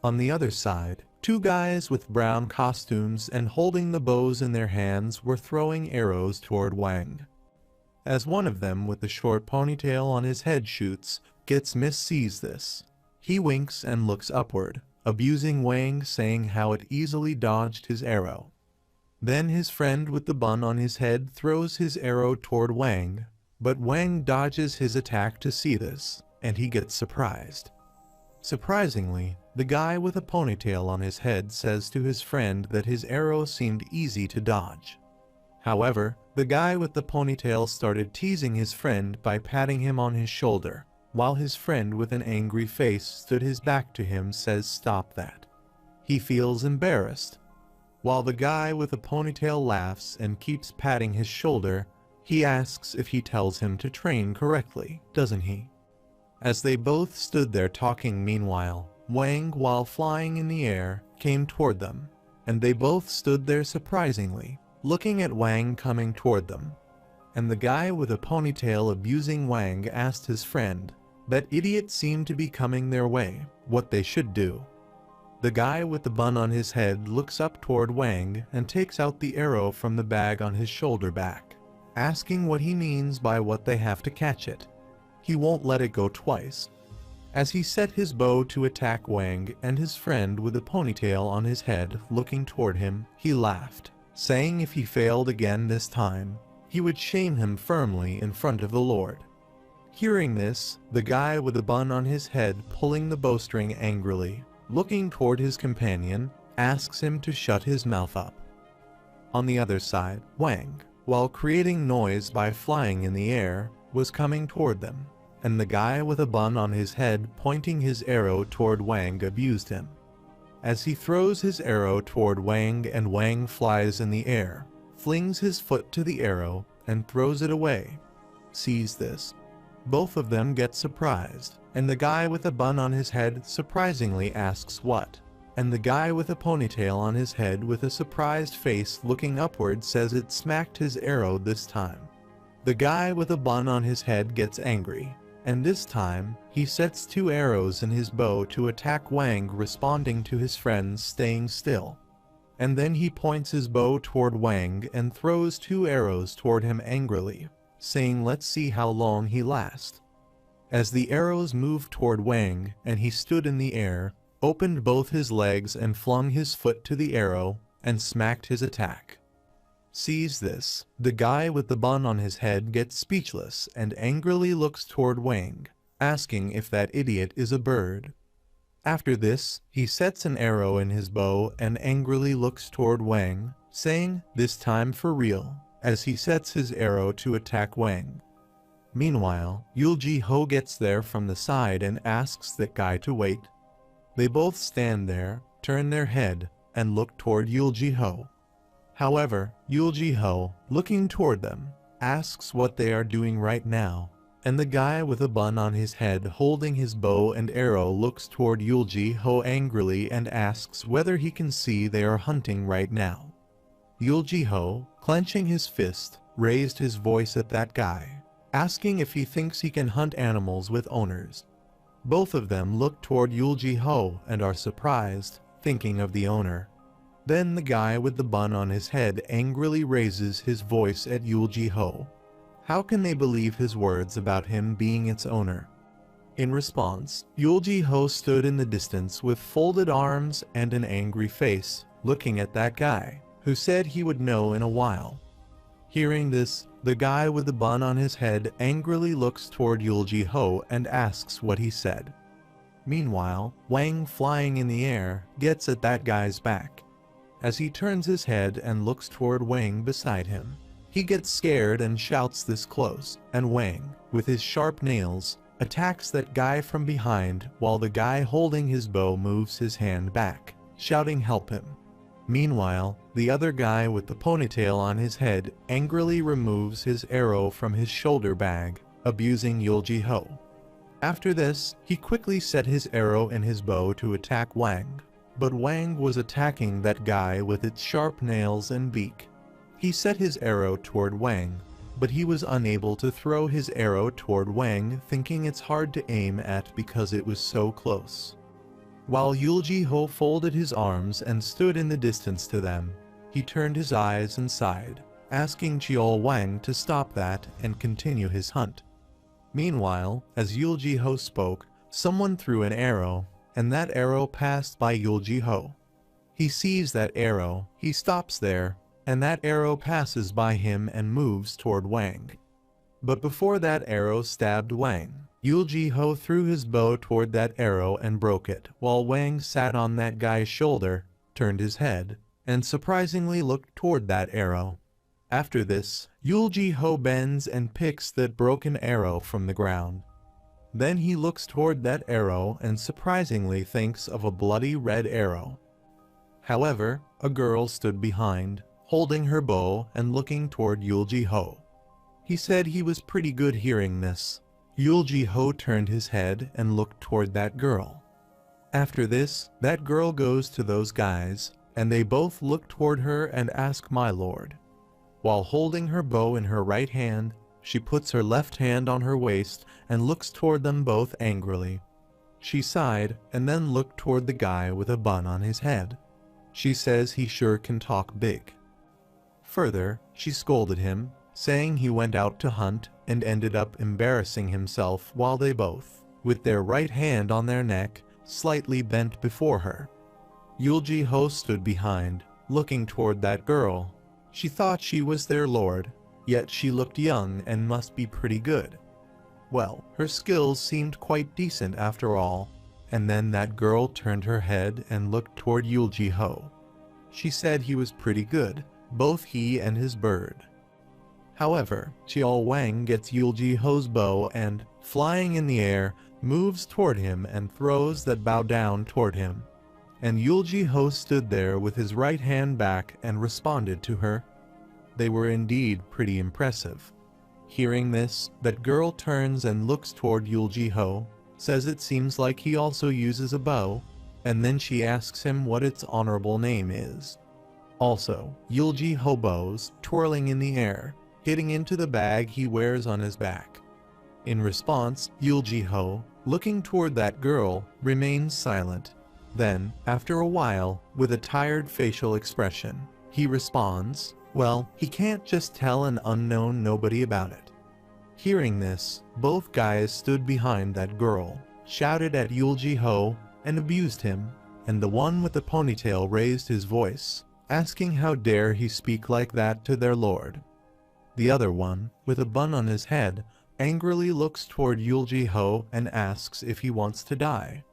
On the other side, two guys with brown costumes and holding the bows in their hands were throwing arrows toward Wang. As one of them with the short ponytail on his head shoots, sees this. He winks and looks upward, abusing Wang, saying how it easily dodged his arrow. Then his friend with the bun on his head throws his arrow toward Wang, but Wang dodges his attack to see this, and he gets surprised. Surprisingly, the guy with a ponytail on his head says to his friend that his arrow seemed easy to dodge. However, the guy with the ponytail started teasing his friend by patting him on his shoulder, while his friend with an angry face stood his back to him says stop that. He feels embarrassed. While the guy with the ponytail laughs and keeps patting his shoulder, he asks if he tells him to train correctly, doesn't he? As they both stood there talking meanwhile, Wang, while flying in the air, came toward them, and they both stood there surprisingly, looking at Wang coming toward them. And the guy with a ponytail abusing Wang asked his friend, that idiot seemed to be coming their way, what they should do. The guy with the bun on his head looks up toward Wang and takes out the arrow from the bag on his shoulder back, asking what he means by what they have to catch it. He won't let it go twice. As he set his bow to attack Wang and his friend with a ponytail on his head looking toward him, he laughed, saying if he failed again this time, he would shame him firmly in front of the Lord. Hearing this, the guy with the bun on his head pulling the bowstring angrily, looking toward his companion, asks him to shut his mouth up. On the other side, Wang, while creating noise by flying in the air, was coming toward them, and the guy with a bun on his head pointing his arrow toward Wang abused him. As he throws his arrow toward Wang and Wang flies in the air, flings his foot to the arrow, and throws it away. Sees this. Both of them get surprised, and the guy with a bun on his head surprisingly asks what, and the guy with a ponytail on his head with a surprised face looking upward says it smacked his arrow this time. The guy with a bun on his head gets angry, and this time, he sets two arrows in his bow to attack Wang, responding to his friends staying still. And then he points his bow toward Wang and throws two arrows toward him angrily, saying let's see how long he lasts. As the arrows moved toward Wang and he stood in the air, opened both his legs and flung his foot to the arrow, and smacked his attack. Sees this, the guy with the bun on his head gets speechless and angrily looks toward Wang, asking if that idiot is a bird. After this, he sets an arrow in his bow and angrily looks toward Wang, saying, this time for real, as he sets his arrow to attack Wang. Meanwhile, Yulji-ho gets there from the side and asks that guy to wait. They both stand there, turn their head, and look toward Yulji-ho. However, Yulji-ho, looking toward them, asks what they are doing right now, and the guy with a bun on his head holding his bow and arrow looks toward Yulji-ho angrily and asks whether he can see they are hunting right now. Yulji-ho, clenching his fist, raised his voice at that guy, asking if he thinks he can hunt animals with owners. Both of them look toward Yulji-ho and are surprised, thinking of the owner. Then the guy with the bun on his head angrily raises his voice at Yulji-ho. How can they believe his words about him being its owner? In response, Yulji-ho stood in the distance with folded arms and an angry face, looking at that guy, who said he would know in a while. Hearing this, the guy with the bun on his head angrily looks toward Yulji-ho and asks what he said. Meanwhile, Wang, flying in the air, gets at that guy's back. As he turns his head and looks toward Wang beside him, he gets scared and shouts this close, and Wang, with his sharp nails, attacks that guy from behind while the guy holding his bow moves his hand back, shouting help him. Meanwhile, the other guy with the ponytail on his head angrily removes his arrow from his shoulder bag, abusing Yulji-ho. After this, he quickly set his arrow in his bow to attack Wang. But Wang was attacking that guy with its sharp nails and beak. He set his arrow toward Wang, but he was unable to throw his arrow toward Wang, thinking it's hard to aim at because it was so close. While Yulji-ho folded his arms and stood in the distance to them, he turned his eyes and sighed, asking Chiol Wang to stop that and continue his hunt. Meanwhile, as Yulji-ho spoke, someone threw an arrow, and that arrow passed by Yulji-ho. He sees that arrow, he stops there, and that arrow passes by him and moves toward Wang. But before that arrow stabbed Wang, Yulji-ho threw his bow toward that arrow and broke it, while Wang sat on that guy's shoulder, turned his head, and surprisingly looked toward that arrow. After this, Yulji-ho bends and picks that broken arrow from the ground. Then he looks toward that arrow and surprisingly thinks of a bloody red arrow. However, a girl stood behind, holding her bow and looking toward Yulji-ho. He said he was pretty good hearing this. Yulji-ho turned his head and looked toward that girl. After this, that girl goes to those guys, and they both look toward her and ask my lord. While holding her bow in her right hand, she puts her left hand on her waist and looks toward them both angrily. She sighed and then looked toward the guy with a bun on his head. She says he sure can talk big. Further, she scolded him, saying he went out to hunt and ended up embarrassing himself while they both, with their right hand on their neck, slightly bent before her. Yulji-ho stood behind, looking toward that girl. She thought she was their lord, yet she looked young and must be pretty good. Well, her skills seemed quite decent after all, and then that girl turned her head and looked toward Yulji-ho. She said he was pretty good, both he and his bird. However, Chiol Wang gets Yulji-ho's bow and, flying in the air, moves toward him and throws that bow down toward him. And Yulji-ho stood there with his right hand back and responded to her. They were indeed pretty impressive. Hearing this, that girl turns and looks toward Yulji-ho, says it seems like he also uses a bow, and then she asks him what its honorable name is. Also, Yulji-ho bows, twirling in the air, hitting into the bag he wears on his back. In response, Yulji-ho, looking toward that girl, remains silent. Then, after a while, with a tired facial expression, he responds, well, he can't just tell an unknown nobody about it. Hearing this, both guys stood behind that girl, shouted at Yulji-ho, and abused him, and the one with the ponytail raised his voice, asking how dare he speak like that to their lord. The other one, with a bun on his head, angrily looks toward Yulji-ho and asks if he wants to die.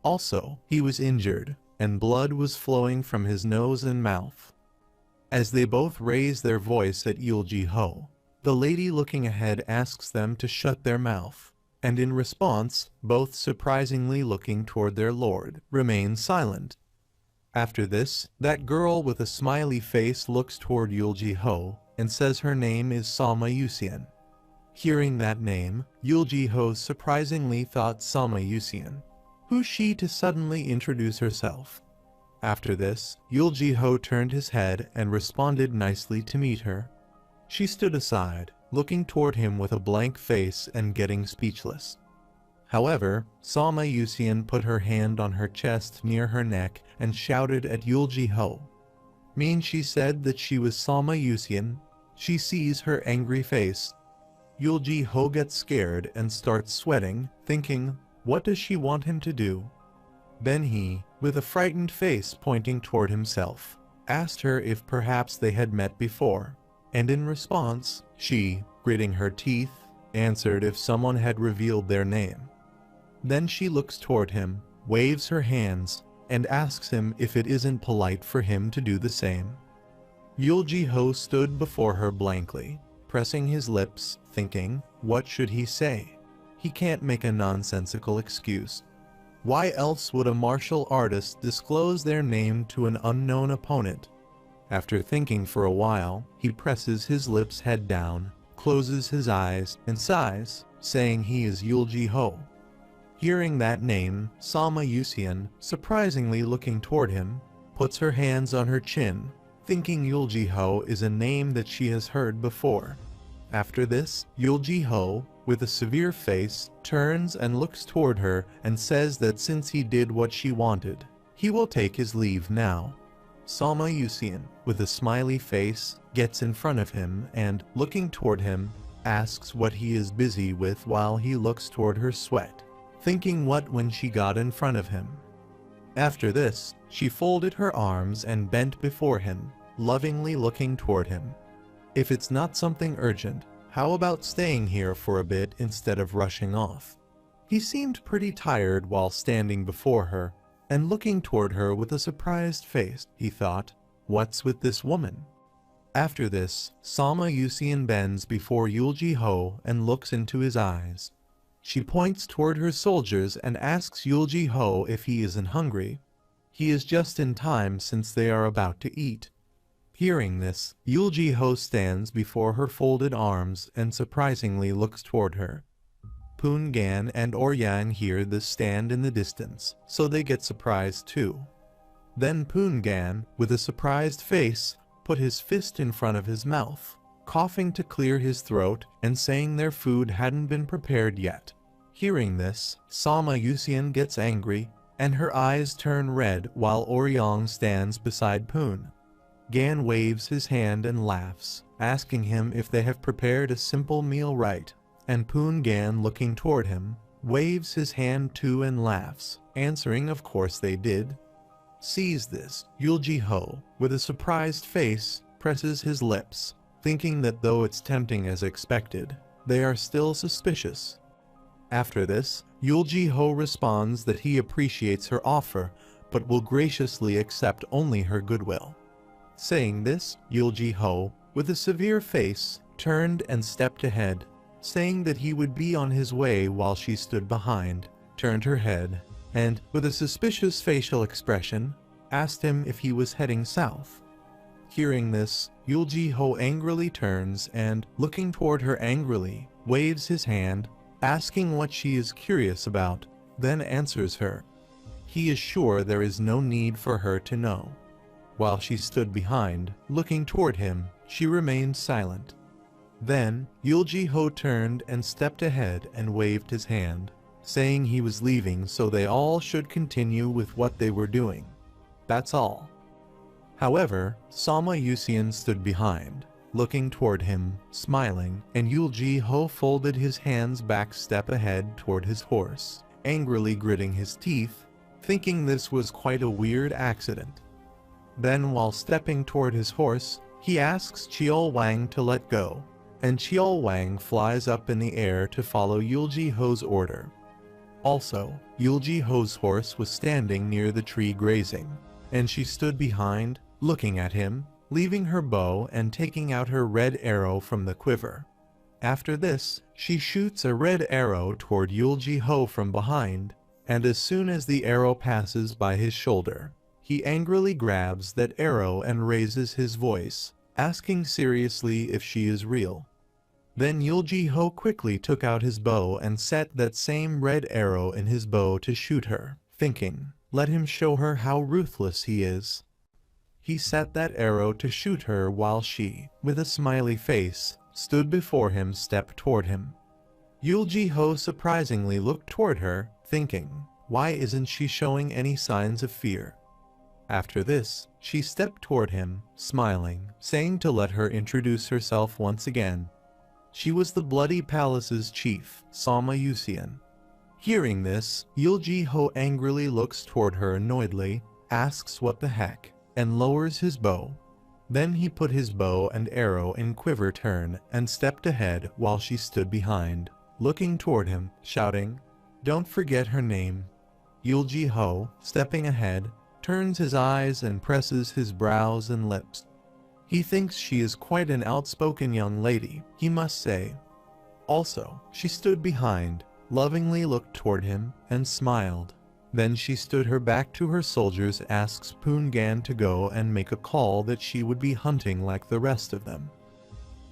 Also, he was injured, and blood was flowing from his nose and mouth. As they both raise their voice at Yulji-ho, the lady looking ahead asks them to shut their mouth, and in response, both surprisingly looking toward their lord, remain silent. After this, that girl with a smiley face looks toward Yulji-ho and says her name is Sama Yusian. Hearing that name, Yulji-ho surprisingly thought Sama Yusian. Who's she to suddenly introduce herself? After this, Yulji-ho turned his head and responded nicely to meet her. She stood aside, looking toward him with a blank face and getting speechless. However, Sama Yusian put her hand on her chest near her neck and shouted at Yulji-ho. Mean she said that she was Sama Yusian? She sees her angry face. Yulji-ho gets scared and starts sweating, thinking, what does she want him to do? Then he, with a frightened face pointing toward himself, asked her if perhaps they had met before, and in response, she, gritting her teeth, answered if someone had revealed their name. Then she looks toward him, waves her hands, and asks him if it isn't polite for him to do the same. Yulji-ho stood before her blankly, pressing his lips, thinking, what should he say? He can't make a nonsensical excuse. Why else would a martial artist disclose their name to an unknown opponent? After thinking for a while, he presses his lips head down, closes his eyes, and sighs, saying he is Yulji-ho. Hearing that name, Sama Yusian, surprisingly looking toward him, puts her hands on her chin, thinking Yulji-ho is a name that she has heard before. After this, Yulji-ho, with a severe face, turns and looks toward her and says that since he did what she wanted, he will take his leave now. Sama Yusian, with a smiley face, gets in front of him and, looking toward him, asks what he is busy with while he looks toward her sweat, thinking what when she got in front of him. After this, she folded her arms and bent before him, lovingly looking toward him. If it's not something urgent, how about staying here for a bit instead of rushing off? He seemed pretty tired while standing before her, and looking toward her with a surprised face. He thought, what's with this woman? After this, Sama Yusian bends before Yulji-ho and looks into his eyes. She points toward her soldiers and asks Yulji-ho if he isn't hungry. He is just in time since they are about to eat. Hearing this, Yulji-ho stands before her folded arms and surprisingly looks toward her. Poon-gan and Oryan hear this stand in the distance, so they get surprised too. Then Poon-gan, with a surprised face, put his fist in front of his mouth, coughing to clear his throat and saying their food hadn't been prepared yet. Hearing this, Sama Yusian gets angry, and her eyes turn red while Oryang stands beside Poon. Gan waves his hand and laughs, asking him if they have prepared a simple meal right, and Poon-gan, looking toward him, waves his hand too and laughs, answering of course they did. Sees this, Yulji-ho, with a surprised face, presses his lips, thinking that though it's tempting as expected, they are still suspicious. After this, Yulji-ho responds that he appreciates her offer, but will graciously accept only her goodwill. Saying this, Yulji-ho, with a severe face, turned and stepped ahead, saying that he would be on his way while she stood behind, turned her head, and, with a suspicious facial expression, asked him if he was heading south. Hearing this, Yulji-ho angrily turns and, looking toward her angrily, waves his hand, asking what she is curious about, then answers her. He is sure there is no need for her to know. While she stood behind, looking toward him, she remained silent. Then, Yulji-ho turned and stepped ahead and waved his hand, saying he was leaving so they all should continue with what they were doing. That's all. However, Sama Yusian stood behind, looking toward him, smiling, and Yulji-ho folded his hands back step ahead toward his horse, angrily gritting his teeth, thinking this was quite a weird accident. Then while stepping toward his horse, he asks Chiol Wang to let go, and Chiol Wang flies up in the air to follow Yulji-ho's order. Also, Yulji-ho's horse was standing near the tree grazing, and she stood behind, looking at him, leaving her bow and taking out her red arrow from the quiver. After this, she shoots a red arrow toward Yulji-ho from behind, and as soon as the arrow passes by his shoulder, he angrily grabs that arrow and raises his voice, asking seriously if she is real. Then Yulji-ho quickly took out his bow and set that same red arrow in his bow to shoot her, thinking, let him show her how ruthless he is. He set that arrow to shoot her while she, with a smiley face, stood before him stepped toward him. Yulji-ho surprisingly looked toward her, thinking, why isn't she showing any signs of fear? After this, she stepped toward him, smiling, saying to let her introduce herself once again. She was the Bloody Palace's chief, Sama Yusian. Hearing this, Yulji-ho angrily looks toward her annoyedly, asks what the heck, and lowers his bow. Then he put his bow and arrow in quiver turn and stepped ahead while she stood behind, looking toward him, shouting, don't forget her name. Yulji-ho, stepping ahead, turns his eyes and presses his brows and lips. He thinks she is quite an outspoken young lady, he must say. Also, she stood behind, lovingly looked toward him, and smiled. Then she stood her back to her soldiers, asks Poon-gan to go and make a call that she would be hunting like the rest of them.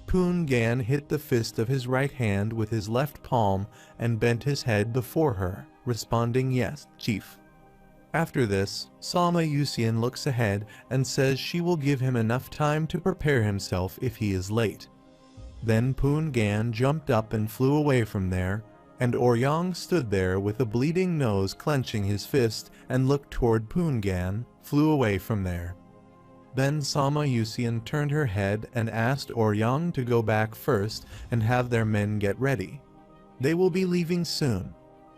Poon-gan hit the fist of his right hand with his left palm and bent his head before her, responding yes, chief. After this, Sama Yusian looks ahead and says she will give him enough time to prepare himself if he is late. Then Poon Gan jumped up and flew away from there, and Oryang stood there with a bleeding nose, clenching his fist, and looked toward Poon Gan, flew away from there. Then Sama Yusian turned her head and asked Oryang to go back first and have their men get ready. They will be leaving soon.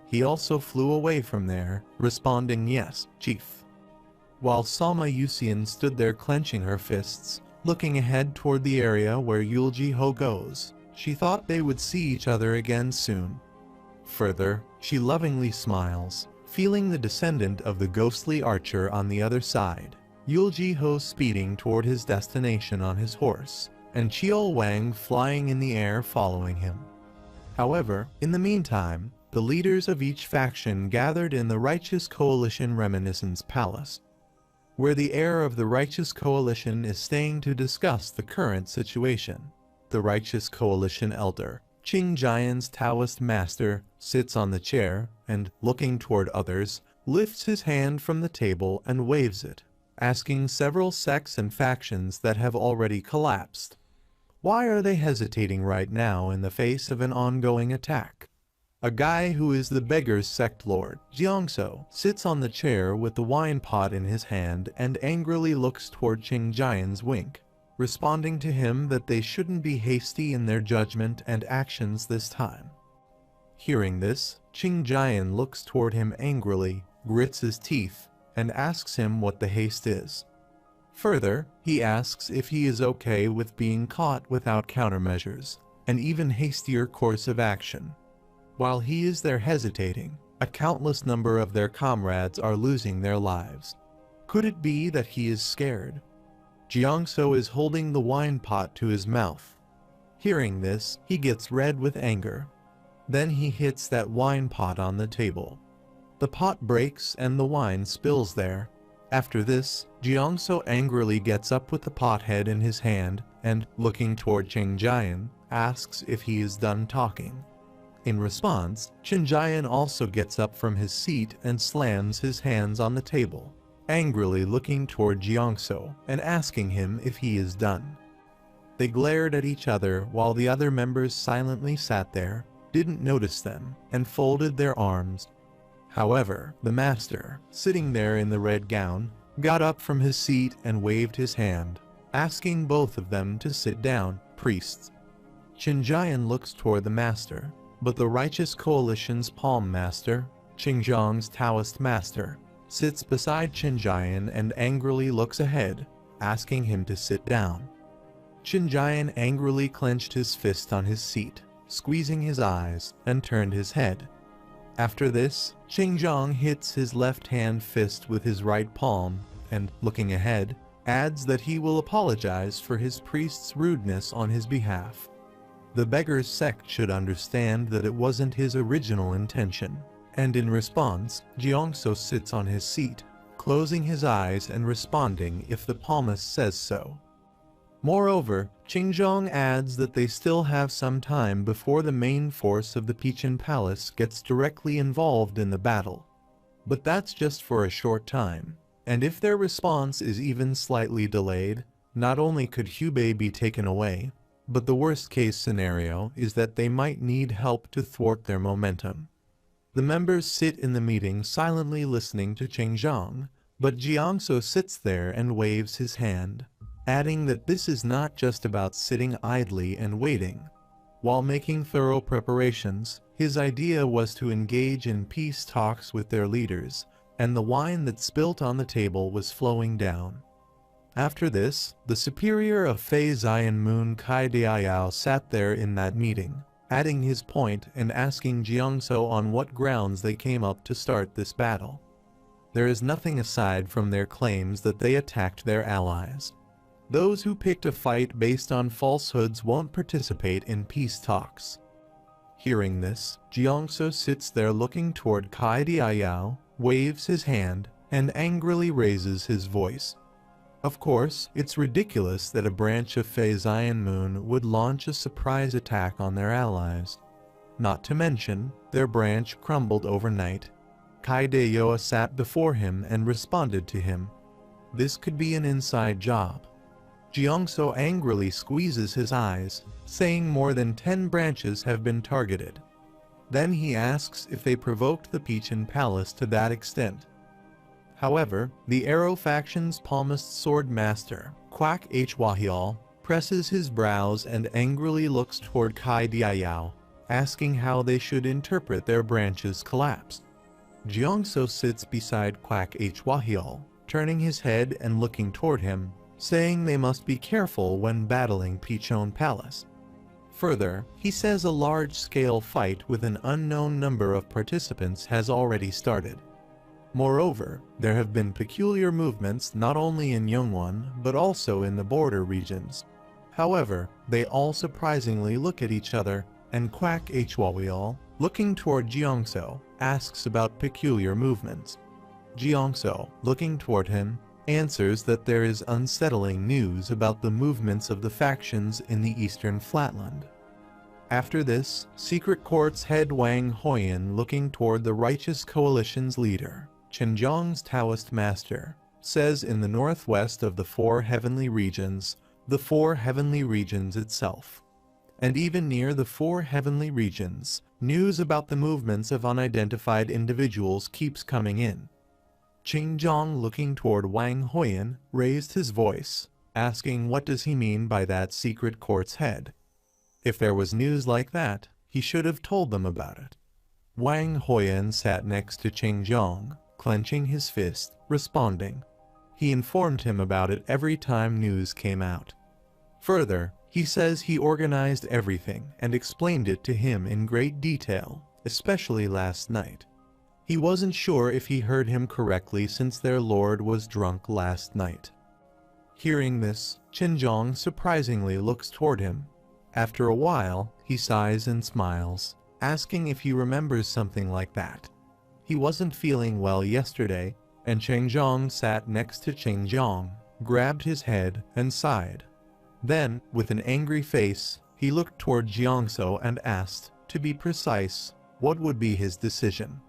He also flew away from there, responding, "Yes, chief." While Sama Yusian stood there clenching her fists, looking ahead toward the area where Yulji-ho goes, she thought they would see each other again soon. Further, she lovingly smiles, feeling the descendant of the ghostly archer on the other side, Yulji-ho speeding toward his destination on his horse, and Chiol Wang flying in the air following him. However, in the meantime, the leaders of each faction gathered in the Righteous Coalition Reminiscence Palace, where the heir of the Righteous Coalition is staying to discuss the current situation. The Righteous Coalition elder, Qing Jian's Taoist master, sits on the chair and, looking toward others, lifts his hand from the table and waves it, asking several sects and factions that have already collapsed, why are they hesitating right now in the face of an ongoing attack? A guy who is the beggar's sect lord, Jiangso, sits on the chair with the wine pot in his hand and angrily looks toward Qing Jian's wink, responding to him that they shouldn't be hasty in their judgment and actions this time. Hearing this, Qing Jian looks toward him angrily, grits his teeth, and asks him what the haste is. Further, he asks if he is okay with being caught without countermeasures, an even hastier course of action. While he is there hesitating, a countless number of their comrades are losing their lives. Could it be that he is scared? Jiangso is holding the wine pot to his mouth. Hearing this, he gets red with anger. Then he hits that wine pot on the table. The pot breaks and the wine spills there. After this, Jiangso angrily gets up with the pot head in his hand and, looking toward Qing Jian, asks if he is done talking. In response, Qing Jian also gets up from his seat and slams his hands on the table, angrily looking toward Jiangso and asking him if he is done. They glared at each other while the other members silently sat there, didn't notice them, and folded their arms. However, the master, sitting there in the red gown, got up from his seat and waved his hand, asking both of them to sit down, priests. Qing Jian looks toward the master, but the Righteous Coalition's palm master, Qingzhang's Taoist master, sits beside Qing Jian and angrily looks ahead, asking him to sit down. Qing Jian angrily clenched his fist on his seat, squeezing his eyes, and turned his head. After this, Qingzhang hits his left-hand fist with his right palm, and, looking ahead, adds that he will apologize for his priest's rudeness on his behalf. The beggar's sect should understand that it wasn't his original intention, and in response, Jiangso sits on his seat, closing his eyes and responding if the palmist says so. Moreover, Qingzhang adds that they still have some time before the main force of the Peichin Palace gets directly involved in the battle. But that's just for a short time, and if their response is even slightly delayed, not only could Hubei be taken away, but the worst-case scenario is that they might need help to thwart their momentum. The members sit in the meeting silently listening to Qingzhang, but Jiangso sits there and waves his hand, adding that this is not just about sitting idly and waiting. While making thorough preparations, his idea was to engage in peace talks with their leaders, and the wine that spilt on the table was flowing down. After this, the superior of Fei Zion Moon Kai Diayao sat there in that meeting, adding his point and asking Jiangso on what grounds they came up to start this battle. There is nothing aside from their claims that they attacked their allies. Those who picked a fight based on falsehoods won't participate in peace talks. Hearing this, Jiangso sits there looking toward Kai Diayao, waves his hand, and angrily raises his voice. Of course, it's ridiculous that a branch of Fei Zion Moon would launch a surprise attack on their allies. Not to mention, their branch crumbled overnight. Kai Diayao sat before him and responded to him. This could be an inside job. Jiangso angrily squeezes his eyes, saying more than 10 branches have been targeted. Then he asks if they provoked the Peachin Palace to that extent. However, the Arrow faction's palmist sword master, Quack Hwahial, presses his brows and angrily looks toward Kai Diayao, asking how they should interpret their branch's collapse. Jiangso sits beside Quack Hwahial, turning his head and looking toward him, saying they must be careful when battling Peachon Palace. Further, he says a large-scale fight with an unknown number of participants has already started. Moreover, there have been peculiar movements not only in Yongwon but also in the border regions. However, they all surprisingly look at each other, and Quack Hwahial, looking toward Jiangso, asks about peculiar movements. Jiangso, looking toward him, answers that there is unsettling news about the movements of the factions in the Eastern Flatland. After this, Secret Court's head Wang Hoyan, looking toward the Righteous Coalition's leader, Qinjiang's Taoist master, says in the northwest of the Four Heavenly Regions, the Four Heavenly Regions itself. And even near the Four Heavenly Regions, news about the movements of unidentified individuals keeps coming in. Qinjiang, looking toward Wang Hoyan, raised his voice, asking what does he mean by that Secret Court's head. If there was news like that, he should have told them about it. Wang Hoyan sat next to Qinjiang, clenching his fist, responding. He informed him about it every time news came out. Further, he says he organized everything and explained it to him in great detail, especially last night. He wasn't sure if he heard him correctly since their lord was drunk last night. Hearing this, Qinjiang surprisingly looks toward him. After a while, he sighs and smiles, asking if he remembers something like that. He wasn't feeling well yesterday, and Qinjiang sat next to Qinjiang, grabbed his head, and sighed. Then, with an angry face, he looked toward Jiangso and asked, to be precise, what would be his decision.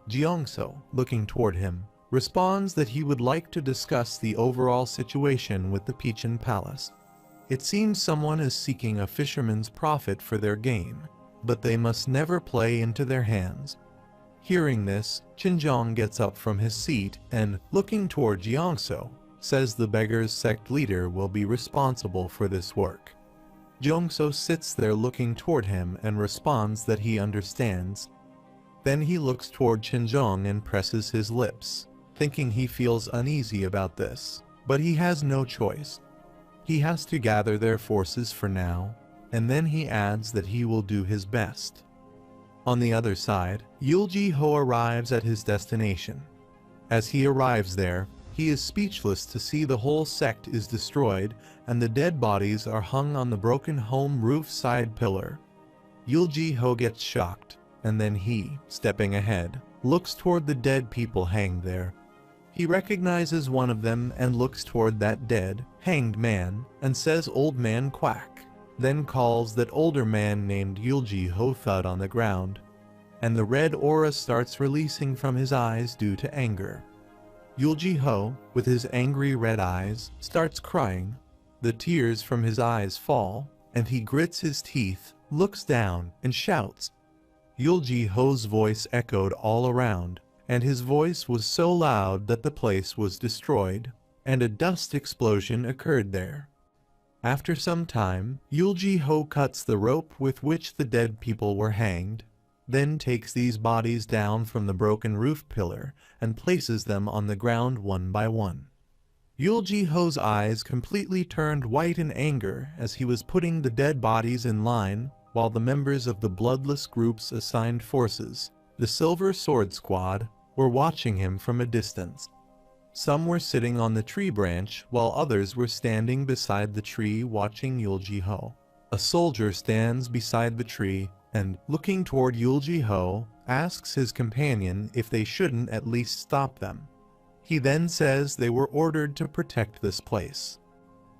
Jiangso, looking toward him, responds that he would like to discuss the overall situation with the Peachin Palace. It seems someone is seeking a fisherman's profit for their gain, but they must never play into their hands. Hearing this, Qinjiang gets up from his seat and, looking toward Jiangso, says the beggar's sect leader will be responsible for this work. Jiangso sits there looking toward him and responds that he understands. Then he looks toward Qinjiang and presses his lips, thinking he feels uneasy about this, but he has no choice. He has to gather their forces for now, and then he adds that he will do his best. On the other side, Yulji-ho arrives at his destination. As he arrives there, he is speechless to see the whole sect is destroyed and the dead bodies are hung on the broken home roof side pillar. Yulji-ho gets shocked, and then he, stepping ahead, looks toward the dead people hanged there. He recognizes one of them and looks toward that dead, hanged man, and says Old Man Quack, then calls that older man named Yulji-ho thud on the ground, and the red aura starts releasing from his eyes due to anger. Yulji-ho, with his angry red eyes, starts crying. The tears from his eyes fall, and he grits his teeth, looks down, and shouts. Yulji-ho's voice echoed all around, and his voice was so loud that the place was destroyed, and a dust explosion occurred there. After some time, Yulji-ho cuts the rope with which the dead people were hanged, then takes these bodies down from the broken roof pillar and places them on the ground one by one. Yulji-ho's eyes completely turned white in anger as he was putting the dead bodies in line, while the members of the bloodless group's assigned forces, the Silver Sword Squad, were watching him from a distance. Some were sitting on the tree branch while others were standing beside the tree watching Yulji-ho. A soldier stands beside the tree and, looking toward Yulji-ho, asks his companion if they shouldn't at least stop them. He then says they were ordered to protect this place.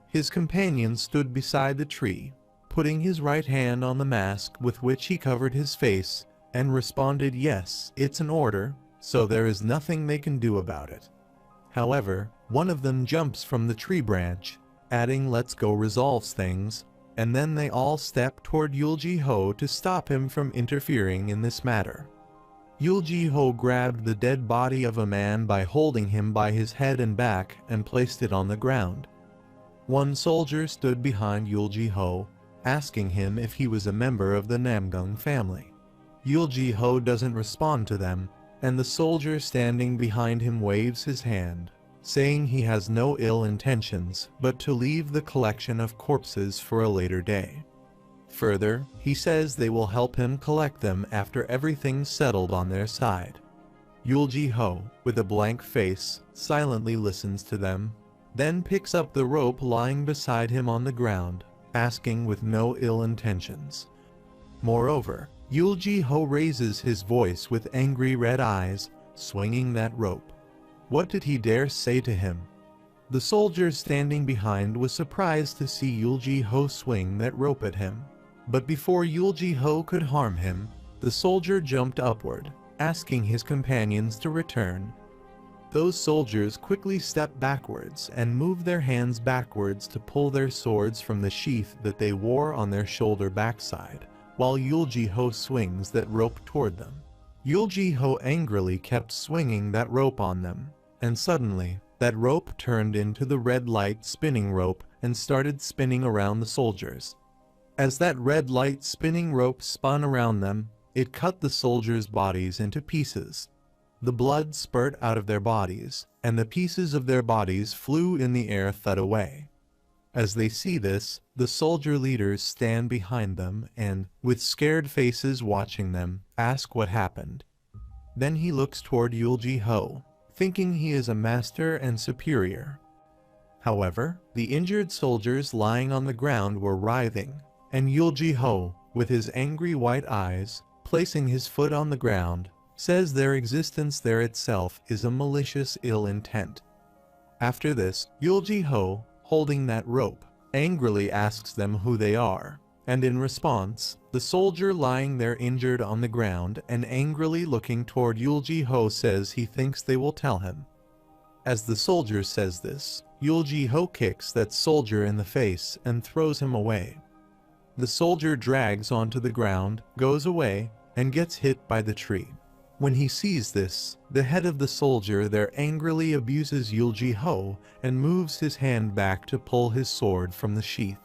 His companion stood beside the tree, putting his right hand on the mask with which he covered his face, and responded, "Yes, it's an order, so there is nothing they can do about it." However, one of them jumps from the tree branch, adding "let's go resolves things," and then they all step toward Yulji-ho to stop him from interfering in this matter. Yulji-ho grabbed the dead body of a man by holding him by his head and back and placed it on the ground. One soldier stood behind Yulji-ho, asking him if he was a member of the Namgung family. Yulji-ho doesn't respond to them, and the soldier standing behind him waves his hand, saying he has no ill intentions but to leave the collection of corpses for a later day. Further, he says they will help him collect them after everything's settled on their side. Yulji-ho, with a blank face, silently listens to them, then picks up the rope lying beside him on the ground, asking with no ill intentions. Moreover, Yulji-ho raises his voice with angry red eyes, swinging that rope. What did he dare say to him? The soldier standing behind was surprised to see Yulji-ho swing that rope at him. But before Yulji-ho could harm him, the soldier jumped upward, asking his companions to return. Those soldiers quickly stepped backwards and moved their hands backwards to pull their swords from the sheath that they wore on their shoulder backside, while Yulji-ho swings that rope toward them. Yulji-ho angrily kept swinging that rope on them, and suddenly, that rope turned into the red light spinning rope and started spinning around the soldiers. As that red light spinning rope spun around them, it cut the soldiers' bodies into pieces. The blood spurted out of their bodies, and the pieces of their bodies flew in the air thud away. As they see this, the soldier leaders stand behind them and, with scared faces watching them, ask what happened. Then he looks toward Yulji-ho, thinking he is a master and superior. However, the injured soldiers lying on the ground were writhing, and Yulji-ho, with his angry white eyes, placing his foot on the ground, says their existence there itself is a malicious ill intent. After this, Yulji-ho, holding that rope, angrily asks them who they are, and in response, the soldier lying there injured on the ground and angrily looking toward Yulji-ho says he thinks they will tell him. As the soldier says this, Yulji-ho kicks that soldier in the face and throws him away. The soldier drags onto the ground, goes away, and gets hit by the tree. When he sees this, the head of the soldier there angrily abuses Yulji-ho and moves his hand back to pull his sword from the sheath.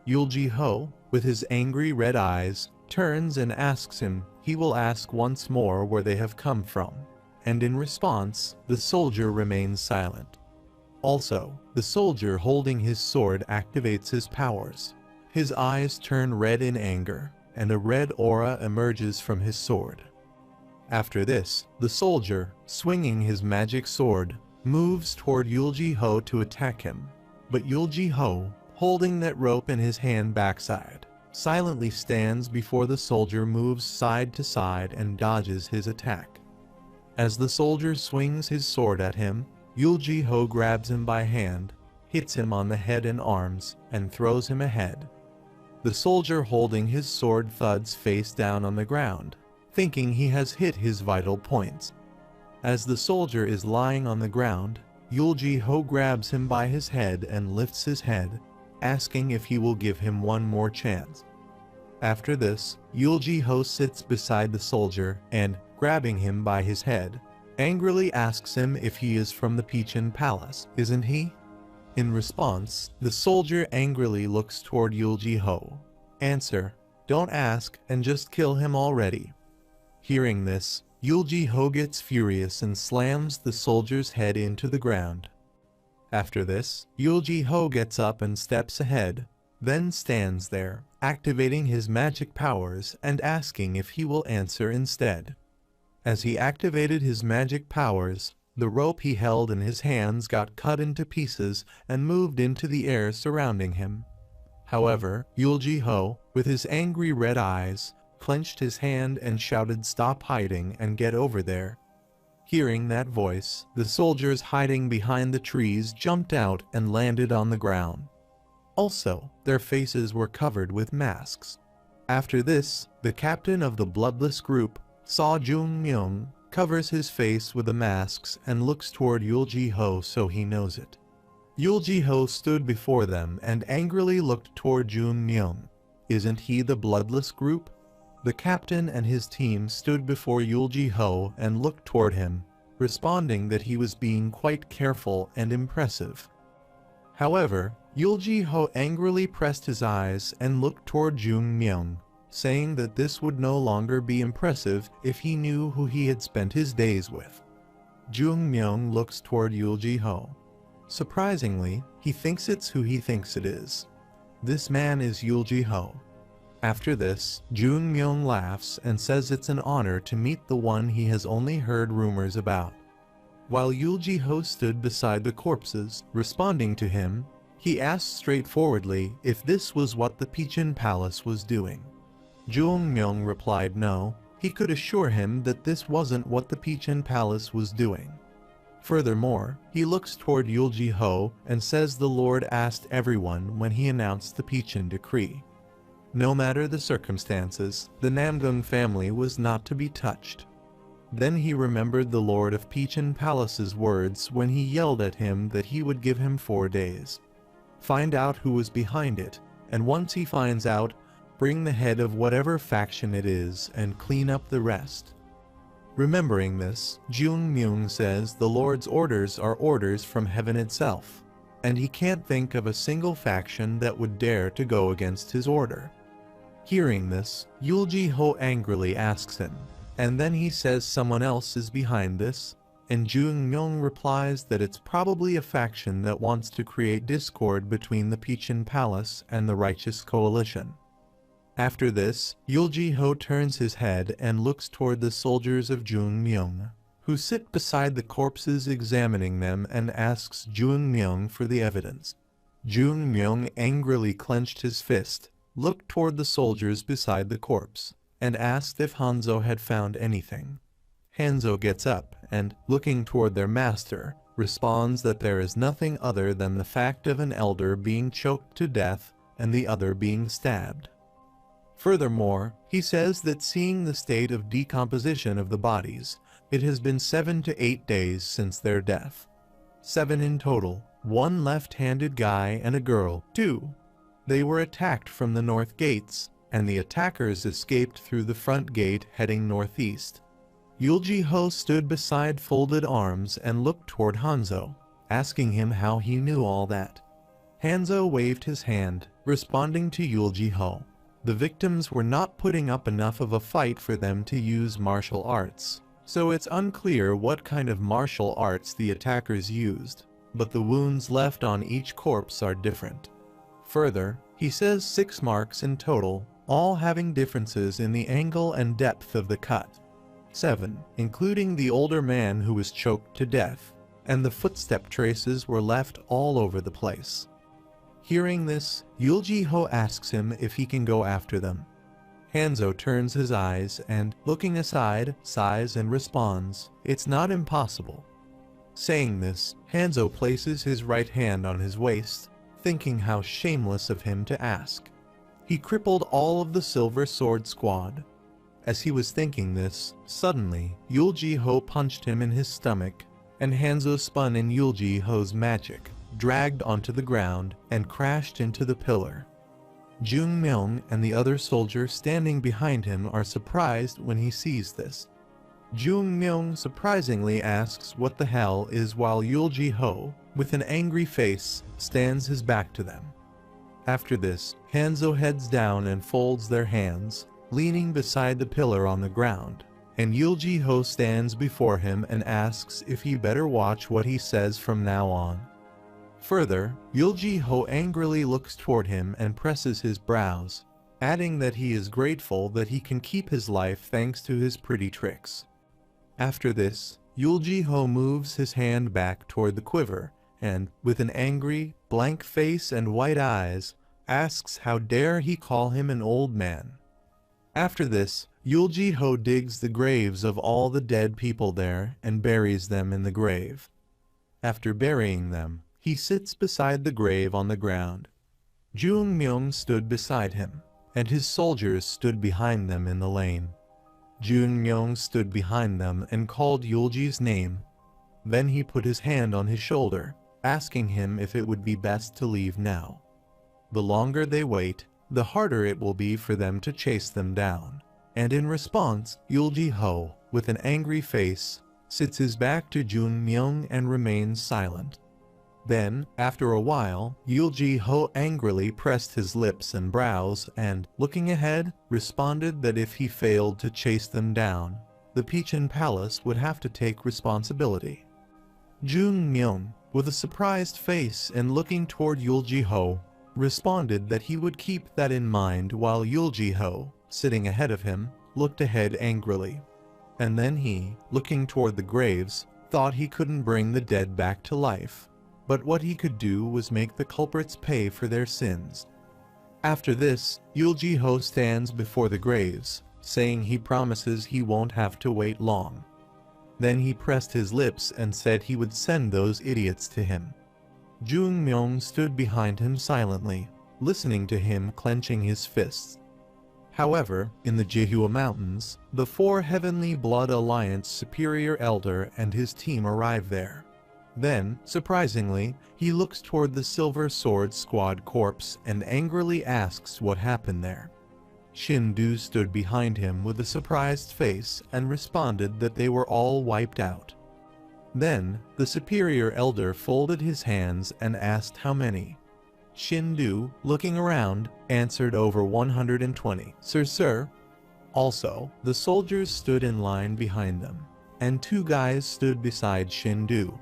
Yulji-ho, with his angry red eyes, turns and asks him. He will ask once more where they have come from, and in response, the soldier remains silent. Also, the soldier holding his sword activates his powers. His eyes turn red in anger, and a red aura emerges from his sword. After this, the soldier, swinging his magic sword, moves toward Yulji-ho to attack him. But Yulji-ho, holding that rope in his hand backside, silently stands before the soldier moves side to side and dodges his attack. As the soldier swings his sword at him, Yulji-ho grabs him by hand, hits him on the head and arms, and throws him ahead. The soldier holding his sword thuds face down on the ground, thinking he has hit his vital points. As the soldier is lying on the ground, Yulji-ho grabs him by his head and lifts his head, asking if he will give him one more chance. After this, Yulji-ho sits beside the soldier and, grabbing him by his head, angrily asks him if he is from the Peachin Palace, isn't he? In response, the soldier angrily looks toward Yulji-ho. Answer, don't ask and just kill him already. Hearing this, Yulji-ho gets furious and slams the soldier's head into the ground. After this, Yulji-ho gets up and steps ahead, then stands there, activating his magic powers and asking if he will answer instead. As he activated his magic powers, the rope he held in his hands got cut into pieces and moved into the air surrounding him. However, Yulji-ho, with his angry red eyes, clenched his hand and shouted, "Stop hiding and get over there." Hearing that voice, the soldiers hiding behind the trees jumped out and landed on the ground. Also, their faces were covered with masks. After this, the captain of the bloodless group, Saw Jung-myung, covers his face with the masks and looks toward Yulji-ho so he knows it. Yulji-ho stood before them and angrily looked toward Jun-myung. Isn't he the bloodless group? The captain and his team stood before Yulji-ho and looked toward him, responding that he was being quite careful and impressive. However, Yulji-ho angrily pressed his eyes and looked toward Jun-myung, saying that this would no longer be impressive if he knew who he had spent his days with. Jun-myung looks toward Yulji-ho. Surprisingly, he thinks it's who he thinks it is. This man is Yulji-ho. After this, Jun-myung laughs and says it's an honor to meet the one he has only heard rumors about. While Yulji-ho stood beside the corpses, responding to him, he asked straightforwardly if this was what the Peachin Palace was doing. Jun-myung replied no, he could assure him that this wasn't what the Peachin Palace was doing. Furthermore, he looks toward Yulji-ho and says the Lord asked everyone when he announced the Peachin decree. No matter the circumstances, the Namgung family was not to be touched. Then he remembered the Lord of Peachin Palace's words when he yelled at him that he would give him 4 days. Find out who was behind it, and once he finds out, bring the head of whatever faction it is and clean up the rest. Remembering this, Jun-myung says the Lord's orders are orders from heaven itself, and he can't think of a single faction that would dare to go against his order. Hearing this, Yulji-ho angrily asks him, and then he says someone else is behind this, and Jun-myung replies that it's probably a faction that wants to create discord between the Peachin Palace and the Righteous Coalition. After this, Yulji-ho turns his head and looks toward the soldiers of Jun-myung, who sit beside the corpses examining them, and asks Jun-myung for the evidence. Jun-myung angrily clenched his fist, looked toward the soldiers beside the corpse, and asked if Hanzo had found anything. Hanzo gets up and, looking toward their master, responds that there is nothing other than the fact of an elder being choked to death and the other being stabbed. Furthermore, he says that seeing the state of decomposition of the bodies, it has been 7 to 8 days since their death. 7 in total, 1 left-handed guy and a girl, 2. They were attacked from the north gates, and the attackers escaped through the front gate heading northeast. Yulji-ho stood beside folded arms and looked toward Hanzo, asking him how he knew all that. Hanzo waved his hand, responding to Yulji-ho. The victims were not putting up enough of a fight for them to use martial arts, so it's unclear what kind of martial arts the attackers used, but the wounds left on each corpse are different. Further, he says 6 marks in total, all having differences in the angle and depth of the cut. 7, including the older man who was choked to death, and the footstep traces were left all over the place. Hearing this, Yulji-ho asks him if he can go after them. Hanzo turns his eyes and, looking aside, sighs and responds, "It's not impossible." Saying this, Hanzo places his right hand on his waist, thinking how shameless of him to ask. He crippled all of the Silver Sword Squad. As he was thinking this, suddenly, Yulji-ho punched him in his stomach, and Hanzo spun in Yulji-ho's magic, dragged onto the ground, and crashed into the pillar. Jun-myung and the other soldier standing behind him are surprised when he sees this. Jun-myung surprisingly asks what the hell is, while Yulji-ho, with an angry face, stands his back to them. After this, Hanzo heads down and folds their hands, leaning beside the pillar on the ground, and Yulji-ho stands before him and asks if he better watch what he says from now on. Further, Yulji-ho angrily looks toward him and presses his brows, adding that he is grateful that he can keep his life thanks to his pretty tricks. After this, Yulji-ho moves his hand back toward the quiver, and, with an angry, blank face and white eyes, asks how dare he call him an old man. After this, Yulji-ho digs the graves of all the dead people there and buries them in the grave. After burying them, he sits beside the grave on the ground. Jun-myung stood beside him, and his soldiers stood behind them in the lane. Jun-myung stood behind them and called Yulji's name. Then he put his hand on his shoulder, asking him if it would be best to leave now. The longer they wait, the harder it will be for them to chase them down. And in response, Yulji-ho, with an angry face, sits his back to Jun-myung and remains silent. Then, after a while, Yulji-ho angrily pressed his lips and brows and, looking ahead, responded that if he failed to chase them down, the Peachin Palace would have to take responsibility. Jun-myung, with a surprised face and looking toward Yulji-ho, responded that he would keep that in mind while Yulji-ho, sitting ahead of him, looked ahead angrily. And then he, looking toward the graves, thought he couldn't bring the dead back to life. But what he could do was make the culprits pay for their sins. After this, Yulji-ho stands before the graves, saying he promises he won't have to wait long. Then he pressed his lips and said he would send those idiots to him. Jun-myung stood behind him silently, listening to him clenching his fists. However, in the Jihua Mountains, the 4 Heavenly Blood Alliance Superior Elder and his team arrive there. Then, surprisingly, he looks toward the Silver Sword Squad corpse and angrily asks what happened there. Shindu stood behind him with a surprised face and responded that they were all wiped out. Then, the Superior Elder folded his hands and asked how many. Shindu, looking around, answered over 120. Sir. Also, the soldiers stood in line behind them, and 2 guys stood beside Shindu.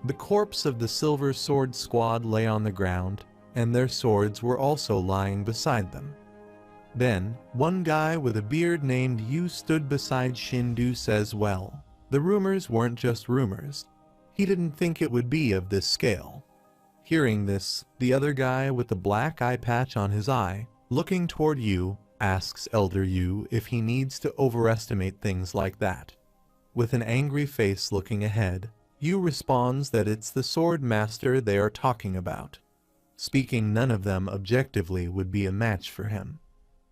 The corpse of the Silver Sword Squad lay on the ground, and their swords were also lying beside them. Then, one guy with a beard named Yu stood beside Shindu says well, the rumors weren't just rumors. He didn't think it would be of this scale. Hearing this, the other guy with the black eye patch on his eye, looking toward Yu, asks Elder Yu if he needs to overestimate things like that. With an angry face looking ahead, Yu responds that it's the sword master they are talking about. Speaking none of them objectively would be a match for him.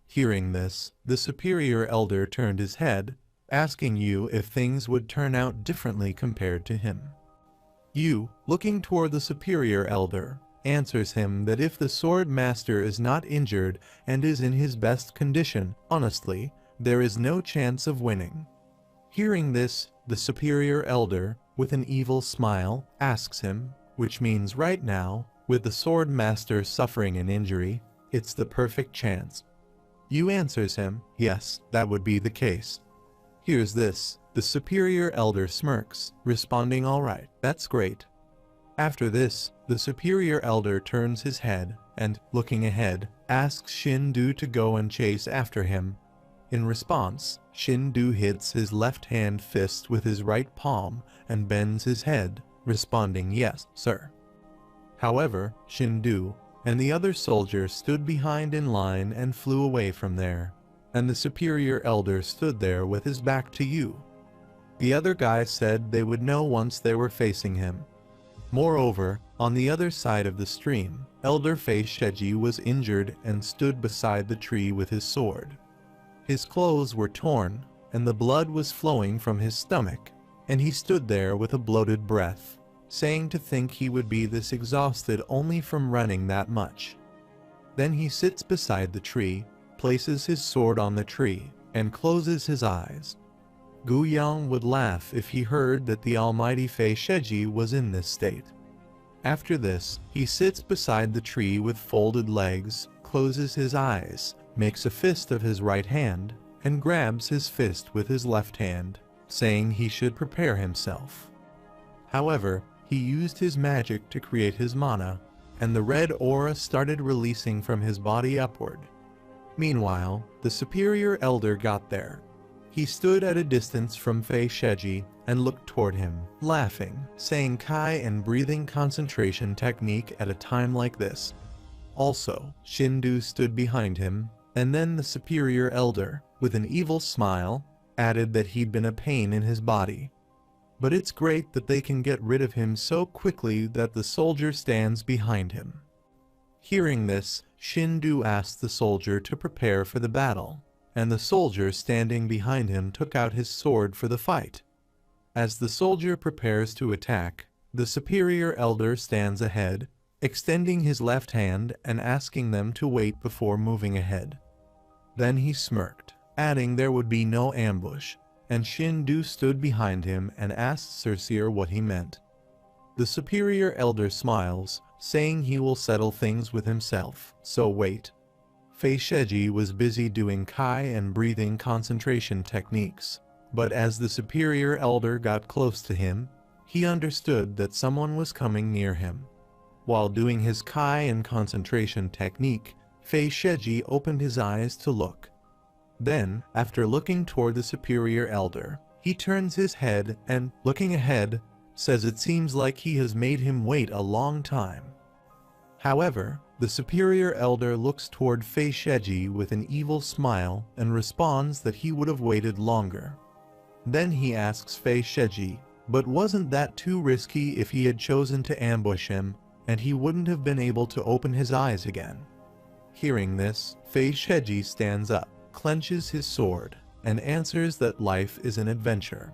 Hearing this, the Superior Elder turned his head, asking Yu if things would turn out differently compared to him. Yu, looking toward the Superior Elder, answers him that if the Sword Master is not injured and is in his best condition, honestly, there is no chance of winning. Hearing this, the Superior Elder, with an evil smile, asks him, which means right now, with the Sword Master suffering an injury, it's the perfect chance. Yu answers him, yes, that would be the case. Here's this, the Superior Elder smirks, responding alright, that's great. After this, the Superior Elder turns his head, and, looking ahead, asks Shindu to go and chase after him. In response, Shindu hits his left-hand fist with his right palm, and bends his head, responding yes, sir. However, Shindu and the other soldier stood behind in line and flew away from there, and the Superior Elder stood there with his back to Yu. The other guy said they would know once they were facing him. Moreover, on the other side of the stream, Elder Fei Sheji was injured and stood beside the tree with his sword. His clothes were torn, and the blood was flowing from his stomach, and he stood there with a bloated breath, saying to think he would be this exhausted only from running that much. Then he sits beside the tree, places his sword on the tree, and closes his eyes. Gu Yang would laugh if he heard that the almighty Fei Sheji was in this state. After this, he sits beside the tree with folded legs, closes his eyes, makes a fist of his right hand, and grabs his fist with his left hand, saying he should prepare himself. However, he used his magic to create his mana, and the red aura started releasing from his body upward. Meanwhile, the Superior Elder got there. He stood at a distance from Fei Sheji and looked toward him, laughing, saying Kai and breathing concentration technique at a time like this. Also, Shindu stood behind him, and then the Superior Elder, with an evil smile, added that he'd been a pain in his body. But it's great that they can get rid of him so quickly that the soldier stands behind him. Hearing this, Shindu asked the soldier to prepare for the battle, and the soldier standing behind him took out his sword for the fight. As the soldier prepares to attack, The superior elder stands ahead, extending his left hand and asking them to wait before moving ahead. Then he smirked, adding there would be no ambush, and Shindu stood behind him and asked Cersei what he meant. The superior elder smiles, saying he will settle things with himself, so wait. Feisheji was busy doing kai and breathing concentration techniques, but as the superior elder got close to him, he understood that someone was coming near him. While doing his kai and concentration technique, Feisheji opened his eyes to look. Then, after looking toward the superior elder, he turns his head and, looking ahead, says it seems like he has made him wait a long time. However, the superior elder looks toward Feisheji with an evil smile and responds that he would have waited longer. Then he asks Feisheji, but wasn't that too risky if he had chosen to ambush him, and he wouldn't have been able to open his eyes again? Hearing this, Feisheji stands up, clenches his sword, and answers that life is an adventure.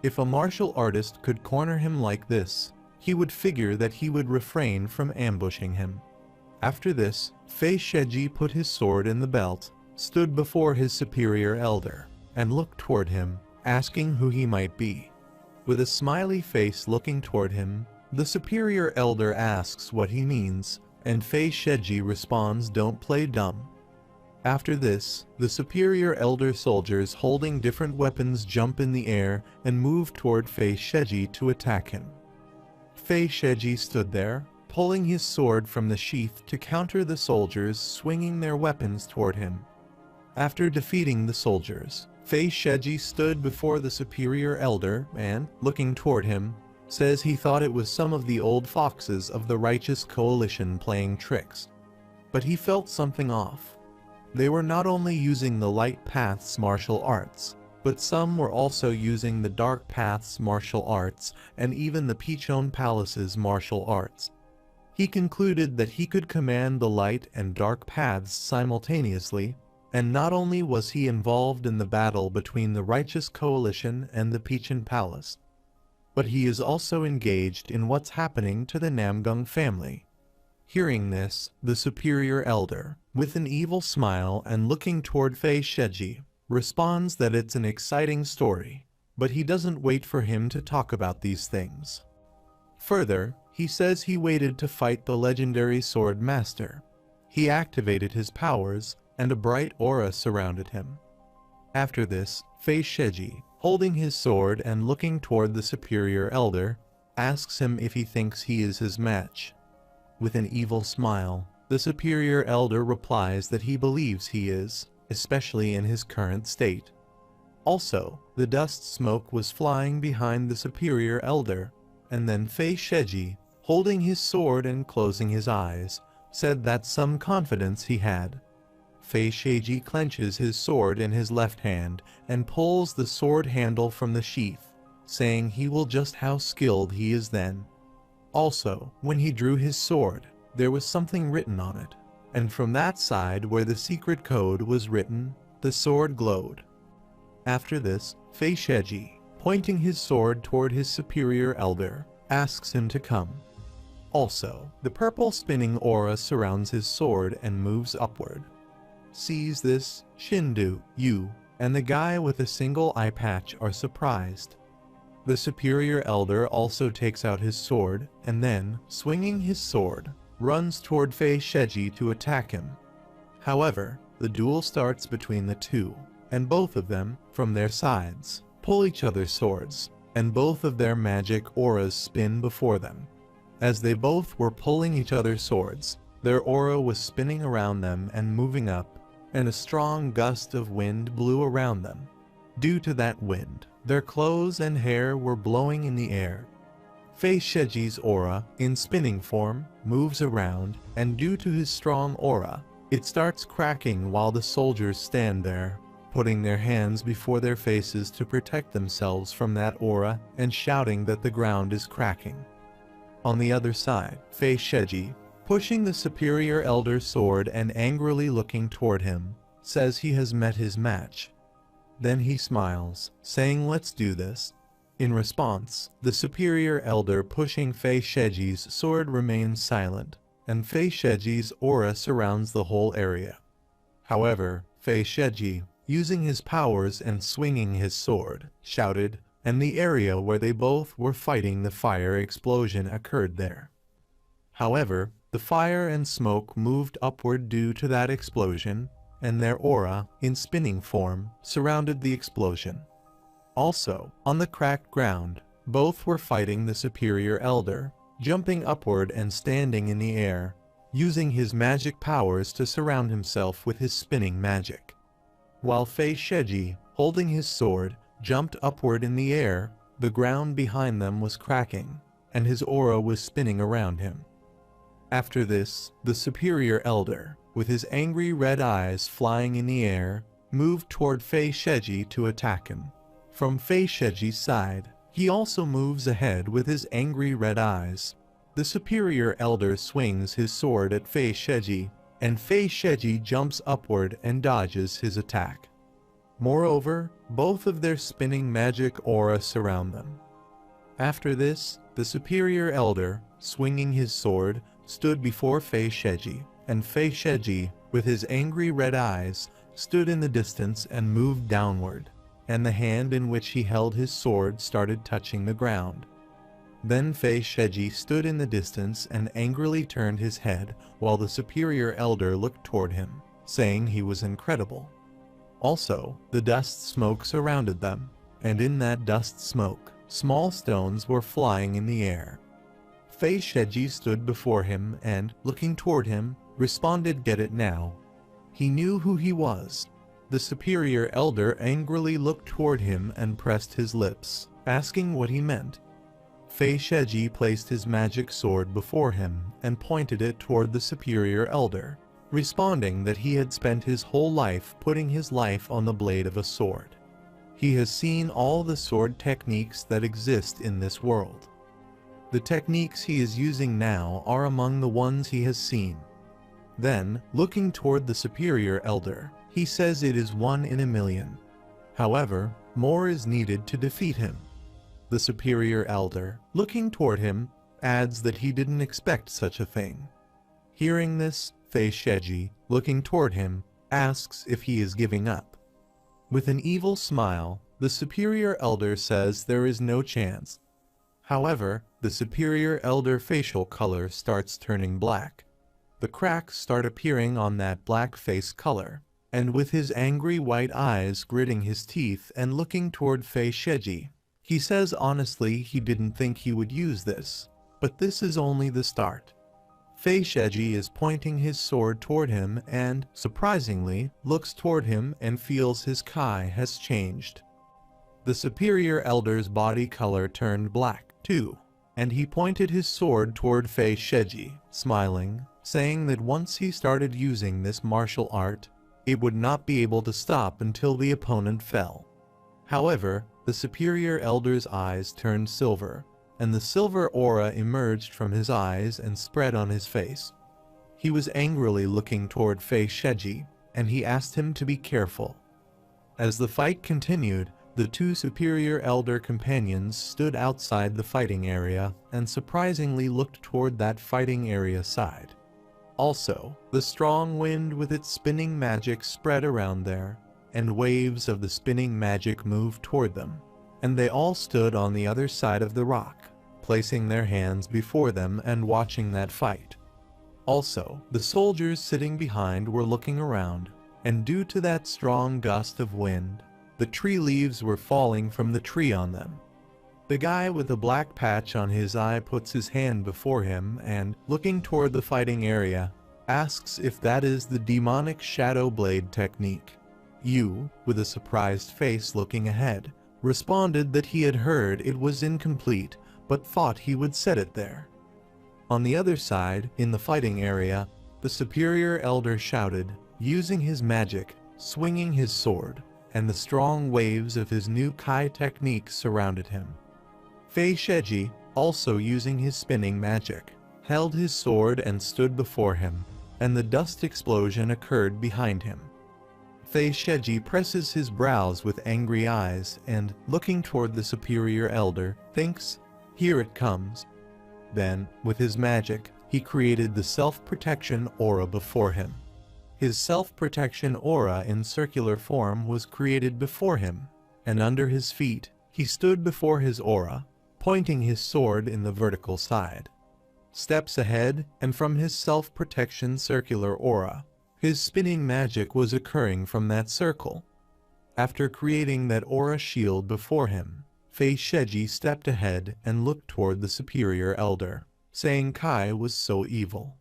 If a martial artist could corner him like this, he would figure that he would refrain from ambushing him. After this, Feisheji put his sword in the belt, stood before his superior elder, and looked toward him, asking who he might be. With a smiley face looking toward him, the superior elder asks what he means, and Feisheji responds, "Don't play dumb." After this, the superior elder soldiers holding different weapons jump in the air and move toward Feisheji to attack him. Feisheji stood there, pulling his sword from the sheath to counter the soldiers swinging their weapons toward him. After defeating the soldiers, Feisheji stood before the superior elder and, looking toward him, says he thought it was some of the old foxes of the righteous coalition playing tricks. But he felt something off. They were not only using the light path's martial arts, but some were also using the dark path's martial arts and even the Pichon Palace's martial arts. He concluded that he could command the light and dark paths simultaneously, and not only was he involved in the battle between the righteous coalition and the Pichon Palace, but he is also engaged in what's happening to the Namgung family. Hearing this, the superior elder, with an evil smile and looking toward Feisheji, responds that it's an exciting story, but he doesn't wait for him to talk about these things. Further, he says he waited to fight the legendary sword master. He activated his powers, and a bright aura surrounded him. After this, Feisheji, holding his sword and looking toward the superior elder, asks him if he thinks he is his match. With an evil smile, the superior elder replies that he believes he is, especially in his current state. Also, the dust smoke was flying behind the superior elder, and then Feisheji, holding his sword and closing his eyes, said that some confidence he had. Feisheji clenches his sword in his left hand and pulls the sword handle from the sheath, saying he will just how skilled he is then. Also, when he drew his sword, there was something written on it, and from that side where the secret code was written, the sword glowed. After this, Feisheji, pointing his sword toward his superior elder, asks him to come. Also, the purple spinning aura surrounds his sword and moves upward. Sees this, Shindu, Yu, and the guy with a single eye patch are surprised. The superior elder also takes out his sword, and then, swinging his sword, runs toward Feisheji to attack him. However, the duel starts between the two, and both of them, from their sides, pull each other's swords, and both of their magic auras spin before them. As they both were pulling each other's swords, their aura was spinning around them and moving up, and a strong gust of wind blew around them. Due to that wind, their clothes and hair were blowing in the air. Feisheji's aura, in spinning form, moves around, and due to his strong aura, it starts cracking while the soldiers stand there, putting their hands before their faces to protect themselves from that aura and shouting that the ground is cracking. On the other side, Feisheji, pushing the superior elder's sword and angrily looking toward him, says he has met his match. Then he smiles, saying, "Let's do this." In response, the superior elder pushing Fei Sheji's sword remains silent, and Fei Sheji's aura surrounds the whole area. However, Fei Sheji, using his powers and swinging his sword, shouted, and the area where they both were fighting the fire explosion occurred there. However, the fire and smoke moved upward due to that explosion, and their aura, in spinning form, surrounded the explosion. Also, on the cracked ground, both were fighting the superior elder, jumping upward and standing in the air, using his magic powers to surround himself with his spinning magic. While Fei Sheji, holding his sword, jumped upward in the air, the ground behind them was cracking, and his aura was spinning around him. After this, the superior elder, with his angry red eyes flying in the air, moved toward Fei Sheji to attack him. From Fei Sheji's side, he also moves ahead with his angry red eyes. The superior elder swings his sword at Fei Sheji, and Fei Sheji jumps upward and dodges his attack. Moreover, both of their spinning magic aura surround them. After this, the superior elder, swinging his sword, stood before Fei Sheji, and Fei Sheji, with his angry red eyes, stood in the distance and moved downward, and the hand in which he held his sword started touching the ground. Then Fei Sheji stood in the distance and angrily turned his head while the superior elder looked toward him, saying he was incredible. Also, the dust smoke surrounded them, and in that dust smoke, small stones were flying in the air. Fei Sheji stood before him and, looking toward him, responded, "Get it now." He knew who he was. The superior elder angrily looked toward him and pressed his lips, asking what he meant. Fei Sheji placed his magic sword before him and pointed it toward the superior elder, responding that he had spent his whole life putting his life on the blade of a sword. He has seen all the sword techniques that exist in this world. The techniques he is using now are among the ones he has seen. Then, looking toward the superior elder, he says it is 1 in a million. However, more is needed to defeat him. The superior elder, looking toward him, adds that he didn't expect such a thing. Hearing this, Fei Sheji, looking toward him, asks if he is giving up. With an evil smile, the superior elder says there is no chance. However, the superior elder facial color starts turning black. The cracks start appearing on that black face color, and with his angry white eyes gritting his teeth and looking toward Fei Sheji, he says honestly he didn't think he would use this, but this is only the start. Fei Sheji is pointing his sword toward him and, surprisingly, looks toward him and feels his kai has changed. The superior elder's body color turned black, too, and he pointed his sword toward Fei Sheji, smiling, saying that once he started using this martial art, it would not be able to stop until the opponent fell. However, the superior elder's eyes turned silver, and the silver aura emerged from his eyes and spread on his face. He was angrily looking toward Fei Sheji, and he asked him to be careful. As the fight continued, the two superior elder companions stood outside the fighting area and surprisingly looked toward that fighting area side. Also, the strong wind with its spinning magic spread around there, and waves of the spinning magic moved toward them, and they all stood on the other side of the rock, placing their hands before them and watching that fight. Also, the soldiers sitting behind were looking around, and due to that strong gust of wind, the tree leaves were falling from the tree on them. The guy with the black patch on his eye puts his hand before him and, looking toward the fighting area, asks if that is the demonic shadow blade technique. Yu, with a surprised face looking ahead, responded that he had heard it was incomplete, but thought he would set it there. On the other side, in the fighting area, the superior elder shouted, using his magic, swinging his sword, and the strong waves of his new Kai technique surrounded him. Fei Sheji, also using his spinning magic, held his sword and stood before him, and the dust explosion occurred behind him. Fei Sheji presses his brows with angry eyes and, looking toward the superior elder, thinks, "Here it comes." Then, with his magic, he created the self-protection aura before him. His self-protection aura in circular form was created before him, and under his feet, he stood before his aura, pointing his sword in the vertical side. Steps ahead, and from his self-protection circular aura, his spinning magic was occurring from that circle. After creating that aura shield before him, Fei Sheji stepped ahead and looked toward the superior elder, saying Kai was so evil.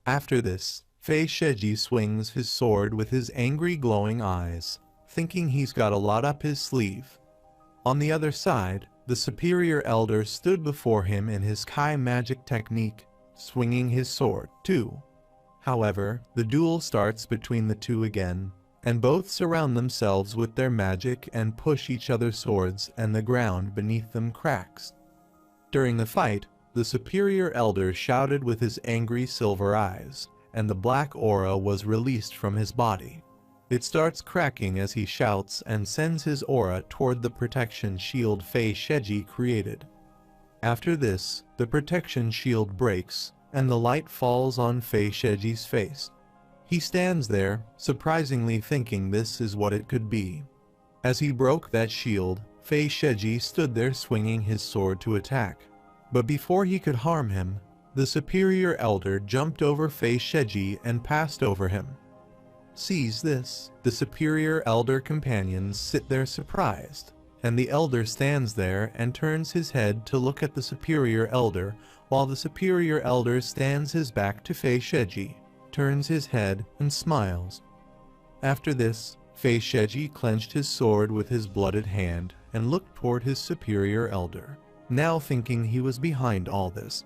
After this, Fei Sheji swings his sword with his angry glowing eyes, thinking he's got a lot up his sleeve. On the other side, the superior elder stood before him in his Kai magic technique, swinging his sword, too. However, the duel starts between the two again, and both surround themselves with their magic and push each other's swords, and the ground beneath them cracks. During the fight, the superior elder shouted with his angry silver eyes, and the black aura was released from his body. It starts cracking as he shouts and sends his aura toward the protection shield Fei Sheji created. After this, the protection shield breaks, and the light falls on Fei Sheji's face. He stands there, surprisingly thinking this is what it could be. As he broke that shield, Fei Sheji stood there swinging his sword to attack. But before he could harm him, the superior elder jumped over Fei Sheji and passed over him. Sees this, the superior elder companions sit there surprised, and the elder stands there and turns his head to look at the superior elder, while the superior elder stands his back to Fei Sheji, turns his head, and smiles. After this, Fei Sheji clenched his sword with his blooded hand and looked toward his superior elder, now thinking he was behind all this.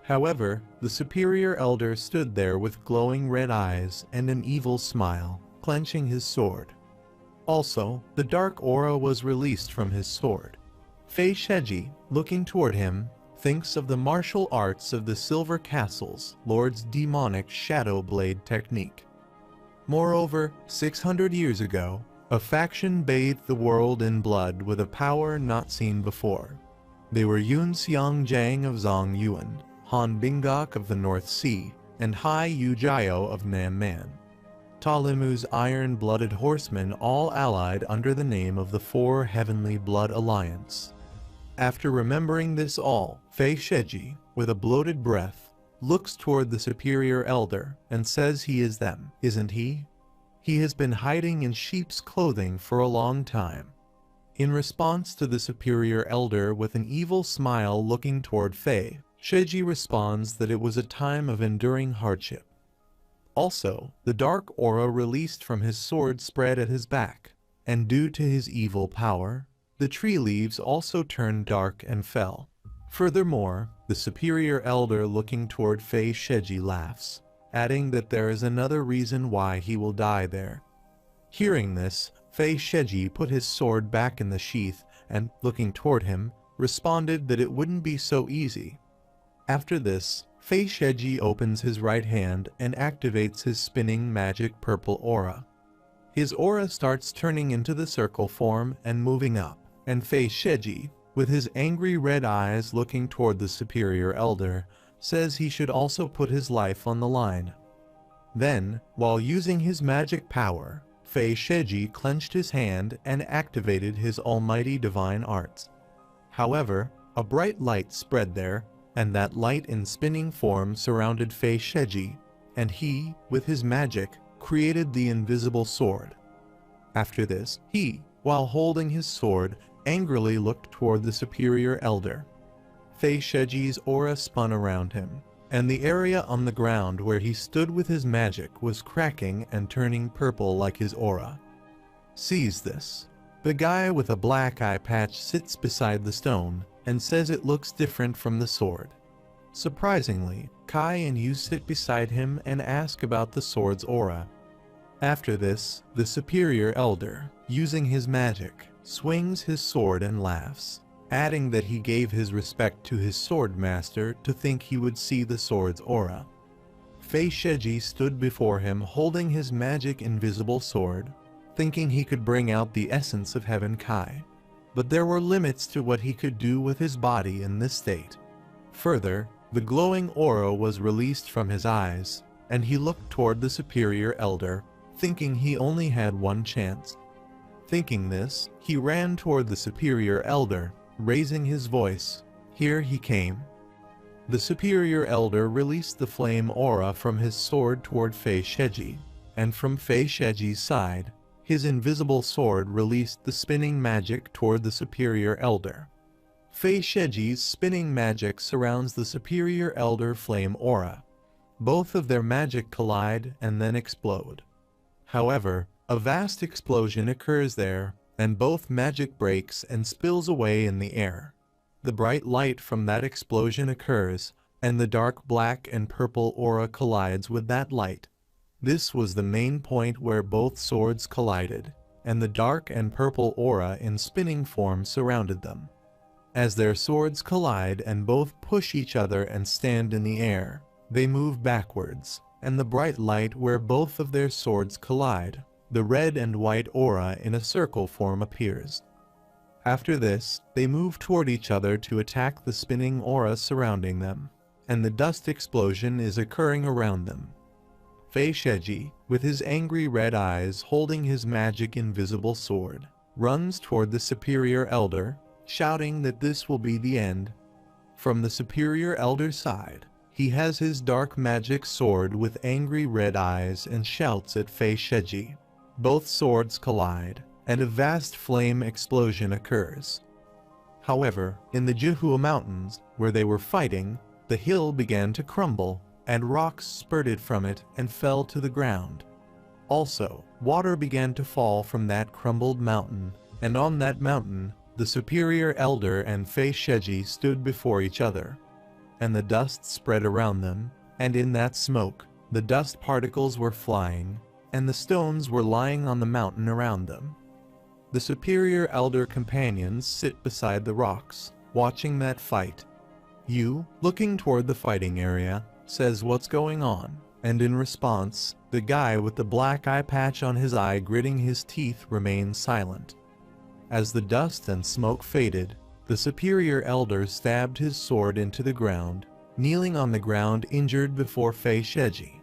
However, the superior elder stood there with glowing red eyes and an evil smile, clenching his sword. Also, the dark aura was released from his sword. Fei Sheji, looking toward him, thinks of the martial arts of the Silver Castle's Lord's demonic shadow blade technique. Moreover, 600 years ago, a faction bathed the world in blood with a power not seen before. They were Yun Xiangjang of Zongyuan, Han Bingok of the North Sea, and Hai Yujiao of Nanman. Talimu's iron-blooded horsemen all allied under the name of the Four Heavenly Blood Alliance. After remembering this all, Fei Sheji, with a bloated breath, looks toward the superior elder and says he is them, isn't he? He has been hiding in sheep's clothing for a long time. In response to the superior elder with an evil smile looking toward Fei, Sheji responds that it was a time of enduring hardship. Also, the dark aura released from his sword spread at his back, and due to his evil power, the tree leaves also turned dark and fell. Furthermore, the superior elder looking toward Fei Sheji laughs, adding that there is another reason why he will die there. Hearing this, Fei Sheji put his sword back in the sheath and, looking toward him, responded that it wouldn't be so easy. After this, Fei Sheji opens his right hand and activates his spinning magic purple aura. His aura starts turning into the circle form and moving up, and Fei Sheji, with his angry red eyes looking toward the superior elder, says he should also put his life on the line. Then, while using his magic power, Fei Sheji clenched his hand and activated his almighty divine arts. However, a bright light spread there, and that light in spinning form surrounded Fei Sheji, and he, with his magic, created the invisible sword. After this, he, while holding his sword, angrily looked toward the superior elder. Fei Sheji's aura spun around him, and the area on the ground where he stood with his magic was cracking and turning purple like his aura. Sees this, the guy with a black eye patch sits beside the stone, and says it looks different from the sword. Surprisingly, Kai and Yu sit beside him and ask about the sword's aura. After this, the superior elder, using his magic, swings his sword and laughs, adding that he gave his respect to his sword master to think he would see the sword's aura. Fei Sheji stood before him holding his magic invisible sword, thinking he could bring out the essence of Heaven Kai. But there were limits to what he could do with his body in this state. Further, the glowing aura was released from his eyes, and he looked toward the superior elder, thinking he only had one chance. Thinking this, he ran toward the superior elder, raising his voice. Here he came. The superior elder released the flame aura from his sword toward Fei Sheji, and from Fei Sheji's side, his invisible sword released the spinning magic toward the superior elder. Fei Sheji's spinning magic surrounds the superior elder flame aura. Both of their magic collide and then explode. However, a vast explosion occurs there, and both magic breaks and spills away in the air. The bright light from that explosion occurs, and the dark black and purple aura collides with that light. This was the main point where both swords collided, and the dark and purple aura in spinning form surrounded them. As their swords collide and both push each other and stand in the air, they move backwards, and the bright light where both of their swords collide, the red and white aura in a circle form appears. After this, they move toward each other to attack the spinning aura surrounding them, and the dust explosion is occurring around them. Fei Sheji, with his angry red eyes holding his magic invisible sword, runs toward the superior elder, shouting that this will be the end. From the superior elder's side, he has his dark magic sword with angry red eyes and shouts at Fei Sheji. Both swords collide, and a vast flame explosion occurs. However, in the Juhua Mountains, where they were fighting, the hill began to crumble, and rocks spurted from it and fell to the ground. Also, water began to fall from that crumbled mountain, and on that mountain, the superior elder and Fei Sheji stood before each other. And the dust spread around them, and in that smoke, the dust particles were flying, and the stones were lying on the mountain around them. The superior elder companions sit beside the rocks, watching that fight. Yu, looking toward the fighting area, says what's going on, and in response, the guy with the black eye patch on his eye gritting his teeth remains silent. As the dust and smoke faded, the superior elder stabbed his sword into the ground, kneeling on the ground injured before Fei Sheji.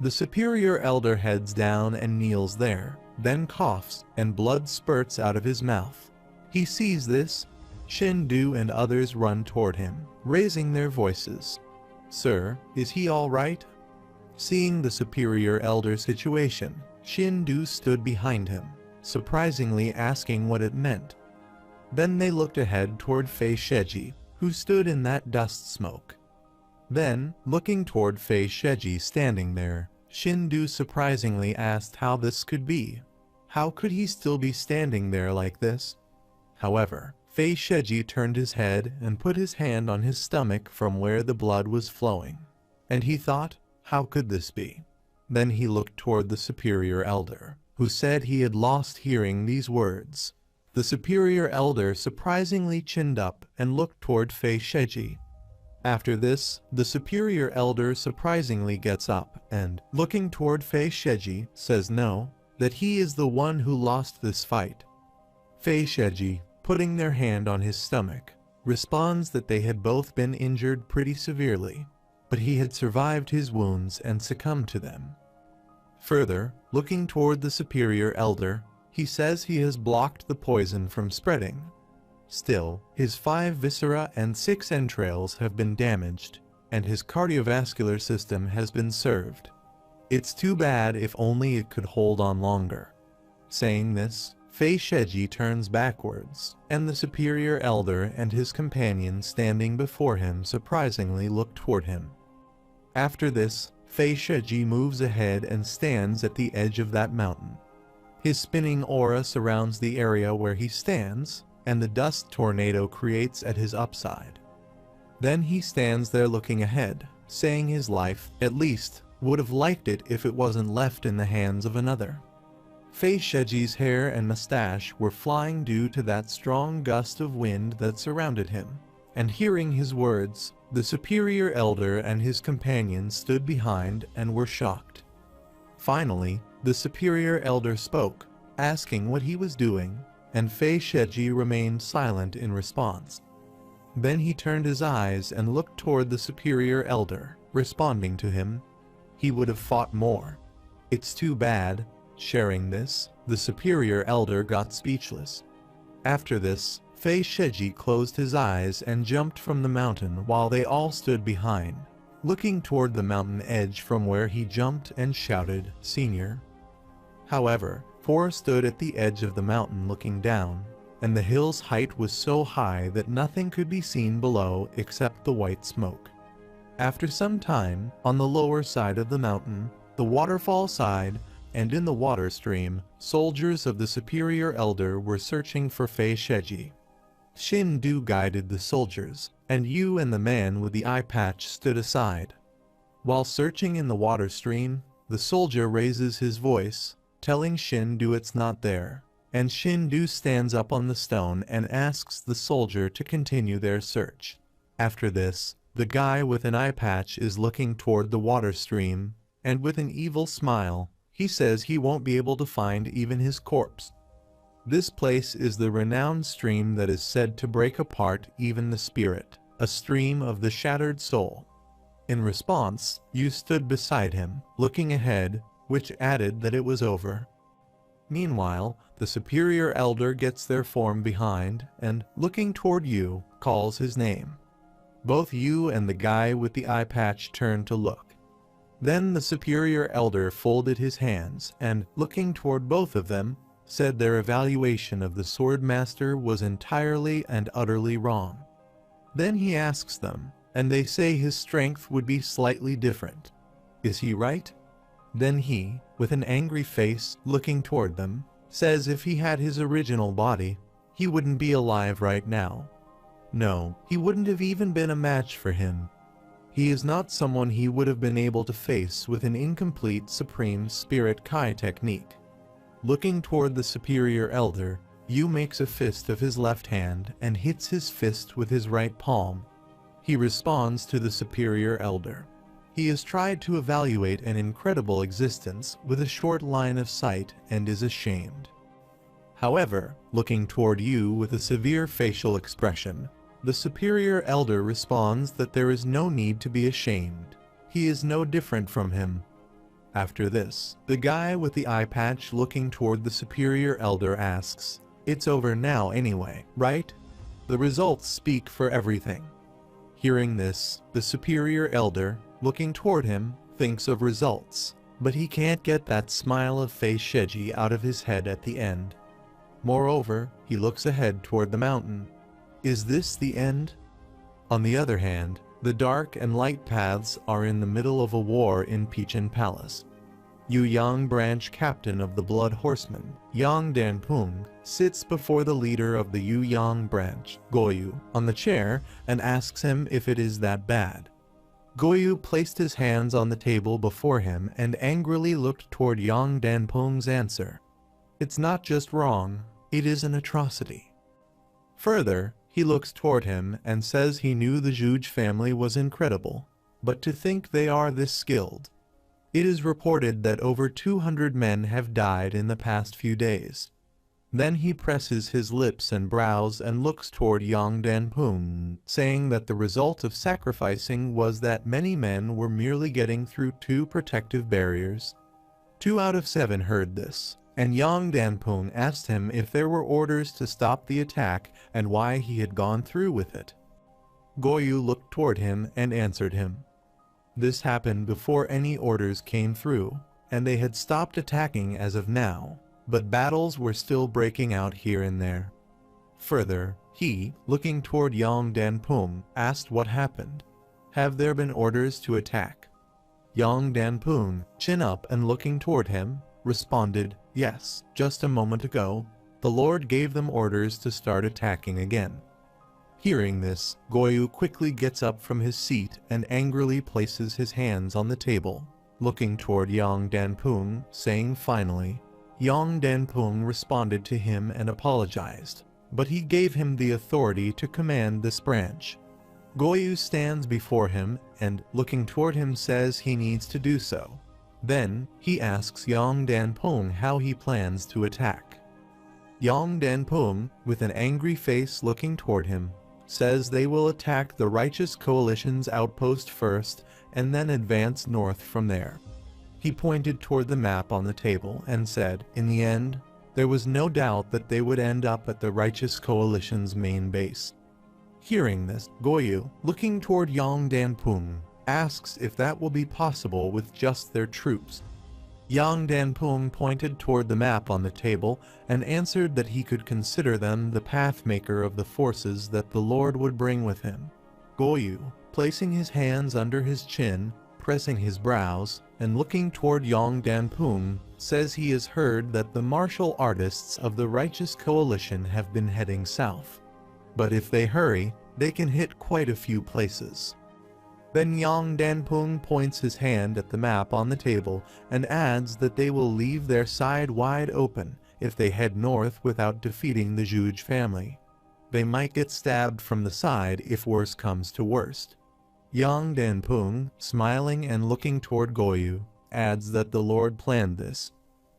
The superior elder heads down and kneels there, then coughs, and blood spurts out of his mouth. He sees this. Shindu and others run toward him, raising their voices. "Sir, is he all right?" Seeing the superior elder's situation, Shindu stood behind him, surprisingly asking what it meant. Then they looked ahead toward Fei Sheji, who stood in that dust smoke. Then, looking toward Fei Sheji standing there, Shindu surprisingly asked how this could be. How could he still be standing there like this? However, Fei Sheji turned his head and put his hand on his stomach from where the blood was flowing. And he thought, how could this be? Then he looked toward the superior elder, who said he had lost hearing these words. The superior elder surprisingly chinned up and looked toward Fei Sheji. After this, the superior elder surprisingly gets up and, looking toward Fei Sheji, says no, that he is the one who lost this fight. Fei Sheji, putting their hand on his stomach, responds that they had both been injured pretty severely, but he had survived his wounds and succumbed to them. Further, looking toward the superior elder, he says he has blocked the poison from spreading. Still, his 5 viscera and 6 entrails have been damaged, and his cardiovascular system has been served. It's too bad, if only it could hold on longer. Saying this, Fei Sheji turns backwards, and the superior elder and his companion standing before him surprisingly look toward him. After this, Fei Sheji moves ahead and stands at the edge of that mountain. His spinning aura surrounds the area where he stands, and the dust tornado creates at his upside. Then he stands there looking ahead, saying his life, at least, would have liked it if it wasn't left in the hands of another. Fei Sheji's hair and mustache were flying due to that strong gust of wind that surrounded him, and hearing his words, the superior elder and his companions stood behind and were shocked. Finally, the superior elder spoke, asking what he was doing, and Fei Sheji remained silent in response. Then he turned his eyes and looked toward the superior elder, responding to him. He would have fought more. It's too bad. Sharing this, the superior elder got speechless. After this, Fei Sheji closed his eyes and jumped from the mountain while they all stood behind, looking toward the mountain edge from where he jumped and shouted, "Senior." However, four stood at the edge of the mountain looking down, and the hill's height was so high that nothing could be seen below except the white smoke. After some time, on the lower side of the mountain, the waterfall side, and in the water stream, soldiers of the superior elder were searching for Fei Sheji. Shin Du guided the soldiers, and Yu and the man with the eye patch stood aside. While searching in the water stream, the soldier raises his voice, telling Shin Du it's not there, and Shin Du stands up on the stone and asks the soldier to continue their search. After this, the guy with an eye patch is looking toward the water stream, and with an evil smile, he says he won't be able to find even his corpse. This place is the renowned stream that is said to break apart even the spirit, a stream of the shattered soul. In response, Yu stood beside him, looking ahead, which added that it was over. Meanwhile, the superior elder gets their form behind and, looking toward Yu, calls his name. Both Yu and the guy with the eye patch turn to look. Then the superior elder folded his hands and, looking toward both of them, said their evaluation of the swordmaster was entirely and utterly wrong. Then he asks them, and they say his strength would be slightly different. Is he right? Then he, with an angry face, looking toward them, says if he had his original body, he wouldn't be alive right now. No, he wouldn't have even been a match for him. He is not someone he would have been able to face with an incomplete Supreme Spirit Kai technique. Looking toward the superior elder, Yu makes a fist of his left hand and hits his fist with his right palm. He responds to the superior elder. He has tried to evaluate an incredible existence with a short line of sight and is ashamed. However, looking toward Yu with a severe facial expression, the superior elder responds that there is no need to be ashamed. He is no different from him. After this, the guy with the eye patch looking toward the superior elder asks, "It's over now anyway, right?" The results speak for everything. Hearing this, the superior elder, looking toward him, thinks of results, but he can't get that smile of Fei Sheji out of his head at the end. Moreover, he looks ahead toward the mountain. Is this the end? On the other hand, the dark and light paths are in the middle of a war in Pichen Palace. Yu Yang branch captain of the Blood Horsemen, Yang Danpung, sits before the leader of the Yu Yang branch, Goyu, on the chair and asks him if it is that bad. Goyu placed his hands on the table before him and angrily looked toward Yang Danpung's answer. It's not just wrong, it is an atrocity. Further, he looks toward him and says he knew the Zhuge family was incredible, but to think they are this skilled. It is reported that over 200 men have died in the past few days. Then he presses his lips and brows and looks toward Yang Danpung, saying that the result of sacrificing was that many men were merely getting through 2 protective barriers. 2 out of 7 heard this, and Yang Danpung asked him if there were orders to stop the attack and why he had gone through with it. Goyu looked toward him and answered him. This happened before any orders came through, and they had stopped attacking as of now, but battles were still breaking out here and there. Further, he, looking toward Yang Danpung, asked what happened. Have there been orders to attack? Yang Danpung, chin up and looking toward him, responded, yes, just a moment ago, the Lord gave them orders to start attacking again. Hearing this, Goyu quickly gets up from his seat and angrily places his hands on the table, looking toward Yang Danpung, saying finally, Yang Danpung responded to him and apologized, but he gave him the authority to command this branch. Goyu stands before him and, looking toward him, says he needs to do so. Then, he asks Yang Danpung how he plans to attack. Yang Danpung, with an angry face looking toward him, says they will attack the Righteous Coalition's outpost first and then advance north from there. He pointed toward the map on the table and said, in the end, there was no doubt that they would end up at the Righteous Coalition's main base. Hearing this, Goyu, looking toward Yang Danpung, asks if that will be possible with just their troops. Yang Danpung pointed toward the map on the table and answered that he could consider them the pathmaker of the forces that the Lord would bring with him. Goyu, placing his hands under his chin, pressing his brows, and looking toward Yang Danpung, says he has heard that the martial artists of the Righteous Coalition have been heading south. But if they hurry, they can hit quite a few places. Then Yang Danpung points his hand at the map on the table and adds that they will leave their side wide open if they head north without defeating the Zhuge family. They might get stabbed from the side if worse comes to worst. Yang Danpung, smiling and looking toward Goyu, adds that the Lord planned this.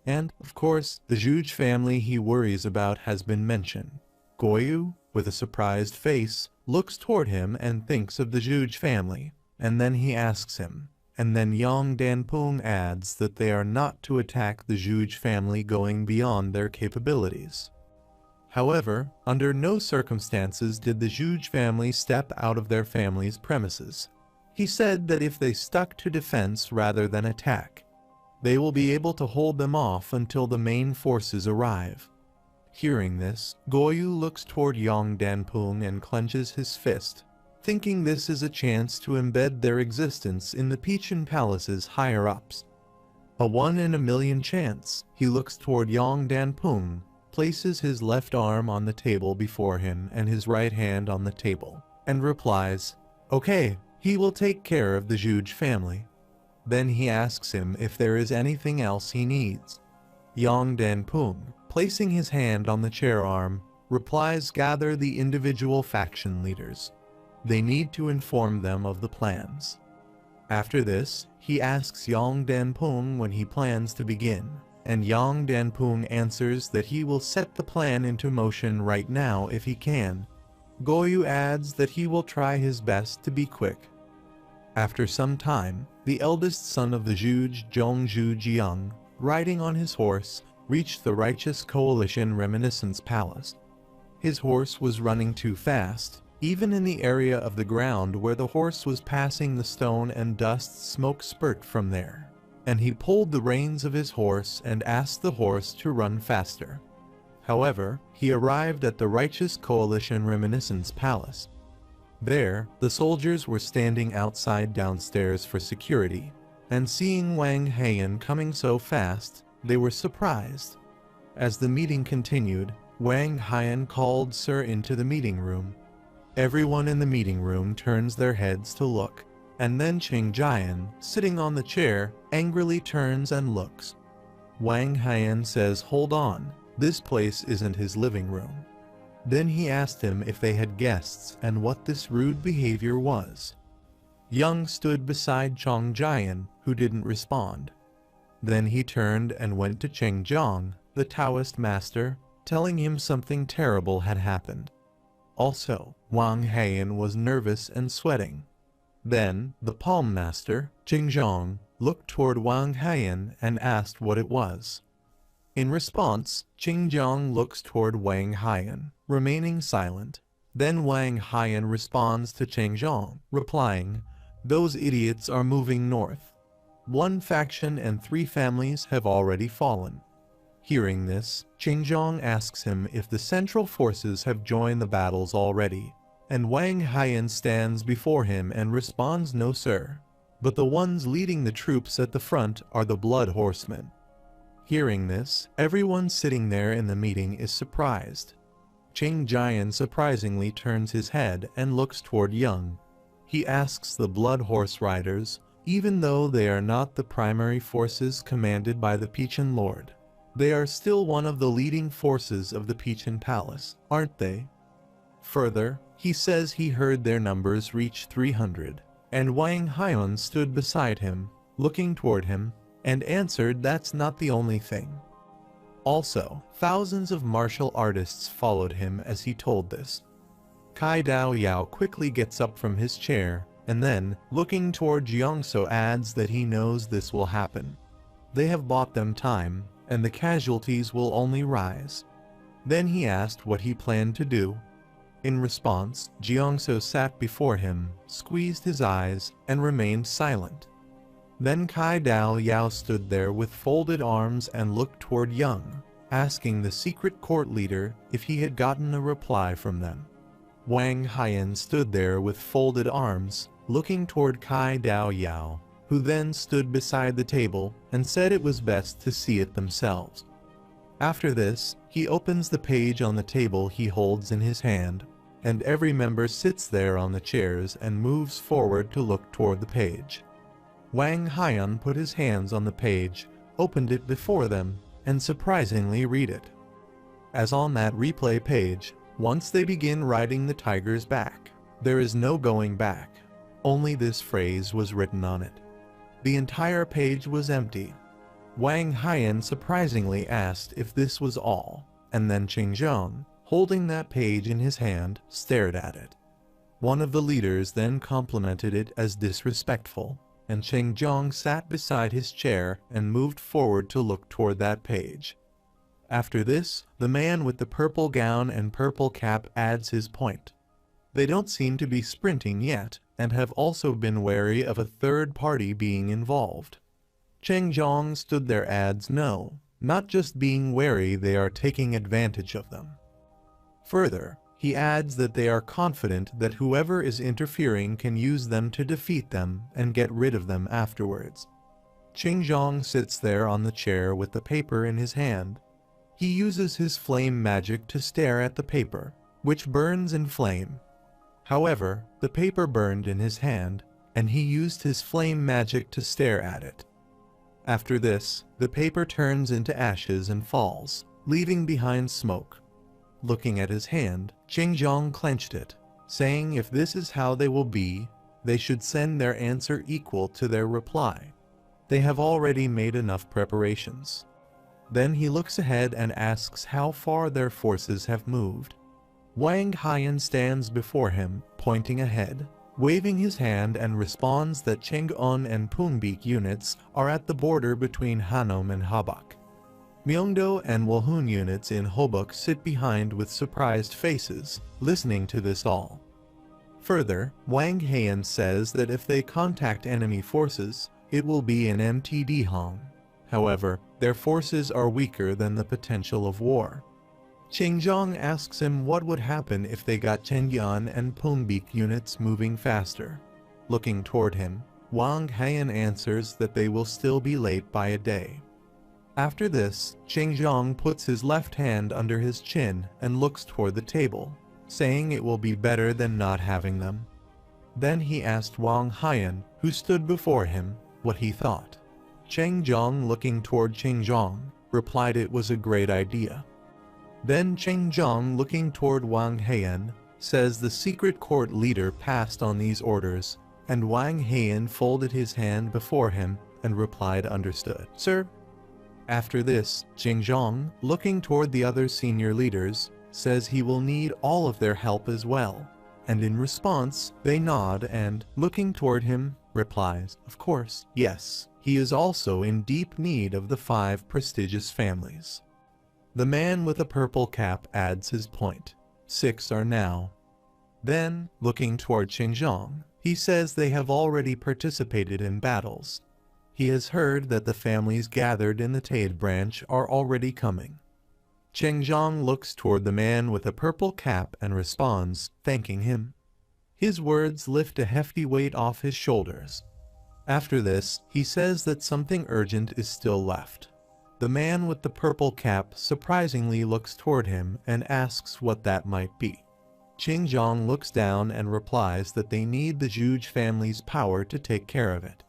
And, of course, the Zhuge family he worries about has been mentioned. Goyu, with a surprised face, looks toward him and thinks of the Zhuge family. And then he asks him, and then Yang Danpung adds that they are not to attack the Zhuge family going beyond their capabilities. However, under no circumstances did the Zhuge family step out of their family's premises. He said that if they stuck to defense rather than attack, they will be able to hold them off until the main forces arrive. Hearing this, Goyu looks toward Yang Danpung and clenches his fist, thinking this is a chance to embed their existence in the Peachin Palace's higher-ups. A 1 in a million chance. He looks toward Yang Danpung, places his left arm on the table before him and his right hand on the table, and replies, "Okay, he will take care of the Zhuge family." Then he asks him if there is anything else he needs. Yang Danpung, placing his hand on the chair arm, replies, "Gather the individual faction leaders. They need to inform them of the plans." After this, he asks Yang Danpung when he plans to begin, and Yang Danpung answers that he will set the plan into motion right now if he can. Goyu adds that he will try his best to be quick. After some time, the eldest son of the Zhuge, Zhongzhu Jiang, riding on his horse, reached the Righteous Coalition Reminiscence Palace. His horse was running too fast, even in the area of the ground where the horse was passing the stone and dust smoke spurt from there, and he pulled the reins of his horse and asked the horse to run faster. However, he arrived at the Righteous Coalition Reminiscence Palace. There, the soldiers were standing outside downstairs for security, and seeing Wang Heian coming so fast, they were surprised. As the meeting continued, Wang Heian called Sir into the meeting room. Everyone in the meeting room turns their heads to look, and then Qing Jian, sitting on the chair, angrily turns and looks. Wang Heian says, "Hold on, this place isn't his living room." Then he asked him if they had guests and what this rude behavior was. Yang stood beside Qing Jian, who didn't respond. Then he turned and went to Qing Jiang, the Taoist master, telling him something terrible had happened. Also, Wang Heian was nervous and sweating. Then, the palm master, Qing Jiang, looked toward Wang Heian and asked what it was. In response, Qing Jiang looks toward Wang Heian, remaining silent. Then Wang Heian responds to Qing Jiang, replying, "Those idiots are moving north. 1 faction and 3 families have already fallen." Hearing this, Qing Jiang asks him if the central forces have joined the battles already, and Wang Heian stands before him and responds, "No sir, but the ones leading the troops at the front are the Blood Horsemen." Hearing this, everyone sitting there in the meeting is surprised. Qing Jian surprisingly turns his head and looks toward Yang. He asks the Blood Horse Riders, even though they are not the primary forces commanded by the Peachin Lord, they are still one of the leading forces of the Peachin Palace, aren't they? Further, he says he heard their numbers reach 300, and Wang Heian stood beside him, looking toward him. and answered that's not the only thing. Also, thousands of martial artists followed him as he told this. Kai Dao Yao quickly gets up from his chair, and then, looking toward Jiangso, adds that he knows this will happen. They have bought them time, and the casualties will only rise. Then he asked what he planned to do. In response, Jiangso sat before him, squeezed his eyes, and remained silent. Then Kai Dao Yao stood there with folded arms and looked toward Young, asking the secret court leader if he had gotten a reply from them. Wang Haiyan stood there with folded arms, looking toward Kai Dao Yao, who then stood beside the table and said it was best to see it themselves. After this, he opens the page on the table he holds in his hand, and every member sits there on the chairs and moves forward to look toward the page. Wang Haiyan put his hands on the page, opened it before them, and surprisingly read it. As on that replay page, once they begin riding the tigers back, there is no going back. Only this phrase was written on it. The entire page was empty. Wang Haiyan surprisingly asked if this was all, and then Qingzhong, holding that page in his hand, stared at it. One of the leaders then complimented it as disrespectful, and Qingzhong sat beside his chair and moved forward to look toward that page. After this, the man with the purple gown and purple cap adds his point. They don't seem to be sprinting yet, and have also been wary of a third party being involved. Qingzhong stood there, adds no, not just being wary, they are taking advantage of them. Further, he adds that they are confident that whoever is interfering can use them to defeat them and get rid of them afterwards. Qingzhong sits there on the chair with the paper in his hand. He uses his flame magic to stare at the paper, which burns in flame. However, the paper burned in his hand, and he used his flame magic to stare at it. After this, the paper turns into ashes and falls, leaving behind smoke. Looking at his hand, Qingzhong clenched it, saying if this is how they will be, they should send their answer equal to their reply. They have already made enough preparations. Then he looks ahead and asks how far their forces have moved. Wang Haiyan stands before him, pointing ahead, waving his hand, and responds that Chang'an and Pungbik units are at the border between Hanum and Habak. Myeongdo and Wahun units in Hobuk sit behind with surprised faces, listening to this all. Further, Wang Haiyan says that if they contact enemy forces, it will be in MTD Hong. However, their forces are weaker than the potential of war. Qingzhong asks him what would happen if they got Chengyan and Pungbik units moving faster. Looking toward him, Wang Haiyan answers that they will still be late by a day. After this, Qingzhong puts his left hand under his chin and looks toward the table, saying it will be better than not having them. Then he asked Wang Haiyan, who stood before him, what he thought. Qingzhong, looking toward Qingzhong, replied it was a great idea. Then Qingzhong, looking toward Wang Haiyan, says the secret court leader passed on these orders, and Wang Haiyan folded his hand before him and replied understood, sir. After this, Qingzhong, looking toward the other senior leaders, says he will need all of their help as well, and in response, they nod and, looking toward him, replies, of course, yes, he is also in deep need of the 5 prestigious families. The man with the purple cap adds his point. 6 are now. Then, looking toward Qingzhong, he says they have already participated in battles. He has heard that the families gathered in the Tade branch are already coming. Qingzhong looks toward the man with the purple cap and responds, thanking him. His words lift a hefty weight off his shoulders. After this, he says that something urgent is still left. The man with the purple cap surprisingly looks toward him and asks what that might be. Qingzhong looks down and replies that they need the Zhuge family's power to take care of it.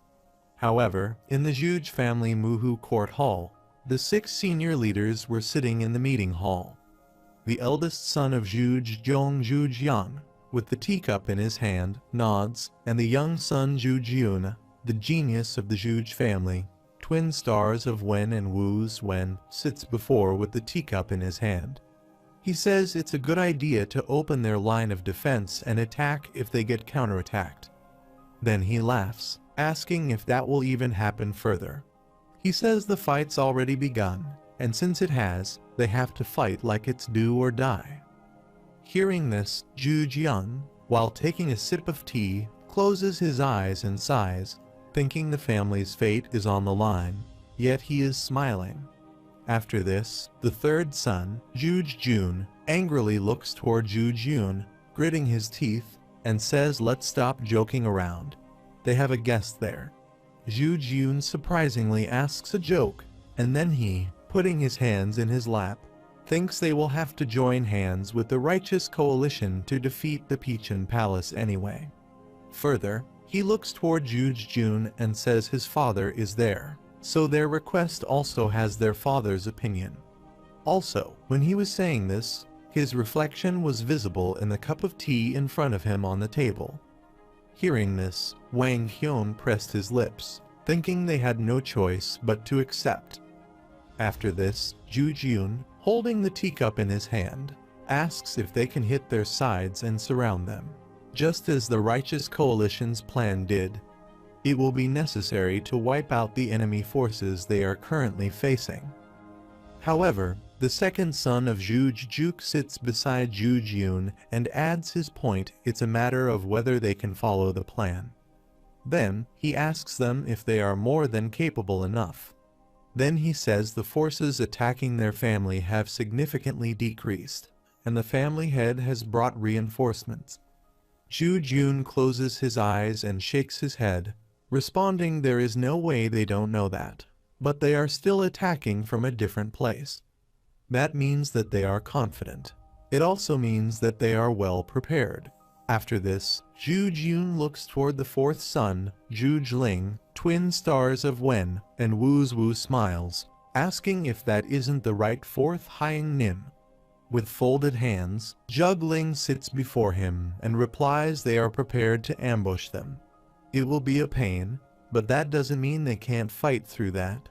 However, in the Zhuge family Muhu Court Hall, the 6 senior leaders were sitting in the meeting hall. The eldest son of Zhuge Zhong Zhuge Yang, with the teacup in his hand, nods, and the young son Zhuge Yun, the genius of the Zhuge family, twin stars of Wen and Wu's Wen, sits before with the teacup in his hand. He says it's a good idea to open their line of defense and attack if they get counterattacked. Then he laughs, asking if that will even happen further. He says the fight's already begun, and since it has, they have to fight like it's do or die. Hearing this, Zhu Jian, while taking a sip of tea, closes his eyes and sighs, thinking the family's fate is on the line, yet he is smiling. After this, the third son, Zhu Jun, angrily looks toward Zhu Jun, gritting his teeth, and says let's stop joking around. They have a guest there. Zhu Jun surprisingly asks a joke, and then he, putting his hands in his lap, thinks they will have to join hands with the righteous coalition to defeat the Peachin Palace anyway. Further, he looks toward Zhu Jun and says his father is there, so their request also has their father's opinion. Also, when he was saying this, his reflection was visible in the cup of tea in front of him on the table. Hearing this, Wang Hyun pressed his lips, thinking they had no choice but to accept. After this, Zhu Jun, holding the teacup in his hand, asks if they can hit their sides and surround them, just as the righteous coalition's plan did. It will be necessary to wipe out the enemy forces they are currently facing. However, the second son of Zhu Juk sits beside Zhu Jun and adds his point. It's a matter of whether they can follow the plan. Then, he asks them if they are more than capable enough. Then he says the forces attacking their family have significantly decreased, and the family head has brought reinforcements. Zhu Jun closes his eyes and shakes his head, responding there is no way they don't know that, but they are still attacking from a different place. That means that they are confident. It also means that they are well prepared. After this, Zhu Jun looks toward the fourth son, Zhu Jling, twin stars of Wen, and Wu smiles, asking if that isn't the right fourth Hyang Nim. With folded hands, Ling sits before him and replies they are prepared to ambush them. It will be a pain, but that doesn't mean they can't fight through that.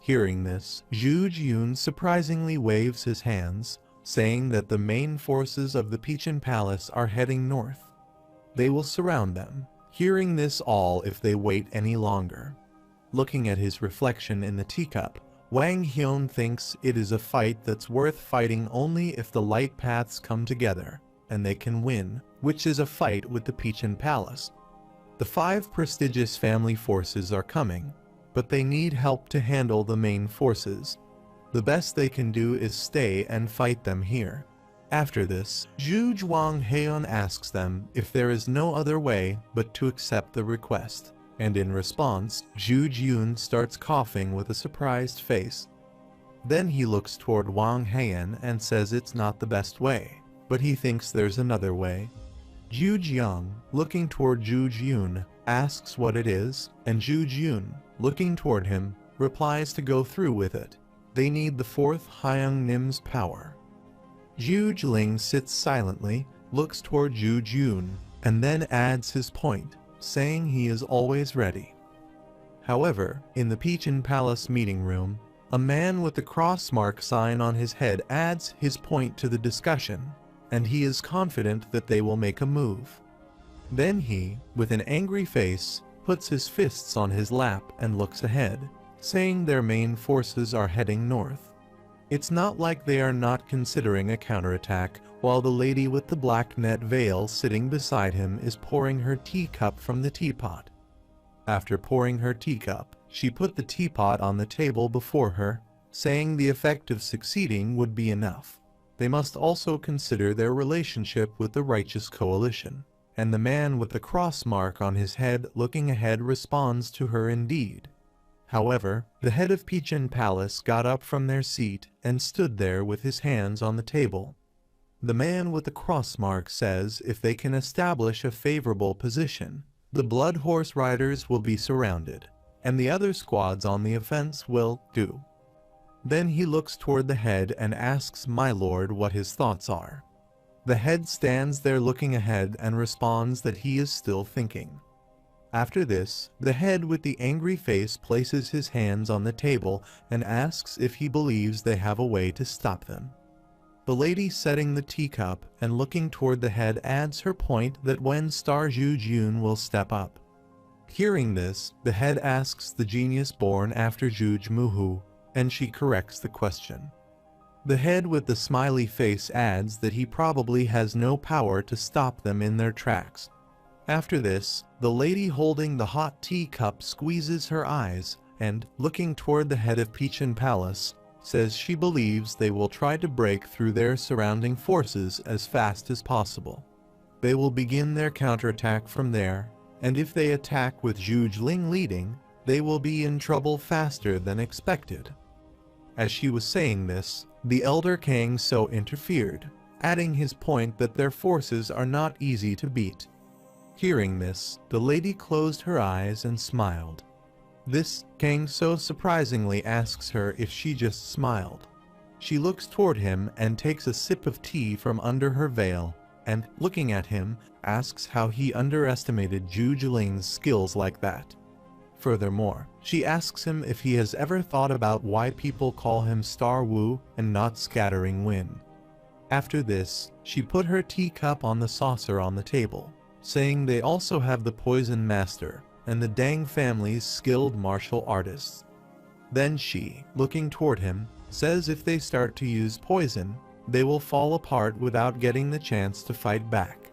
Hearing this, Zhu Jun surprisingly waves his hands, saying that the main forces of the Peachin Palace are heading north. They will surround them, hearing this all if they wait any longer. Looking at his reflection in the teacup, Wang Hyun thinks it is a fight that's worth fighting only if the light paths come together, and they can win, which is a fight with the Peachin Palace. The 5 prestigious family forces are coming, but they need help to handle the main forces. The best they can do is stay and fight them here. After this, Zhu Juangheon asks them if there is no other way but to accept the request, and in response, Zhu Jun starts coughing with a surprised face. Then he looks toward Wang Heian and says it's not the best way, but he thinks there's another way. Zhu Jiang, looking toward Zhu Jun, asks what it is, and Zhu Jun, looking toward him, replies to go through with it. They need the fourth Hyang Nim's power. Zhu Jling sits silently, looks toward Zhu Jun, and then adds his point, saying he is always ready. However, in the Peachin Palace meeting room, a man with the crossmark sign on his head adds his point to the discussion, and he is confident that they will make a move. Then he, with an angry face, puts his fists on his lap and looks ahead, saying their main forces are heading north. It's not like they are not considering a counterattack, while the lady with the black net veil sitting beside him is pouring her teacup from the teapot. After pouring her teacup, she put the teapot on the table before her, saying the effect of succeeding would be enough. They must also consider their relationship with the righteous coalition, and the man with the cross mark on his head looking ahead responds to her indeed. However, the head of Peachin Palace got up from their seat and stood there with his hands on the table. The man with the cross mark says if they can establish a favorable position, the Blood Horse Riders will be surrounded, and the other squads on the offense will do. Then he looks toward the head and asks my lord what his thoughts are. The head stands there looking ahead and responds that he is still thinking. After this, the head with the angry face places his hands on the table and asks if he believes they have a way to stop them. The lady setting the teacup and looking toward the head adds her point that when Star Jujun will step up. Hearing this, the head asks the genius born after Juj Muhu, and she corrects the question. The head with the smiley face adds that he probably has no power to stop them in their tracks. After this, the lady holding the hot teacup squeezes her eyes and, looking toward the head of Peachin Palace, says she believes they will try to break through their surrounding forces as fast as possible. They will begin their counterattack from there, and if they attack with Zhuge Ling leading, they will be in trouble faster than expected. As she was saying this, the elder Kang So interfered, adding his point that their forces are not easy to beat. Hearing this, the lady closed her eyes and smiled. This, Kang So surprisingly asks her if she just smiled. She looks toward him and takes a sip of tea from under her veil, and, looking at him, asks how he underestimated Zhuge Ling's skills like that. Furthermore, she asks him if he has ever thought about why people call him Star Wu and not Scattering Wind. After this, she put her teacup on the saucer on the table, saying they also have the Poison Master and the Dang family's skilled martial artists. Then she, looking toward him, says if they start to use poison, they will fall apart without getting the chance to fight back.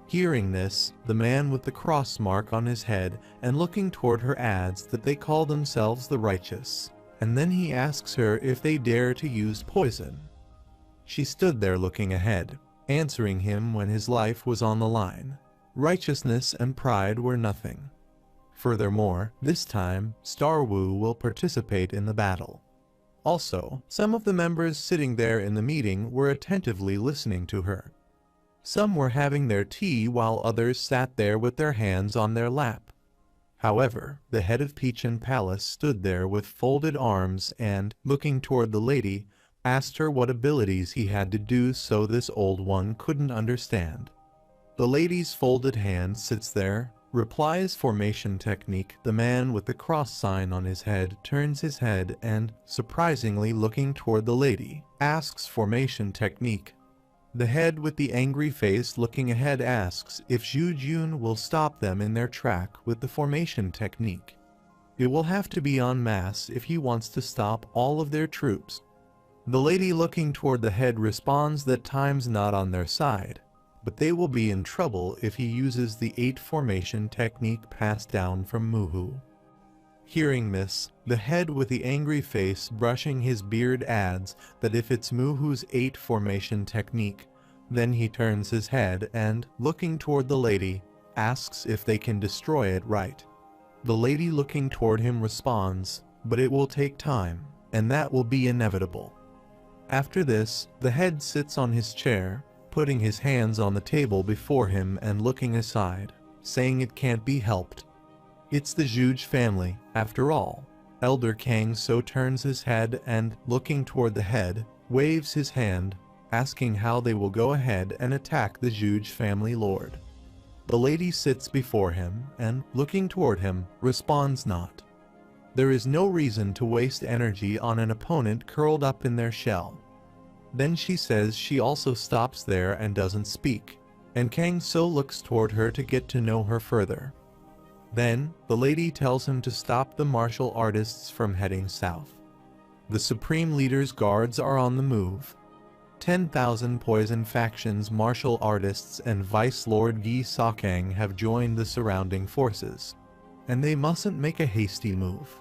Hearing this, the man with the cross mark on his head and looking toward her adds that they call themselves the Righteous, and then he asks her if they dare to use poison. She stood there looking ahead, answering him when his life was on the line. Righteousness and pride were nothing. Furthermore, this time, Star Wu will participate in the battle. Also, some of the members sitting there in the meeting were attentively listening to her. Some were having their tea while others sat there with their hands on their lap. However, the head of Peachin Palace stood there with folded arms and, looking toward the lady, asked her what abilities he had to do so this old one couldn't understand. The lady's folded hand sits there, replies formation technique. The man with the cross sign on his head turns his head and, surprisingly looking toward the lady, asks formation technique. The head with the angry face looking ahead asks if Zhu Jun will stop them in their track with the formation technique. It will have to be en masse if he wants to stop all of their troops. The lady looking toward the head responds that time's not on their side, but they will be in trouble if he uses the 8 formation technique passed down from Muhu. Hearing this, the head with the angry face brushing his beard adds that if it's Muhu's 8 formation technique, then he turns his head and, looking toward the lady, asks if they can destroy it right. The lady looking toward him responds, but it will take time, and that will be inevitable. After this, the head sits on his chair, putting his hands on the table before him and looking aside, saying it can't be helped. It's the Zhuge family, after all. Elder Kang So turns his head and, looking toward the head, waves his hand, asking how they will go ahead and attack the Zhuge family lord. The lady sits before him and, looking toward him, responds not. There is no reason to waste energy on an opponent curled up in their shell. Then she says she also stops there and doesn't speak, and Kang So looks toward her to get to know her further. Then, the lady tells him to stop the martial artists from heading south. The Supreme Leader's guards are on the move. 10,000 Poison Faction's martial artists and Vice Lord Yi Sakang have joined the surrounding forces, and they mustn't make a hasty move.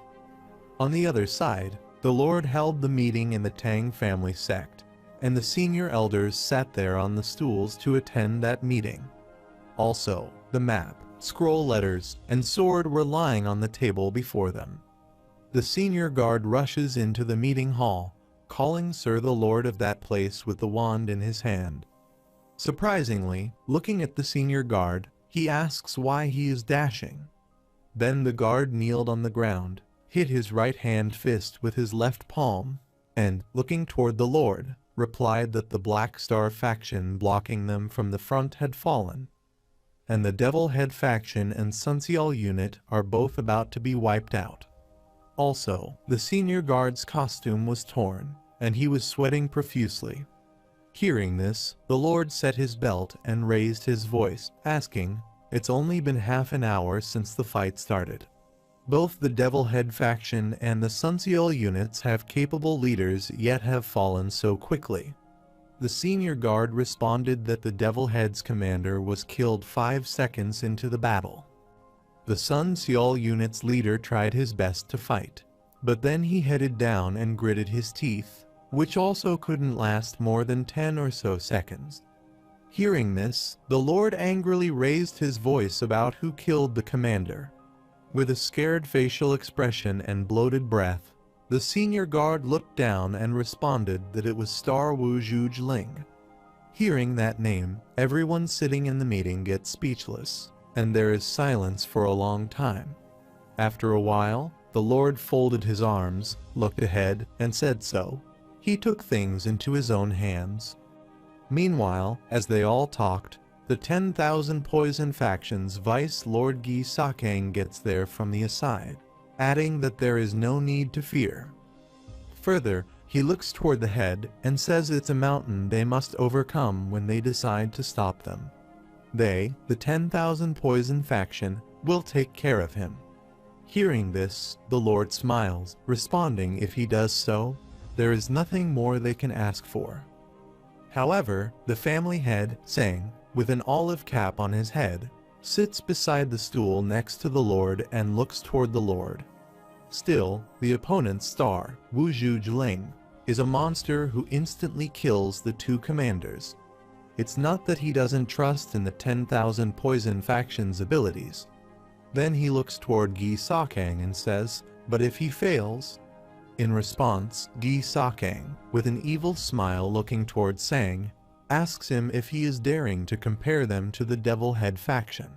On the other side, the Lord held the meeting in the Tang family sect, and the senior elders sat there on the stools to attend that meeting. Also, the map, scroll letters, and sword were lying on the table before them. The senior guard rushes into the meeting hall, calling Sir the Lord of that place with the wand in his hand. Surprisingly, looking at the senior guard, he asks why he is dashing. Then the guard kneeled on the ground, hit his right hand fist with his left palm, and, looking toward the Lord, replied that the Black Star faction blocking them from the front had fallen. and the Devil Head faction and Sunseal unit are both about to be wiped out. Also, the senior guard's costume was torn, and he was sweating profusely. Hearing this, the Lord set his belt and raised his voice, asking, "It's only been half an hour since the fight started. Both the Devil Head faction and the Sunseal units have capable leaders yet have fallen so quickly." The senior guard responded that the Devil Head's commander was killed 5 seconds into the battle. The Sunseal unit's leader tried his best to fight, but then he headed down and gritted his teeth, which also couldn't last more than 10 or so seconds. Hearing this, the Lord angrily raised his voice about who killed the commander. With a scared facial expression and bloated breath, the senior guard looked down and responded that it was Star Wu Zhuge. Hearing that name, everyone sitting in the meeting gets speechless, and there is silence for a long time. After a while, the Lord folded his arms, looked ahead, and said so. He took things into his own hands. Meanwhile, as they all talked, the 10,000 Poison Faction's Vice Lord Gi Sakang gets there from the aside, adding that there is no need to fear. Further, he looks toward the head and says it's a mountain they must overcome when they decide to stop them. They, the 10,000 Poison Faction, will take care of him. Hearing this, the Lord smiles, responding if he does so, there is nothing more they can ask for. However, the family head, Sang, with an olive cap on his head, sits beside the stool next to the Lord and looks toward the Lord. Still, the opponent's star, Wu Zhuge, is a monster who instantly kills the two commanders. It's not that he doesn't trust in the 10,000 Poison Faction's abilities. Then he looks toward Gi Sakang and says, "But if he fails?" In response, Gi Sakang, with an evil smile looking toward Sang, asks him if he is daring to compare them to the Devil Head faction.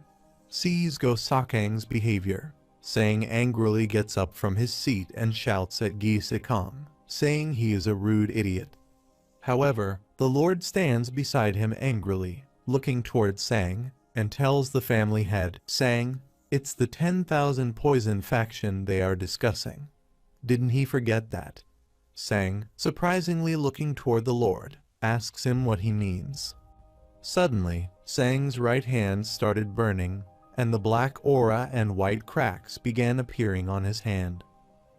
Sees Go Sakang's behavior. Sang angrily gets up from his seat and shouts at Gi Sakang, saying he is a rude idiot. However, the Lord stands beside him angrily, looking toward Sang, and tells the family head, "Sang, it's the 10,000 Poison Faction they are discussing. Didn't he forget that?" Sang, surprisingly looking toward the Lord, asks him what he means. Suddenly, Sang's right hand started burning, and the black aura and white cracks began appearing on his hand.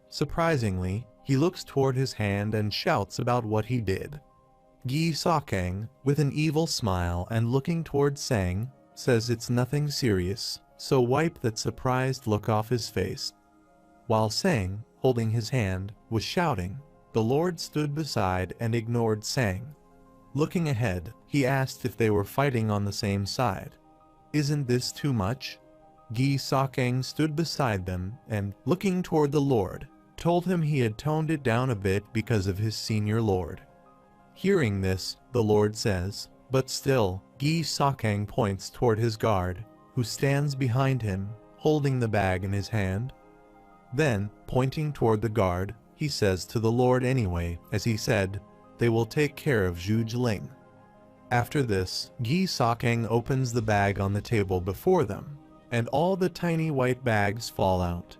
Surprisingly, he looks toward his hand and shouts about what he did. Gi Sakang, with an evil smile and looking toward Sang, says it's nothing serious, so wipe that surprised look off his face. While Sang, holding his hand, was shouting, the Lord stood beside and ignored Sang. Looking ahead, he asked if they were fighting on the same side. "Isn't this too much?" Gi Sakang stood beside them and, looking toward the Lord, told him he had toned it down a bit because of his senior lord. Hearing this, the Lord says, "But still," Gi Sakang points toward his guard, who stands behind him, holding the bag in his hand. Then, pointing toward the guard, he says to the Lord anyway, as he said, "They will take care of Zhuge." After this, Gi Sakang opens the bag on the table before them, and all the tiny white bags fall out.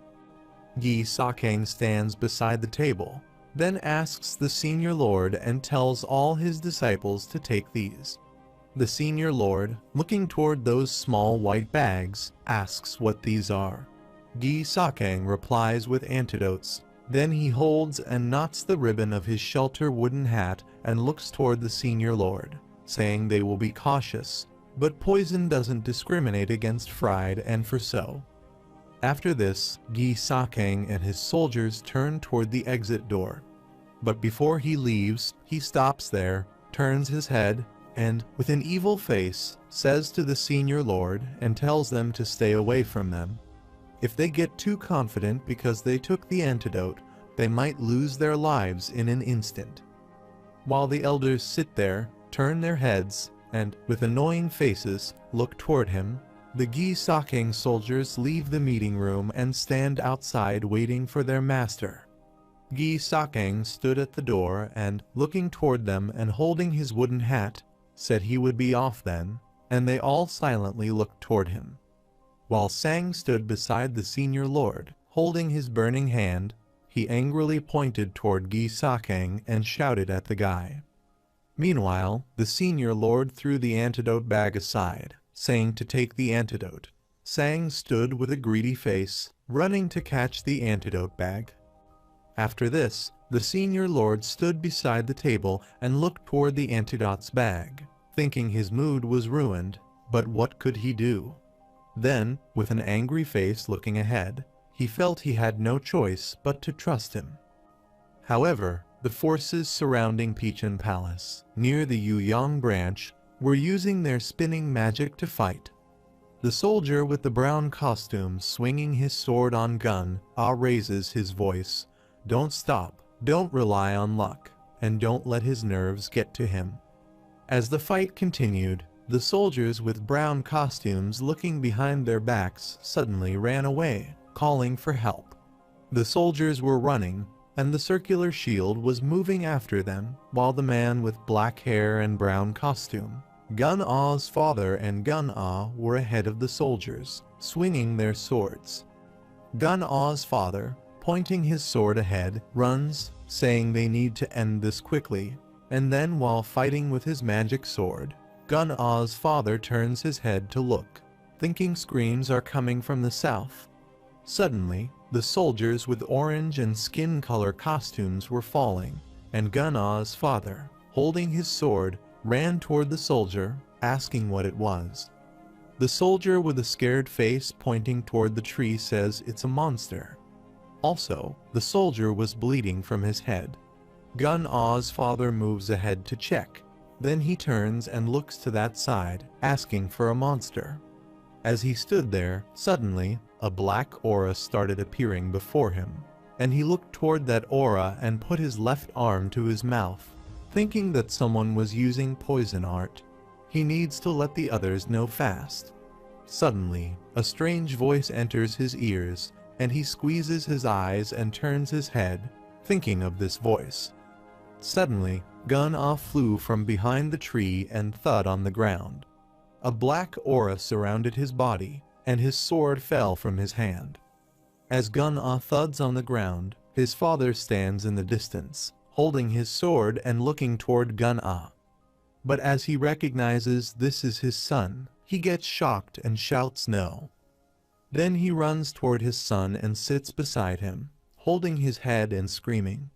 Gi Sakang stands beside the table, then asks the senior lord and tells all his disciples to take these. The senior lord, looking toward those small white bags, asks what these are. Gi Sakang replies with antidotes. Then he holds and knots the ribbon of his shelter wooden hat and looks toward the senior lord, saying they will be cautious, but poison doesn't discriminate against fried and for so. After this, Gi Sakang and his soldiers turn toward the exit door. But before he leaves, he stops there, turns his head, and, with an evil face, says to the senior lord and tells them to stay away from them. If they get too confident because they took the antidote, they might lose their lives in an instant. While the elders sit there, turn their heads, and, with annoying faces, look toward him, the Gi Sakang soldiers leave the meeting room and stand outside waiting for their master. Gi Sakang stood at the door and, looking toward them and holding his wooden hat, said he would be off then, and they all silently looked toward him. While Sang stood beside the senior lord, holding his burning hand, he angrily pointed toward Gi Sakang and shouted at the guy. Meanwhile, the senior lord threw the antidote bag aside, saying to take the antidote. Sang stood with a greedy face, running to catch the antidote bag. After this, the senior lord stood beside the table and looked toward the antidote's bag, thinking his mood was ruined, but what could he do? Then, with an angry face looking ahead, he felt he had no choice but to trust him. However, the forces surrounding Peachin Palace, near the Yuyang branch, were using their spinning magic to fight. The soldier with the brown costume swinging his sword on gun, raises his voice. Don't stop, don't rely on luck, and don't let his nerves get to him. As the fight continued, the soldiers with brown costumes looking behind their backs suddenly ran away, calling for help. The soldiers were running, and the circular shield was moving after them, while the man with black hair and brown costume, Gun-Ah's father, and Gun-Ah were ahead of the soldiers, swinging their swords. Gun-Ah's father, pointing his sword ahead, runs, saying they need to end this quickly, and then while fighting with his magic sword, Gun-Ah's father turns his head to look, thinking screams are coming from the south. Suddenly, the soldiers with orange and skin color costumes were falling, and Gun-Ah's father, holding his sword, ran toward the soldier, asking what it was. The soldier with a scared face pointing toward the tree says it's a monster. Also, the soldier was bleeding from his head. Gun-Ah's father moves ahead to check. Then he turns and looks to that side, asking for a monster. As he stood there, suddenly, a black aura started appearing before him, and he looked toward that aura and put his left arm to his mouth, thinking that someone was using poison art. He needs to let the others know fast. Suddenly, a strange voice enters his ears, and he squeezes his eyes and turns his head, thinking of this voice. Suddenly, Gun-Ah flew from behind the tree and thud on the ground. A black aura surrounded his body, and his sword fell from his hand. As Gun-Ah thuds on the ground, his father stands in the distance, holding his sword and looking toward Gun-Ah. But as he recognizes this is his son, he gets shocked and shouts no. Then he runs toward his son and sits beside him, holding his head and screaming.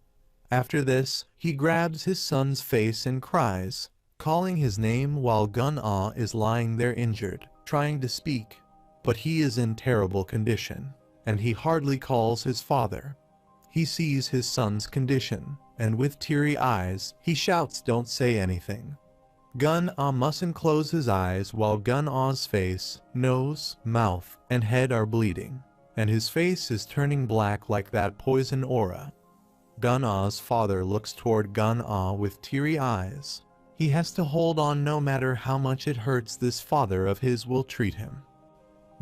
After this, he grabs his son's face and cries, calling his name while Gun-Ah is lying there injured, trying to speak. But he is in terrible condition, and he hardly calls his father. He sees his son's condition, and with teary eyes, he shouts, "Don't say anything." Gun-Ah mustn't close his eyes while Gun-Ah's face, nose, mouth, and head are bleeding, and his face is turning black like that poison aura. Gun-Ah's father looks toward Gun-Ah with teary eyes. He has to hold on no matter how much it hurts. This father of his will treat him.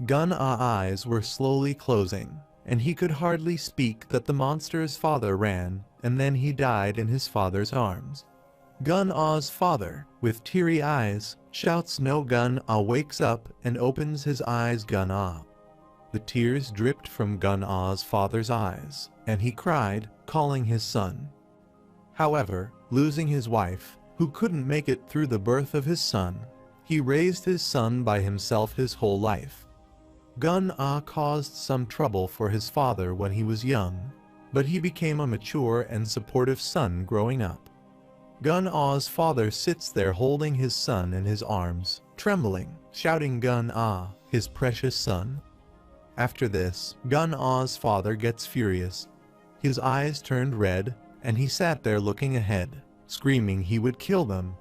Gun-Ah's eyes were slowly closing, and he could hardly speak that the monster's father ran, and then he died in his father's arms. Gun-Ah's father, with teary eyes, shouts no. Gun-Ah wakes up and opens his eyes. Gun-Ah. The tears dripped from Gun-Ah's father's eyes, and he cried, calling his son. However, losing his wife, who couldn't make it through the birth of his son, he raised his son by himself his whole life. Gun-Ah caused some trouble for his father when he was young, but he became a mature and supportive son growing up. Gun-Ah's father sits there holding his son in his arms, trembling, shouting Gun-Ah, his precious son. After this, Gun-Ah's father gets furious. His eyes turned red, and he sat there looking ahead, screaming he would kill them.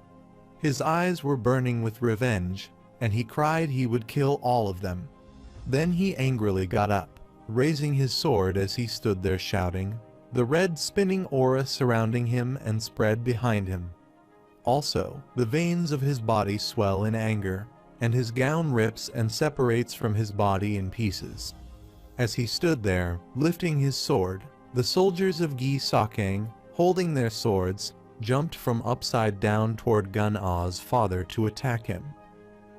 His eyes were burning with revenge, and he cried he would kill all of them. Then he angrily got up, raising his sword as he stood there shouting, the red spinning aura surrounding him and spread behind him. Also, the veins of his body swell in anger, and his gown rips and separates from his body in pieces. As he stood there, lifting his sword, the soldiers of Gi Sakang, holding their swords, jumped from upside down toward Gun-Ah's father to attack him.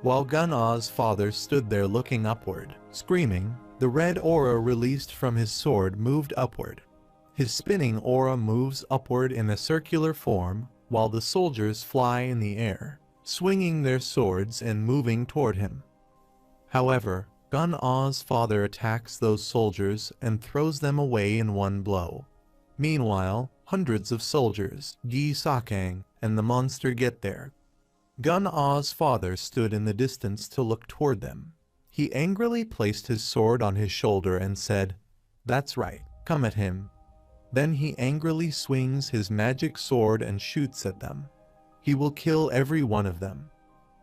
While Gun-Ah's father stood there looking upward, screaming, the red aura released from his sword moved upward. His spinning aura moves upward in a circular form, while the soldiers fly in the air, swinging their swords and moving toward him. However, Gun-Ah's father attacks those soldiers and throws them away in one blow. Meanwhile, hundreds of soldiers, Gi-Sakang, and the monster get there. Gun-Ah's father stood in the distance to look toward them. He angrily placed his sword on his shoulder and said, "That's right, come at him." Then he angrily swings his magic sword and shoots at them. He will kill every one of them.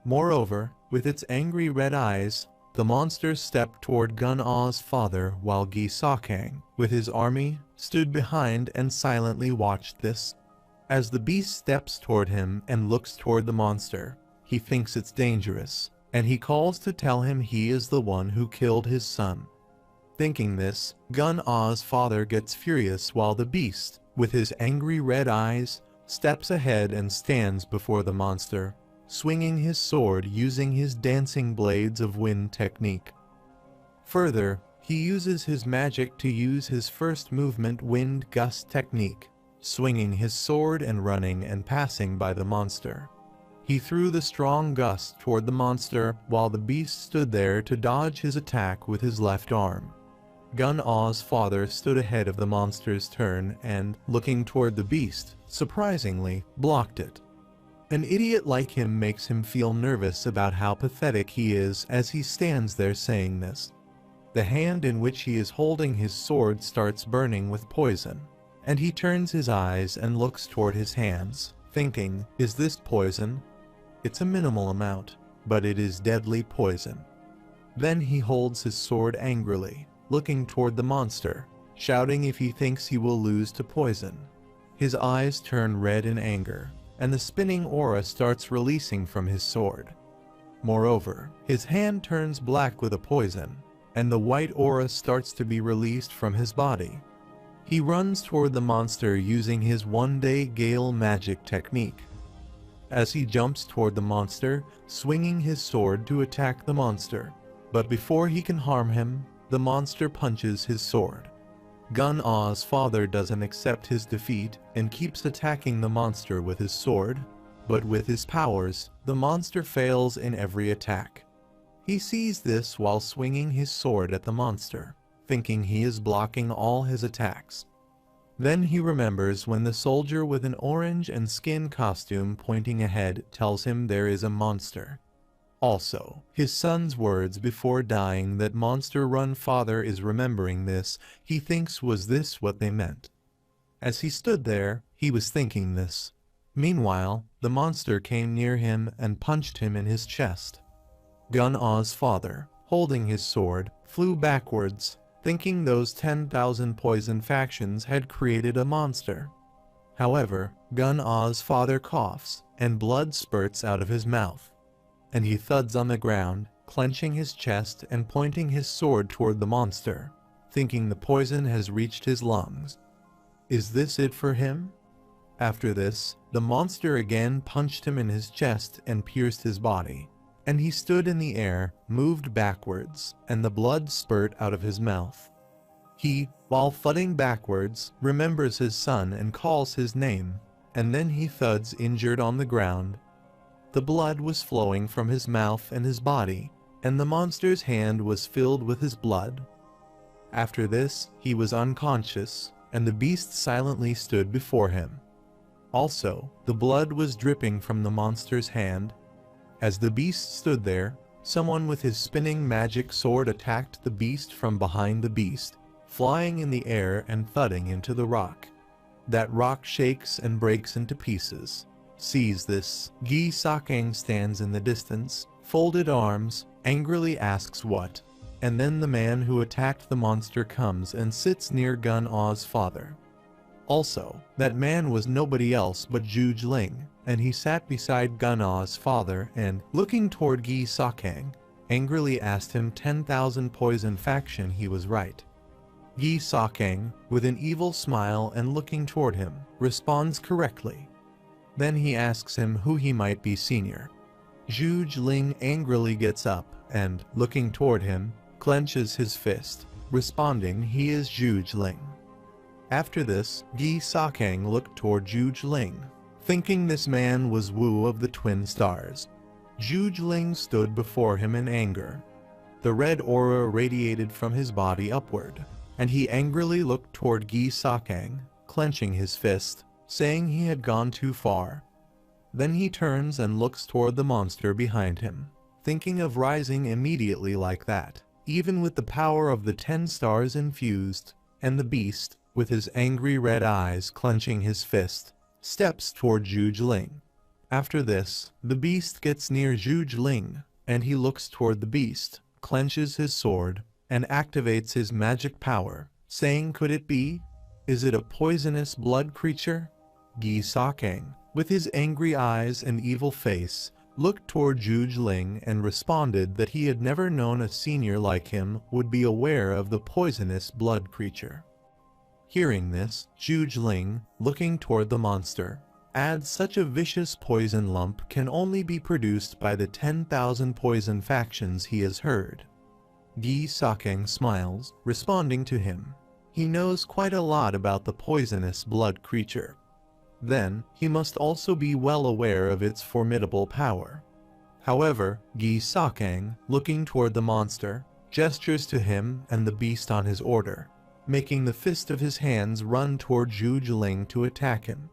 Moreover, with its angry red eyes, the monster stepped toward Gun-Ah's father while Gi-Sakang, with his army, stood behind and silently watched this. As the beast steps toward him and looks toward the monster, he thinks it's dangerous, and he calls to tell him he is the one who killed his son. Thinking this, Gun-Ah's father gets furious while the beast, with his angry red eyes, steps ahead and stands before the monster, swinging his sword using his dancing blades of wind technique. Further, he uses his magic to use his first movement wind gust technique, swinging his sword and running and passing by the monster. He threw the strong gust toward the monster while the beast stood there to dodge his attack with his left arm. Gun-Ah's father stood ahead of the monster's turn and, looking toward the beast, surprisingly, blocked it. An idiot like him makes him feel nervous about how pathetic he is as he stands there saying this. The hand in which he is holding his sword starts burning with poison, and he turns his eyes and looks toward his hands, thinking, is this poison? It's a minimal amount, but it is deadly poison. Then he holds his sword angrily, looking toward the monster, shouting if he thinks he will lose to poison. His eyes turn red in anger, and the spinning aura starts releasing from his sword. Moreover, his hand turns black with a poison, and the white aura starts to be released from his body. He runs toward the monster using his one-day gale magic technique. As he jumps toward the monster, swinging his sword to attack the monster, but before he can harm him, the monster punches his sword. Gun-Ah's father doesn't accept his defeat and keeps attacking the monster with his sword, but with his powers, the monster fails in every attack. He sees this while swinging his sword at the monster, thinking he is blocking all his attacks. Then he remembers when the soldier with an orange and skin costume pointing ahead tells him there is a monster. Also, his son's words before dying that Monster Run father is remembering this, he thinks was this what they meant. As he stood there, he was thinking this. Meanwhile, the monster came near him and punched him in his chest. Gun-Ah's father, holding his sword, flew backwards, thinking those 10,000 poison factions had created a monster. However, Gun-Ah's father coughs, and blood spurts out of his mouth. And he thuds on the ground, clenching his chest and pointing his sword toward the monster, thinking the poison has reached his lungs. Is this it for him? After this, the monster again punched him in his chest and pierced his body, and he stood in the air, moved backwards, and the blood spurt out of his mouth. He, while thudding backwards, remembers his son and calls his name, and then he thuds injured on the ground. The blood was flowing from his mouth and his body, and the monster's hand was filled with his blood. After this, he was unconscious, and the beast silently stood before him. Also, the blood was dripping from the monster's hand. As the beast stood there, someone with his spinning magic sword attacked the beast from behind the beast, flying in the air and thudding into the rock. That rock shakes and breaks into pieces. Sees this, Gi-Sakang stands in the distance, folded arms, angrily asks what, and then the man who attacked the monster comes and sits near Gun-Ah's father. Also, that man was nobody else but Juj Ling, and he sat beside Gun-Ah's father and, looking toward Gi-Sakang, angrily asked him 10,000 poison faction he was right. Gi-Sakang, with an evil smile and looking toward him, responds correctly. Then he asks him who he might be senior. Zhuge Ling angrily gets up and, looking toward him, clenches his fist, responding he is Zhuge Ling. After this, Gi Sakang looked toward Zhuge Ling, thinking this man was Wu of the Twin Stars. Zhuge Ling stood before him in anger. The red aura radiated from his body upward, and he angrily looked toward Gi Sakang, clenching his fist, saying he had gone too far. Then he turns and looks toward the monster behind him, thinking of rising immediately like that, even with the power of the 10 stars infused, and the beast, with his angry red eyes clenching his fist, steps toward Zhuge Ling. After this, the beast gets near Zhuge Ling, and he looks toward the beast, clenches his sword, and activates his magic power, saying, could it be? Is it a poisonous blood creature? Gi Sakang, with his angry eyes and evil face, looked toward Zhuge Ling and responded that he had never known a senior like him would be aware of the poisonous blood creature. Hearing this, Zhuge Ling, looking toward the monster, adds such a vicious poison lump can only be produced by the 10,000 poison factions he has heard. Gi Sakang smiles, responding to him. He knows quite a lot about the poisonous blood creature. Then, he must also be well aware of its formidable power. However, Gi Sakang, looking toward the monster, gestures to him and the beast on his order, making the fist of his hands run toward Zhuge Ling to attack him.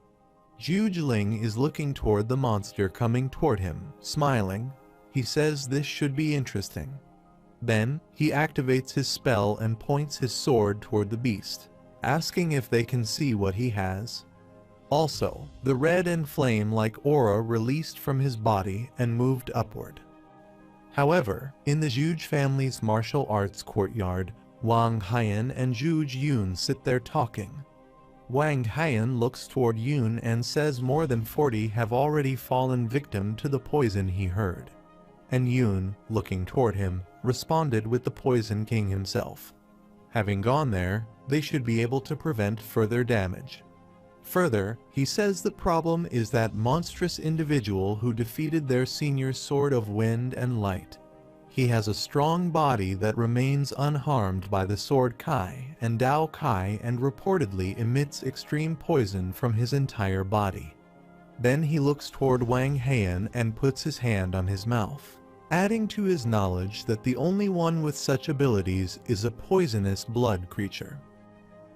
Zhuge Ling is looking toward the monster coming toward him, smiling. He says this should be interesting. Then, he activates his spell and points his sword toward the beast, asking if they can see what he has. Also, the red and flame-like aura released from his body and moved upward. However, in the Zhuge family's martial arts courtyard, Wang Haiyan and Zhuge Yun sit there talking. Wang Haiyan looks toward Yun and says more than 40 have already fallen victim to the poison he heard. And Yun, looking toward him, responded with the Poison King himself. Having gone there, they should be able to prevent further damage. Further, he says the problem is that monstrous individual who defeated their senior Sword of Wind and Light. He has a strong body that remains unharmed by the Sword Kai and Dao Kai and reportedly emits extreme poison from his entire body. Then he looks toward Wang Haiyan and puts his hand on his mouth, adding to his knowledge that the only one with such abilities is a poisonous blood creature.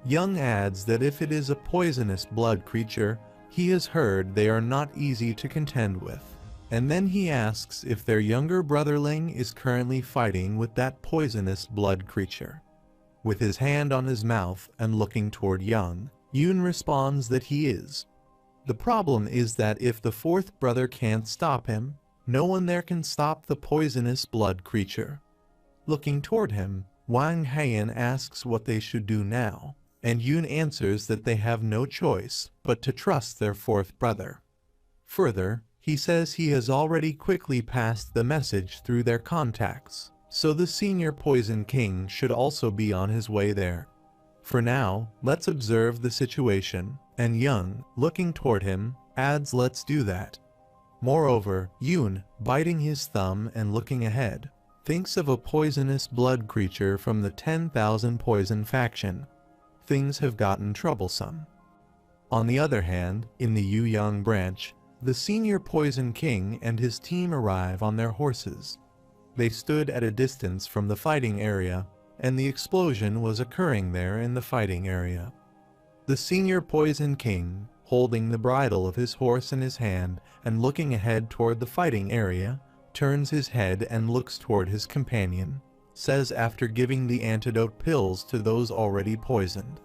Young adds that if it is a poisonous blood creature, he has heard they are not easy to contend with. And then he asks if their younger brotherling is currently fighting with that poisonous blood creature. With his hand on his mouth and looking toward Young, Yun responds that he is. The problem is that if the fourth brother can't stop him, no one there can stop the poisonous blood creature. Looking toward him, Wang Haiyan asks what they should do now, and Yun answers that they have no choice but to trust their fourth brother. Further, he says he has already quickly passed the message through their contacts, so the senior Poison King should also be on his way there. For now, let's observe the situation, and Young, looking toward him, adds let's do that. Moreover, Yun, biting his thumb and looking ahead, thinks of a poisonous blood creature from the 10,000 Poison faction. Things have gotten troublesome. On the other hand, in the Yu Yang branch, the senior Poison King and his team arrive on their horses. They stood at a distance from the fighting area, and the explosion was occurring there in the fighting area. The senior Poison King, holding the bridle of his horse in his hand and looking ahead toward the fighting area, turns his head and looks toward his companion, says after giving the antidote pills to those already poisoned,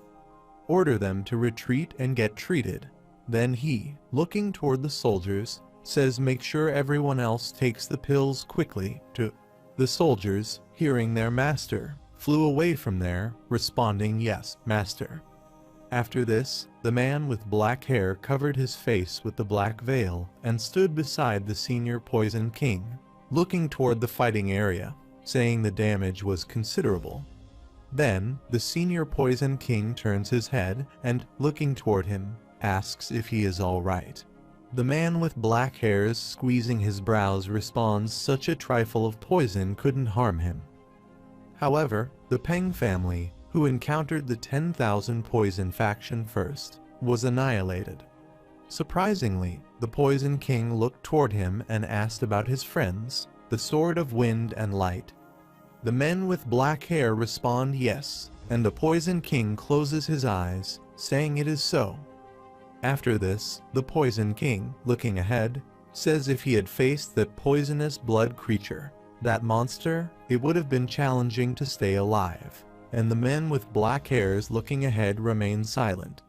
"Order them to retreat and get treated." Then he, looking toward the soldiers, says make sure everyone else takes the pills quickly to. The soldiers, hearing their master, flew away from there, responding yes, master. After this, the man with black hair covered his face with the black veil and stood beside the senior Poison King, looking toward the fighting area, saying the damage was considerable. Then, the senior Poison King turns his head and, looking toward him, asks if he is all right. The man with black hairs squeezing his brows responds such a trifle of poison couldn't harm him. However, the Peng family, who encountered the 10,000 poison faction first, was annihilated. Surprisingly, the Poison King looked toward him and asked about his friends, the Sword of Wind and Light. The men with black hair respond yes, and the Poison King closes his eyes, saying it is so. After this, the Poison King, looking ahead, says if he had faced that poisonous blood creature, that monster, it would have been challenging to stay alive, and the men with black hairs looking ahead remained silent.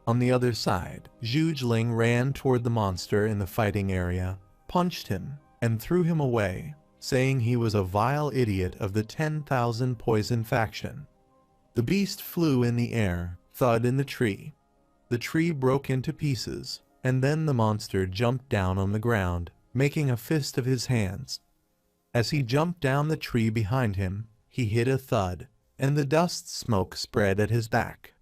On the other side, Zhuge ran toward the monster in the fighting area, punched him, and threw him away, saying he was a vile idiot of the 10,000 poison faction. The beast flew in the air, thud in the tree. The tree broke into pieces, and then the monster jumped down on the ground, making a fist of his hands. As he jumped down the tree behind him, he hit a thud, and the dust smoke spread at his back.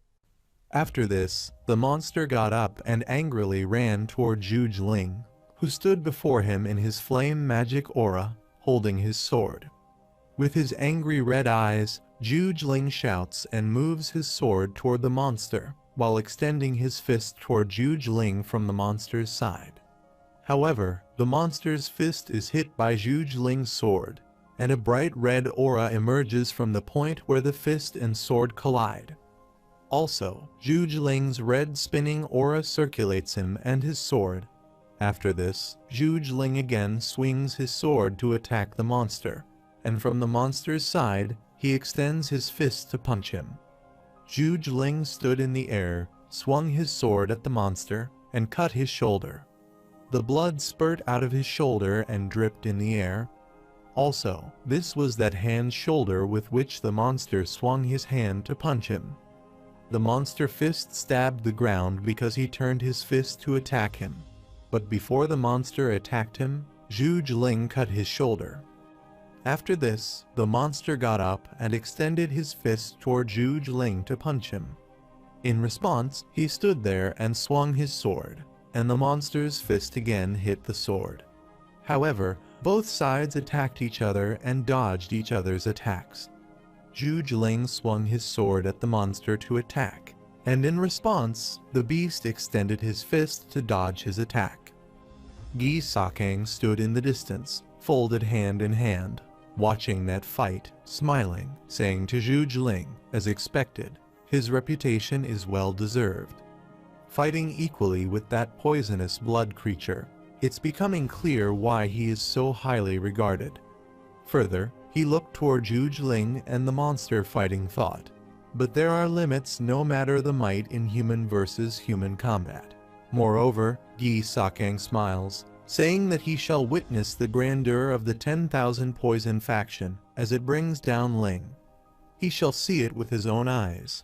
After this, the monster got up and angrily ran toward Zhuge, who stood before him in his flame magic aura, holding his sword. With his angry red eyes, Zhuge shouts and moves his sword toward the monster, while extending his fist toward Zhuge from the monster's side. However, the monster's fist is hit by Zhuge sword, and a bright red aura emerges from the point where the fist and sword collide. Also, Zhuge red spinning aura circulates him and his sword. After this, Zhuge again swings his sword to attack the monster, and from the monster's side, he extends his fist to punch him. Zhuge stood in the air, swung his sword at the monster, and cut his shoulder. The blood spurted out of his shoulder and dripped in the air. Also, this was that hand's shoulder with which the monster swung his hand to punch him. The monster fist stabbed the ground because he turned his fist to attack him. But before the monster attacked him, Zhuge cut his shoulder. After this, the monster got up and extended his fist toward Zhuge to punch him. In response, he stood there and swung his sword, and the monster's fist again hit the sword. However, both sides attacked each other and dodged each other's attacks. Zhuge swung his sword at the monster to attack, and in response, the beast extended his fist to dodge his attack. Gisakang stood in the distance, folded hand in hand, watching that fight, smiling, saying to Zhuge, as expected, his reputation is well deserved. Fighting equally with that poisonous blood creature, it's becoming clear why he is so highly regarded. Further, he looked toward Zhuge and the monster fighting thought, but there are limits no matter the might in human versus human combat. Moreover, Gisakang smiles, saying that he shall witness the grandeur of the 10,000 poison faction as it brings down Ling. He shall see it with his own eyes.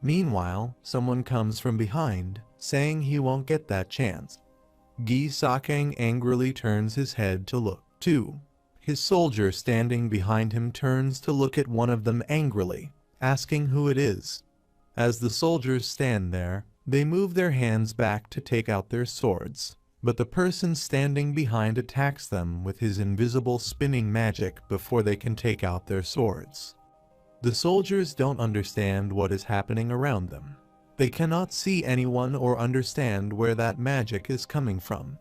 Meanwhile, someone comes from behind, saying he won't get that chance. Gisakang angrily turns his head to look, too. His soldier standing behind him turns to look at one of them angrily, asking who it is. As the soldiers stand there, they move their hands back to take out their swords, but the person standing behind attacks them with his invisible spinning magic before they can take out their swords. The soldiers don't understand what is happening around them. They cannot see anyone or understand where that magic is coming from.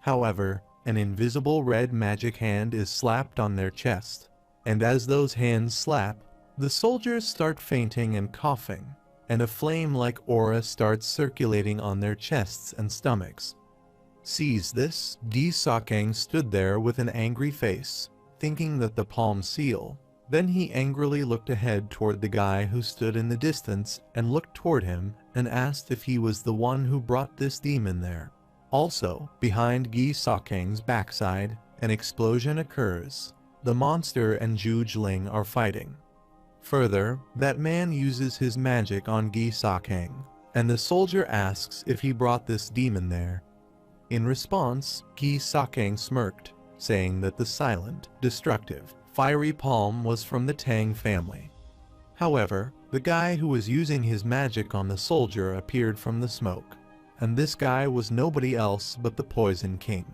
However, an invisible red magic hand is slapped on their chest, and as those hands slap, the soldiers start fainting and coughing, and a flame-like aura starts circulating on their chests and stomachs. Sees this, Gisakang stood there with an angry face, thinking that the palm seal. Then he angrily looked ahead toward the guy who stood in the distance and looked toward him and asked if he was the one who brought this demon there. Also, behind Gisakang's backside, an explosion occurs. The monster and Zhuge are fighting. Further, that man uses his magic on Gisakang, and the soldier asks if he brought this demon there. In response, Gisakang smirked, saying that the silent, destructive, fiery palm was from the Tang family. However, the guy who was using his magic on the soldier appeared from the smoke. and this guy was nobody else but the Poison King.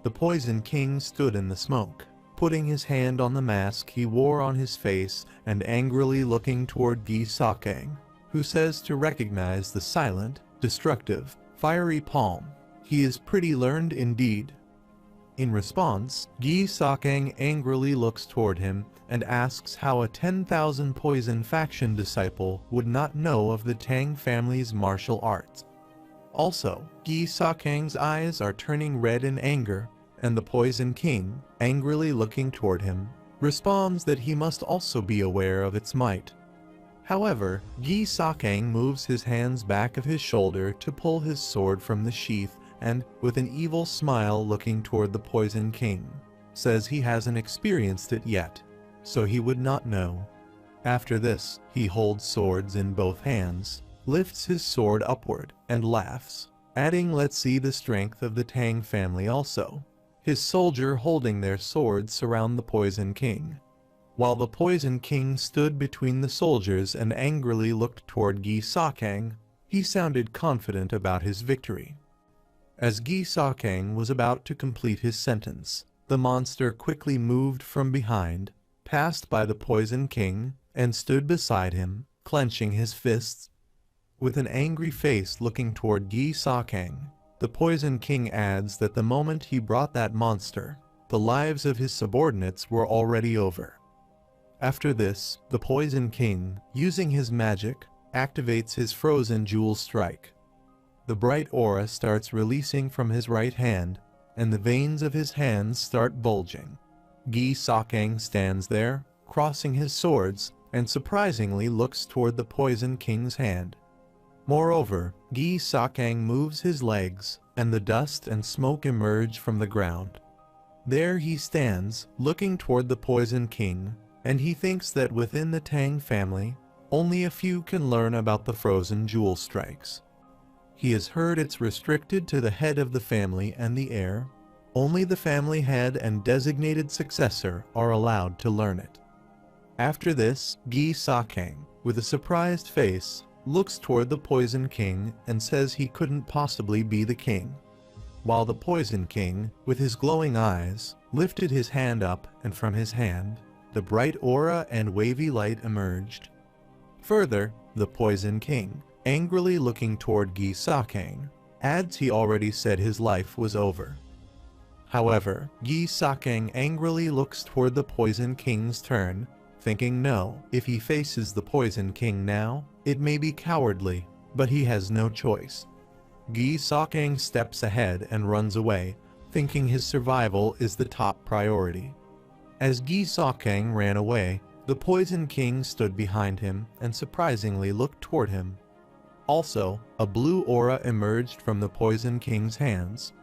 The Poison King stood in the smoke, putting his hand on the mask he wore on his face and angrily looking toward Gisakang, who says to recognize the silent, destructive, fiery palm. He is pretty learned indeed. In response, Gisakang angrily looks toward him and asks how a 10,000 poison faction disciple would not know of the Tang family's martial arts. Also, Gisakang's eyes are turning red in anger, and the Poison King, angrily looking toward him, responds that he must also be aware of its might. However, Gisakang moves his hands back of his shoulder to pull his sword from the sheath and, with an evil smile looking toward the Poison King, says he hasn't experienced it yet, so he would not know. After this, he holds swords in both hands, lifts his sword upward, and laughs, adding, "Let's see the strength of the Tang family also." His soldier holding their swords surround the Poison King. While the Poison King stood between the soldiers and angrily looked toward Gisakang, he sounded confident about his victory. As Gisakang was about to complete his sentence, the monster quickly moved from behind, passed by the Poison King, and stood beside him, clenching his fists. With an angry face looking toward Gisakang, the Poison King adds that the moment he brought that monster, the lives of his subordinates were already over. After this, the Poison King, using his magic, activates his frozen jewel strike. The bright aura starts releasing from his right hand, and the veins of his hands start bulging. Gisakang stands there, crossing his swords, and surprisingly looks toward the Poison King's hand. Moreover, Gisakang moves his legs, and the dust and smoke emerge from the ground. There he stands, looking toward the Poison King, and he thinks that within the Tang family, only a few can learn about the frozen jewel strikes. He has heard it's restricted to the head of the family and the heir. Only the family head and designated successor are allowed to learn it. After this, Gisakang, with a surprised face, looks toward the Poison King and says he couldn't possibly be the king. While the Poison King, with his glowing eyes, lifted his hand up, and from his hand, the bright aura and wavy light emerged. Further, the Poison King, angrily looking toward Gisakang, adds he already said his life was over. However, Gisakang angrily looks toward the Poison King's turn, thinking if he faces the Poison King now, it may be cowardly, but he has no choice. Gisakang steps ahead and runs away, thinking his survival is the top priority. As Gisakang ran away, the Poison King stood behind him and surprisingly looked toward him. Also, a blue aura emerged from the Poison King's hands.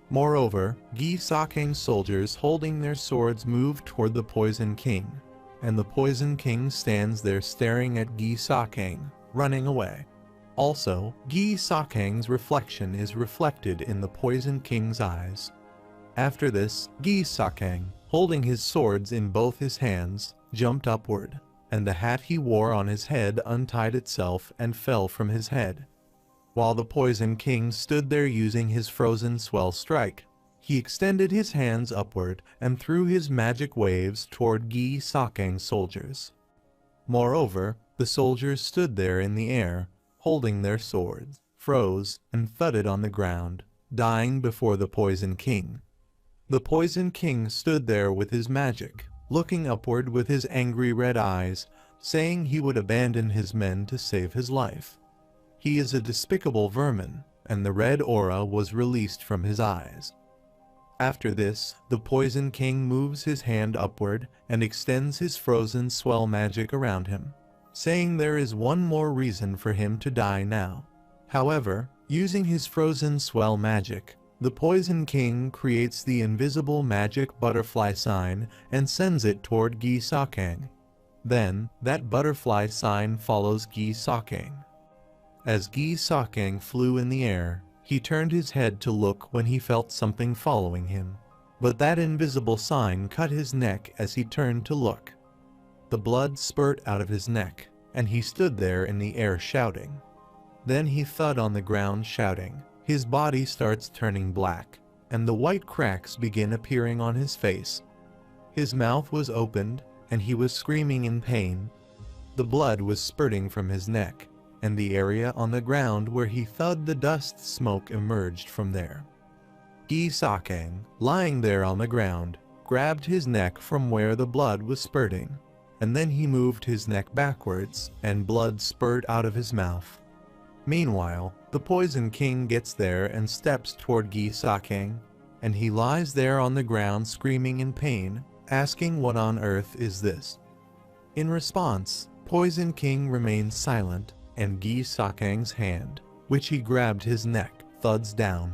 Moreover, Gisakang's soldiers holding their swords moved toward the Poison King, and the Poison King stands there staring at Gisakang, running away. Also, Gisakang's reflection is reflected in the Poison King's eyes. After this, Gisakang, holding his swords in both his hands, jumped upward, and the hat he wore on his head untied itself and fell from his head. While the Poison King stood there using his frozen swell strike, he extended his hands upward and threw his magic waves toward Gisakang's soldiers. Moreover, the soldiers stood there in the air, holding their swords, froze, and thudded on the ground, dying before the Poison King. The Poison King stood there with his magic, looking upward with his angry red eyes, saying he would abandon his men to save his life. He is a despicable vermin, and the red aura was released from his eyes. After this, the Poison King moves his hand upward and extends his frozen swell magic around him, saying there is one more reason for him to die now. However, using his frozen swell magic, the Poison King creates the invisible magic butterfly sign and sends it toward Gisakang. Then, that butterfly sign follows Gisakang. As Gisakang flew in the air, he turned his head to look when he felt something following him. But that invisible sign cut his neck as he turned to look. The blood spurt out of his neck, and he stood there in the air shouting. Then he thud on the ground shouting, His body starts turning black, and the white cracks begin appearing on his face. His mouth was opened, and he was screaming in pain. The blood was spurting from his neck, and the area on the ground where he thudded, the dust smoke emerged from there. Gisakang, lying there on the ground, grabbed his neck from where the blood was spurting, and then he moved his neck backwards, and blood spurted out of his mouth. Meanwhile, the Poison King gets there and steps toward Gisakang, and he lies there on the ground screaming in pain, asking what on earth is this. In response, Poison King remains silent, and Gisakang's hand, which he grabbed his neck, thuds down.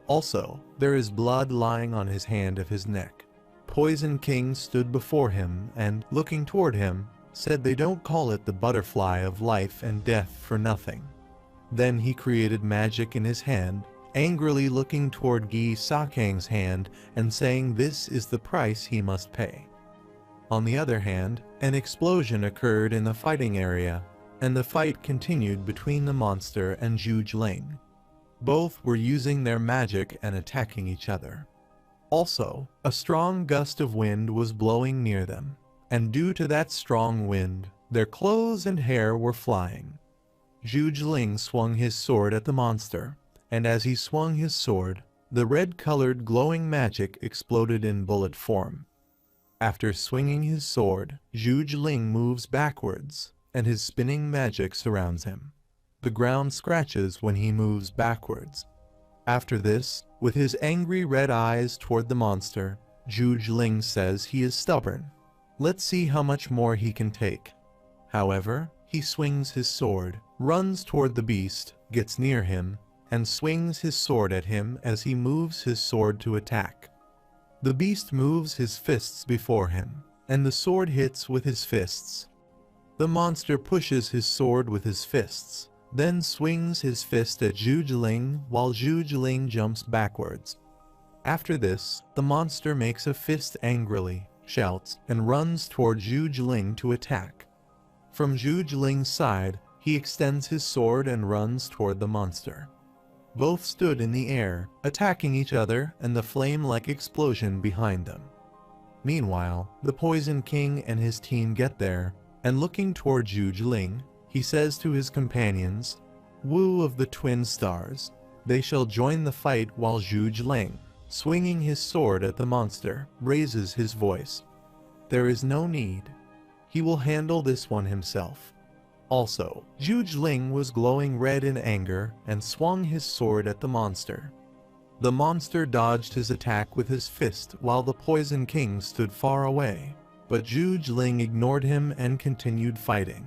Also, there is blood lying on his hand of his neck. Poison King stood before him and, looking toward him, said they don't call it the butterfly of life and death for nothing. Then he created magic in his hand, angrily looking toward Gisakang's hand and saying this is the price he must pay. On the other hand, an explosion occurred in the fighting area, and the fight continued between the monster and Zhuge-Ling. Both were using their magic and attacking each other. Also, a strong gust of wind was blowing near them, and due to that strong wind, their clothes and hair were flying. Zhuge-Ling swung his sword at the monster, and as he swung his sword, the red-colored glowing magic exploded in bullet form. After swinging his sword, Zhuge-Ling moves backwards, and his spinning magic surrounds him. The ground scratches when he moves backwards. After this, with his angry red eyes toward the monster, Zhuge-Ling says he is stubborn. Let's see how much more he can take. However, he swings his sword, runs toward the beast, gets near him, and swings his sword at him as he moves his sword to attack. The beast moves his fists before him, and the sword hits with his fists. The monster pushes his sword with his fists, then swings his fist at Zhuge-Ling while Zhuge-Ling jumps backwards. After this, the monster makes a fist angrily, shouts, and runs toward Zhuge-Ling to attack. From Zhuge-Ling's side, he extends his sword and runs toward the monster. Both stood in the air, attacking each other and the flame-like explosion behind them. Meanwhile, the Poison King and his team get there, and looking toward Zhuge-Ling, he says to his companions, "Wu of the Twin Stars, they shall join the fight," while Zhuge-Ling, swinging his sword at the monster, raises his voice. "There is no need. He will handle this one himself." Also, Zhuge-Ling was glowing red in anger and swung his sword at the monster. The monster dodged his attack with his fist while the Poison King stood far away, but Zhuge-Ling ignored him and continued fighting.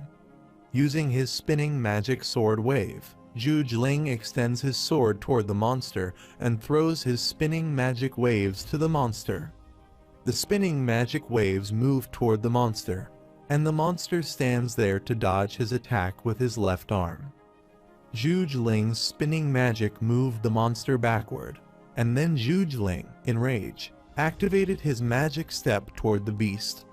Using his spinning magic sword wave, Zhuge-Ling extends his sword toward the monster and throws his spinning magic waves to the monster. The spinning magic waves move toward the monster, and the monster stands there to dodge his attack with his left arm. Zhuge-Ling's spinning magic moved the monster backward, and then Zhuge-Ling, in rage, activated his magic step toward the beast.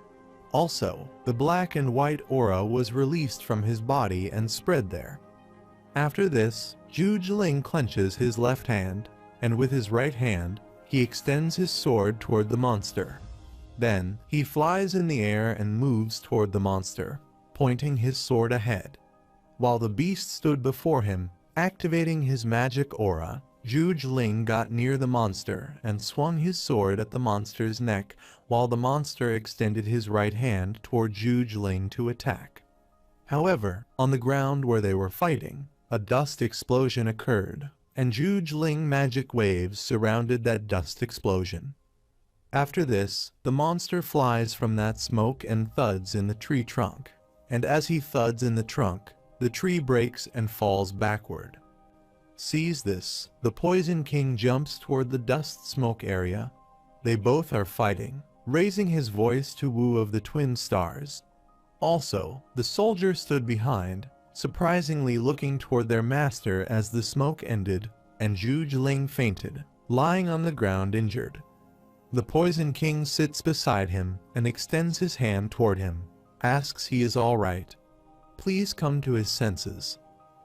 Also, the black and white aura was released from his body and spread there. After this, Zhuge-Ling clenches his left hand, and with his right hand, he extends his sword toward the monster. Then, he flies in the air and moves toward the monster, pointing his sword ahead. While the beast stood before him, activating his magic aura, Zhuge-Ling got near the monster and swung his sword at the monster's neck while the monster extended his right hand toward Zhuge-Ling to attack. However, on the ground where they were fighting, a dust explosion occurred, and Zhuge-Ling magic waves surrounded that dust explosion. After this, the monster flies from that smoke and thuds in the tree trunk, and as he thuds in the trunk, the tree breaks and falls backward. Sees this, the Poison King jumps toward the dust smoke area. They both are fighting, raising his voice to Wu of the Twin Stars. Also, the soldier stood behind, surprisingly looking toward their master as the smoke ended, and Zhuge-Ling fainted, lying on the ground injured. The Poison King sits beside him and extends his hand toward him, asks he is all right. Please come to his senses.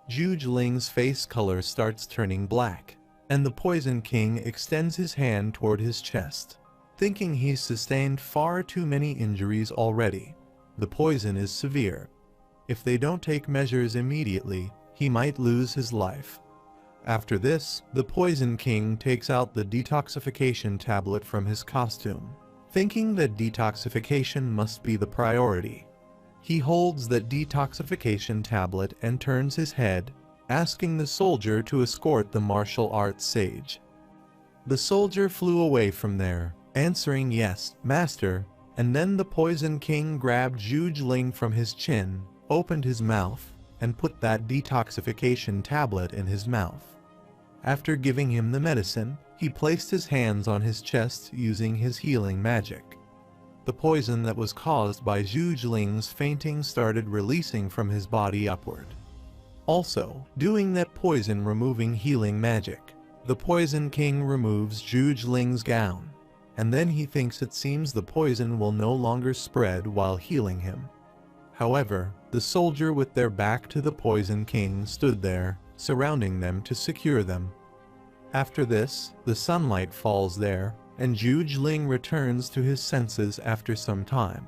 Zhuge Ling's face color starts turning black, and the Poison King extends his hand toward his chest, thinking he's sustained far too many injuries already. The poison is severe. If they don't take measures immediately, he might lose his life. After this, the Poison King takes out the detoxification tablet from his costume, thinking that detoxification must be the priority. He holds that detoxification tablet and turns his head, asking the soldier to escort the martial arts sage. The soldier flew away from there, answering "Yes, master," and then the Poison King grabbed Zhuge Ling from his chin, opened his mouth, and put that detoxification tablet in his mouth. After giving him the medicine, he placed his hands on his chest using his healing magic. The poison that was caused by Zhuge Ling's fainting started releasing from his body upward. Also, doing that poison-removing healing magic, the Poison King removes Zhuge Ling's gown, and then he thinks it seems the poison will no longer spread while healing him. However, the soldier with their back to the Poison King stood there, surrounding them to secure them. After this, the sunlight falls there, and Zhuge Ling returns to his senses after some time.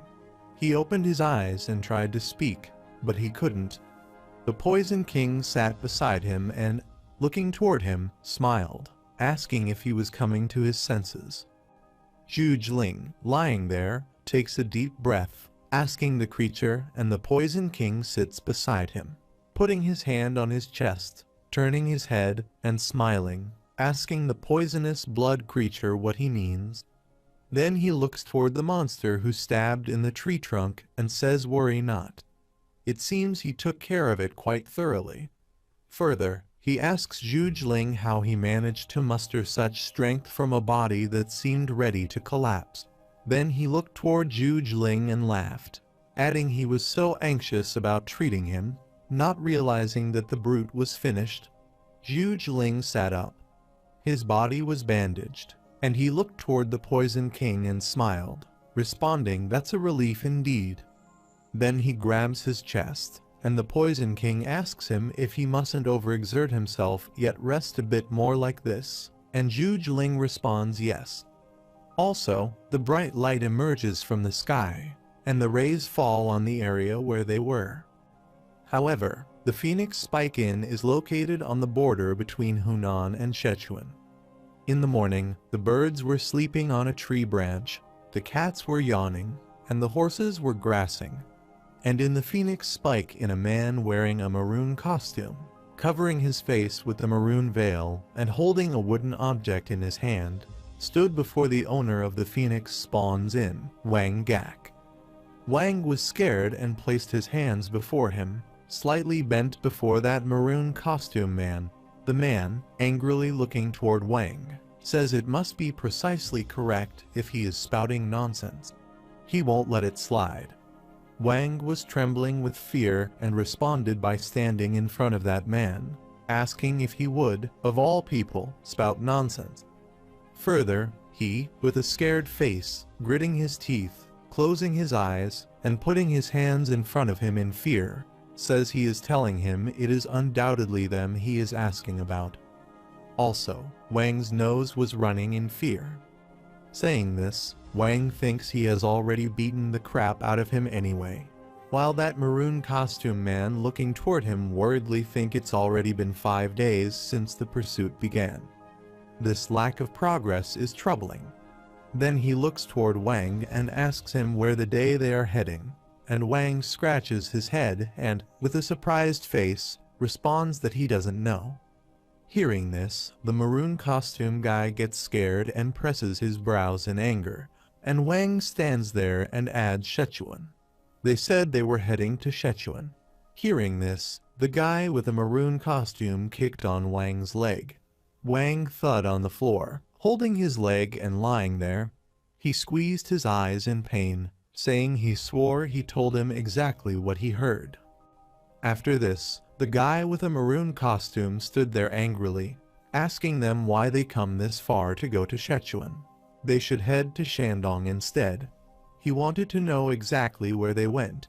He opened his eyes and tried to speak, but he couldn't. The Poison King sat beside him and, looking toward him, smiled, asking if he was coming to his senses. Zhuge Ling, lying there, takes a deep breath, asking the creature, and the Poison King sits beside him, putting his hand on his chest, turning his head, and smiling, asking the poisonous blood creature what he means. Then he looks toward the monster who stabbed in the tree trunk and says, "Worry not." It seems he took care of it quite thoroughly. Further, he asks Zhuge Ling how he managed to muster such strength from a body that seemed ready to collapse. Then he looked toward Zhuge Ling and laughed, adding he was so anxious about treating him, not realizing that the brute was finished. Zhuge Ling sat up. His body was bandaged, and he looked toward the Poison King and smiled, responding, "That's a relief indeed." Then he grabs his chest, and the Poison King asks him if he mustn't overexert himself yet rest a bit more like this, and Zhuge Ling responds yes. Also, the bright light emerges from the sky, and the rays fall on the area where they were. However, the Phoenix Spike Inn is located on the border between Hunan and Sichuan. In the morning, the birds were sleeping on a tree branch, the cats were yawning, and the horses were grassing. And in the Phoenix Spike Inn, a man wearing a maroon costume, covering his face with a maroon veil and holding a wooden object in his hand, stood before the owner of the Phoenix Spawns Inn, Wang Gak. Wang was scared and placed his hands before him, slightly bent before that maroon costume man. The man, angrily looking toward Wang, says it must be precisely correct if he is spouting nonsense. He won't let it slide. Wang was trembling with fear and responded by standing in front of that man, asking if he would, of all people, spout nonsense. Further, he, with a scared face, gritting his teeth, closing his eyes, and putting his hands in front of him in fear, says he is telling him it is undoubtedly them he is asking about. Also, Wang's nose was running in fear. Saying this, Wang thinks he has already beaten the crap out of him anyway, while that maroon costume man looking toward him worriedly think it's already been 5 days since the pursuit began. This lack of progress is troubling. Then he looks toward Wang and asks him where the day they are heading, and Wang scratches his head and, with a surprised face, responds that he doesn't know. Hearing this, the maroon costume guy gets scared and presses his brows in anger, and Wang stands there and adds Sichuan. They said they were heading to Sichuan. Hearing this, the guy with the maroon costume kicked on Wang's leg. Wang thud on the floor, holding his leg and lying there. He squeezed his eyes in pain, saying he swore he told him exactly what he heard. After this, the guy with a maroon costume stood there angrily, asking them why they come this far to go to Sichuan. They should head to Shandong instead. He wanted to know exactly where they went.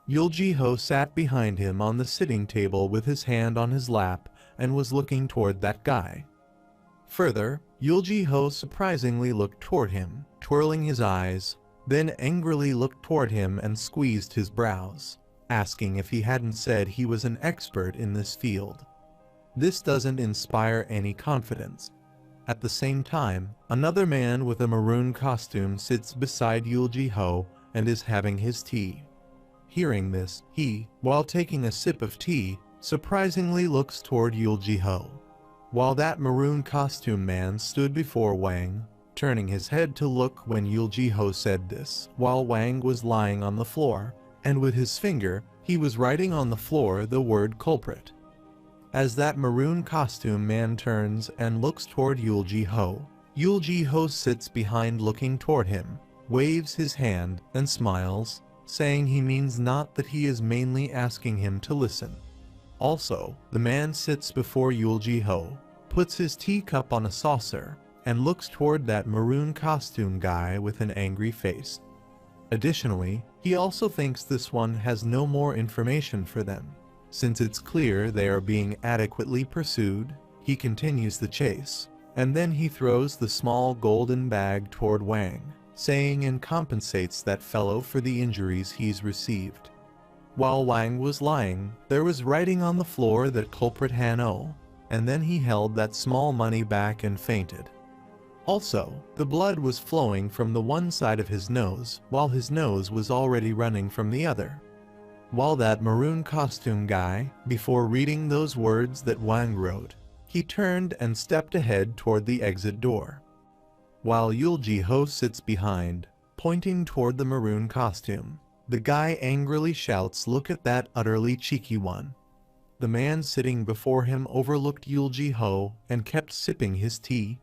Yulji-ho sat behind him on the sitting table with his hand on his lap and was looking toward that guy. Further, Yulji-ho surprisingly looked toward him, twirling his eyes, then angrily looked toward him and squeezed his brows, asking if he hadn't said he was an expert in this field. This doesn't inspire any confidence. At the same time, another man with a maroon costume sits beside Yulji-ho and is having his tea. Hearing this, he, while taking a sip of tea, surprisingly looks toward Yulji-ho. While that maroon costume man stood before Wang, turning his head to look when Yulji-ho said this, while Wang was lying on the floor, and with his finger, he was writing on the floor the word culprit. As that maroon costume man turns and looks toward Yulji-ho, Yulji-ho sits behind looking toward him, waves his hand, and smiles, saying he means not that he is mainly asking him to listen. Also, the man sits before Yulji-ho, puts his teacup on a saucer, and looks toward that maroon costume guy with an angry face. Additionally, he also thinks this one has no more information for them. Since it's clear they are being adequately pursued, he continues the chase, and then he throws the small golden bag toward Wang, saying and compensates that fellow for the injuries he's received. While Wang was lying, there was writing on the floor that culprit Hano, and then he held that small money back and fainted. Also, the blood was flowing from the one side of his nose, while his nose was already running from the other. While that maroon costume guy, before reading those words that Wang wrote, he turned and stepped ahead toward the exit door. While Yulji-ho sits behind, pointing toward the maroon costume, the guy angrily shouts, "Look at that utterly cheeky one." The man sitting before him overlooked Yulji-ho and kept sipping his tea.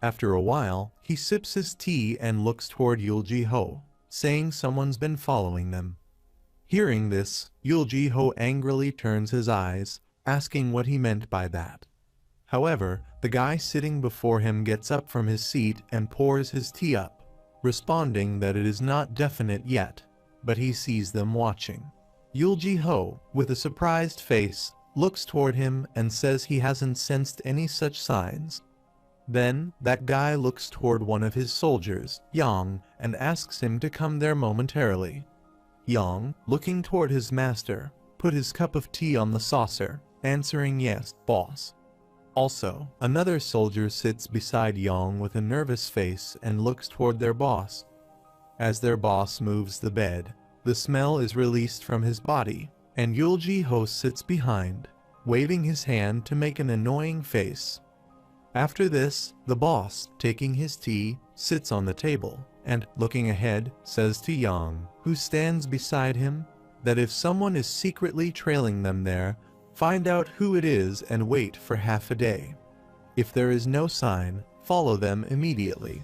After a while, he sips his tea and looks toward Yulji-ho, saying someone's been following them. Hearing this, Yulji-ho angrily turns his eyes, asking what he meant by that. However, the guy sitting before him gets up from his seat and pours his tea up, responding that it is not definite yet, but he sees them watching. Yulji-ho, with a surprised face, looks toward him and says he hasn't sensed any such signs. Then, that guy looks toward one of his soldiers, Yang, and asks him to come there momentarily. Yang, looking toward his master, put his cup of tea on the saucer, answering yes, boss. Also, another soldier sits beside Yang with a nervous face and looks toward their boss. As their boss moves the bed, the smell is released from his body, and Yulji-ho sits behind, waving his hand to make an annoying face. After this, the boss, taking his tea, sits on the table, and, looking ahead, says to Yang, who stands beside him, that if someone is secretly trailing them there, find out who it is and wait for half a day. If there is no sign, follow them immediately.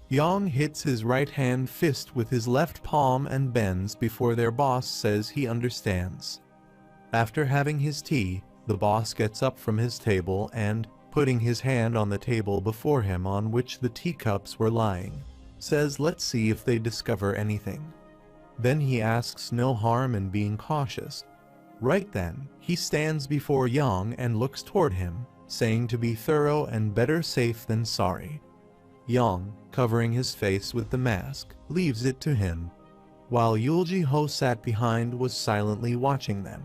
Yang hits his right-hand fist with his left palm and bends before their boss says he understands. After having his tea, the boss gets up from his table and, putting his hand on the table before him on which the teacups were lying, says let's see if they discover anything. Then he asks no harm in being cautious. Right then, he stands before Yang and looks toward him, saying to be thorough and better safe than sorry. Yang, covering his face with the mask, leaves it to him, while Yulji-ho sat behind was silently watching them.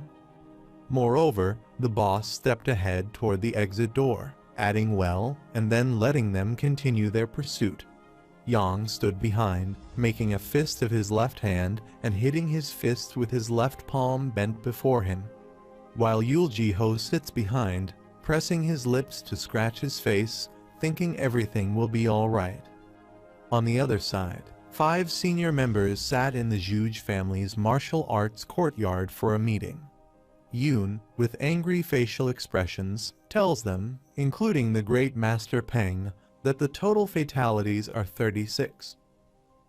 Moreover, the boss stepped ahead toward the exit door, adding well, and then letting them continue their pursuit. Yang stood behind, making a fist of his left hand and hitting his fist with his left palm bent before him, while Yulji-ho sits behind, pressing his lips to scratch his face, thinking everything will be all right. On the other side, 5 senior members sat in the Zhuge family's martial arts courtyard for a meeting. Yoon, with angry facial expressions, tells them, including the great master Peng, that the total fatalities are 36.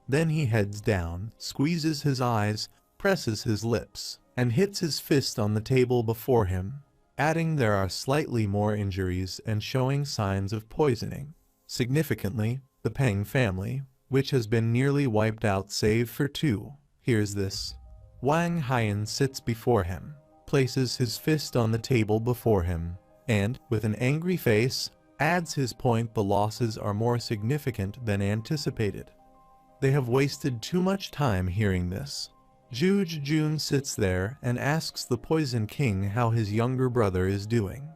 Then he heads down, squeezes his eyes, presses his lips, and hits his fist on the table before him, adding there are slightly more injuries and showing signs of poisoning. Significantly, the Peng family, which has been nearly wiped out save for 2, hears this. Wang Haiyan sits before him, places his fist on the table before him, and, with an angry face, adds his point: the losses are more significant than anticipated. They have wasted too much time hearing this. Zhu Jun sits there and asks the Poison King how his younger brother is doing.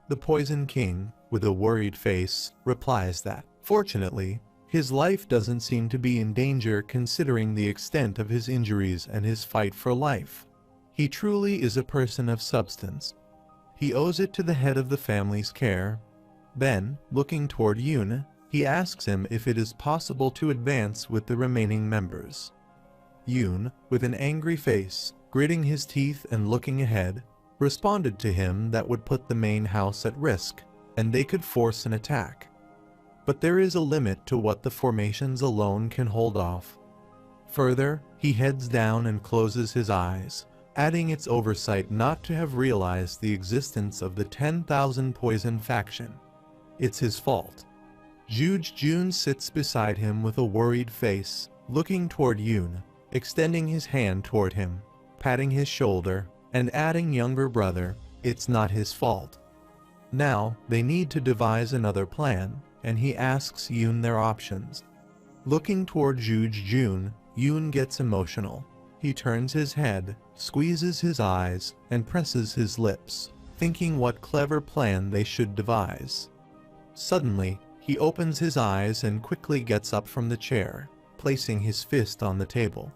The Poison King, with a worried face, replies that, fortunately, his life doesn't seem to be in danger considering the extent of his injuries and his fight for life. He truly is a person of substance. He owes it to the head of the family's care. Then, looking toward Yun, he asks him if it is possible to advance with the remaining members. Yun, with an angry face, gritting his teeth and looking ahead, responded to him that would put the main house at risk, and they could force an attack. But there is a limit to what the formations alone can hold off. Further, he heads down and closes his eyes, adding its oversight not to have realized the existence of the 10,000 poison faction. It's his fault. Zhu Jun sits beside him with a worried face, looking toward Yun, extending his hand toward him, patting his shoulder, and adding, younger brother, it's not his fault. Now, they need to devise another plan, and he asks Yun their options. Looking toward Zhu Jun, Yun gets emotional. He turns his head, squeezes his eyes, and presses his lips, thinking what clever plan they should devise. Suddenly, he opens his eyes and quickly gets up from the chair, placing his fist on the table.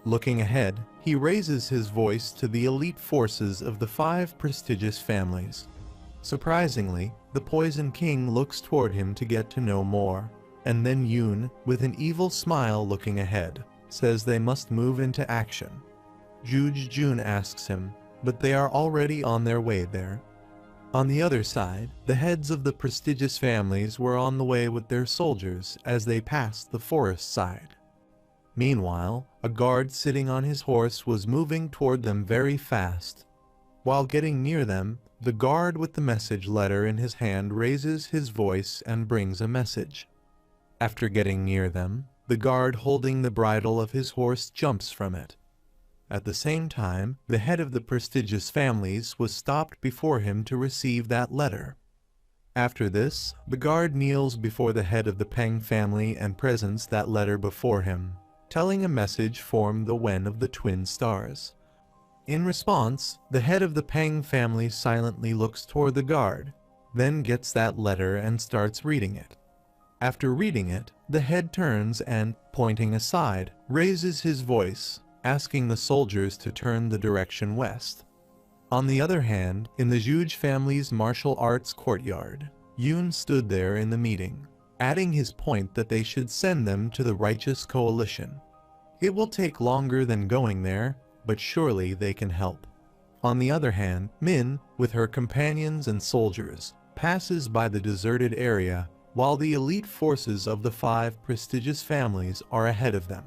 Looking ahead, he raises his voice to the elite forces of the 5 prestigious families. Surprisingly, the Poison King looks toward him to get to know more, and then Yun, with an evil smile looking ahead, says they must move into action. Zhu Jun asks him, but they are already on their way there. On the other side, the heads of the prestigious families were on the way with their soldiers as they passed the forest side. Meanwhile, a guard sitting on his horse was moving toward them very fast. While getting near them, the guard with the message letter in his hand raises his voice and brings a message. After getting near them, the guard holding the bridle of his horse jumps from it. At the same time, the head of the prestigious families was stopped before him to receive that letter. After this, the guard kneels before the head of the Peng family and presents that letter before him, telling a message from the Wen of the Twin Stars. In response, the head of the Peng family silently looks toward the guard, then gets that letter and starts reading it. After reading it, the head turns and, pointing aside, raises his voice, asking the soldiers to turn the direction west. On the other hand, in the Zhuge family's martial arts courtyard, Yun stood there in the meeting, adding his point that they should send them to the Righteous Coalition. It will take longer than going there, but surely they can help. On the other hand, Min, with her companions and soldiers, passes by the deserted area, while the elite forces of the 5 prestigious families are ahead of them.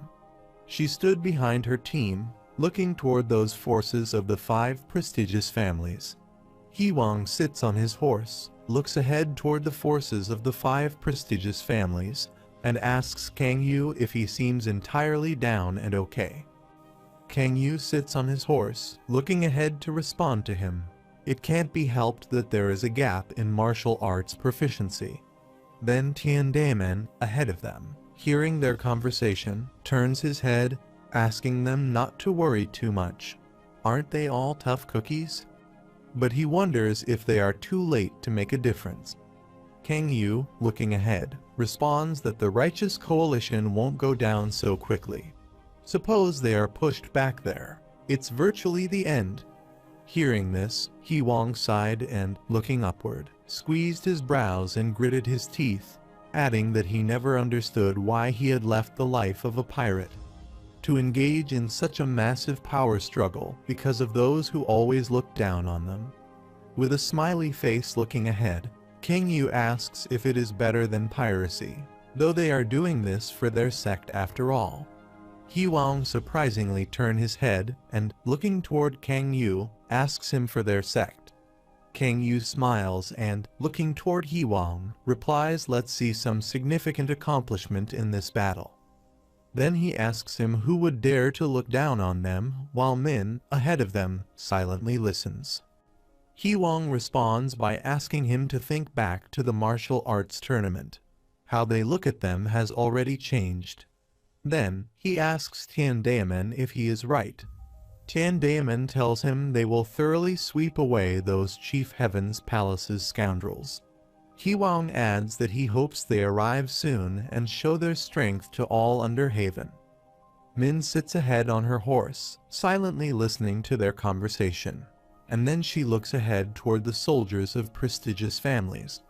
She stood behind her team, looking toward those forces of the 5 prestigious families. He Wang sits on his horse, looks ahead toward the forces of the 5 prestigious families, and asks Kang Yu if he seems entirely down and okay. Kang Yu sits on his horse, looking ahead to respond to him. It can't be helped that there is a gap in martial arts proficiency. Then Tian Damen, ahead of them, hearing their conversation, turns his head, asking them not to worry too much. Aren't they all tough cookies? But he wonders if they are too late to make a difference. Kang Yu, looking ahead, responds that the Righteous Coalition won't go down so quickly. Suppose they are pushed back there. It's virtually the end. Hearing this, He Wang sighed and, looking upward, squeezed his brows and gritted his teeth, adding that he never understood why he had left the life of a pirate. To engage in such a massive power struggle because of those who always looked down on them. With a smiley face looking ahead, King Yu asks if it is better than piracy, though they are doing this for their sect after all. He Wang surprisingly turned his head and, looking toward Kang Yu, asks him for their sect. Kang Yu smiles and, looking toward He Wang, replies, let's see some significant accomplishment in this battle. Then he asks him who would dare to look down on them, while Min, ahead of them, silently listens. Hwang responds by asking him to think back to the martial arts tournament. How they look at them has already changed. Then, he asks Tian Daemin if he is right. Tian Daemin tells him they will thoroughly sweep away those Chief Heaven's Palace's scoundrels. Hwang adds that he hopes they arrive soon and show their strength to all under Haven. Min sits ahead on her horse, silently listening to their conversation, and then she looks ahead toward the soldiers of prestigious families.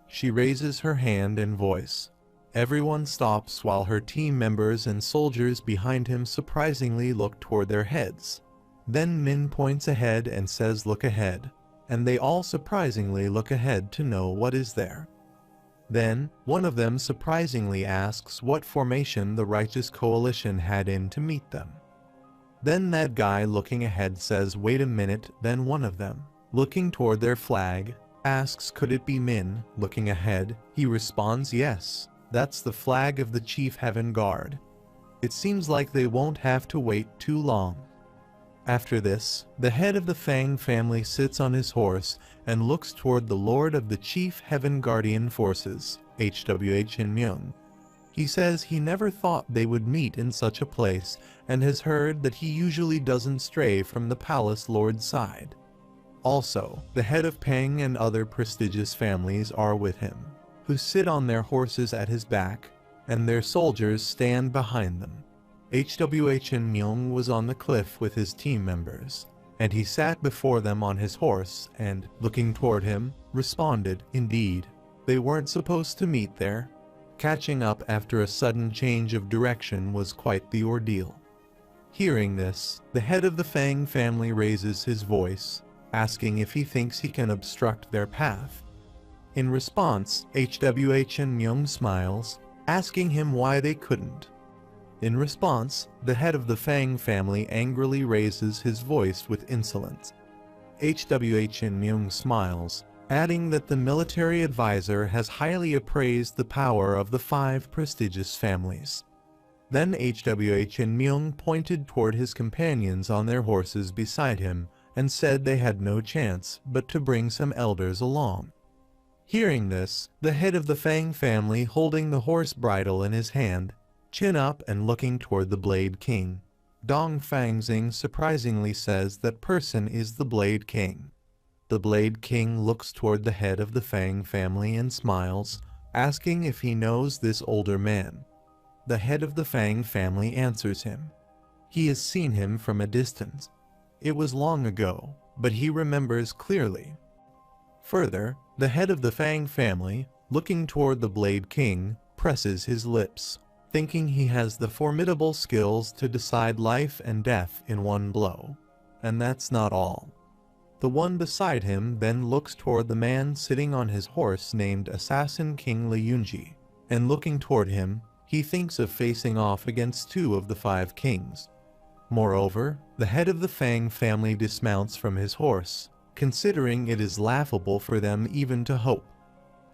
She raises her hand and voice. Everyone stops while her team members and soldiers behind him surprisingly look toward their heads. Then Min points ahead and says, "Look ahead," and they all surprisingly look ahead to know what is there. Then, one of them surprisingly asks what formation the Righteous Coalition had in to meet them. Then that guy looking ahead says, "Wait a minute," then one of them, looking toward their flag, asks, "Could it be Min?" Looking ahead, he responds, "Yes, that's the flag of the Chief Heaven Guard." It seems like they won't have to wait too long. After this, the head of the Fang family sits on his horse and looks toward the Lord of the Chief Heaven Guardian Forces, HWH in Myung. He says he never thought they would meet in such a place and has heard that he usually doesn't stray from the Palace Lord's side. Also, the head of Pang and other prestigious families are with him, who sit on their horses at his back, and their soldiers stand behind them. HWH in Myung was on the cliff with his team members, and he sat before them on his horse and, looking toward him, responded, "Indeed, they weren't supposed to meet there." Catching up after a sudden change of direction was quite the ordeal. Hearing this, the head of the Fang family raises his voice, asking if he thinks he can obstruct their path. In response, HWH in Myung smiles, asking him why they couldn't. In response, the head of the Fang family angrily raises his voice with insolence. HWH in Myung smiles, adding that the military advisor has highly appraised the power of the 5 prestigious families. Then HWH in Myung pointed toward his companions on their horses beside him and said they had no chance but to bring some elders along. Hearing this, the head of the Fang family, holding the horse bridle in his hand, chin up and looking toward the Blade King, Dong Fangxing surprisingly says that person is the Blade King. The Blade King looks toward the head of the Fang family and smiles, asking if he knows this older man. The head of the Fang family answers him. He has seen him from a distance. It was long ago, but he remembers clearly. Further, the head of the Fang family, looking toward the Blade King, presses his lips, thinking he has the formidable skills to decide life and death in one blow. And that's not all. The one beside him then looks toward the man sitting on his horse named Assassin King Leunji, and looking toward him, he thinks of facing off against 2 of the 5 kings. Moreover, the head of the Fang family dismounts from his horse, considering it is laughable for them even to hope.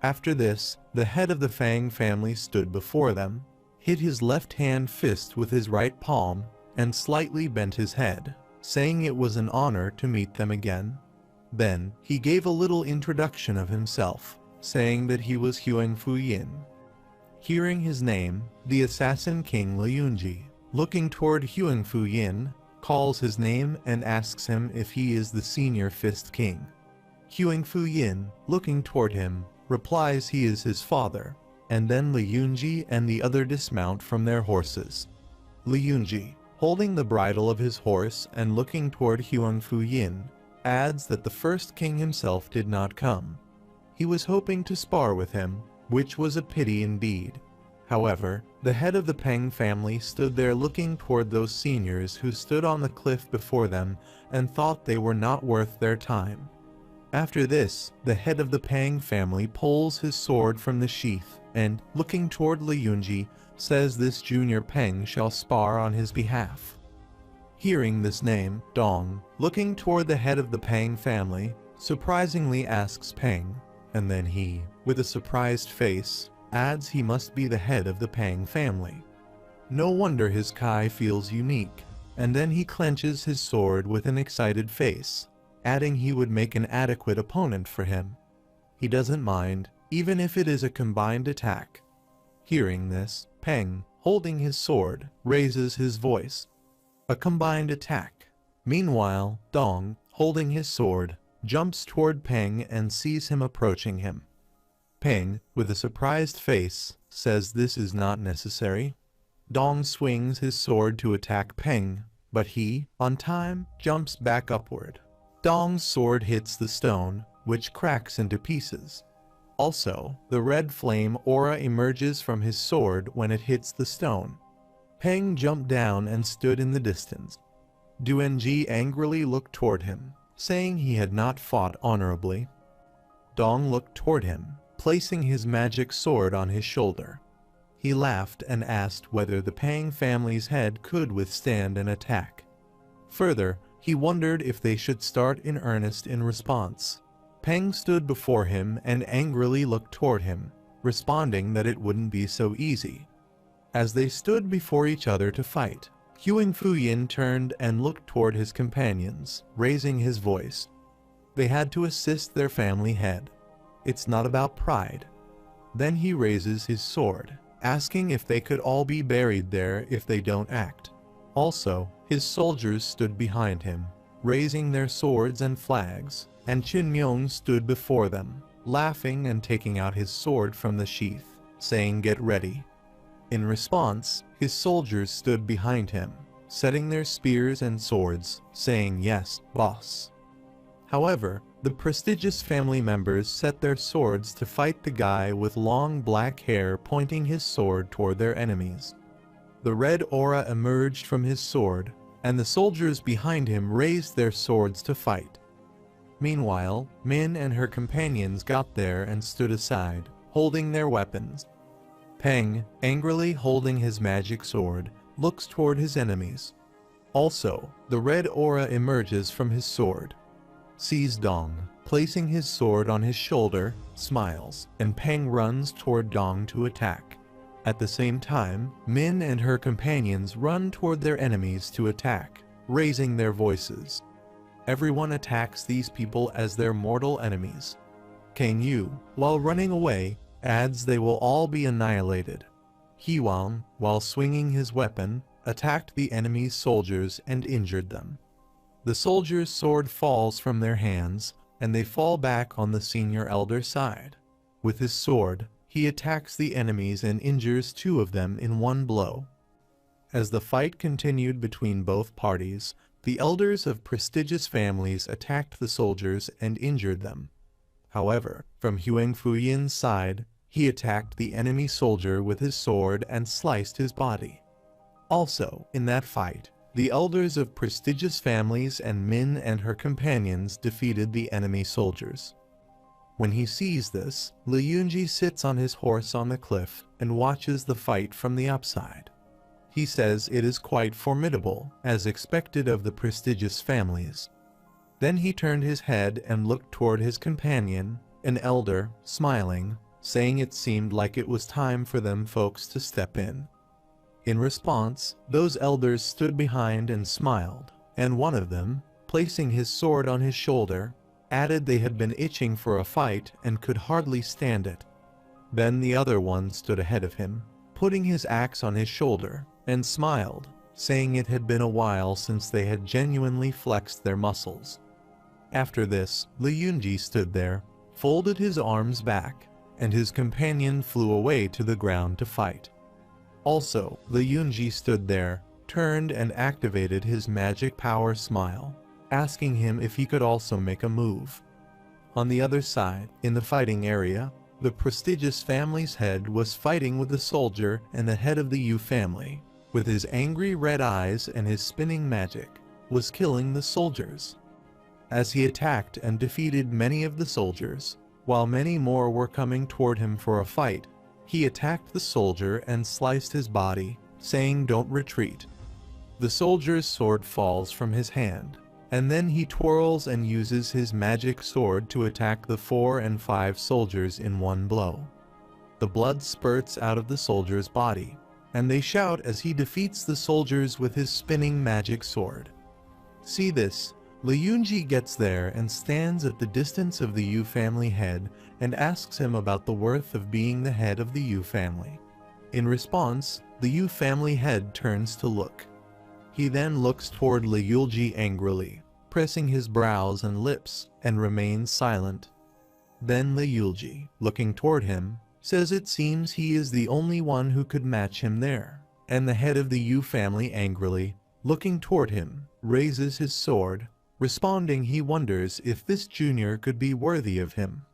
After this, the head of the Fang family stood before them, hit his left-hand fist with his right palm, and slightly bent his head, saying it was an honor to meet them again. Then, he gave a little introduction of himself, saying that he was Huang Fuyin. Hearing his name, the Assassin King Leunji, looking toward Huang Fuyin, calls his name and asks him if he is the senior Fist King. Huang Fuyin, looking toward him, replies he is his father, and then Leunji and the other dismount from their horses. Leunji, holding the bridle of his horse and looking toward Huang Fuyin, adds that the first king himself did not come. He was hoping to spar with him, which was a pity indeed. However, the head of the Peng family stood there looking toward those seniors who stood on the cliff before them and thought they were not worth their time. After this, the head of the Peng family pulls his sword from the sheath and, looking toward Leunji, says this junior Peng shall spar on his behalf. Hearing this name, Dong, looking toward the head of the Peng family, surprisingly asks Peng, and then he, with a surprised face, adds he must be the head of the Peng family. No wonder his Kai feels unique. And then he clenches his sword with an excited face, adding he would make an adequate opponent for him. He doesn't mind, even if it is a combined attack. Hearing this, Peng, holding his sword, raises his voice. A combined attack. Meanwhile, Dong, holding his sword, jumps toward Peng and sees him approaching him. Peng, with a surprised face, says this is not necessary. Dong swings his sword to attack Peng, but he, on time, jumps back upward. Dong's sword hits the stone, which cracks into pieces. Also, the red flame aura emerges from his sword when it hits the stone. Peng jumped down and stood in the distance. Duanji angrily looked toward him, saying he had not fought honorably. Dong looked toward him, placing his magic sword on his shoulder. He laughed and asked whether the Peng family's head could withstand an attack. Further, he wondered if they should start in earnest in response. Peng stood before him and angrily looked toward him, responding that it wouldn't be so easy. As they stood before each other to fight, Huang Fuyin turned and looked toward his companions, raising his voice. They had to assist their family head. It's not about pride. Then he raises his sword, asking if they could all be buried there if they don't act. Also, his soldiers stood behind him, raising their swords and flags, and Qin Myung stood before them, laughing and taking out his sword from the sheath, saying get ready. In response, his soldiers stood behind him, setting their spears and swords, saying yes, boss. However, the prestigious family members set their swords to fight the guy with long black hair pointing his sword toward their enemies. The red aura emerged from his sword, and the soldiers behind him raised their swords to fight. Meanwhile, Min and her companions got there and stood aside, holding their weapons. Peng, angrily holding his magic sword, looks toward his enemies. Also, the red aura emerges from his sword. Sees Dong, placing his sword on his shoulder, smiles, and Peng runs toward Dong to attack. At the same time, Min and her companions run toward their enemies to attack, raising their voices. Everyone attacks these people as their mortal enemies. Kang Yu, while running away, adds they will all be annihilated. Huang, while swinging his weapon, attacked the enemy's soldiers and injured them. The soldier's sword falls from their hands, and they fall back on the senior elder's side. With his sword, he attacks the enemies and injures 2 of them in one blow. As the fight continued between both parties, the elders of prestigious families attacked the soldiers and injured them. However, from Huang Fuyin's side, he attacked the enemy soldier with his sword and sliced his body. Also, in that fight, the elders of prestigious families and Min and her companions defeated the enemy soldiers. When he sees this, Li Yunji sits on his horse on the cliff and watches the fight from the upside. He says it is quite formidable, as expected of the prestigious families. Then he turned his head and looked toward his companion, an elder, smiling, saying it seemed like it was time for them folks to step in. In response, those elders stood behind and smiled, and one of them, placing his sword on his shoulder, added they had been itching for a fight and could hardly stand it. Then the other one stood ahead of him, putting his axe on his shoulder, and smiled, saying it had been a while since they had genuinely flexed their muscles. After this, Li Yunji stood there, folded his arms back, and his companion flew away to the ground to fight. Also, Li Yunji stood there, turned and activated his magic power smile, asking him if he could also make a move. On the other side, in the fighting area, the prestigious family's head was fighting with the soldier and the head of the Yu family, with his angry red eyes and his spinning magic, was killing the soldiers. As he attacked and defeated many of the soldiers, while many more were coming toward him for a fight, he attacked the soldier and sliced his body, saying don't retreat. The soldier's sword falls from his hand, and then he twirls and uses his magic sword to attack the 4 and 5 soldiers in one blow. The blood spurts out of the soldier's body. and they shout as he defeats the soldiers with his spinning magic sword. See this, Liyunji gets there and stands at the distance of the Yu family head and asks him about the worth of being the head of the Yu family. In response, the Yu family head turns to look. He then looks toward Liyulji angrily, pressing his brows and lips, and remains silent. Then Liyulji, looking toward him, says it seems he is the only one who could match him there, and the head of the Yu family angrily, looking toward him, raises his sword, responding he wonders if this junior could be worthy of him.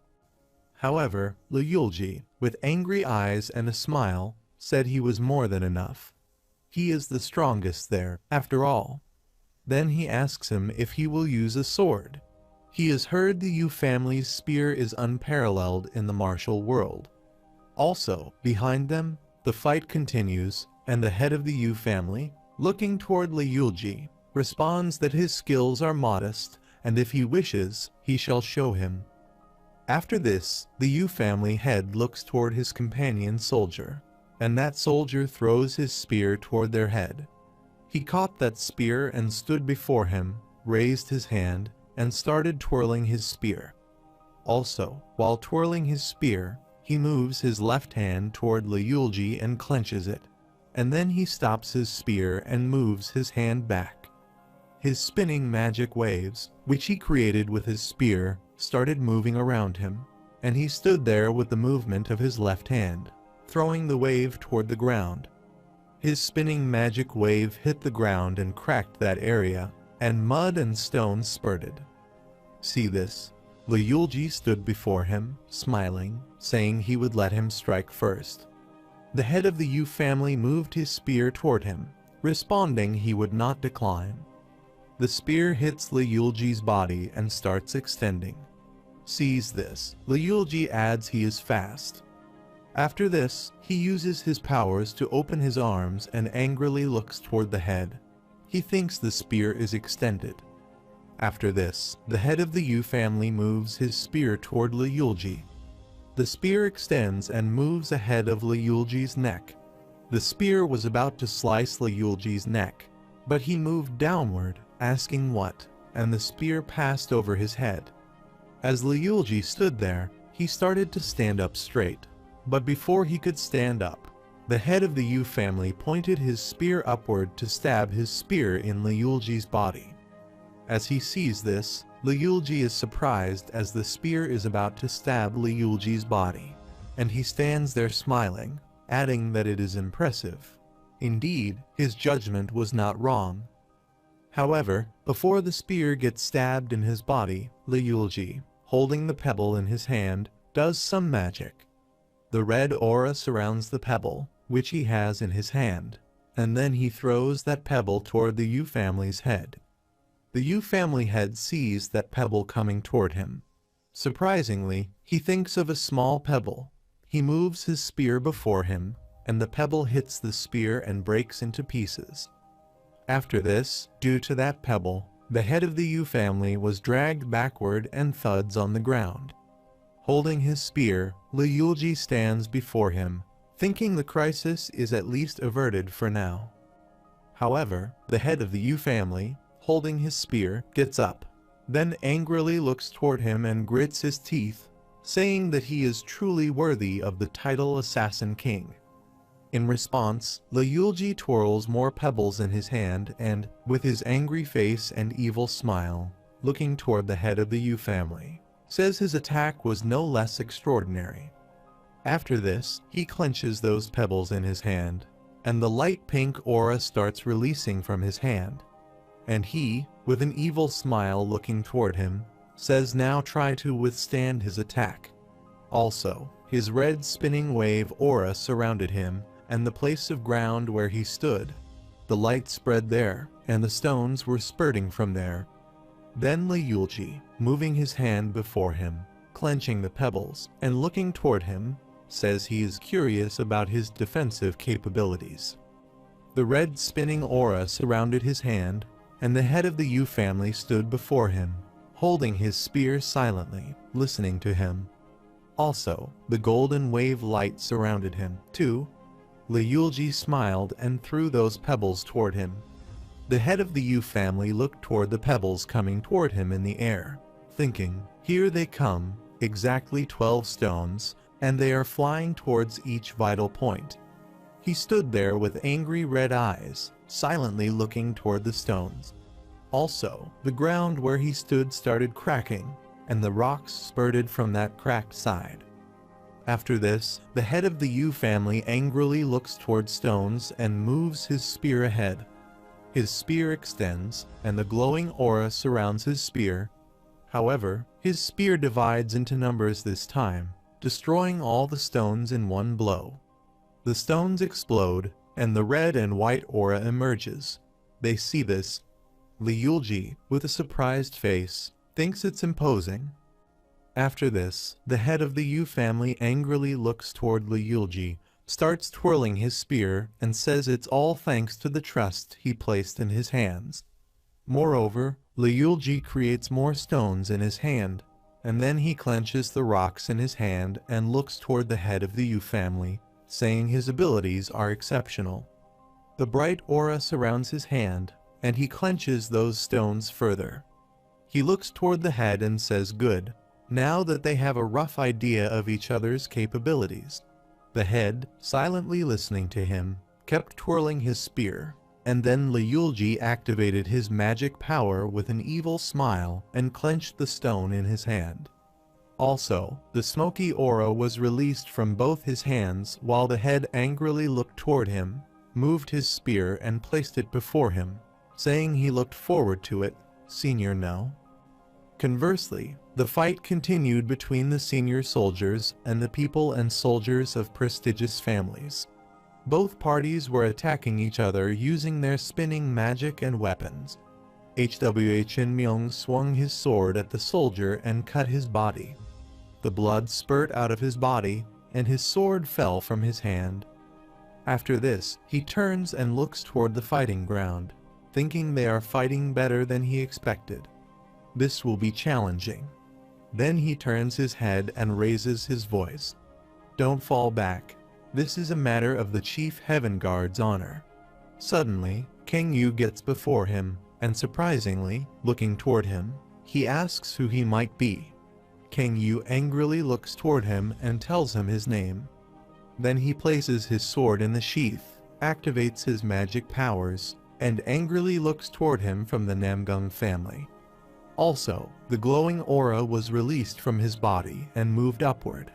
However, Liyulji, with angry eyes and a smile, said he was more than enough. He is the strongest there, after all. Then he asks him if he will use a sword. He has heard the Yu family's spear is unparalleled in the martial world. Also, behind them, the fight continues, and the head of the Yu family, looking toward Liyulji, responds that his skills are modest, and if he wishes, he shall show him. After this, the Yu family head looks toward his companion soldier, and that soldier throws his spear toward their head. He caught that spear and stood before him, raised his hand, and started twirling his spear. Also, while twirling his spear, he moves his left hand toward Liyulji and clenches it, and then he stops his spear and moves his hand back. His spinning magic waves, which he created with his spear, started moving around him, and he stood there with the movement of his left hand, throwing the wave toward the ground. His spinning magic wave hit the ground and cracked that area, and mud and stones spurted. See this, Liyulji stood before him, smiling, saying he would let him strike first. The head of the Yu family moved his spear toward him, responding he would not decline. The spear hits Liyulji's body and starts extending. Sees this, Liyulji adds he is fast. After this, he uses his powers to open his arms and angrily looks toward the head. He thinks the spear is extended. After this, the head of the Yu family moves his spear toward Liyulji. The spear extends and moves ahead of Liyulji's neck. The spear was about to slice Liyulji's neck, but he moved downward, asking what, and the spear passed over his head. As Liyulji stood there, he started to stand up straight, but before he could stand up, the head of the Yu family pointed his spear upward to stab his spear in Liyulji's body. As he sees this, Liyulji is surprised as the spear is about to stab Liyulji's body, and he stands there smiling, adding that it is impressive. Indeed, his judgment was not wrong. However, before the spear gets stabbed in his body, Liyulji, holding the pebble in his hand, does some magic. The red aura surrounds the pebble, which he has in his hand, and then he throws that pebble toward the Yu family's head. The Yu family head sees that pebble coming toward him. Surprisingly, he thinks of a small pebble. He moves his spear before him, and the pebble hits the spear and breaks into pieces. After this, due to that pebble, the head of the Yu family was dragged backward and thuds on the ground. Holding his spear, Liyulji stands before him, thinking the crisis is at least averted for now. However, the head of the Yu family, holding his spear, gets up, then angrily looks toward him and grits his teeth, saying that he is truly worthy of the title Assassin King. In response, Liyulji twirls more pebbles in his hand and, with his angry face and evil smile, looking toward the head of the Yu family, says his attack was no less extraordinary. After this, he clenches those pebbles in his hand, and the light pink aura starts releasing from his hand. And he, with an evil smile looking toward him, says now try to withstand his attack. Also, his red spinning wave aura surrounded him, and the place of ground where he stood. The light spread there, and the stones were spurting from there. Then Liyulji, moving his hand before him, clenching the pebbles, and looking toward him, says he is curious about his defensive capabilities. The red spinning aura surrounded his hand, and the head of the Yu family stood before him, holding his spear silently, listening to him. Also, the golden wave light surrounded him, too. Liulji smiled and threw those pebbles toward him. The head of the Yu family looked toward the pebbles coming toward him in the air, thinking, "Here they come, exactly 12 stones, and they are flying towards each vital point." He stood there with angry red eyes, silently looking toward the stones. Also, the ground where he stood started cracking, and the rocks spurted from that cracked side. After this, the head of the Yu family angrily looks toward stones and moves his spear ahead. His spear extends, and the glowing aura surrounds his spear. However, his spear divides into numbers this time, destroying all the stones in one blow. The stones explode, and the red and white aura emerges. They see this. Liulji, with a surprised face, thinks it's imposing. After this, the head of the Yu family angrily looks toward Liulji, starts twirling his spear, and says it's all thanks to the trust he placed in his hands. Moreover, Liulji creates more stones in his hand, and then he clenches the rocks in his hand and looks toward the head of the Yu family, saying his abilities are exceptional. The bright aura surrounds his hand, and he clenches those stones further. He looks toward the head and says, "Good. Now that they have a rough idea of each other's capabilities." The head, silently listening to him, kept twirling his spear, and then Liulji activated his magic power with an evil smile and clenched the stone in his hand. Also, the smoky aura was released from both his hands while the head angrily looked toward him, moved his spear and placed it before him, saying he looked forward to it. "Senior, no?" Conversely, the fight continued between the senior soldiers and the people and soldiers of prestigious families. Both parties were attacking each other using their spinning magic and weapons. Hwhin Myung swung his sword at the soldier and cut his body. The blood spurted out of his body, and his sword fell from his hand. After this, he turns and looks toward the fighting ground, thinking they are fighting better than he expected. This will be challenging. Then he turns his head and raises his voice. "Don't fall back. This is a matter of the Chief Heaven Guard's honor." Suddenly, Kang Yu gets before him, and surprisingly, looking toward him, he asks who he might be. Kang Yu angrily looks toward him and tells him his name. Then he places his sword in the sheath, activates his magic powers, and angrily looks toward him from the Namgung family. Also, the glowing aura was released from his body and moved upward.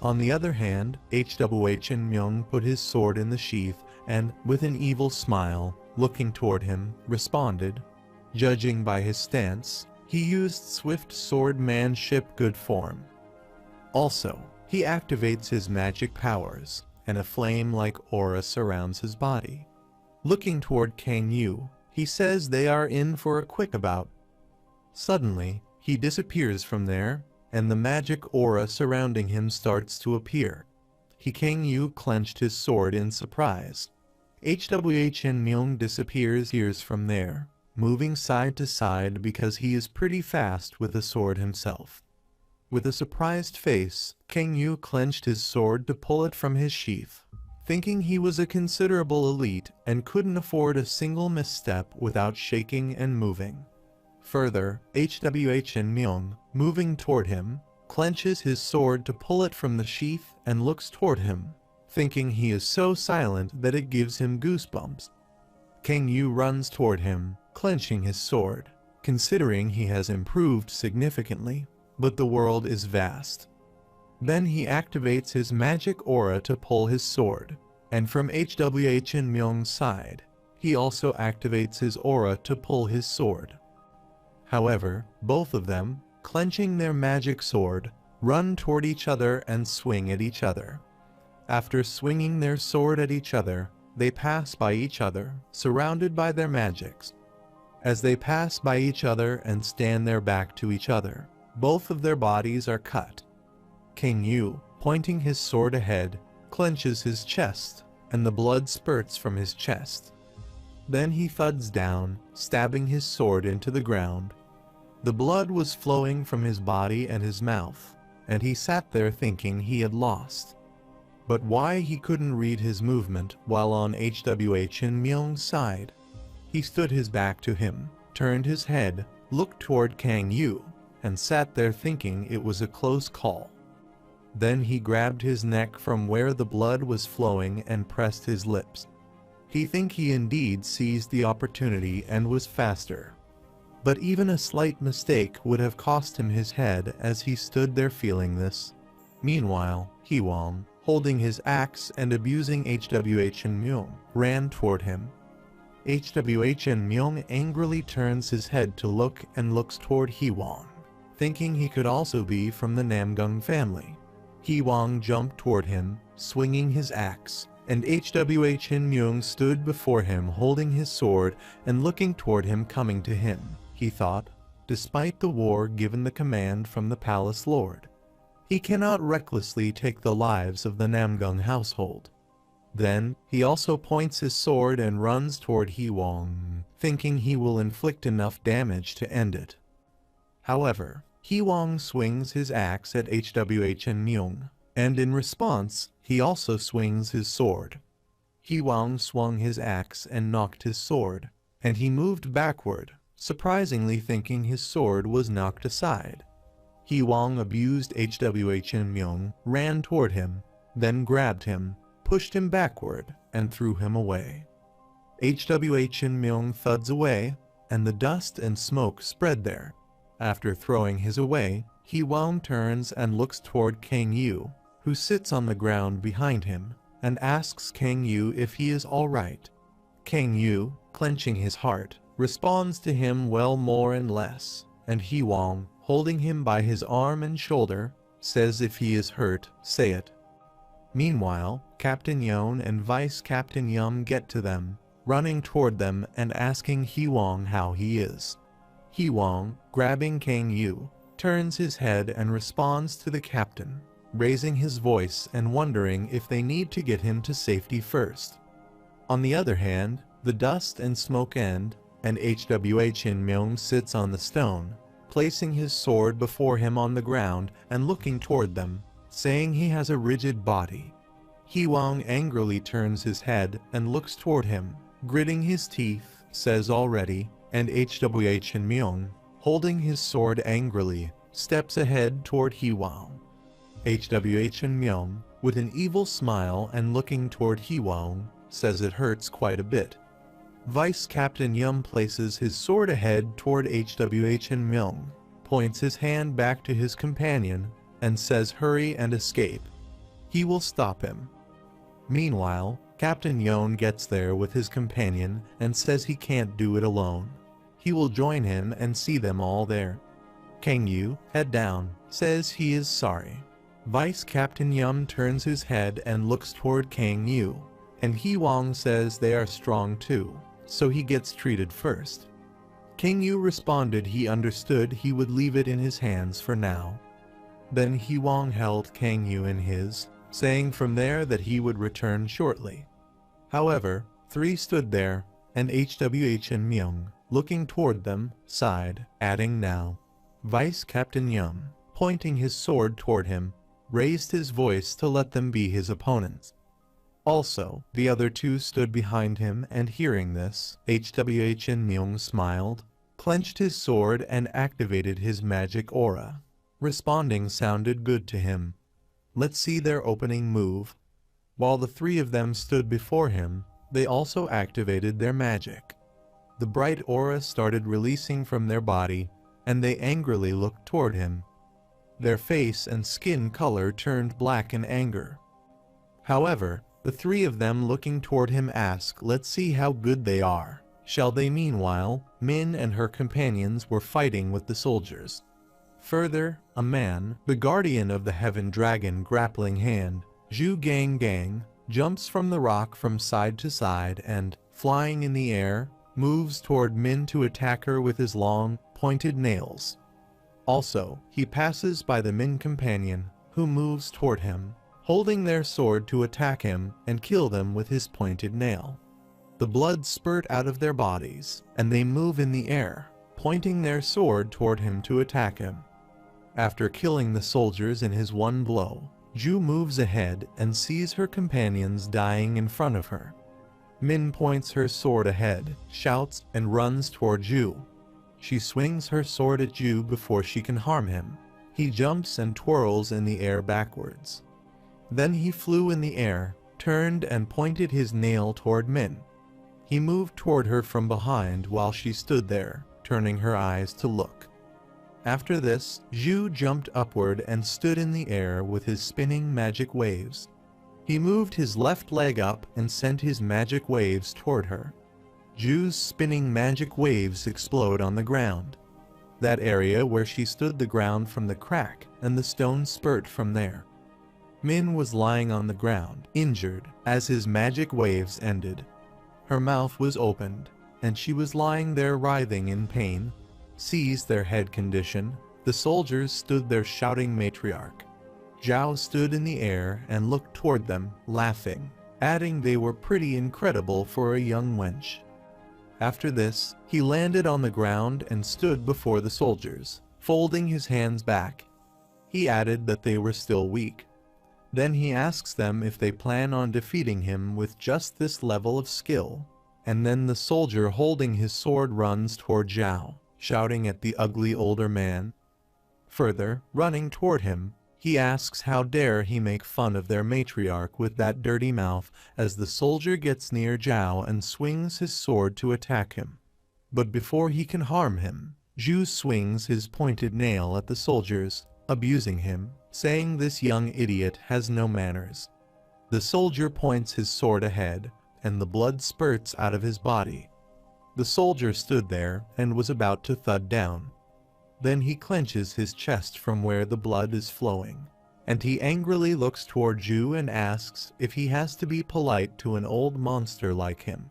On the other hand, Hwhin Myung put his sword in the sheath and, with an evil smile, looking toward him, responded. Judging by his stance, he used swift swordmanship good form. Also, he activates his magic powers, and a flame-like aura surrounds his body. Looking toward Kang Yu, he says they are in for a quick bout. Suddenly, he disappears from there, and the magic aura surrounding him starts to appear. Kang Yu clenched his sword in surprise. Hwhin Myung disappears from there, moving side to side because he is pretty fast with the sword himself. With a surprised face, Kang Yu clenched his sword to pull it from his sheath, thinking he was a considerable elite and couldn't afford a single misstep without shaking and moving. Further, Hwhin Myung, moving toward him, clenches his sword to pull it from the sheath and looks toward him, thinking he is so silent that it gives him goosebumps. Kang Yu runs toward him, clenching his sword, considering he has improved significantly, but the world is vast. Then he activates his magic aura to pull his sword, and from Hwhin Myung's side, he also activates his aura to pull his sword. However, both of them, clenching their magic sword, run toward each other and swing at each other. After swinging their sword at each other, they pass by each other, surrounded by their magics. As they pass by each other and stand their back to each other, both of their bodies are cut. Kang Yu, pointing his sword ahead, clenches his chest, and the blood spurts from his chest. Then he thuds down, stabbing his sword into the ground. The blood was flowing from his body and his mouth, and he sat there thinking he had lost. but why he couldn't read his movement while on Hwa Chin Myung's side. He stood his back to him, turned his head, looked toward Kang Yu, and sat there thinking it was a close call. Then he grabbed his neck from where the blood was flowing and pressed his lips. He think he indeed seized the opportunity and was faster. But even a slight mistake would have cost him his head as he stood there feeling this. Meanwhile, Hwang, holding his axe and abusing Hwa Chin Myung, ran toward him. Hwa Chin Myung angrily turns his head to look and looks toward Hwang, thinking he could also be from the Namgung family. Hwang jumped toward him, swinging his axe, and Hwa Chin Myung stood before him holding his sword and looking toward him coming to him, he thought. Despite the war given the command from the palace lord, he cannot recklessly take the lives of the Namgung household. Then, he also points his sword and runs toward Hwang, thinking he will inflict enough damage to end it. However, Hwang swings his axe at Hwa Chin Myung, and in response, he also swings his sword. Hwang swung his axe and knocked his sword, and he moved backward, surprisingly thinking his sword was knocked aside. Hwang abused Hwa Chin Myung, ran toward him, then grabbed him, pushed him backward, and threw him away. Hwa Chin Myung thuds away, and the dust and smoke spread there. After throwing his away, Hwang turns and looks toward Kang Yu, who sits on the ground behind him, and asks Kang Yu if he is alright. Kang Yu, clenching his heart, responds to him well more and less, and Hwang, holding him by his arm and shoulder, says if he is hurt, say it. Meanwhile, Captain Yon and Vice Captain Yum get to them, running toward them and asking Hwang how he is. Hwang, grabbing Kang Yu, turns his head and responds to the captain, raising his voice and wondering if they need to get him to safety first. On the other hand, the dust and smoke end, and Hwa Chin Myung sits on the stone, placing his sword before him on the ground and looking toward them, saying he has a rigid body. Hwang angrily turns his head and looks toward him, gritting his teeth, says already, and Hwa Chin Myung, holding his sword angrily, steps ahead toward Hwang. Hwa Chin Myung, with an evil smile and looking toward Hwang, says it hurts quite a bit. Vice Captain Yum places his sword ahead toward Hwa Chin Myung, points his hand back to his companion, and says hurry and escape. He will stop him. Meanwhile, Captain Yon gets there with his companion and says he can't do it alone. He will join him and see them all there. Kang Yu, head down, says he is sorry. Vice Captain Yum turns his head and looks toward Kang Yu, and Hwang says they are strong too, so he gets treated first. Kang Yu responded he understood he would leave it in his hands for now. Then Hwang held Kang Yu in his, saying from there that he would return shortly. However, three stood there, and Hwa Chin Myung, looking toward them, sighed, adding now. Vice Captain Yum, pointing his sword toward him, raised his voice to let them be his opponents. Also, the other two stood behind him, and hearing this, Hwa Chin Myung smiled, clenched his sword and activated his magic aura. Responding sounded good to him. Let's see their opening move. While the three of them stood before him, they also activated their magic. The bright aura started releasing from their body, and they angrily looked toward him. Their face and skin color turned black in anger. However, the three of them looking toward him asked, let's see how good they are. Shall they? Meanwhile, Min and her companions were fighting with the soldiers. Further, a man, the guardian of the heaven dragon grappling hand, Zhu Gang Gang, jumps from the rock from side to side and, flying in the air, moves toward Min to attack her with his long, pointed nails. Also, he passes by the Min companion, who moves toward him, holding their sword to attack him and kill them with his pointed nail. The blood spurt out of their bodies, and they move in the air, pointing their sword toward him to attack him. After killing the soldiers in his one blow, Ju moves ahead and sees her companions dying in front of her. Min points her sword ahead, shouts, and runs toward Ju. She swings her sword at Ju before she can harm him. He jumps and twirls in the air backwards. Then he flew in the air, turned and pointed his nail toward Min. He moved toward her from behind while she stood there, turning her eyes to look. After this, Ju jumped upward and stood in the air with his spinning magic waves. He moved his left leg up and sent his magic waves toward her. Ju's spinning magic waves explode on the ground. That area where she stood the ground from the crack, and the stones spurt from there. Min was lying on the ground, injured, as his magic waves ended. Her mouth was opened, and she was lying there writhing in pain. Sees their head condition, the soldiers stood there shouting matriarch. Zhao stood in the air and looked toward them, laughing, adding they were pretty incredible for a young wench. After this, he landed on the ground and stood before the soldiers, folding his hands back. He added that they were still weak. Then he asks them if they plan on defeating him with just this level of skill, and then the soldier holding his sword runs toward Zhao, shouting at the ugly older man. Further, running toward him, he asks how dare he make fun of their matriarch with that dirty mouth as the soldier gets near Zhao and swings his sword to attack him. But before he can harm him, Zhu swings his pointed nail at the soldiers, abusing him, saying this young idiot has no manners. The soldier points his sword ahead, and the blood spurts out of his body. The soldier stood there and was about to thud down. Then he clenches his chest from where the blood is flowing, and he angrily looks toward Zhu and asks if he has to be polite to an old monster like him.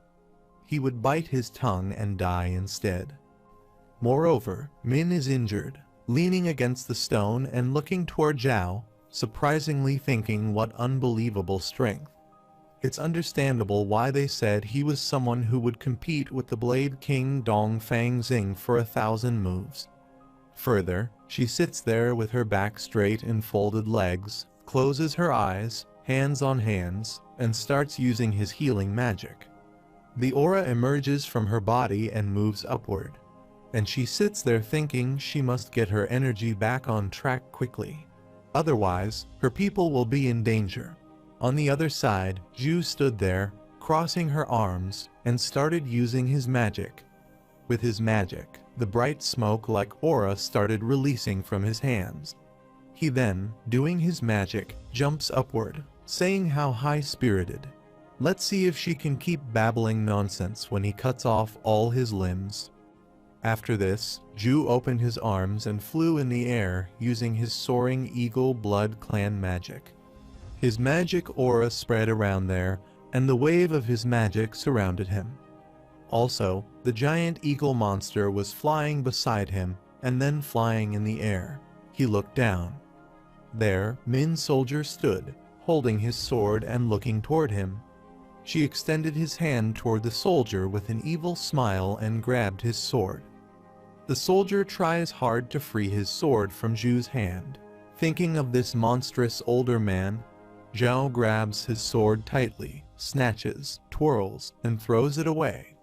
He would bite his tongue and die instead. Moreover, Min is injured, leaning against the stone and looking toward Zhao, surprisingly thinking what unbelievable strength. It's understandable why they said he was someone who would compete with the Blade King Dong Fang Xing for 1,000 moves. Further, she sits there with her back straight and folded legs, closes her eyes, hands on hands, and starts using his healing magic. The aura emerges from her body and moves upward, and she sits there thinking she must get her energy back on track quickly. Otherwise, her people will be in danger. On the other side, Zhu stood there, crossing her arms, and started using his magic. With his magic, the bright smoke-like aura started releasing from his hands. He then, doing his magic, jumps upward, saying how high-spirited. Let's see if she can keep babbling nonsense when he cuts off all his limbs. After this, Zhu opened his arms and flew in the air using his soaring eagle blood clan magic. His magic aura spread around there, and the wave of his magic surrounded him. Also, the giant eagle monster was flying beside him, and then flying in the air. He looked down. There, Min's soldier stood, holding his sword and looking toward him. She extended his hand toward the soldier with an evil smile and grabbed his sword. The soldier tries hard to free his sword from Zhu's hand. Thinking of this monstrous older man, Zhao grabs his sword tightly, snatches, twirls, and throws it away.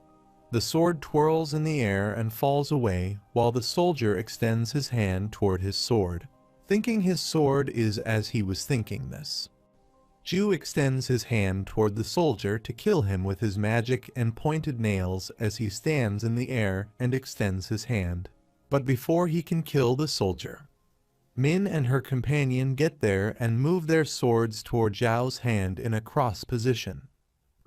The sword twirls in the air and falls away while the soldier extends his hand toward his sword, thinking his sword is as he was thinking this. Zhu extends his hand toward the soldier to kill him with his magic and pointed nails as he stands in the air and extends his hand. But before he can kill the soldier, Min and her companion get there and move their swords toward Zhao's hand in a cross position.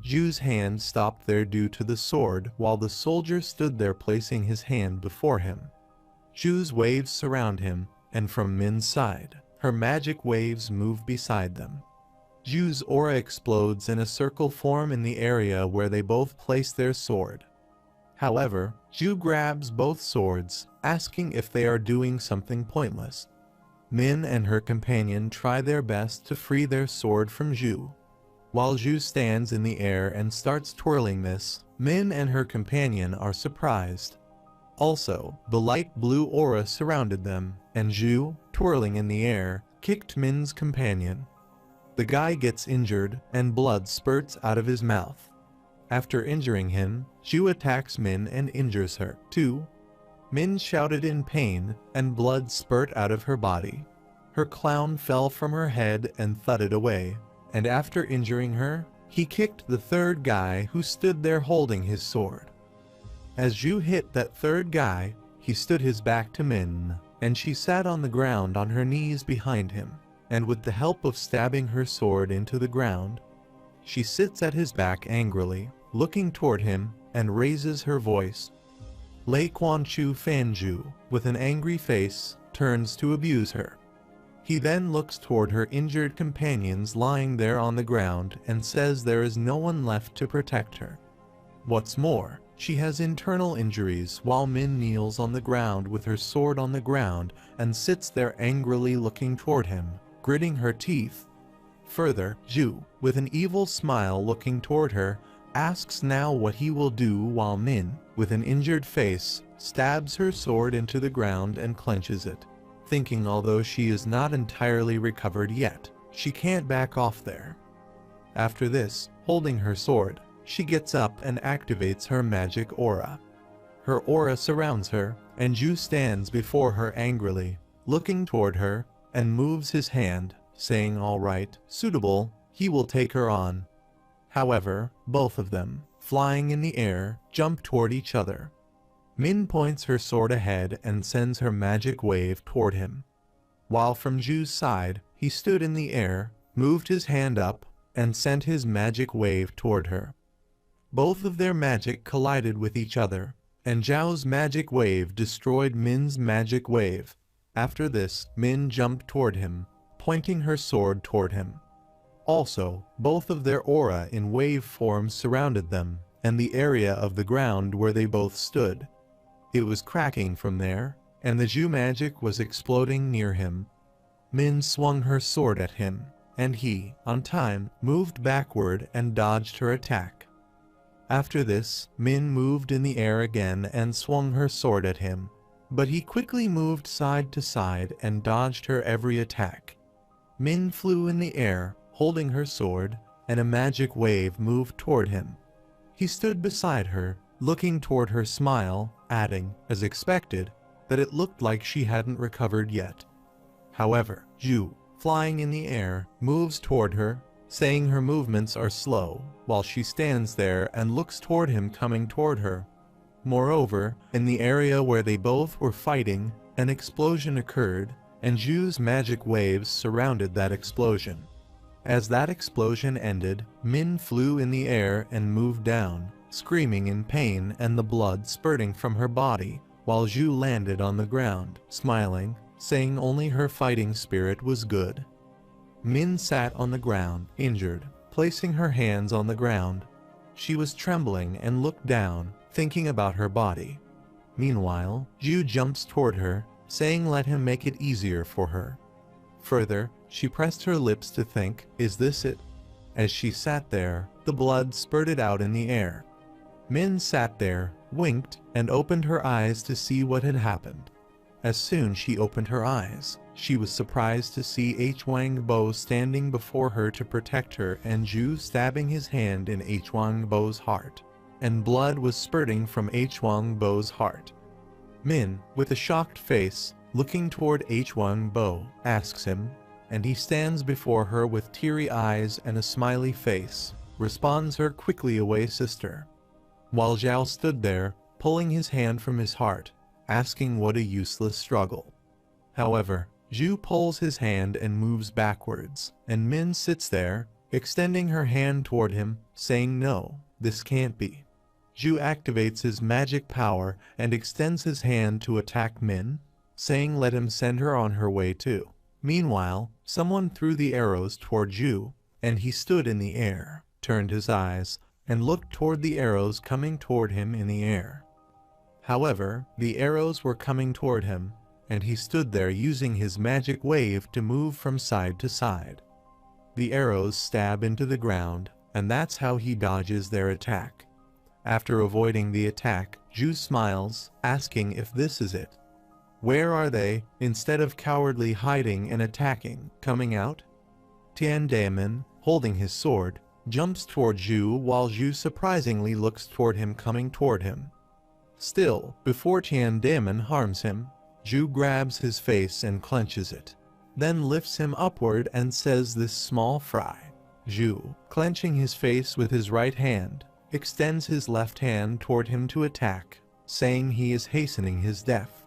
Zhu's hand stopped there due to the sword while the soldier stood there placing his hand before him. Zhu's waves surround him, and from Min's side, her magic waves move beside them. Zhu's aura explodes in a circle form in the area where they both place their sword. However, Zhu grabs both swords, asking if they are doing something pointless. Min and her companion try their best to free their sword from Zhu. While Zhu stands in the air and starts twirling this, Min and her companion are surprised. Also, the light blue aura surrounded them, and Zhu, twirling in the air, kicked Min's companion. The guy gets injured and blood spurts out of his mouth. After injuring him, Ju attacks Min and injures her, too. Min shouted in pain, and blood spurt out of her body. Her clown fell from her head and thudded away, and after injuring her, he kicked the third guy who stood there holding his sword. As Ju hit that third guy, he stood his back to Min, and she sat on the ground on her knees behind him, and with the help of stabbing her sword into the ground, she sits at his back angrily, looking toward him, and raises her voice. Lei Quan Chu Fanju, with an angry face, turns to abuse her. He then looks toward her injured companions lying there on the ground and says there is no one left to protect her. What's more, she has internal injuries while Min kneels on the ground with her sword on the ground and sits there angrily looking toward him, gritting her teeth. Further, Ju, with an evil smile looking toward her, asks now what he will do while Min, with an injured face, stabs her sword into the ground and clenches it, thinking although she is not entirely recovered yet, she can't back off there. After this, holding her sword, she gets up and activates her magic aura. Her aura surrounds her, and Ju stands before her angrily, looking toward her, and moves his hand, saying all right, suitable, he will take her on. However, both of them, flying in the air, jump toward each other. Min points her sword ahead and sends her magic wave toward him. While from Ju's side, he stood in the air, moved his hand up, and sent his magic wave toward her. Both of their magic collided with each other, and Zhao's magic wave destroyed Min's magic wave. After this, Min jumped toward him, pointing her sword toward him. Also, both of their aura in wave form surrounded them, and the area of the ground where they both stood. It was cracking from there, and the Zhu magic was exploding near him. Min swung her sword at him, and he, on time, moved backward and dodged her attack. After this, Min moved in the air again and swung her sword at him, but he quickly moved side to side and dodged her every attack. Min flew in the air, holding her sword, and a magic wave moved toward him. He stood beside her, looking toward her smile, adding, as expected, that it looked like she hadn't recovered yet. However, Zhu, flying in the air, moves toward her, saying her movements are slow, while she stands there and looks toward him coming toward her. Moreover, in the area where they both were fighting, an explosion occurred, and Zhu's magic waves surrounded that explosion. As that explosion ended, Min flew in the air and moved down, screaming in pain and the blood spurting from her body, while Zhu landed on the ground, smiling, saying only her fighting spirit was good. Min sat on the ground, injured, placing her hands on the ground. She was trembling and looked down, thinking about her body. Meanwhile, Zhu jumps toward her, saying let him make it easier for her. Further, she pressed her lips to think, is this it? As she sat there, the blood spurted out in the air. Min sat there, winked, and opened her eyes to see what had happened. As soon as she opened her eyes, she was surprised to see Huangbo standing before her to protect her and Zhu stabbing his hand in Huangbo's heart, and blood was spurting from Huangbo's heart. Min, with a shocked face, looking toward Huangbo, asks him, and he stands before her with teary eyes and a smiley face, responds her quickly away sister. While Zhao stood there, pulling his hand from his heart, asking what a useless struggle. However, Zhu pulls his hand and moves backwards, and Min sits there, extending her hand toward him, saying no, this can't be. Zhu activates his magic power and extends his hand to attack Min, saying let him send her on her way too. Meanwhile, someone threw the arrows toward Zhu, and he stood in the air, turned his eyes, and looked toward the arrows coming toward him in the air. However, the arrows were coming toward him, and he stood there using his magic wave to move from side to side. The arrows stab into the ground, and that's how he dodges their attack. After avoiding the attack, Zhu smiles, asking if this is it. Where are they, instead of cowardly hiding and attacking, coming out? Tian Daemon, holding his sword, jumps toward Zhu while Zhu surprisingly looks toward him coming toward him. Still, before Tian Daemon harms him, Zhu grabs his face and clenches it, then lifts him upward and says this small fry. Zhu, clenching his face with his right hand, extends his left hand toward him to attack, saying he is hastening his death.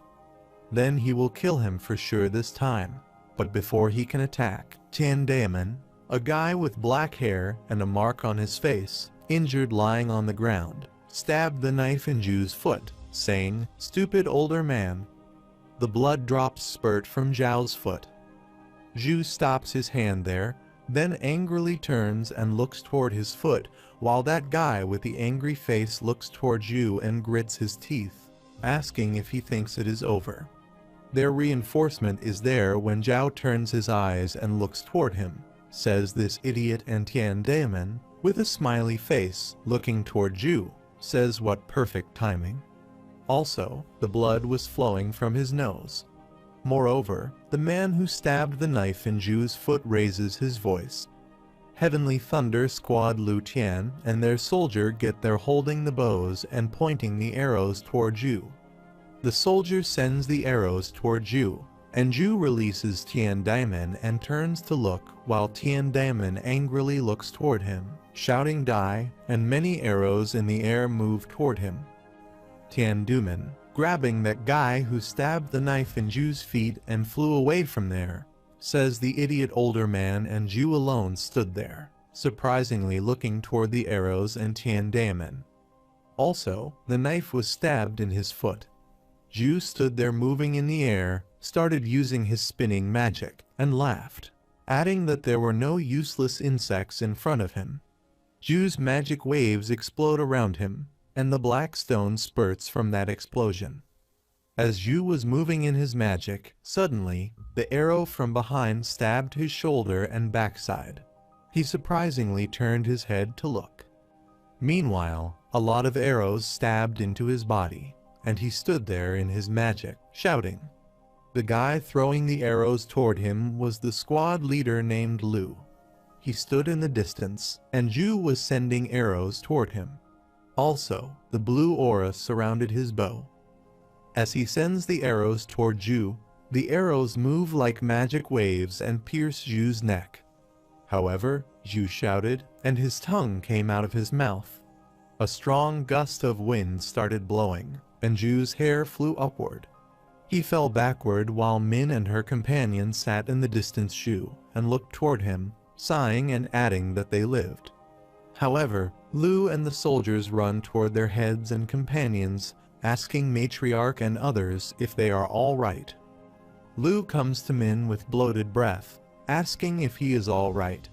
Then he will kill him for sure this time. But before he can attack, Tian Daemon, a guy with black hair and a mark on his face, injured lying on the ground, stabbed the knife in Zhu's foot, saying, "Stupid older man." The blood drops spurt from Zhao's foot. Zhu stops his hand there, then angrily turns and looks toward his foot, while that guy with the angry face looks toward Zhu and grits his teeth, asking if he thinks it is over. Their reinforcement is there when Zhao turns his eyes and looks toward him, says this idiot, and Tian Daemon, with a smiley face, looking toward Zhu, says what perfect timing. Also, the blood was flowing from his nose. Moreover, the man who stabbed the knife in Zhu's foot raises his voice. Heavenly Thunder Squad Lu Tian and their soldier get there holding the bows and pointing the arrows toward Zhu. The soldier sends the arrows toward Zhu, and Zhu releases Tian Daemon and turns to look while Tian Daemon angrily looks toward him, shouting "Die," and many arrows in the air move toward him. Tian Daemon, grabbing that guy who stabbed the knife in Zhu's feet and flew away from there, says the idiot older man, and Zhu alone stood there, surprisingly looking toward the arrows and Tian Daemon. Also, the knife was stabbed in his foot. Zhu stood there moving in the air, started using his spinning magic, and laughed, adding that there were no useless insects in front of him. Zhu's magic waves explode around him, and the black stone spurts from that explosion. As Zhu was moving in his magic, suddenly, the arrow from behind stabbed his shoulder and backside. He surprisingly turned his head to look. Meanwhile, a lot of arrows stabbed into his body, and he stood there in his magic, shouting. The guy throwing the arrows toward him was the squad leader named Lu. He stood in the distance, and Zhu was sending arrows toward him. Also, the blue aura surrounded his bow. As he sends the arrows toward Zhu, the arrows move like magic waves and pierce Zhu's neck. However, Zhu shouted, and his tongue came out of his mouth. A strong gust of wind started blowing, and Zhu's hair flew upward. He fell backward while Min and her companion sat in the distant Zhu and looked toward him, sighing and adding that they lived. However, Lu and the soldiers run toward their heads and companions, asking Matriarch and others if they are all right. Lu comes to Min with bloated breath, asking if he is all right.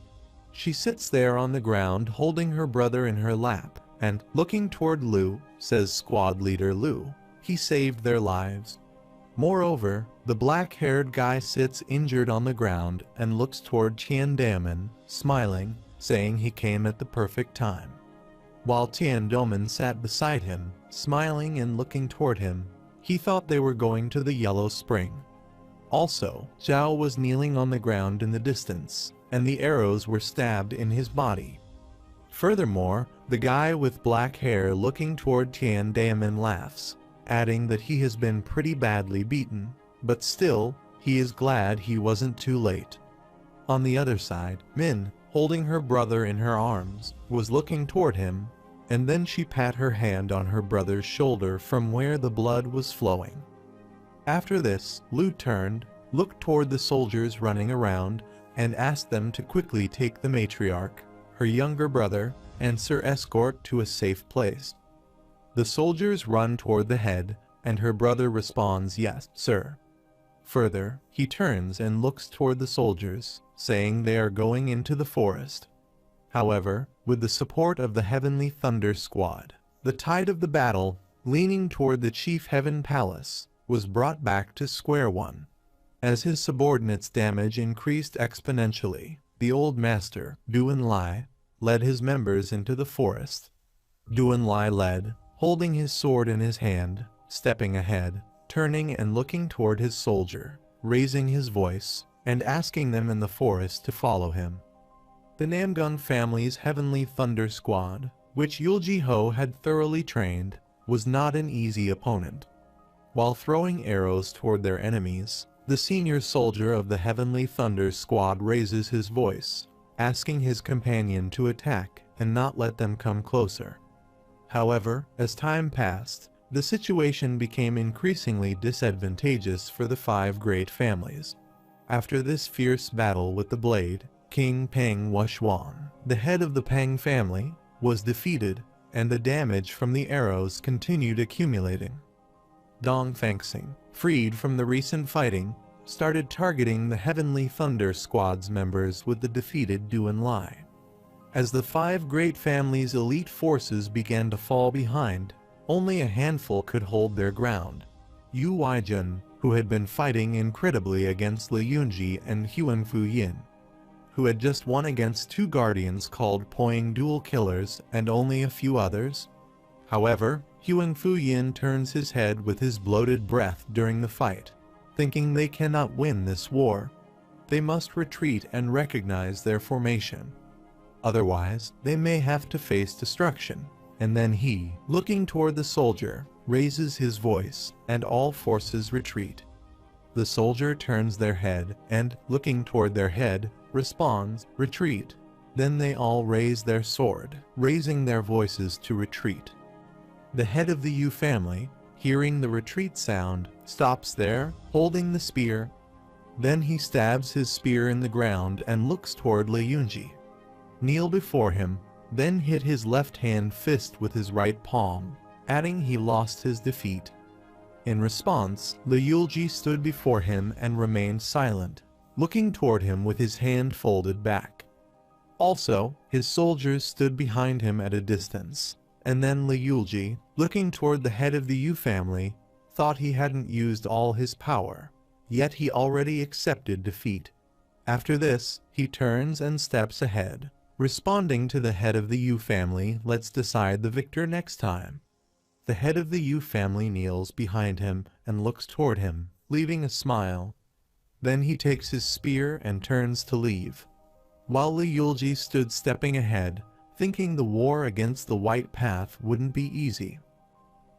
She sits there on the ground holding her brother in her lap, and, looking toward Lu, says squad leader Lu, he saved their lives. Moreover, the black-haired guy sits injured on the ground and looks toward Tian Daemon, smiling, saying he came at the perfect time. While Tian Daemon sat beside him, smiling and looking toward him, he thought they were going to the Yellow Spring. Also, Zhao was kneeling on the ground in the distance, and the arrows were stabbed in his body. Furthermore, the guy with black hair looking toward Tian Daemon laughs, adding that he has been pretty badly beaten, but still, he is glad he wasn't too late. On the other side, Min, holding her brother in her arms, was looking toward him, and then she pat her hand on her brother's shoulder from where the blood was flowing. After this, Lu turned, looked toward the soldiers running around, and asked them to quickly take the matriarch, her younger brother, and Sir escort to a safe place. The soldiers run toward the head, and her brother responds, "Yes, sir." Further, he turns and looks toward the soldiers, saying they are going into the forest. However, with the support of the Heavenly Thunder Squad, the tide of the battle, leaning toward the Chief Heaven Palace, was brought back to square one. As his subordinates' damage increased exponentially, the old master, Duan Lai, led his members into the forest. Duan Lai led, holding his sword in his hand, stepping ahead, turning and looking toward his soldier, raising his voice, and asking them in the forest to follow him. The Namgung family's Heavenly Thunder Squad, which Yulji-ho had thoroughly trained, was not an easy opponent. While throwing arrows toward their enemies, the senior soldier of the Heavenly Thunder Squad raises his voice, asking his companion to attack and not let them come closer. However, as time passed, the situation became increasingly disadvantageous for the five great families. After this fierce battle with the blade, King Peng Wuxuan, the head of the Peng family, was defeated, and the damage from the arrows continued accumulating. Dong Fengxing, freed from the recent fighting, started targeting the Heavenly Thunder Squad's members with the defeated Duan Lai. As the five great families' elite forces began to fall behind, only a handful could hold their ground. Yu Weijun, who had been fighting incredibly against Li Yunji and Huang Fuyin, who had just won against two guardians called Poing Dual Killers and only a few others. However, Huang Fuyin turns his head with his bloated breath during the fight, thinking they cannot win this war. They must retreat and recognize their formation. Otherwise, they may have to face destruction. And then he, looking toward the soldier, raises his voice, and all forces retreat. The soldier turns their head and, looking toward their head, responds, "Retreat." Then they all raise their sword, raising their voices to retreat. The head of the Yu family, hearing the retreat sound, stops there, holding the spear. Then he stabs his spear in the ground and looks toward Li Yunji. Kneel before him, then hit his left-hand fist with his right palm, adding he lost his defeat. In response, Li Yunji stood before him and remained silent, looking toward him with his hand folded back. Also, his soldiers stood behind him at a distance, and then Li Yunji, looking toward the head of the Yu family, thought he hadn't used all his power, yet he already accepted defeat. After this, he turns and steps ahead, responding to the head of the Yu family, "Let's decide the victor next time." The head of the Yu family kneels behind him and looks toward him, leaving a smile. Then he takes his spear and turns to leave, while Li Yunji stood stepping ahead, thinking the war against the White Path wouldn't be easy.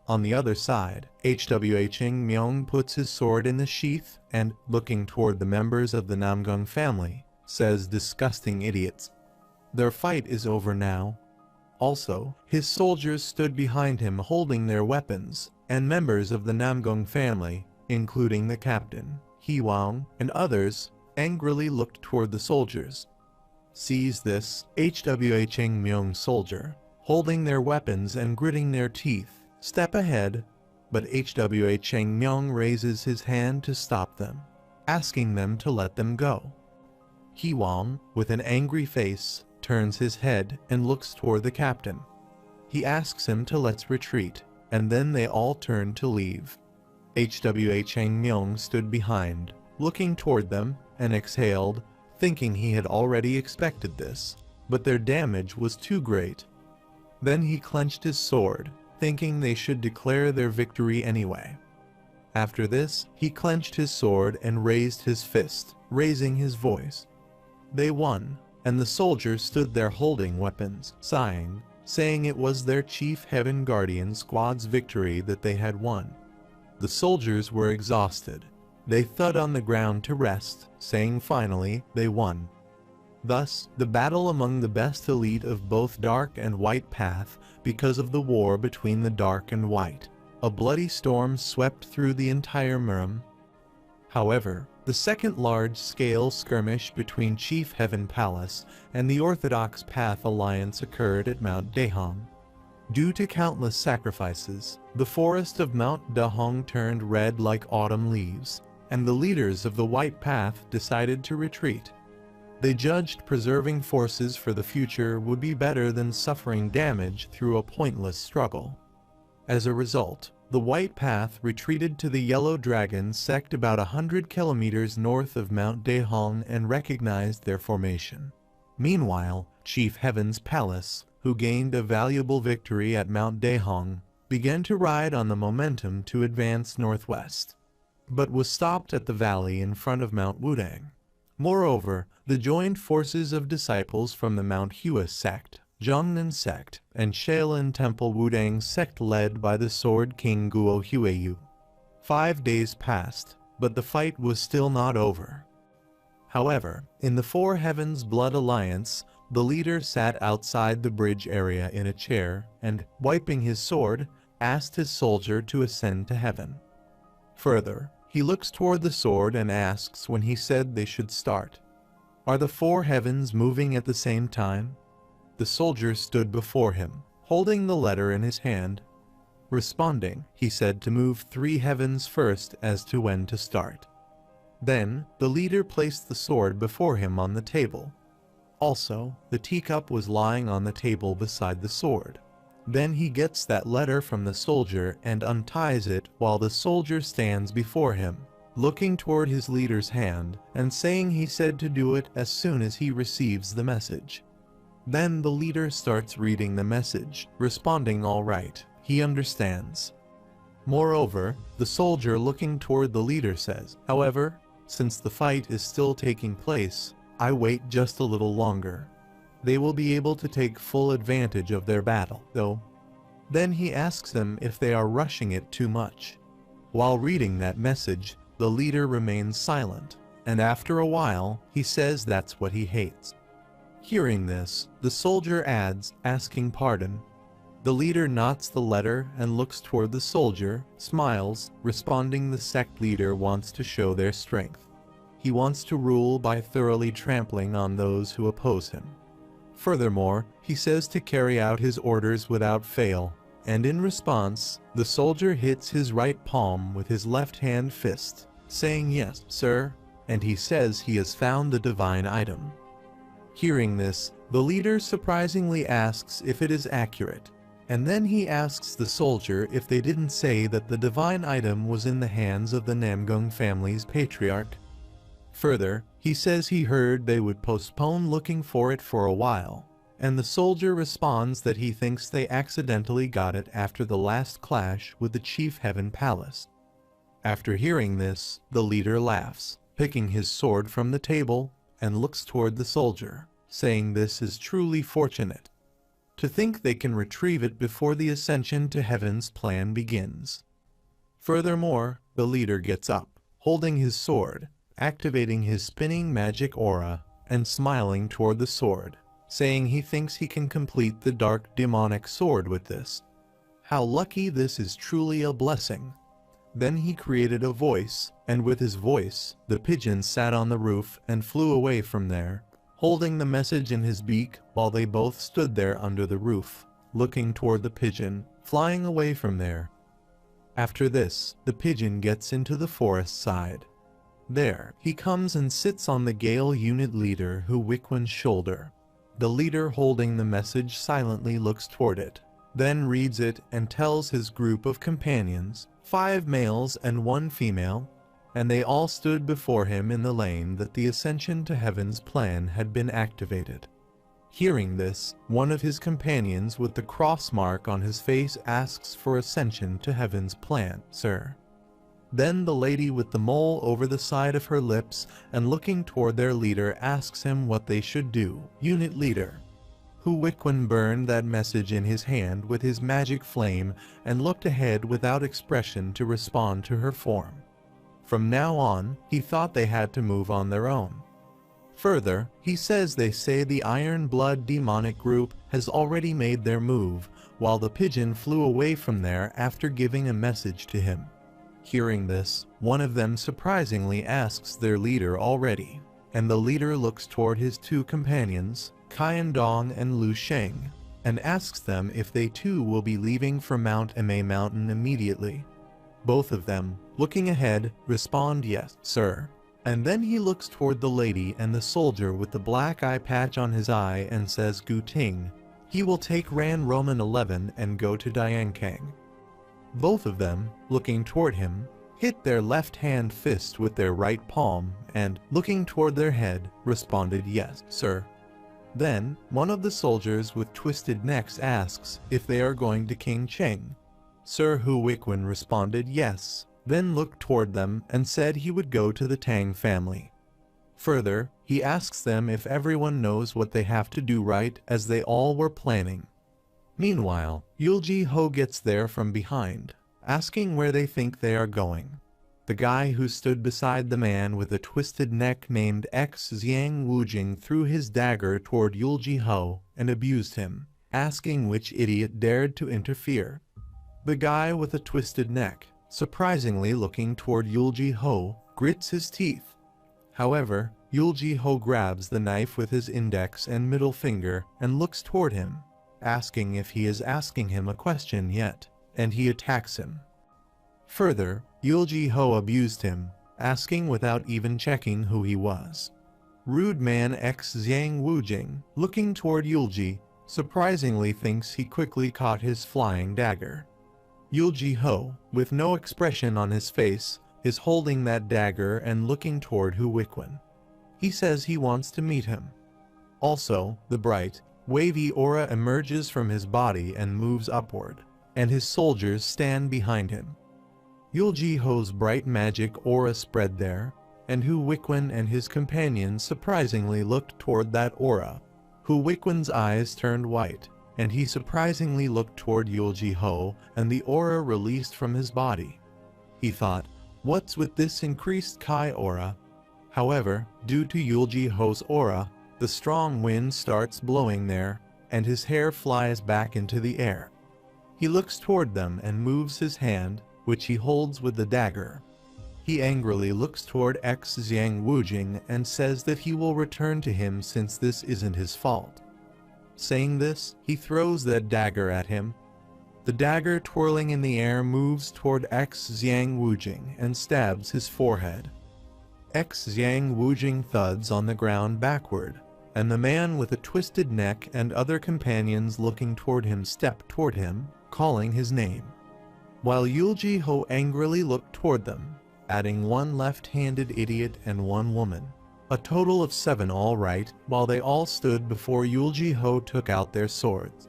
On the other side, Hwa Ching Myung puts his sword in the sheath and, looking toward the members of the Namgung family, says, "Disgusting idiots. Their fight is over now." Also, his soldiers stood behind him holding their weapons, and members of the Namgung family, including the captain, He Wang, and others, angrily looked toward the soldiers. Sees this, Hwa Ching Myung's soldier, holding their weapons and gritting their teeth, step ahead, but Hwa Ching Myung raises his hand to stop them, asking them to let them go. He Wang, with an angry face, turns his head and looks toward the captain. He asks him to let's retreat, and then they all turn to leave. Hwa Ching Myung stood behind, looking toward them, and exhaled, thinking he had already expected this, but their damage was too great. Then he clenched his sword, thinking they should declare their victory anyway. After this, he clenched his sword and raised his fist, raising his voice. They won, and the soldiers stood there holding weapons, sighing, saying it was their chief Heaven Guardian squad's victory that they had won. The soldiers were exhausted. They thud on the ground to rest, saying finally, they won. Thus, the battle among the best elite of both Dark and White Path, because of the war between the Dark and White. A bloody storm swept through the entire Murim. However, the second large-scale skirmish between Chief Heaven Palace and the Orthodox Path Alliance occurred at Mount Dahong. Due to countless sacrifices, the forest of Mount Dahong turned red like autumn leaves, and the leaders of the White Path decided to retreat. They judged preserving forces for the future would be better than suffering damage through a pointless struggle. As a result, the White Path retreated to the Yellow Dragon sect about 100 kilometers north of Mount Dahong and recognized their formation. Meanwhile, Chief Heaven's Palace, who gained a valuable victory at Mount Dahong, began to ride on the momentum to advance northwest, but was stopped at the valley in front of Mount Wudang. Moreover, the joined forces of disciples from the manhwa sect, Zhongnan sect, and Shaolin Temple Wudang sect led by the Sword King Guo Huiyu. 5 days passed, but the fight was still not over. However, in the Four Heavens Blood Alliance, the leader sat outside the bridge area in a chair and, wiping his sword, asked his soldier to ascend to heaven. Further, he looks toward the sword and asks when he said they should start. Are the four heavens moving at the same time? The soldier stood before him, holding the letter in his hand. Responding, he said to move 3 heavens first as to when to start. Then, the leader placed the sword before him on the table. Also, the teacup was lying on the table beside the sword. Then he gets that letter from the soldier and unties it while the soldier stands before him, looking toward his leader's hand and saying he said to do it as soon as he receives the message. Then the leader starts reading the message, responding all right, he understands. Moreover, the soldier looking toward the leader says, however, since the fight is still taking place, I wait just a little longer. They will be able to take full advantage of their battle, though. Then he asks them if they are rushing it too much. While reading that message, the leader remains silent, and after a while, he says that's what he hates. Hearing this, the soldier adds, asking pardon. The leader nods the letter and looks toward the soldier, smiles, responding the sect leader wants to show their strength. He wants to rule by thoroughly trampling on those who oppose him. Furthermore, he says to carry out his orders without fail, and in response, the soldier hits his right palm with his left-hand fist, saying yes, sir, and he says he has found the divine item. Hearing this, the leader surprisingly asks if it is accurate, and then he asks the soldier if they didn't say that the divine item was in the hands of the Namgung family's patriarch. Further, he says he heard they would postpone looking for it for a while, and the soldier responds that he thinks they accidentally got it after the last clash with the Chief Heaven Palace. After hearing this, the leader laughs, picking his sword from the table, and looks toward the soldier, saying this is truly fortunate. To think they can retrieve it before the ascension to heaven's plan begins. Furthermore, the leader gets up, holding his sword, activating his spinning magic aura, and smiling toward the sword, saying he thinks he can complete the dark demonic sword with this. How lucky, this is truly a blessing. Then he created a voice, and with his voice, the pigeon sat on the roof and flew away from there, holding the message in his beak while they both stood there under the roof, looking toward the pigeon, flying away from there. After this, the pigeon gets into the forest side. There, he comes and sits on the Gale unit leader Huiquan's shoulder. The leader holding the message silently looks toward it, then reads it and tells his group of companions, 5 males and 1 female, and they all stood before him in the lane that the ascension to heaven's plan had been activated. Hearing this, one of his companions with the cross mark on his face asks for ascension to heaven's plan, sir. Then the lady with the mole over the side of her lips and looking toward their leader asks him what they should do, unit leader. Huiquan burned that message in his hand with his magic flame and looked ahead without expression to respond to her form. From now on, he thought they had to move on their own. Further, he says they say the Iron Blood demonic group has already made their move, while the pigeon flew away from there after giving a message to him. Hearing this, one of them surprisingly asks their leader already, and the leader looks toward his 2 companions, Qian Dong and Lu Sheng, and asks them if they too will be leaving for Mount Ame Mountain immediately. Both of them, looking ahead, respond yes, sir. And then he looks toward the lady and the soldier with the black eye patch on his eye and says Gu Ting. He will take Ran Roman 11 and go to Diankang. Both of them, looking toward him, hit their left-hand fist with their right palm and, looking toward their head, responded yes, sir. Then, one of the soldiers with twisted necks asks if they are going to King Cheng. Sir Huiquan responded yes, then looked toward them and said he would go to the Tang family. Further, he asks them if everyone knows what they have to do, right, as they all were planning. Meanwhile, Yulji-ho gets there from behind, asking where they think they are going. The guy who stood beside the man with a twisted neck named X Xiang Wujing threw his dagger toward Yulji-ho and abused him, asking which idiot dared to interfere. The guy with a twisted neck, surprisingly looking toward Yulji-ho, grits his teeth. However, Yulji-ho grabs the knife with his index and middle finger and looks toward him, asking if he is asking him a question yet, and he attacks him. Further, Yulji-ho abused him, asking without even checking who he was. Rude man X Xiang Wujing, looking toward Yulji, surprisingly thinks he quickly caught his flying dagger. Yulji-ho, with no expression on his face, is holding that dagger and looking toward Hu Wickwin. He says he wants to meet him. Also, the bright, wavy aura emerges from his body and moves upward, and his soldiers stand behind him. Yulji-ho's bright magic aura spread there, and Hu Wickwin and his companions surprisingly looked toward that aura. Hu Wickwin's eyes turned white, and he surprisingly looked toward Yulji-ho and the aura released from his body. He thought, what's with this increased Kai aura? However, due to Yulji-ho's aura, the strong wind starts blowing there, and his hair flies back into the air. He looks toward them and moves his hand, which he holds with the dagger. He angrily looks toward X Xiang Wujing and says that he will return to him since this isn't his fault. Saying this, he throws that dagger at him. The dagger twirling in the air moves toward X Xiang Wujing and stabs his forehead. X Xiang Wujing thuds on the ground backward, and the man with a twisted neck and other companions looking toward him step toward him, calling his name. While Yulji-ho angrily looked toward them, adding one left-handed idiot and one woman. A total of 7 all right, while they all stood before Yulji-ho took out their swords.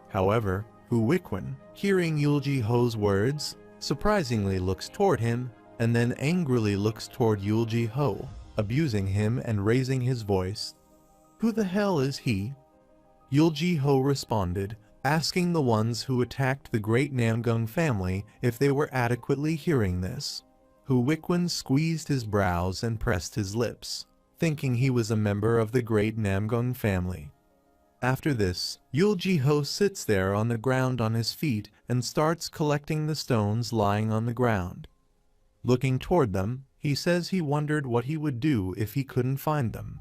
However, Hu Wickwin, hearing Yulji-ho's words, surprisingly looks toward him, and then angrily looks toward Yulji-ho, abusing him and raising his voice. Who the hell is he? Yulji-ho responded, asking the ones who attacked the great Namgung family if they were adequately hearing this. Hu Wickwin squeezed his brows and pressed his lips, thinking he was a member of the great Namgung family. After this, Yulji-ho sits there on the ground on his feet and starts collecting the stones lying on the ground. Looking toward them, he says he wondered what he would do if he couldn't find them.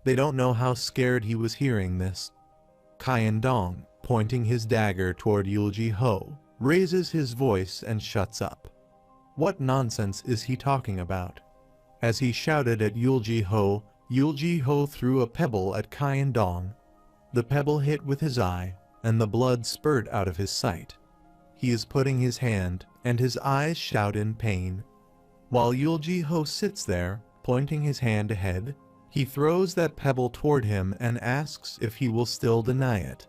They don't know how scared he was hearing this. Dong, pointing his dagger toward Yulji-ho, raises his voice and shuts up. What nonsense is he talking about? As he shouted at Yulji-ho, Yulji-ho threw a pebble at Dong. The pebble hit with his eye, and the blood spurted out of his sight. He is putting his hand, and his eyes shout in pain. While Yulji-ho sits there, pointing his hand ahead, he throws that pebble toward him and asks if he will still deny it.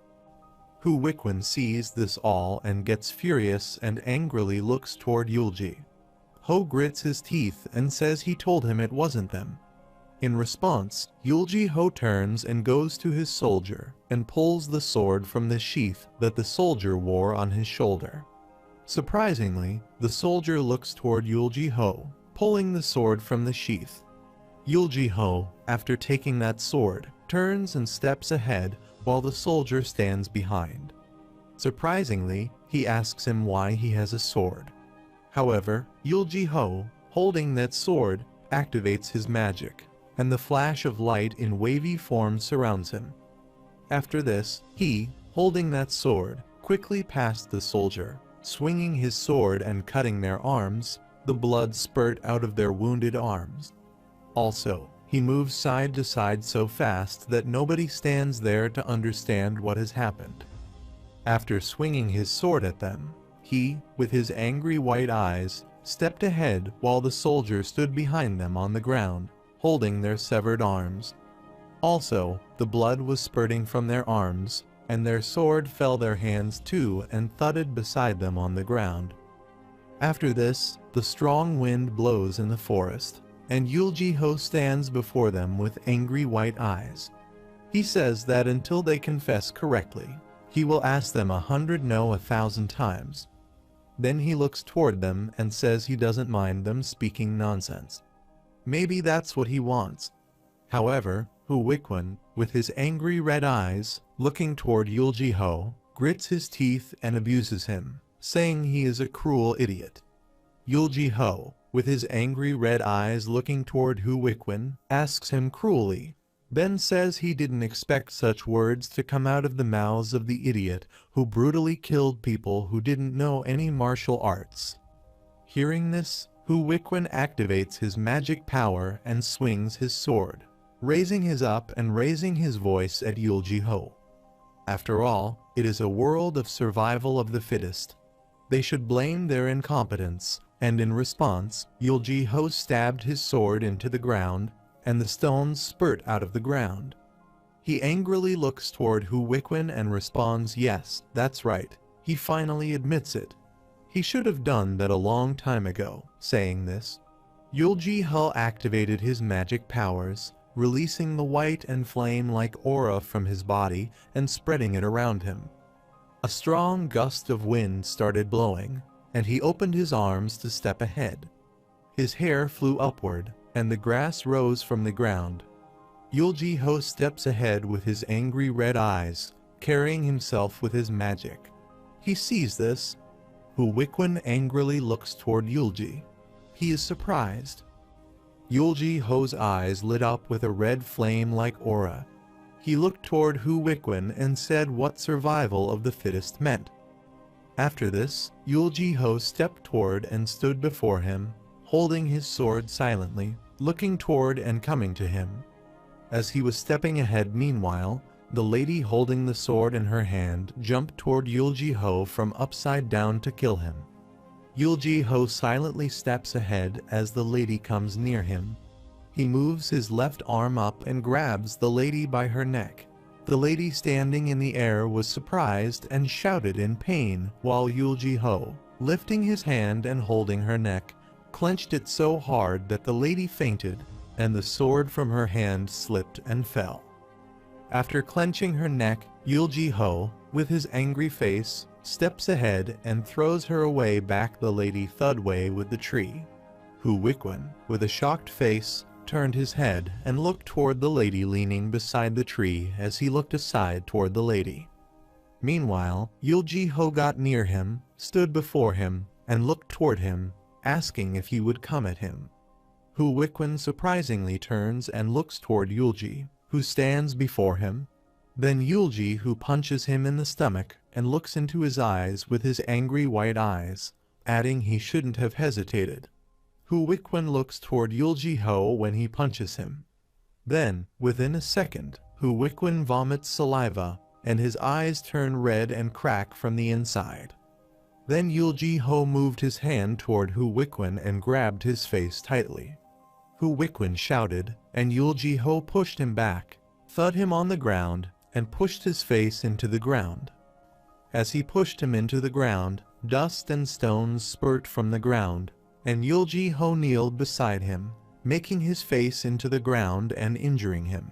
Hu Wickwin sees this all and gets furious and angrily looks toward Yulji-ho grits his teeth and says he told him it wasn't them. In response, Yulji-ho turns and goes to his soldier and pulls the sword from the sheath that the soldier wore on his shoulder. Surprisingly, the soldier looks toward Yulji-ho, pulling the sword from the sheath. Yulji-ho, after taking that sword, turns and steps ahead while the soldier stands behind. Surprisingly, he asks him why he has a sword. However, Yulji-ho, holding that sword, activates his magic, and the flash of light in wavy form surrounds him. After this, he, holding that sword, quickly passed the soldier, swinging his sword and cutting their arms, the blood spurt out of their wounded arms. Also, he moves side to side so fast that nobody stands there to understand what has happened. After swinging his sword at them, he, with his angry white eyes, stepped ahead while the soldier stood behind them on the ground, holding their severed arms. Also, the blood was spurting from their arms, and their sword fell their hands too and thudded beside them on the ground. After this, the strong wind blows in the forest, and Yulji-ho stands before them with angry white eyes. He says that until they confess correctly, he will ask them 100 no 1,000 times. Then he looks toward them and says he doesn't mind them speaking nonsense. Maybe that's what he wants. However, Hu-Wikwen, with his angry red eyes, looking toward Yulji-ho, grits his teeth and abuses him, saying he is a cruel idiot. Yulji-ho, with his angry red eyes looking toward Hu-Wikwen, asks him cruelly, then says he didn't expect such words to come out of the mouths of the idiot who brutally killed people who didn't know any martial arts. Hearing this, Hu-Wikwen activates his magic power and swings his sword, raising his up and raising his voice at Yulji-ho. After all, it is a world of survival of the fittest. They should blame their incompetence, and in response, Yulji-ho stabbed his sword into the ground, and the stones spurt out of the ground. He angrily looks toward Hu-Wikwen and responds, yes, that's right. He finally admits it. He should have done that a long time ago. Saying this, Yulji-ho activated his magic powers, releasing the white and flame-like aura from his body and spreading it around him. A strong gust of wind started blowing, and he opened his arms to step ahead. His hair flew upward, and the grass rose from the ground. Yulji-ho steps ahead with his angry red eyes, carrying himself with his magic. He sees this. Hu-Wikwen angrily looks toward Yulji. He is surprised. Yulji-ho's eyes lit up with a red flame-like aura. He looked toward Hu-Wikwen and said what survival of the fittest meant. After this, Yulji-ho stepped toward and stood before him, holding his sword silently, looking toward and coming to him. As he was stepping ahead meanwhile, the lady holding the sword in her hand jumped toward Yulji-ho from upside down to kill him. Yulji-ho silently steps ahead as the lady comes near him. He moves his left arm up and grabs the lady by her neck. The lady standing in the air was surprised and shouted in pain, while Yulji-ho, lifting his hand and holding her neck, clenched it so hard that the lady fainted, and the sword from her hand slipped and fell. After clenching her neck, Yulji-ho, with his angry face, steps ahead and throws her away back the lady thudway with the tree. Hu-Wikwen, with a shocked face, turned his head and looked toward the lady leaning beside the tree as he looked aside toward the lady. Meanwhile, Yulji-ho got near him, stood before him, and looked toward him, asking if he would come at him. Hu-Wikwen surprisingly turns and looks toward Yulji, who stands before him. Then Yulji, who punches him in the stomach and looks into his eyes with his angry white eyes, adding he shouldn't have hesitated. Hu-Wikwen looks toward Yulji-ho when he punches him. Then, within a second, Hu-Wikwen vomits saliva, and his eyes turn red and crack from the inside. Then Yulji-ho moved his hand toward Hu-Wikwen and grabbed his face tightly. Hu-Wikwen shouted, and Yulji-ho pushed him back, thud him on the ground, and pushed his face into the ground. As he pushed him into the ground, dust and stones spurt from the ground, and Yulji-ho kneeled beside him, making his face into the ground and injuring him.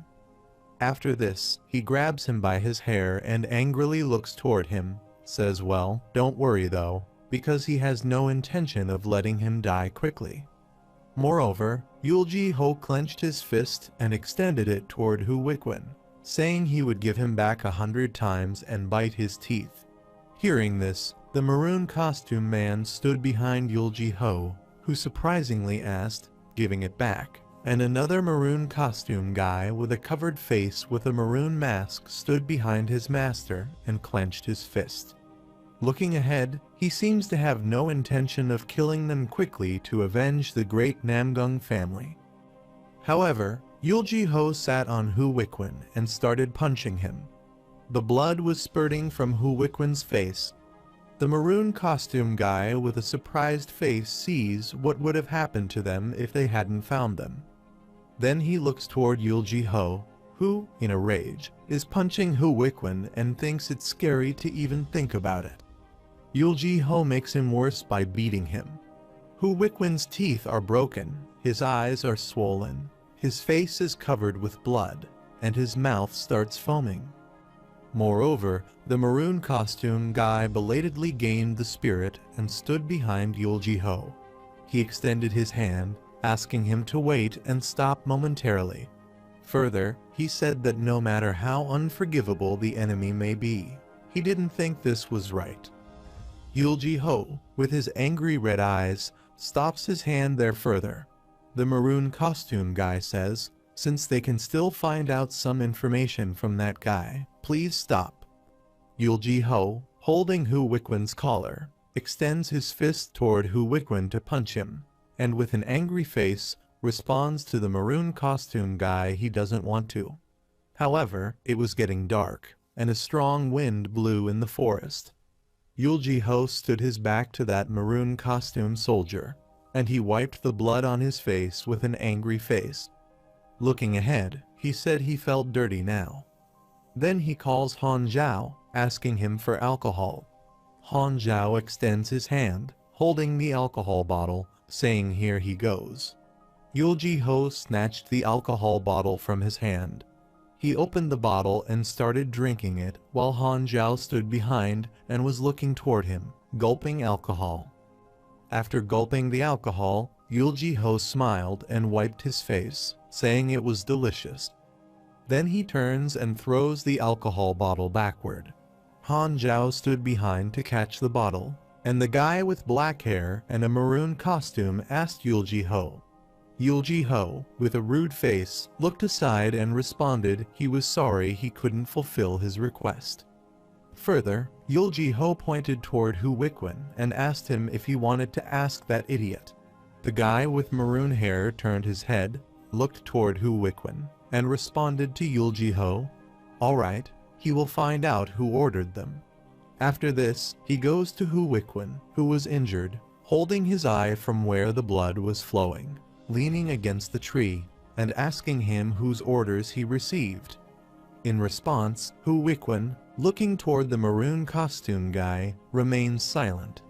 After this, he grabs him by his hair and angrily looks toward him, says well, don't worry though, because he has no intention of letting him die quickly. Moreover, Yulji-ho clenched his fist and extended it toward Hu-Wikwen, saying he would give him back 100 times and bite his teeth. Hearing this, the maroon costume man stood behind Yulji-ho, who surprisingly asked, giving it back, and another maroon costume guy with a covered face with a maroon mask stood behind his master and clenched his fist. Looking ahead, he seems to have no intention of killing them quickly to avenge the great Namgung family. However, Yulji-ho sat on Hu-Wikwen and started punching him. The blood was spurting from Hu-Wikwen's face. The maroon costume guy with a surprised face sees what would have happened to them if they hadn't found them. Then he looks toward Yulji-ho, who, in a rage, is punching Hu-Wikwen and thinks it's scary to even think about it. Yulji-ho makes him worse by beating him. Hu Wickwin's teeth are broken, his eyes are swollen, his face is covered with blood, and his mouth starts foaming. Moreover, the maroon costume guy belatedly gained the spirit and stood behind Yulji-ho. He extended his hand, asking him to wait and stop momentarily. Further, he said that no matter how unforgivable the enemy may be, he didn't think this was right. Yulji-ho, with his angry red eyes, stops his hand there further. The maroon costume guy says, "Since they can still find out some information from that guy, please stop." Yulji-ho, holding Hu Wickwin's collar, extends his fist toward Hu Wickwin to punch him, and with an angry face, responds to the maroon costume guy he doesn't want to. However, it was getting dark, and a strong wind blew in the forest. Yulji-ho stood his back to that maroon costume soldier, and he wiped the blood on his face with an angry face. Looking ahead, he said he felt dirty now. Then he calls Han Zhao, asking him for alcohol. Han Zhao extends his hand, holding the alcohol bottle, saying here he goes. Yulji-ho snatched the alcohol bottle from his hand. He opened the bottle and started drinking it while Han Zhao stood behind and was looking toward him, gulping alcohol. After gulping the alcohol, Yulji-ho smiled and wiped his face, saying it was delicious. Then he turns and throws the alcohol bottle backward. Han Zhao stood behind to catch the bottle, and the guy with black hair and a maroon costume asked Yulji-ho. Yulji-ho, with a rude face, looked aside and responded he was sorry he couldn't fulfill his request. Further, Yulji-ho pointed toward Hu Wickwin and asked him if he wanted to ask that idiot. The guy with maroon hair turned his head, looked toward Hu Wickwin, and responded to Yulji-ho, "All right, he will find out who ordered them." After this, he goes to Hu Wickwin, who was injured, holding his eye from where the blood was flowing, leaning against the tree, and asking him whose orders he received. In response, Hu Wickwin, looking toward the maroon costume guy, remains silent.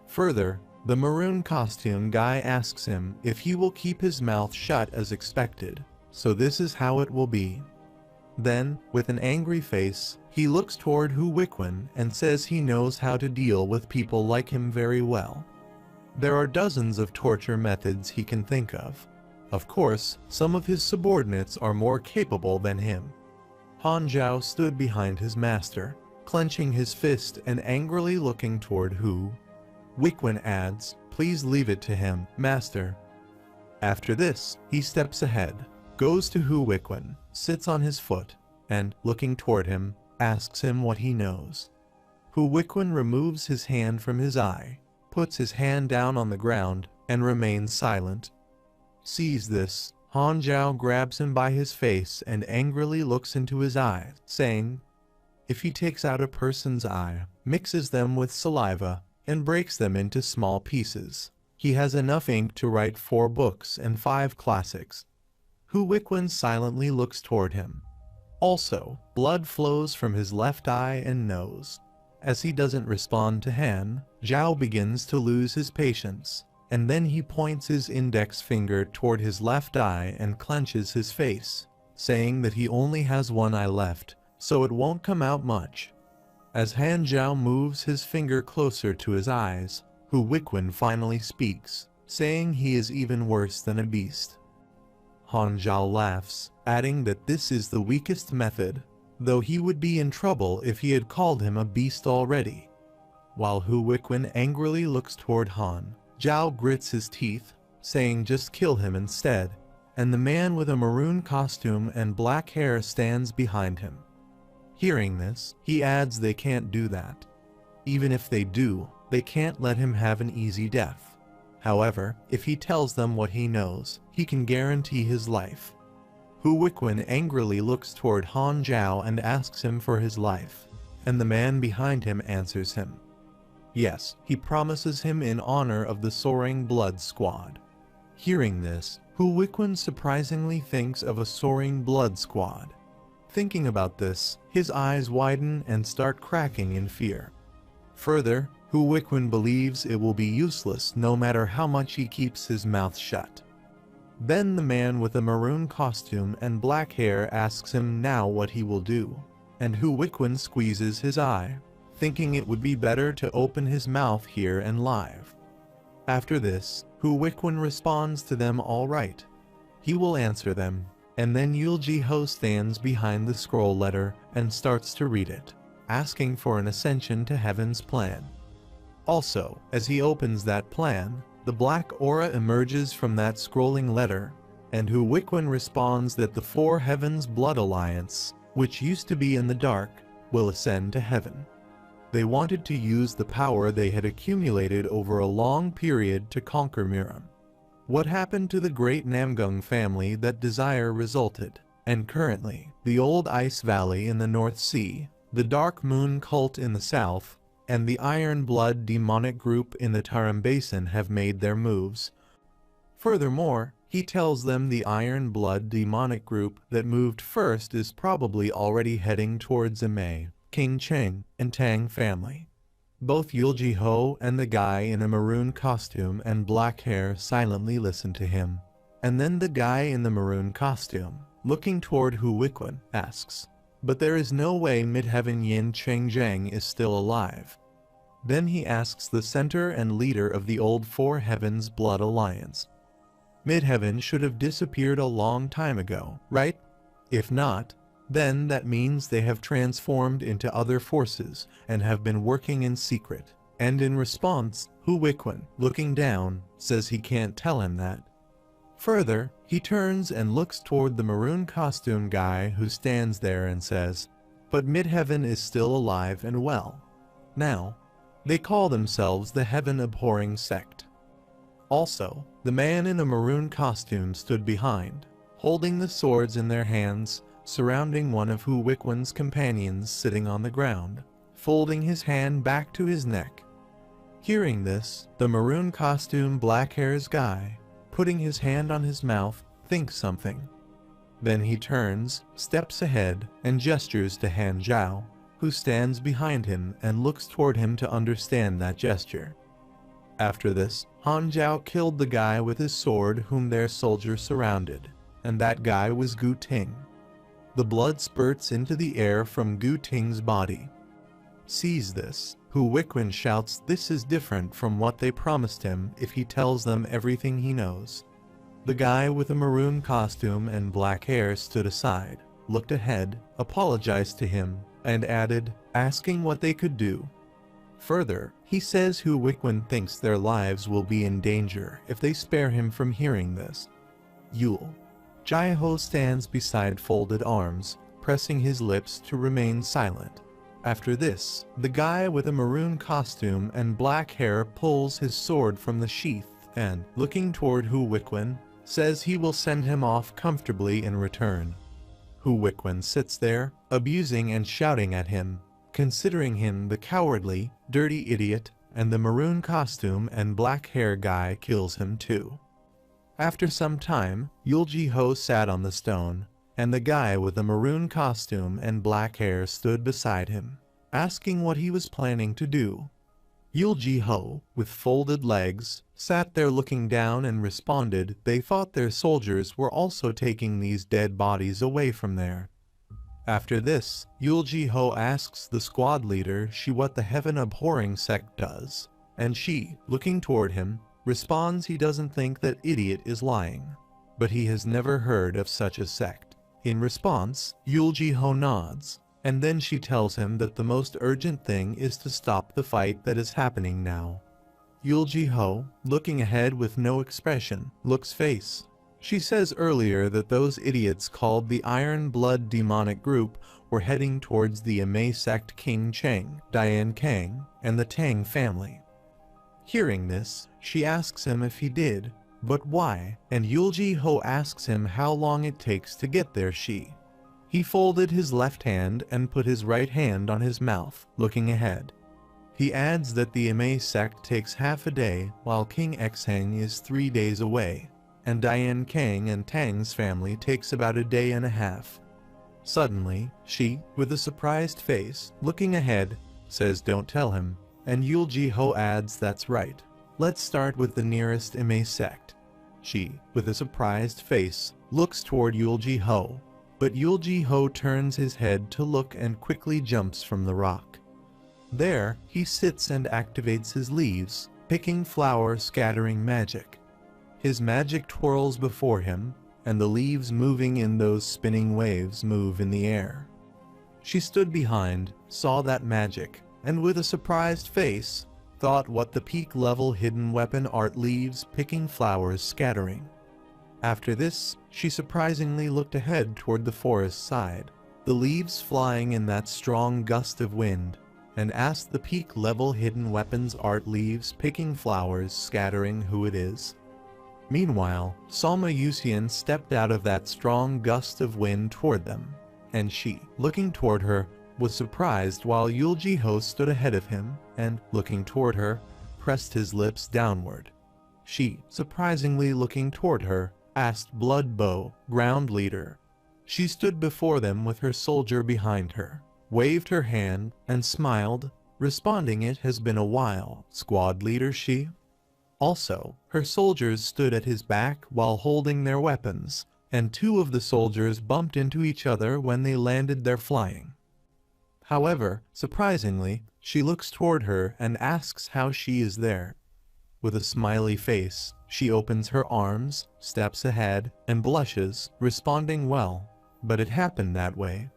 Further, the maroon costume guy asks him if he will keep his mouth shut as expected, so this is how it will be. Then, with an angry face, he looks toward Hu Wickwin and says he knows how to deal with people like him very well. There are dozens of torture methods he can think of. Of course, some of his subordinates are more capable than him. Han Zhao stood behind his master, clenching his fist and angrily looking toward Hu Wickwin adds, "Please leave it to him, master." After this, he steps ahead, goes to Hu Wickwin, sits on his foot, and, looking toward him, asks him what he knows. Hu Wickwin removes his hand from his eye, puts his hand down on the ground, and remains silent. Sees this, Han Zhao grabs him by his face and angrily looks into his eyes, saying, "If he takes out a person's eye, mixes them with saliva, and breaks them into small pieces, he has enough ink to write 4 books and 5 classics." Hu Wickwin silently looks toward him. Also, blood flows from his left eye and nose. As he doesn't respond to Han, Zhao begins to lose his patience, and then he points his index finger toward his left eye and clenches his face, saying that he only has one eye left, so it won't come out much. As Han Zhao moves his finger closer to his eyes, Hu Wickwin finally speaks, saying he is even worse than a beast. Han Zhao laughs, adding that this is the weakest method, though he would be in trouble if he had called him a beast already. While Hu Wickwin angrily looks toward Han, Zhao grits his teeth, saying just kill him instead, and the man with a maroon costume and black hair stands behind him. Hearing this, he adds they can't do that. Even if they do, they can't let him have an easy death. However, if he tells them what he knows, he can guarantee his life. Hu Wickwin angrily looks toward Han Zhao and asks him for his life, and the man behind him answers him. Yes, he promises him in honor of the Soaring Blood Squad. Hearing this, Hu Wickwin surprisingly thinks of a Soaring Blood Squad. Thinking about this, his eyes widen and start cracking in fear. Further, Hu Wickwin believes it will be useless no matter how much he keeps his mouth shut. Then the man with the maroon costume and black hair asks him now what he will do, and Hu Wickwin squeezes his eye, thinking it would be better to open his mouth here and live. After this, Hu Wickwin responds to them all right. He will answer them, and then Yulji-ho stands behind the scroll letter and starts to read it, asking for an ascension to heaven's plan. Also, as he opens that plan, the black aura emerges from that scrolling letter, and Hu Wickwin responds that the Four Heavens Blood Alliance, which used to be in the dark, will ascend to heaven. They wanted to use the power they had accumulated over a long period to conquer Miram. What happened to the great Namgung family that desire resulted, and currently, the Old Ice Valley in the North Sea, the Dark Moon cult in the south, and the Iron Blood demonic group in the Tarim Basin have made their moves. Furthermore, he tells them the Iron Blood demonic group that moved first is probably already heading towards Imei, King Cheng, and Tang family. Both Yulji-ho and the guy in a maroon costume and black hair silently listen to him. And then the guy in the maroon costume, looking toward Hu Wickwin, asks, "But there is no way Midheaven Yin Cheng Zheng is still alive." Then he asks the center and leader of the old Four Heavens Blood Alliance. Midheaven should have disappeared a long time ago, right? If not, then that means they have transformed into other forces and have been working in secret. And in response, Hu Wickwin, looking down, says he can't tell him that. Further, he turns and looks toward the maroon costume guy who stands there and says, "But Midheaven is still alive and well. Now, they call themselves the Heaven-abhorring sect." Also, the man in a maroon costume stood behind, holding the swords in their hands, surrounding one of Hu Wickwin's companions sitting on the ground, folding his hand back to his neck. Hearing this, the maroon costume black hairs guy, putting his hand on his mouth, thinks something. Then he turns, steps ahead, and gestures to Han Zhao, who stands behind him and looks toward him to understand that gesture. After this, Han Zhao killed the guy with his sword whom their soldiers surrounded, and that guy was Gu Ting. The blood spurts into the air from Gu Ting's body. Sees this, Hu Wickwin shouts this is different from what they promised him if he tells them everything he knows. The guy with a maroon costume and black hair stood aside, looked ahead, apologized to him, and added, asking what they could do. Further, he says Hu Wickwin thinks their lives will be in danger if they spare him from hearing this. Yulji-ho stands beside folded arms, pressing his lips to remain silent. After this, the guy with a maroon costume and black hair pulls his sword from the sheath and, looking toward Hu Wickwin, says he will send him off comfortably in return. Hu Wickwin sits there, abusing and shouting at him, considering him the cowardly, dirty idiot, and the maroon costume and black hair guy kills him too. After some time, Yulji-ho sat on the stone, and the guy with the maroon costume and black hair stood beside him, asking what he was planning to do. Yulji-ho, with folded legs, sat there looking down and responded they thought their soldiers were also taking these dead bodies away from there. After this, Yulji-ho asks the squad leader what the Heaven-abhorring sect does, and she, looking toward him, responds he doesn't think that idiot is lying, but he has never heard of such a sect. In response, Yulji-ho nods, and then she tells him that the most urgent thing is to stop the fight that is happening now. Yulji-ho, looking ahead with no expression, looks face. She says earlier that those idiots called the Iron Blood demonic group were heading towards the Imei sect King Cheng, Dian Kang, and the Tang family. Hearing this, she asks him if he did, but why, and Yulji-ho asks him how long it takes to get there. He folded his left hand and put his right hand on his mouth, looking ahead. He adds that the Imei sect takes half a day while King Xheng is 3 days away, and Dian Kang and Tang's family takes about a day and a half. Suddenly, she, with a surprised face, looking ahead, says don't tell him, and Yulji-ho adds, "That's right. Let's start with the nearest Ime sect." She, with a surprised face, looks toward Yulji-ho, but Yulji-ho turns his head to look and quickly jumps from the rock. There, he sits and activates his leaves, picking flowers, scattering magic. His magic twirls before him, and the leaves moving in those spinning waves move in the air. She stood behind, saw that magic, and with a surprised face, thought what the peak level hidden weapon art leaves picking flowers scattering. After this, she surprisingly looked ahead toward the forest side, the leaves flying in that strong gust of wind, and asked the peak level hidden weapons art leaves picking flowers scattering who it is. Meanwhile, Salma Yusian stepped out of that strong gust of wind toward them, and she, looking toward her, was surprised while Yulji-ho stood ahead of him and, looking toward her, pressed his lips downward. She, surprisingly looking toward her, asked Blood Bow, ground leader. She stood before them with her soldier behind her, waved her hand, and smiled, responding, "It has been a while, squad leader." She. Also, her soldiers stood at his back while holding their weapons, and two of the soldiers bumped into each other when they landed their flying. However, surprisingly, she looks toward her and asks how she is there. With a smiley face, she opens her arms, steps ahead, and blushes, responding, "Well, but it happened that way."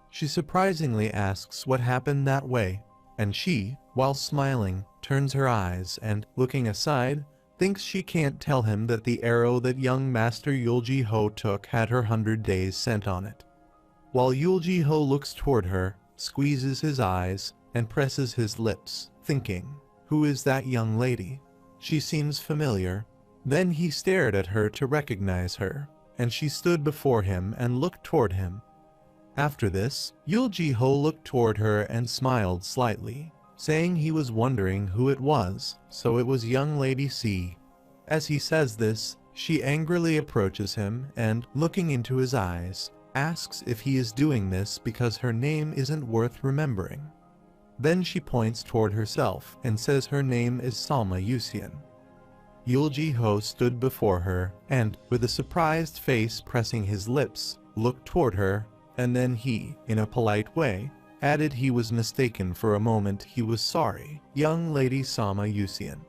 She surprisingly asks what happened that way, and she, while smiling, turns her eyes and, looking aside, thinks she can't tell him that the arrow that young Master Yulji-ho took had her 100 days scent on it. While Yulji-ho looks toward her, squeezes his eyes, and presses his lips, thinking, "Who is that young lady? She seems familiar." Then he stared at her to recognize her, and she stood before him and looked toward him. After this, Yulji-ho looked toward her and smiled slightly, saying he was wondering who it was, so it was young Lady C. As he says this, she angrily approaches him and, looking into his eyes, asks if he is doing this because her name isn't worth remembering. Then she points toward herself and says her name is Salma Yusian. Yulji-ho stood before her and, with a surprised face pressing his lips, looked toward her, and then he, in a polite way, added he was mistaken for a moment. He was sorry, young Lady Salma Yusian.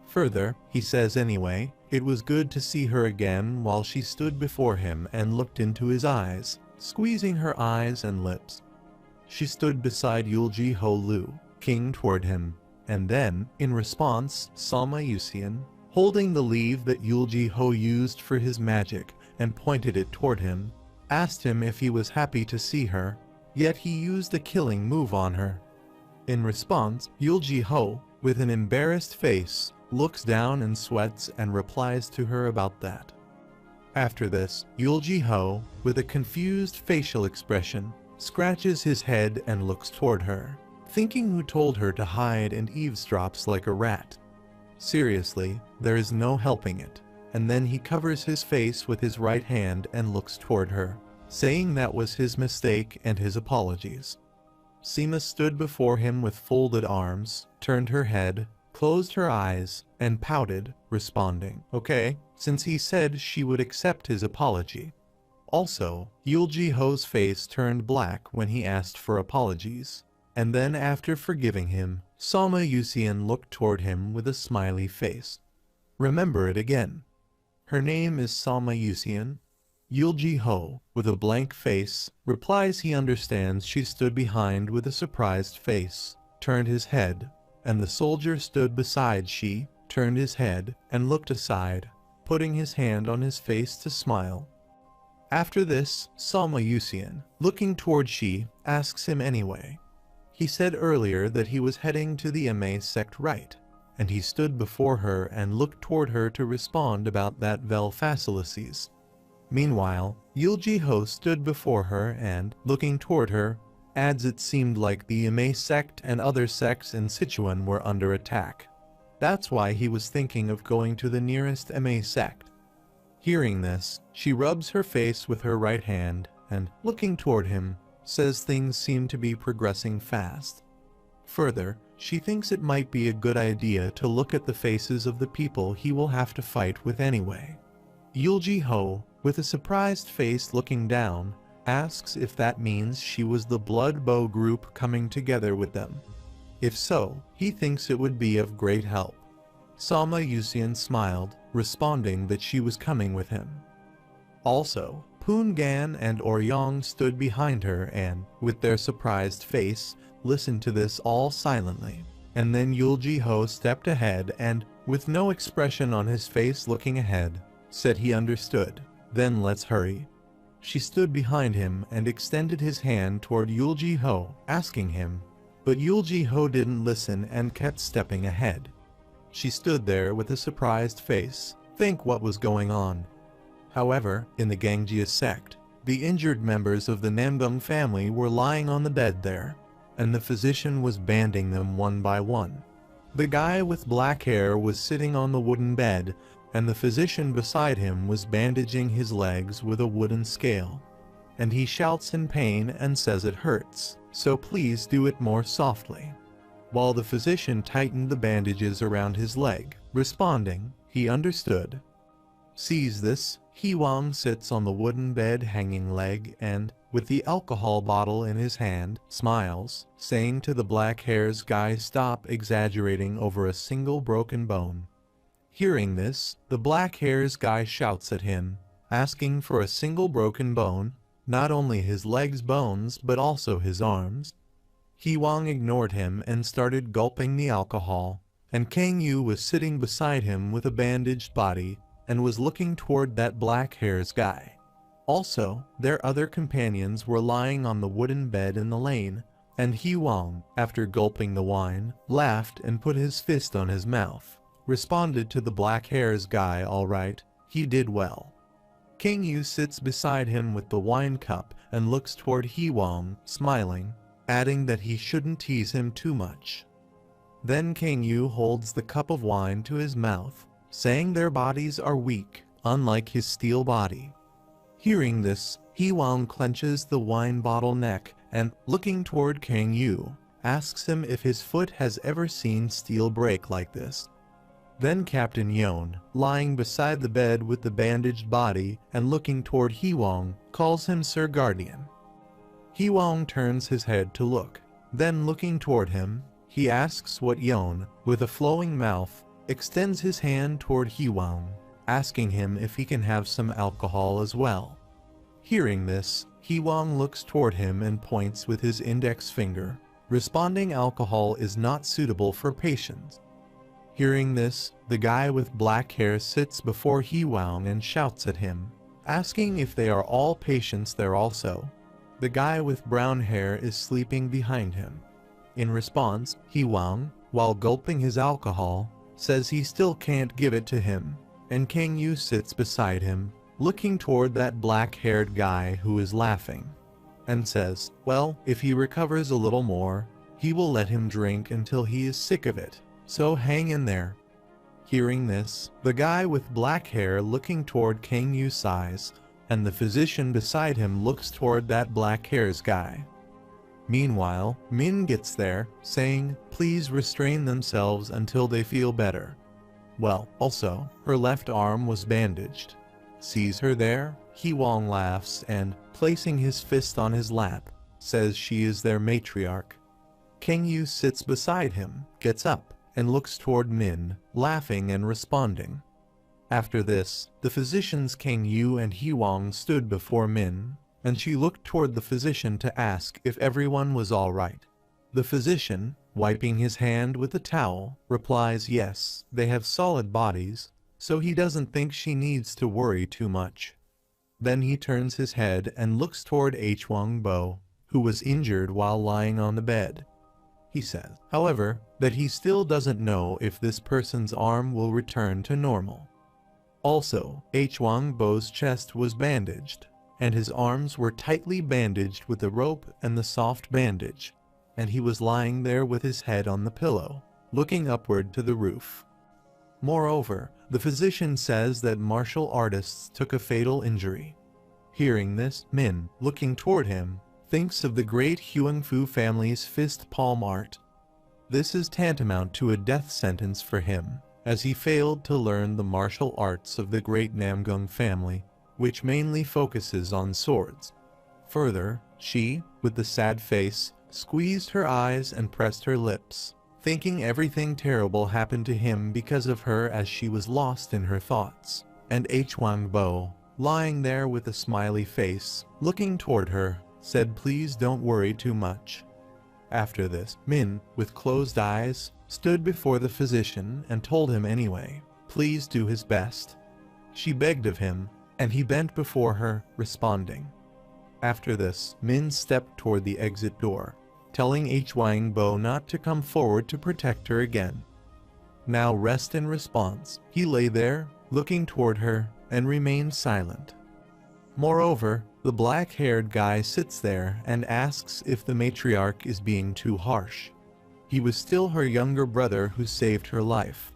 Further, he says anyway, it was good to see her again while she stood before him and looked into his eyes, squeezing her eyes and lips. She stood beside Yulji-ho looking toward him, and then, in response, Salma Yusian, holding the leaf that Yulji-ho used for his magic and pointed it toward him, asked him if he was happy to see her, yet he used a killing move on her. In response, Yulji-ho, with an embarrassed face, looks down and sweats and replies to her about that. After this, Yulji-ho, with a confused facial expression, scratches his head and looks toward her, thinking who told her to hide, and eavesdrops like a rat. Seriously, there is no helping it, and then he covers his face with his right hand and looks toward her, saying that was his mistake and his apologies. Sima stood before him with folded arms, turned her head, closed her eyes, and pouted, responding, "Okay," since he said she would accept his apology. Also, Yulji-ho's face turned black when he asked for apologies, and then after forgiving him, Salma Yusian looked toward him with a smiley face. Remember it again. Her name is Salma Yusian. Yulji-ho, with a blank face, replies he understands. She stood behind with a surprised face, turned his head, and the soldier stood beside she, turned his head, and looked aside, putting his hand on his face to smile. After this, Salma Yusian, looking toward she, asks him anyway. He said earlier that he was heading to the MA sect, right? And he stood before her and looked toward her to respond about that vel facilities. Meanwhile, Yulji-ho stood before her and, looking toward her, adds it seemed like the MA sect and other sects in Sichuan were under attack. That's why he was thinking of going to the nearest MA sect. Hearing this, she rubs her face with her right hand and, looking toward him, says things seem to be progressing fast. Further, she thinks it might be a good idea to look at the faces of the people he will have to fight with anyway. Yulji-ho, with a surprised face looking down, asks if that means she was the Blood Bow group coming together with them. If so, he thinks it would be of great help. Sama Yusian smiled, responding that she was coming with him. Also, Poongan and Oryong stood behind her and, with their surprised face, listened to this all silently. And then Yulji-ho stepped ahead and, with no expression on his face looking ahead, said he understood. Then let's hurry. She stood behind him and extended his hand toward Yulji-ho, asking him, but Yulji-ho didn't listen and kept stepping ahead. She stood there with a surprised face, think what was going on. However, in the Gangjia sect, the injured members of the Namgung family were lying on the bed there, and the physician was banding them one by one. The guy with black hair was sitting on the wooden bed, and the physician beside him was bandaging his legs with a wooden scale. And he shouts in pain and says it hurts, so please do it more softly. While the physician tightened the bandages around his leg, responding, he understood. Sees this, Hwang sits on the wooden bed hanging leg and, with the alcohol bottle in his hand, smiles, saying to the black hairs guy stop exaggerating over a single broken bone. Hearing this, the black hairs guy shouts at him, asking for a single broken bone, not only his legs bones but also his arms. Hwang ignored him and started gulping the alcohol, and Kang Yu was sitting beside him with a bandaged body, and was looking toward that black hairs guy. Also, their other companions were lying on the wooden bed in the lane, and Hwang, after gulping the wine, laughed and put his fist on his mouth, responded to the black hairs guy, all right, he did well. Kang Yu sits beside him with the wine cup and looks toward Hwang, smiling, adding that he shouldn't tease him too much. Then Kang Yu holds the cup of wine to his mouth, saying their bodies are weak, unlike his steel body. Hearing this, Hwang clenches the wine bottle neck and, looking toward Kang Yu, asks him if his foot has ever seen steel break like this. Then Captain Yon, lying beside the bed with the bandaged body and looking toward Hwang, calls him Sir Guardian. Hwang turns his head to look. Then looking toward him, he asks what Yon, with a flowing mouth, extends his hand toward Hwang, asking him if he can have some alcohol as well. Hearing this, Hwang looks toward him and points with his index finger, responding alcohol is not suitable for patients. Hearing this, the guy with black hair sits before Hwang and shouts at him, asking if they are all patients there also. The guy with brown hair is sleeping behind him. In response, Hwang, while gulping his alcohol, says he still can't give it to him, and Kang Yu sits beside him, looking toward that black-haired guy who is laughing, and says, well, if he recovers a little more, he will let him drink until he is sick of it, so hang in there. Hearing this, the guy with black hair looking toward Kang Yu sighs, and the physician beside him looks toward that black hairs guy. Meanwhile, Min gets there, saying, please restrain themselves until they feel better. Well, also, her left arm was bandaged. Sees her there, Hwang laughs and, placing his fist on his lap, says she is their matriarch. Kang Yu sits beside him, gets up, and looks toward Min, laughing and responding. After this, the physicians Kang Yu and Hwang stood before Min, and she looked toward the physician to ask if everyone was all right. The physician, wiping his hand with a towel, replies yes, they have solid bodies, so he doesn't think she needs to worry too much. Then he turns his head and looks toward Hwang Bo, who was injured while lying on the bed. He says, however, that he still doesn't know if this person's arm will return to normal. Also, Hwang Bo's chest was bandaged, and his arms were tightly bandaged with the rope and the soft bandage, and he was lying there with his head on the pillow, looking upward to the roof. Moreover, the physician says that martial artists took a fatal injury. Hearing this, Min, looking toward him, thinks of the great Huangfu family's fist palm art. This is tantamount to a death sentence for him, as he failed to learn the martial arts of the great Namgung family, which mainly focuses on swords. Further, she, with the sad face, squeezed her eyes and pressed her lips, thinking everything terrible happened to him because of her as she was lost in her thoughts. And Huang Bo, lying there with a smiley face, looking toward her, said, "Please don't worry too much." After this, Min, with closed eyes, stood before the physician and told him anyway, please do his best. She begged of him, and he bent before her, responding. After this, Min stepped toward the exit door, telling Huang Bo not to come forward to protect her again. Now rest in response. He lay there, looking toward her, and remained silent. Moreover, the black-haired guy sits there and asks if the matriarch is being too harsh. He was still her younger brother who saved her life.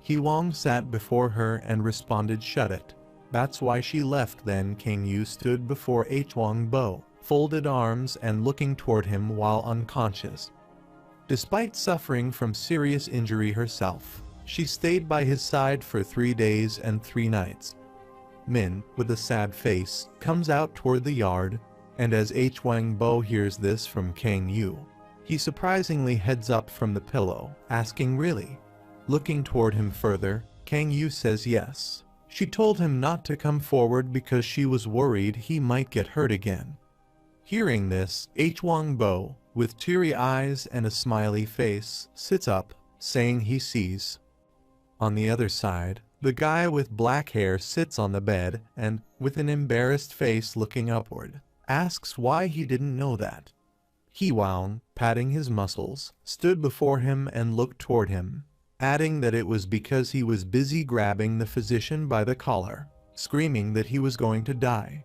Huang sat before her and responded, "Shut it. That's why she left." Then King Yu stood before Huang Bo, folded arms and looking toward him while unconscious. Despite suffering from serious injury herself, she stayed by his side for 3 days and 3 nights. Min, with a sad face, comes out toward the yard, and as Huang Bo hears this from King Yu, he surprisingly heads up from the pillow, asking, "Really?" Looking toward him further, King Yu says yes. She told him not to come forward because she was worried he might get hurt again. Hearing this, Huang Bo, with teary eyes and a smiley face, sits up, saying he sees. On the other side, the guy with black hair sits on the bed and, with an embarrassed face looking upward, asks why he didn't know that. Huang, patting his muscles, stood before him and looked toward him, adding that it was because he was busy grabbing the physician by the collar, screaming that he was going to die.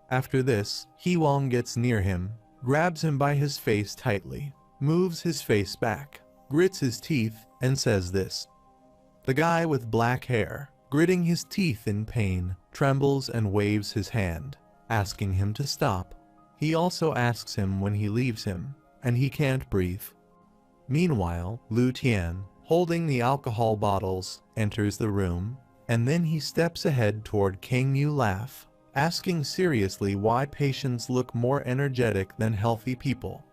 After this, Huang gets near him, grabs him by his face tightly, moves his face back, grits his teeth, and says this. The guy with black hair, gritting his teeth in pain, trembles and waves his hand, asking him to stop. He also asks him when he leaves him, and he can't breathe. Meanwhile, Lu Tian, holding the alcohol bottles, enters the room, and then he steps ahead toward King Yu, asking seriously why patients look more energetic than healthy people.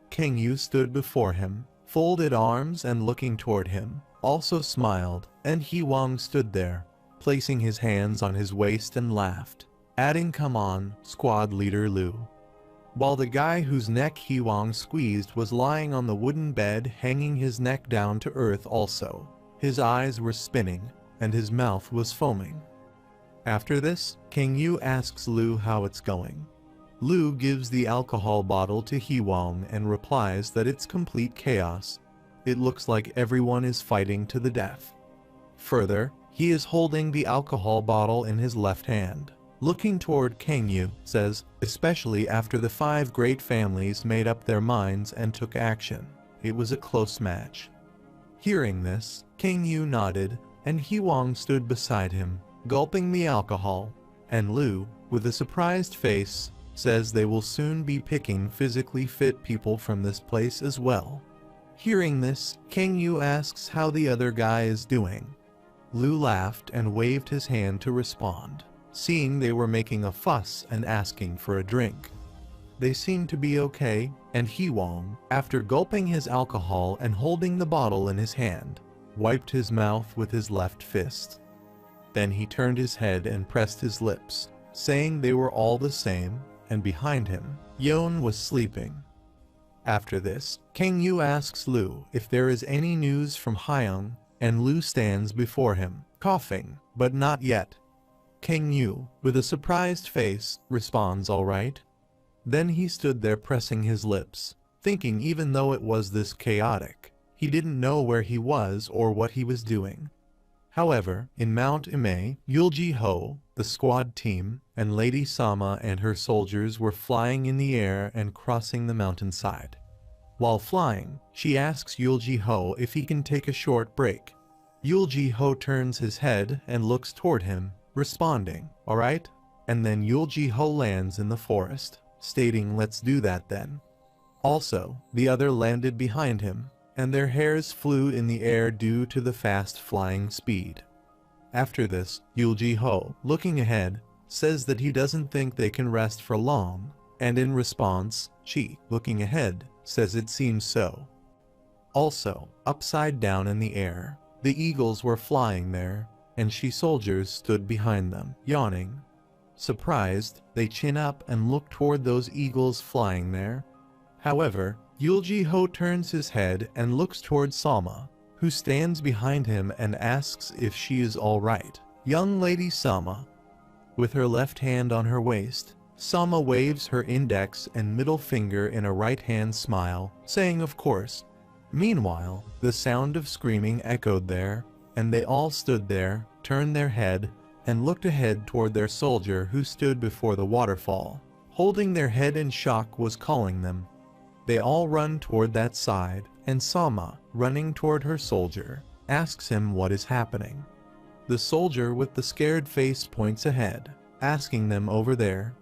King Yu stood before him, folded arms and looking toward him, also smiled, and Huang stood there, placing his hands on his waist and laughed, adding, "Come on, squad leader Lu." While the guy whose neck Huang squeezed was lying on the wooden bed, hanging his neck down to earth also. His eyes were spinning, and his mouth was foaming. After this, King Yu asks Lu how it's going. Lu gives the alcohol bottle to Huang and replies that it's complete chaos. It looks like everyone is fighting to the death. Further, he is holding the alcohol bottle in his left hand. Looking toward King Yu, says, especially after the 5 great families made up their minds and took action, it was a close match. Hearing this, King Yu nodded, and Huang stood beside him, gulping the alcohol, and Lu, with a surprised face, says they will soon be picking physically fit people from this place as well. Hearing this, King Yu asks how the other guy is doing. Lu laughed and waved his hand to respond, seeing they were making a fuss and asking for a drink. They seemed to be okay, and Huang, after gulping his alcohol and holding the bottle in his hand, wiped his mouth with his left fist. Then he turned his head and pressed his lips, saying they were all the same, and behind him, Yon was sleeping. After this, King Yu asks Lu if there is any news from Hyung, and Lu stands before him, coughing, but not yet. King Yu, with a surprised face, responds, "All right." Then he stood there pressing his lips, thinking even though it was this chaotic, he didn't know where he was or what he was doing. However, in Mount Ime, Yulji Ho, the squad team, and Lady Sama and her soldiers were flying in the air and crossing the mountainside. While flying, she asks Yulji Ho if he can take a short break. Yulji Ho turns his head and looks toward him, responding, "All right," and then Yulji Ho lands in the forest, stating, "Let's do that then." Also, the other landed behind him, and their hairs flew in the air due to the fast flying speed. After this, Yulji-ho, looking ahead, says that he doesn't think they can rest for long, and in response, she, looking ahead, says it seems so. Also, upside down in the air, the eagles were flying there, and she soldiers stood behind them, yawning. Surprised, they chin up and look toward those eagles flying there. However, Yulji-ho turns his head and looks toward Sama, who stands behind him and asks if she is all right. Young lady Sama. With her left hand on her waist, Sama waves her index and middle finger in a right-hand smile, saying of course. Meanwhile, the sound of screaming echoed there, and they all stood there, turned their head, and looked ahead toward their soldier who stood before the waterfall. Holding their head in shock was calling them. They all run toward that side, and Sama, running toward her soldier, asks him what is happening. The soldier with the scared face points ahead, asking them over there.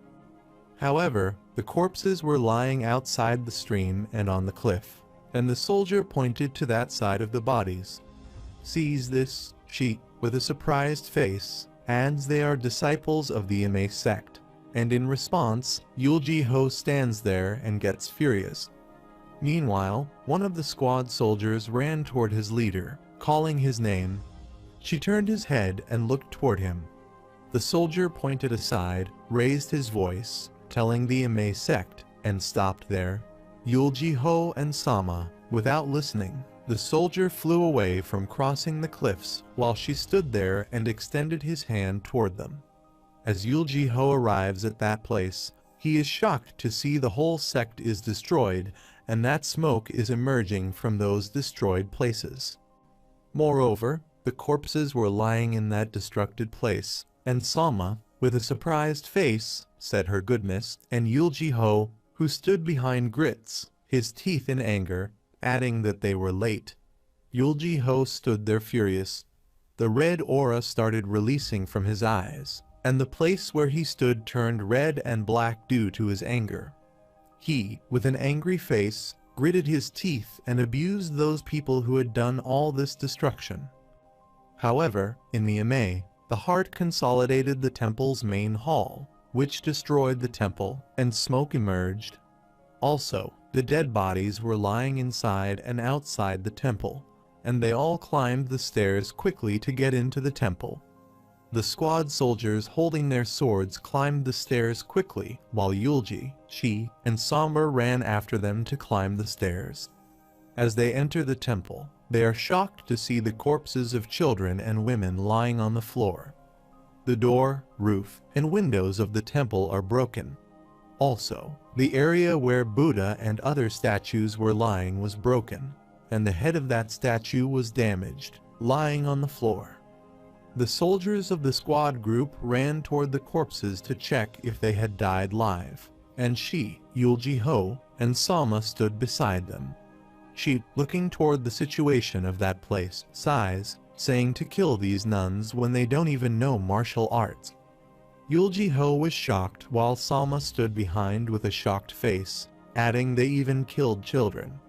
However, the corpses were lying outside the stream and on the cliff, and the soldier pointed to that side of the bodies. Sees this, she, with a surprised face, adds they are disciples of the Ime sect, and in response, Yulji-ho stands there and gets furious. Meanwhile, one of the squad soldiers ran toward his leader, calling his name. She turned his head and looked toward him. The soldier pointed aside, raised his voice, telling the Ime sect, and stopped there. Yulji-ho and Sama, without listening, the soldier flew away from crossing the cliffs while she stood there and extended his hand toward them. As Yulji-ho arrives at that place, he is shocked to see the whole sect is destroyed and that smoke is emerging from those destroyed places. Moreover, the corpses were lying in that destructed place, and Sama, with a surprised face, said her goodness, and Yulji-ho, who stood behind grits, his teeth in anger, adding that they were late. Yulji-ho stood there furious. The red aura started releasing from his eyes, and the place where he stood turned red and black due to his anger. He, with an angry face, gritted his teeth and abused those people who had done all this destruction. However, in the Ime, the heart consolidated the temple's main hall, which destroyed the temple, and smoke emerged. Also, the dead bodies were lying inside and outside the temple, and they all climbed the stairs quickly to get into the temple. The squad soldiers holding their swords climbed the stairs quickly, while Yulji, she, and Sama ran after them to climb the stairs. As they enter the temple, they are shocked to see the corpses of children and women lying on the floor. The door, roof, and windows of the temple are broken. Also, the area where Buddha and other statues were lying was broken, and the head of that statue was damaged, lying on the floor. The soldiers of the squad group ran toward the corpses to check if they had died live, and she, Yulji-ho, and Sama stood beside them. She, looking toward the situation of that place, sighs, saying to kill these nuns when they don't even know martial arts. Yulji-ho was shocked while Sama stood behind with a shocked face, adding they even killed children.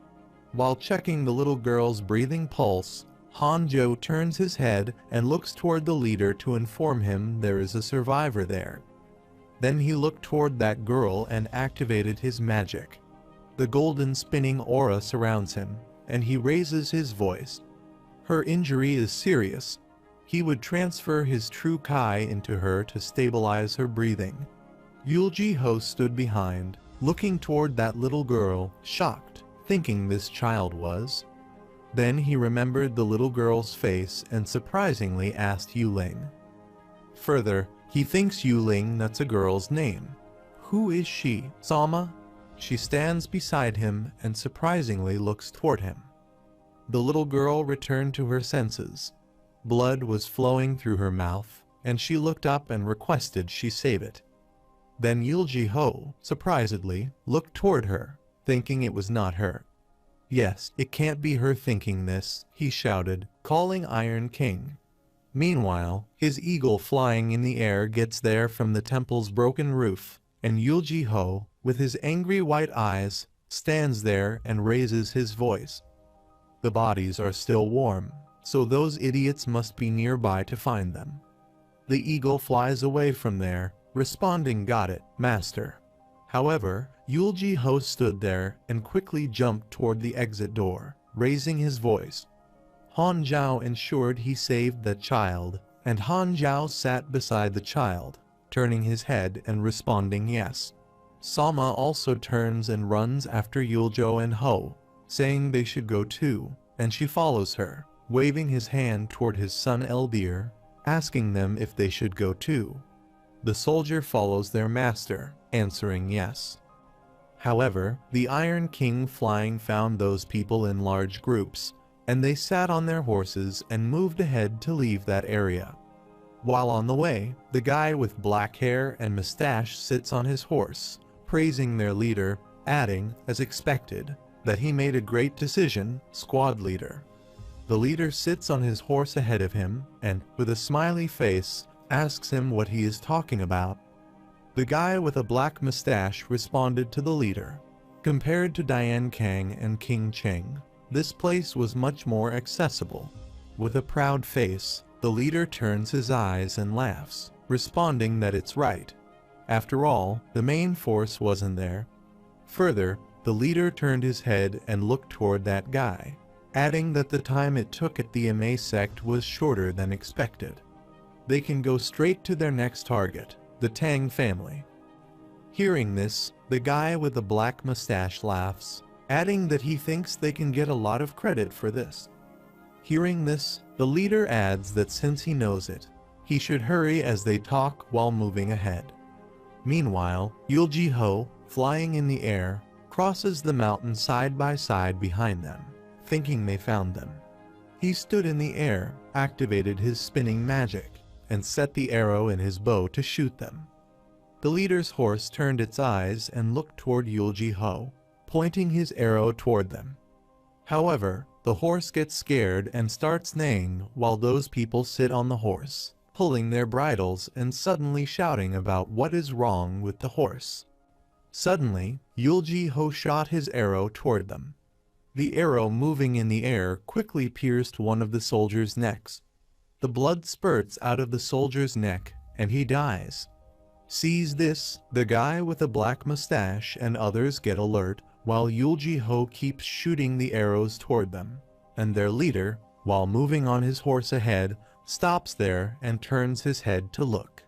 While checking the little girl's breathing pulse, Hanjo turns his head and looks toward the leader to inform him there is a survivor there. Then he looked toward that girl and activated his magic. The golden spinning aura surrounds him, and he raises his voice. Her injury is serious. He would transfer his true Kai into her to stabilize her breathing. Yulji-ho stood behind, looking toward that little girl, shocked, thinking this child was. Then he remembered the little girl's face and surprisingly asked Yuling. Further, he thinks Yuling that's a girl's name. Who is she? Sama? She stands beside him and surprisingly looks toward him. The little girl returned to her senses. Blood was flowing through her mouth, and she looked up and requested she save it. Then Yulji-ho, surprisedly, looked toward her, thinking it was not her. Yes, it can't be her thinking this, he shouted, calling Iron King. Meanwhile, his eagle flying in the air gets there from the temple's broken roof, and Yulji-ho, with his angry white eyes, stands there and raises his voice. The bodies are still warm, so those idiots must be nearby to find them. The eagle flies away from there, responding, "Got it, master." However, Yulji-ho stood there and quickly jumped toward the exit door, raising his voice. Han Zhao ensured he saved that child, and Han Zhao sat beside the child, turning his head and responding yes. Sama also turns and runs after Yuljo and Ho, saying they should go too, and she follows her, waving his hand toward his son Eldir, asking them if they should go too. The soldier follows their master, answering yes. However, the Iron King flying found those people in large groups, and they sat on their horses and moved ahead to leave that area. While on the way, the guy with black hair and mustache sits on his horse, praising their leader, adding, as expected, that he made a great decision, squad leader. The leader sits on his horse ahead of him and, with a smiley face, asks him what he is talking about. The guy with a black mustache responded to the leader. Compared to Dian Kang and King Cheng, this place was much more accessible. With a proud face, the leader turns his eyes and laughs, responding that it's right. After all, the main force wasn't there. Further, the leader turned his head and looked toward that guy, adding that the time it took at the Ma sect was shorter than expected. They can go straight to their next target, the Tang family. Hearing this, the guy with the black mustache laughs, adding that he thinks they can get a lot of credit for this. Hearing this, the leader adds that since he knows it, he should hurry as they talk while moving ahead. Meanwhile, Yulji-ho, flying in the air, crosses the mountain side by side behind them, thinking they found them. He stood in the air, activated his spinning magic, and set the arrow in his bow to shoot them. The leader's horse turned its eyes and looked toward Yulji-ho, pointing his arrow toward them. However, the horse gets scared and starts neighing while those people sit on the horse, pulling their bridles and suddenly shouting about what is wrong with the horse. Suddenly, Yulji-ho shot his arrow toward them. The arrow, moving in the air, quickly pierced one of the soldiers' necks. The blood spurts out of the soldier's neck, and he dies. Sees this, the guy with the black mustache and others get alert, while Yulji-ho keeps shooting the arrows toward them, and their leader, while moving on his horse ahead, stops there and turns his head to look.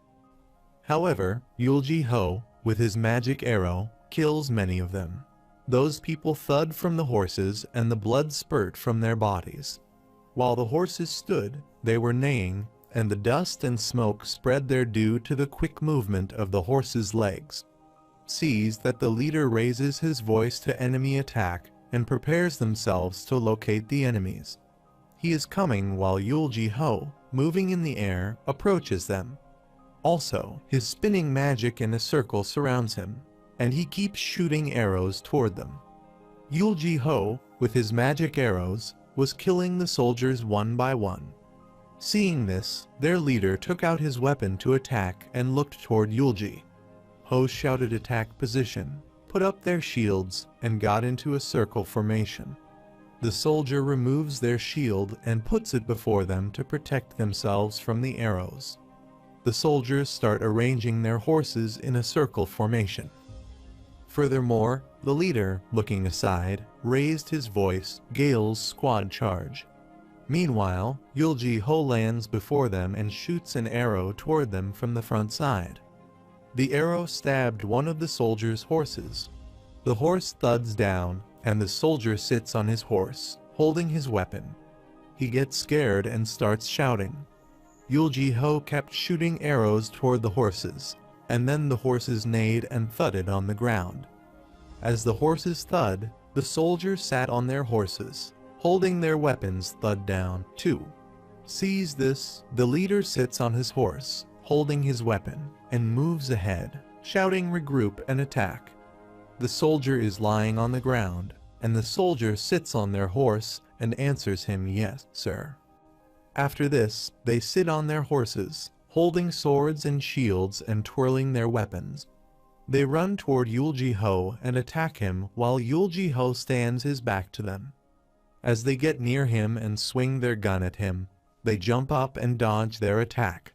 However, Yulji-ho, with his magic arrow, kills many of them. Those people thud from the horses and the blood spurt from their bodies. While the horses stood, they were neighing, and the dust and smoke spread there due to the quick movement of the horses' legs. Sees that the leader raises his voice to enemy attack and prepares themselves to locate the enemies. He is coming while Yulji-ho, moving in the air, approaches them. Also, his spinning magic in a circle surrounds him, and he keeps shooting arrows toward them. Yulji-ho, with his magic arrows, was killing the soldiers one by one. Seeing this, their leader took out his weapon to attack and looked toward Yulji. Ho shouted attack position, put up their shields, and got into a circle formation. The soldier removes their shield and puts it before them to protect themselves from the arrows. The soldiers start arranging their horses in a circle formation. Furthermore, the leader, looking aside, raised his voice, Gale's squad charge. Meanwhile, Yulji-ho lands before them and shoots an arrow toward them from the front side. The arrow stabbed one of the soldiers' horses. The horse thuds down, and the soldier sits on his horse, holding his weapon. He gets scared and starts shouting. Yulji-ho kept shooting arrows toward the horses, and then the horses neighed and thudded on the ground. As the horses thud, the soldiers sat on their horses, holding their weapons thud down, too. Sees this, the leader sits on his horse, holding his weapon, and moves ahead, shouting regroup and attack. The soldier is lying on the ground, and the soldier sits on their horse and answers him yes, sir. After this, they sit on their horses, holding swords and shields and twirling their weapons. They run toward Yulji-ho and attack him while Yulji-ho stands his back to them. As they get near him and swing their gun at him, they jump up and dodge their attack.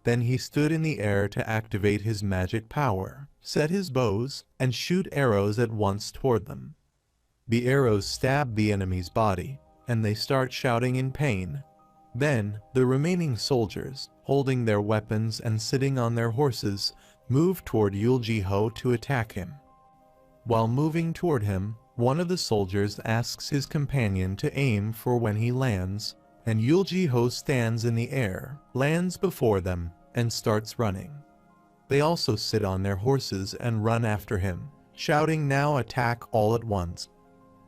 Then he stood in the air to activate his magic power, set his bows, and shoot arrows at once toward them. The arrows stab the enemy's body, and they start shouting in pain. Then, the remaining soldiers, holding their weapons and sitting on their horses, move toward Yulji-ho to attack him. While moving toward him, one of the soldiers asks his companion to aim for when he lands, and Yulji-ho stands in the air, lands before them, and starts running. They also sit on their horses and run after him, shouting "Now attack!" all at once.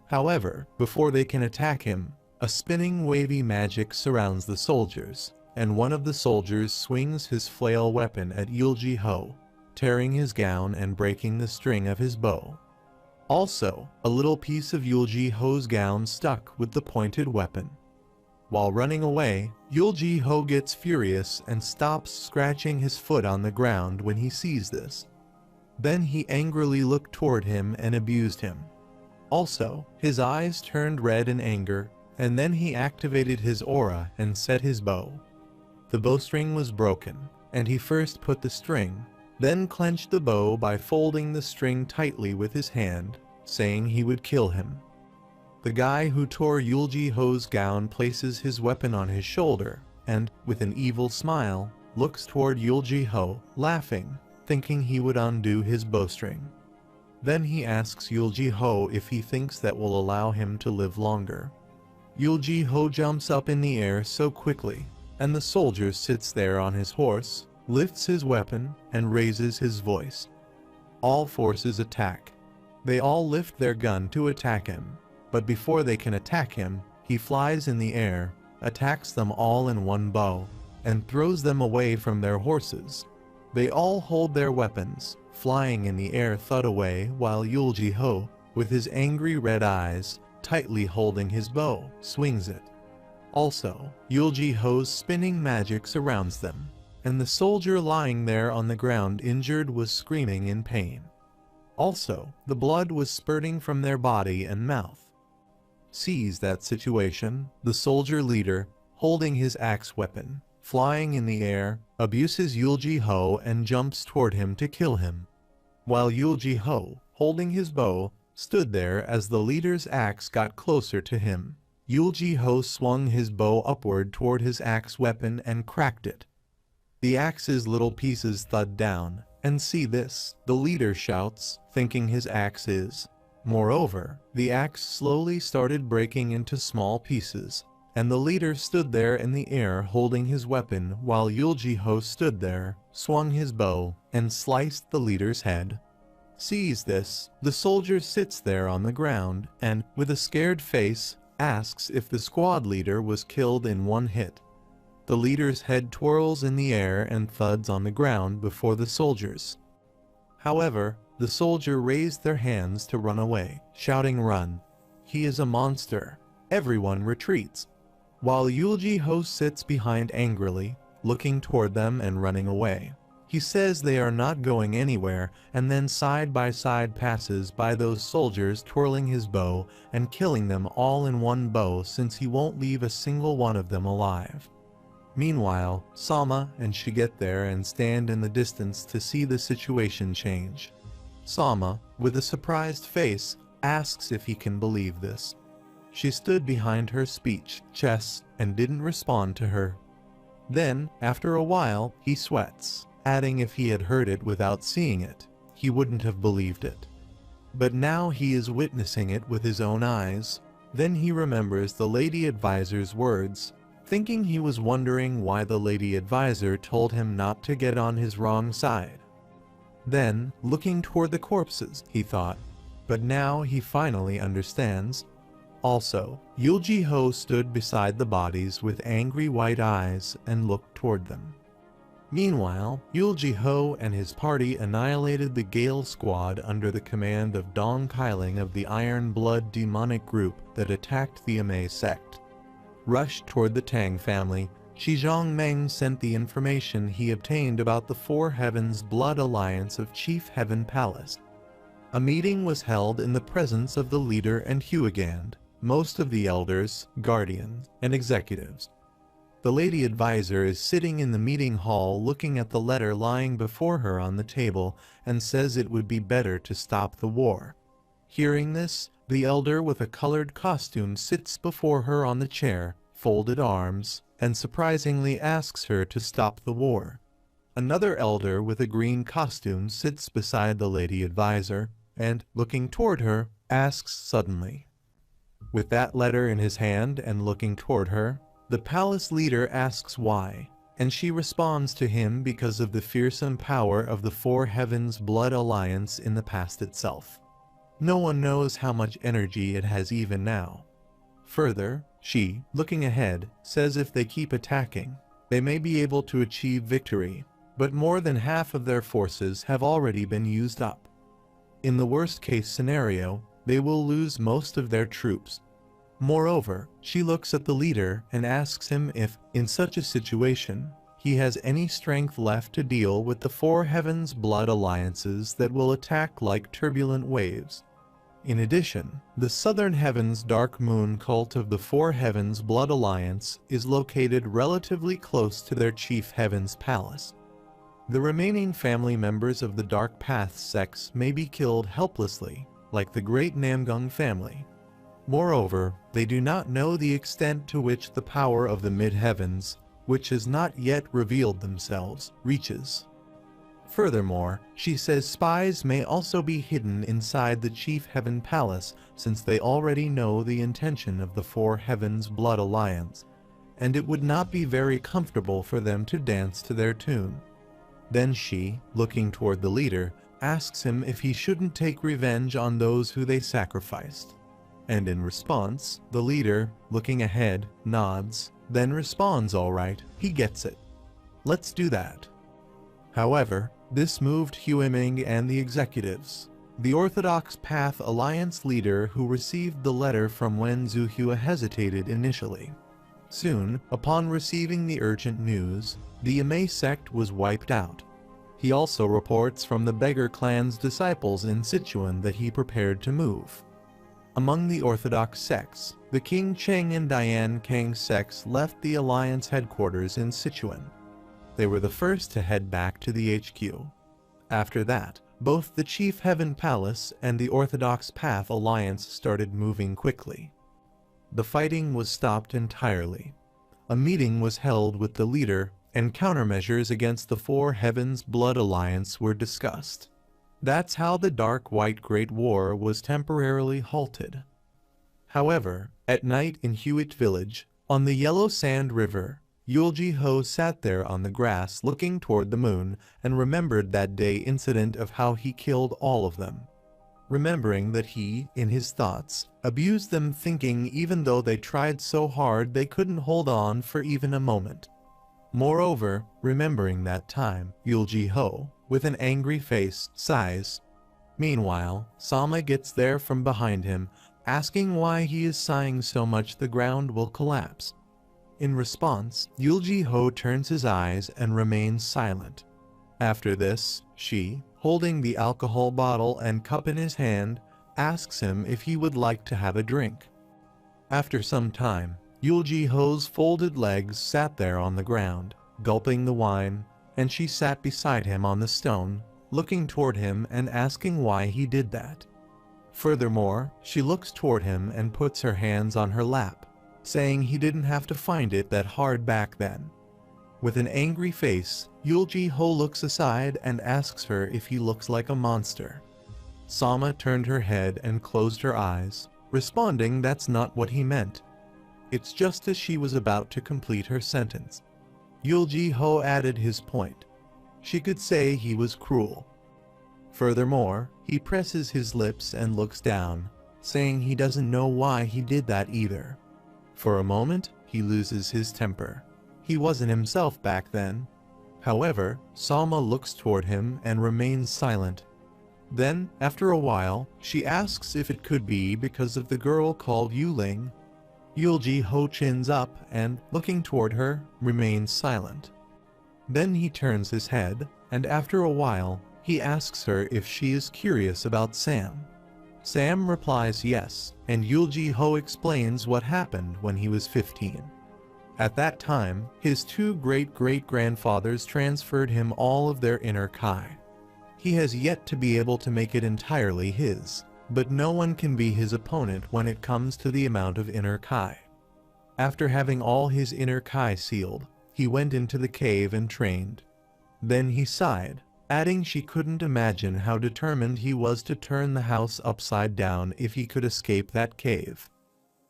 However, before they can attack him, a spinning wavy magic surrounds the soldiers, and one of the soldiers swings his flail weapon at Yulji-ho, tearing his gown and breaking the string of his bow. Also, a little piece of Yulji-ho's gown stuck with the pointed weapon. While running away, Yulji-ho gets furious and stops scratching his foot on the ground when he sees this. Then he angrily looked toward him and abused him. Also, his eyes turned red in anger, and then he activated his aura and set his bow. The bowstring was broken, and he first put the string, then clenched the bow by folding the string tightly with his hand, saying he would kill him. The guy who tore Yulji-ho's gown places his weapon on his shoulder, and, with an evil smile, looks toward Yulji-ho, laughing, thinking he would undo his bowstring. Then he asks Yulji-ho if he thinks that will allow him to live longer. Yulji-ho jumps up in the air so quickly, and the soldier sits there on his horse, lifts his weapon, and raises his voice. All forces attack. They all lift their gun to attack him, but before they can attack him, he flies in the air, attacks them all in one bow, and throws them away from their horses. They all hold their weapons, flying in the air thud away while Yulji-ho, with his angry red eyes, tightly holding his bow, swings it. Also, Yulji-ho's spinning magic surrounds them, and the soldier lying there on the ground injured was screaming in pain. Also, the blood was spurting from their body and mouth. Sees that situation, the soldier leader, holding his axe weapon, flying in the air, abuses Yulji-ho and jumps toward him to kill him. While Yulji-ho, holding his bow, stood there as the leader's axe got closer to him. Yulji-ho swung his bow upward toward his axe weapon and cracked it. The axe's little pieces thud down, and see this, the leader shouts, thinking his axe is. Moreover, the axe slowly started breaking into small pieces, and the leader stood there in the air holding his weapon while Yulji-ho stood there, swung his bow, and sliced the leader's head. Sees this, the soldier sits there on the ground and, with a scared face, asks if the squad leader was killed in one hit. The leader's head twirls in the air and thuds on the ground before the soldiers. However, the soldier raised their hands to run away, shouting "Run! He is a monster!" Everyone retreats. While Yulji-ho sits behind angrily, looking toward them and running away. He says they are not going anywhere, and then side by side passes by those soldiers twirling his bow and killing them all in one bow since he won't leave a single one of them alive. Meanwhile, Sama and she get there and stand in the distance to see the situation change. Sama, with a surprised face, asks if he can believe this. She stood behind her speech, chess, and didn't respond to her. Then, after a while, he sweats, adding if he had heard it without seeing it, he wouldn't have believed it. But now he is witnessing it with his own eyes. Then he remembers the lady advisor's words, thinking he was wondering why the lady advisor told him not to get on his wrong side. Then, looking toward the corpses, he thought, but now he finally understands. Also, Yulji-ho stood beside the bodies with angry white eyes and looked toward them. Meanwhile, Yulji-ho and his party annihilated the Gale squad under the command of Dong Kailing of the Iron Blood demonic group that attacked the Ame sect. Rushed toward the Tang family, Shizhong Meng sent the information he obtained about the Four Heavens Blood Alliance of Chief Heaven Palace. A meeting was held in the presence of the leader and Huigand, most of the elders, guardians, and executives. The lady advisor is sitting in the meeting hall looking at the letter lying before her on the table and says it would be better to stop the war. Hearing this, the elder with a colored costume sits before her on the chair, folded arms, and surprisingly asks her to stop the war. Another elder with a green costume sits beside the lady advisor and, looking toward her, asks suddenly. With that letter in his hand and looking toward her, the palace leader asks why, and she responds to him because of the fearsome power of the Four Heavens Blood Alliance in the past itself. No one knows how much energy it has even now. Further, she, looking ahead, says if they keep attacking, they may be able to achieve victory, but more than half of their forces have already been used up. In the worst-case scenario, they will lose most of their troops. Moreover, she looks at the leader and asks him if, in such a situation, he has any strength left to deal with the Four Heavens Blood Alliances that will attack like turbulent waves. In addition, the Southern Heavens Dark Moon cult of the Four Heavens Blood Alliance is located relatively close to their chief heaven's palace. The remaining family members of the Dark Path sects may be killed helplessly, like the Great Namgung family. Moreover, they do not know the extent to which the power of the mid-heavens, which has not yet revealed themselves, reaches. Furthermore, she says spies may also be hidden inside the Chief Heaven Palace since they already know the intention of the Four Heavens Blood Alliance, and it would not be very comfortable for them to dance to their tune. Then she, looking toward the leader, asks him if he shouldn't take revenge on those who they sacrificed. And in response, the leader, looking ahead, nods, then responds, "All right, he gets it. Let's do that." However, this moved Huiming and the executives. The Orthodox Path Alliance leader who received the letter from Wen Zuhua hesitated initially. Soon, upon receiving the urgent news, the Yamei sect was wiped out. He also reports from the Beggar clan's disciples in Sichuan that he prepared to move. Among the Orthodox sects, the King Cheng and Diane Kang sects left the Alliance headquarters in Sichuan. They were the first to head back to the HQ. After that, both the Chief Heaven Palace and the Orthodox Path Alliance started moving quickly. The fighting was stopped entirely. A meeting was held with the leader, and countermeasures against the Four Heavens Blood Alliance were discussed. That's how the Dark White Great War was temporarily halted. However, at night in Hewitt Village, on the Yellow Sand River, Yulji Ho sat there on the grass looking toward the moon and remembered that day incident of how he killed all of them. Remembering that he, in his thoughts, abused them, thinking even though they tried so hard they couldn't hold on for even a moment. Moreover, remembering that time, Yulji Ho, with an angry face, sighs. Meanwhile, Sama gets there from behind him, asking why he is sighing so much the ground will collapse. In response, Yulji Ho turns his eyes and remains silent. After this, she, holding the alcohol bottle and cup in his hand, asks him if he would like to have a drink. After some time, Yulji Ho's folded legs sat there on the ground, gulping the wine, and she sat beside him on the stone, looking toward him and asking why he did that. Furthermore, she looks toward him and puts her hands on her lap, saying he didn't have to find it that hard back then. With an angry face, Yulji Ho looks aside and asks her if he looks like a monster. Sama turned her head and closed her eyes, responding that's not what he meant. It's just as she was about to complete her sentence, Yulji Ho added his point. She could say he was cruel. Furthermore, he presses his lips and looks down, saying he doesn't know why he did that either. For a moment, he loses his temper. He wasn't himself back then. However, Salma looks toward him and remains silent. Then, after a while, she asks if it could be because of the girl called Yuling. Yulji Ho chins up and, looking toward her, remains silent. Then he turns his head, and after a while, he asks her if she is curious about Sam. Sam replies yes, and Yulji-ho explains what happened when he was 15. At that time, his two great-great-grandfathers transferred him all of their inner kai. He has yet to be able to make it entirely his, but no one can be his opponent when it comes to the amount of inner kai. After having all his inner kai sealed, he went into the cave and trained. Then he sighed, adding she couldn't imagine how determined he was to turn the house upside down if he could escape that cave.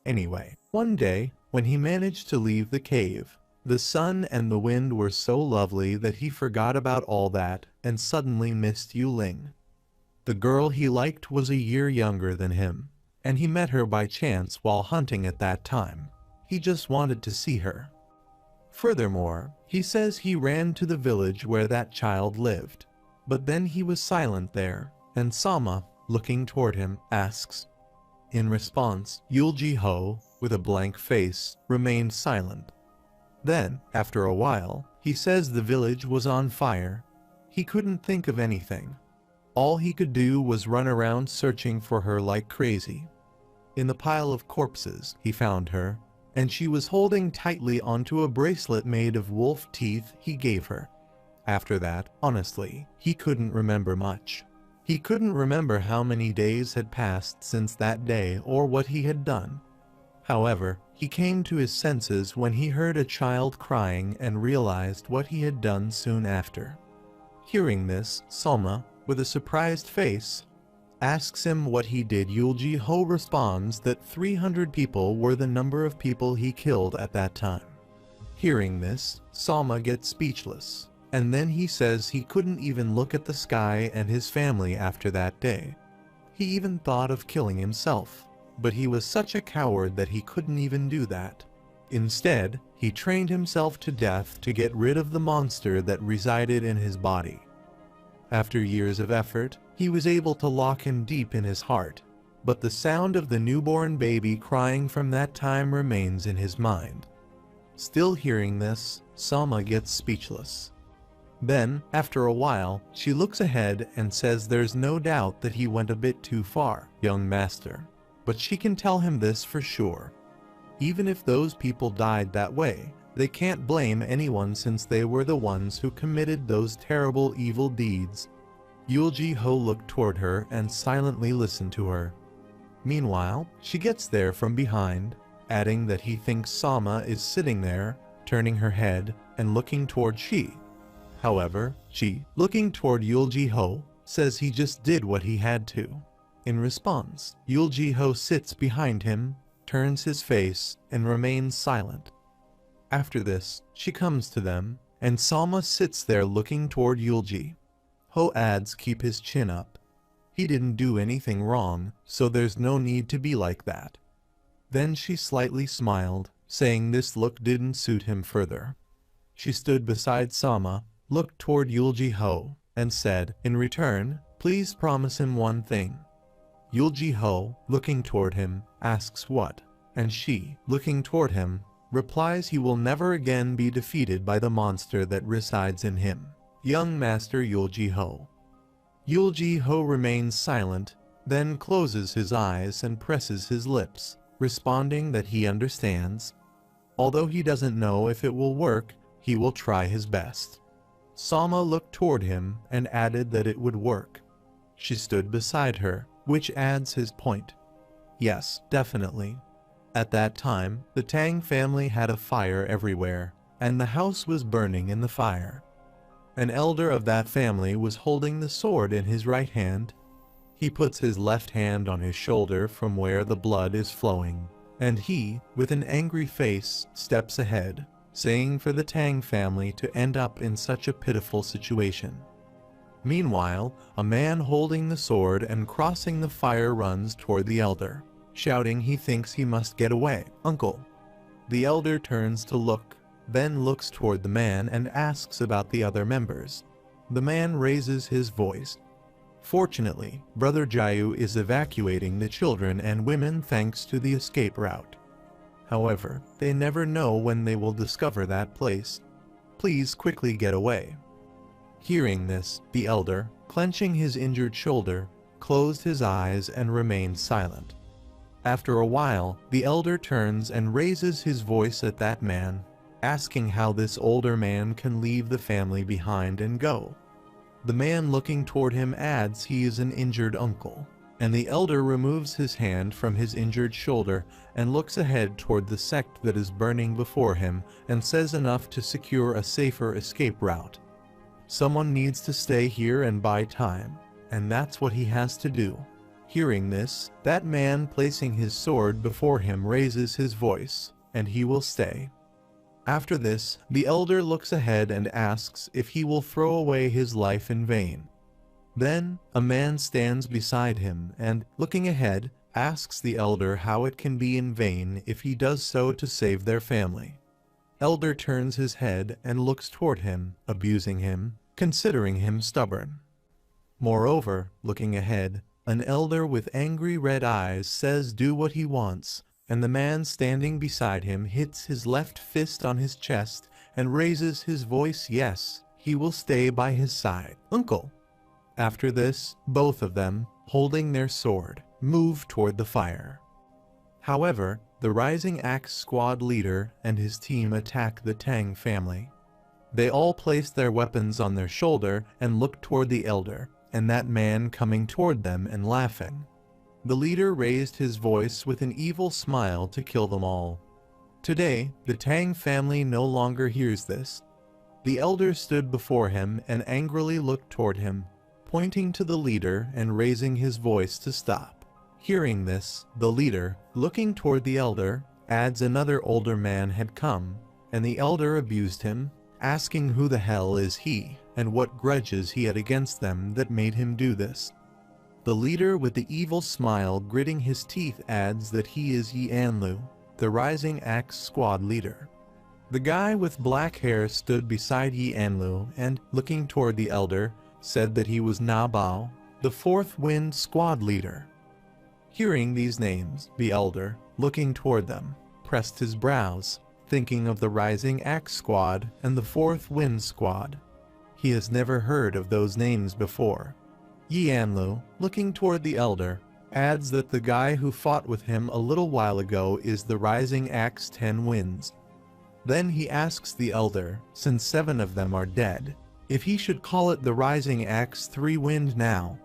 Anyway, one day, when he managed to leave the cave, the sun and the wind were so lovely that he forgot about all that and suddenly missed Yuling. The girl he liked was a year younger than him, and he met her by chance while hunting at that time. He just wanted to see her. Furthermore, he says he ran to the village where that child lived. But then he was silent there, and Sama, looking toward him, asks. In response, Yulji-ho, with a blank face, remained silent. Then, after a while, he says the village was on fire. He couldn't think of anything. All he could do was run around searching for her like crazy. In the pile of corpses, he found her, and she was holding tightly onto a bracelet made of wolf teeth he gave her. After that, honestly, he couldn't remember much. He couldn't remember how many days had passed since that day or what he had done. However, he came to his senses when he heard a child crying and realized what he had done soon after. Hearing this, Soma, with a surprised face, asks him what he did. Yulji-ho responds that 300 people were the number of people he killed at that time. Hearing this, Soma gets speechless, and then he says he couldn't even look at the sky and his family after that day. He even thought of killing himself, but he was such a coward that he couldn't even do that. Instead, he trained himself to death to get rid of the monster that resided in his body. After years of effort, he was able to lock him deep in his heart, but the sound of the newborn baby crying from that time remains in his mind. Still hearing this, Soma gets speechless. Then, after a while, she looks ahead and says there's no doubt that he went a bit too far, young master. But she can tell him this for sure. Even if those people died that way, they can't blame anyone since they were the ones who committed those terrible evil deeds. Yulji-ho looked toward her and silently listened to her. Meanwhile, she gets there from behind, adding that he thinks Sama is sitting there, turning her head and looking toward she. However, she, looking toward Yulji-ho, says he just did what he had to. In response, Yulji-ho sits behind him, turns his face, and remains silent. After this, she comes to them, and Sama sits there looking toward Yulji-ho adds keep his chin up. He didn't do anything wrong, so there's no need to be like that. Then she slightly smiled, saying this look didn't suit him further. She stood beside Sama, looked toward Yulji-ho, and said, in return, please promise him one thing. Yulji-ho, looking toward him, asks what, and she, looking toward him, replies he will never again be defeated by the monster that resides in him. Young Master Yulji-ho. Yulji-ho remains silent, then closes his eyes and presses his lips, responding that he understands. Although he doesn't know if it will work, he will try his best. Sama looked toward him and added that it would work. She stood beside her, which adds his point. Yes, definitely. At that time, the Tang family had a fire everywhere, and the house was burning in the fire. An elder of that family was holding the sword in his right hand. He puts his left hand on his shoulder from where the blood is flowing, and he, with an angry face, steps ahead, saying for the Tang family to end up in such a pitiful situation. Meanwhile, a man holding the sword and crossing the fire runs toward the elder, shouting he thinks he must get away. Uncle. The elder turns to look, then looks toward the man and asks about the other members. The man raises his voice. Fortunately, Brother Jayu is evacuating the children and women thanks to the escape route. However, they never know when they will discover that place. Please quickly get away. Hearing this, the elder, clenching his injured shoulder, closed his eyes and remained silent. After a while, the elder turns and raises his voice at that man, asking how this older man can leave the family behind and go. The man looking toward him adds he is an injured uncle, and the elder removes his hand from his injured shoulder and looks ahead toward the sect that is burning before him and says enough to secure a safer escape route. Someone needs to stay here and buy time, and that's what he has to do. Hearing this, that man placing his sword before him raises his voice, and he will stay. After this, the elder looks ahead and asks if he will throw away his life in vain. Then, a man stands beside him and, looking ahead, asks the elder how it can be in vain if he does so to save their family. Elder turns his head and looks toward him, abusing him, considering him stubborn. Moreover, looking ahead, an elder with angry red eyes says do what he wants, and the man standing beside him hits his left fist on his chest and raises his voice. Yes, he will stay by his side. Uncle. After this, both of them, holding their sword, move toward the fire. However, the Rising Axe squad leader and his team attack the Tang family. They all place their weapons on their shoulder and look toward the elder, and that man coming toward them and laughing. The leader raised his voice with an evil smile to kill them all. Today, the Tang family no longer hears this. The elder stood before him and angrily looked toward him, pointing to the leader and raising his voice to stop. Hearing this, the leader, looking toward the elder, adds another older man had come, and the elder abused him, asking who the hell is he, and what grudges he had against them that made him do this. The leader with the evil smile gritting his teeth adds that he is Yanlu, the Rising Axe squad leader. The guy with black hair stood beside Yanlu and, looking toward the elder, said that he was Nabao, the Fourth Wind squad leader. Hearing these names, the elder, looking toward them, pressed his brows, thinking of the Rising Axe squad and the Fourth Wind squad. He has never heard of those names before. Yanlu, looking toward the elder, adds that the guy who fought with him a little while ago is the Rising Axe 10 Winds. Then he asks the elder, since 7 of them are dead, if he should call it the Rising Axe 3 Wind now.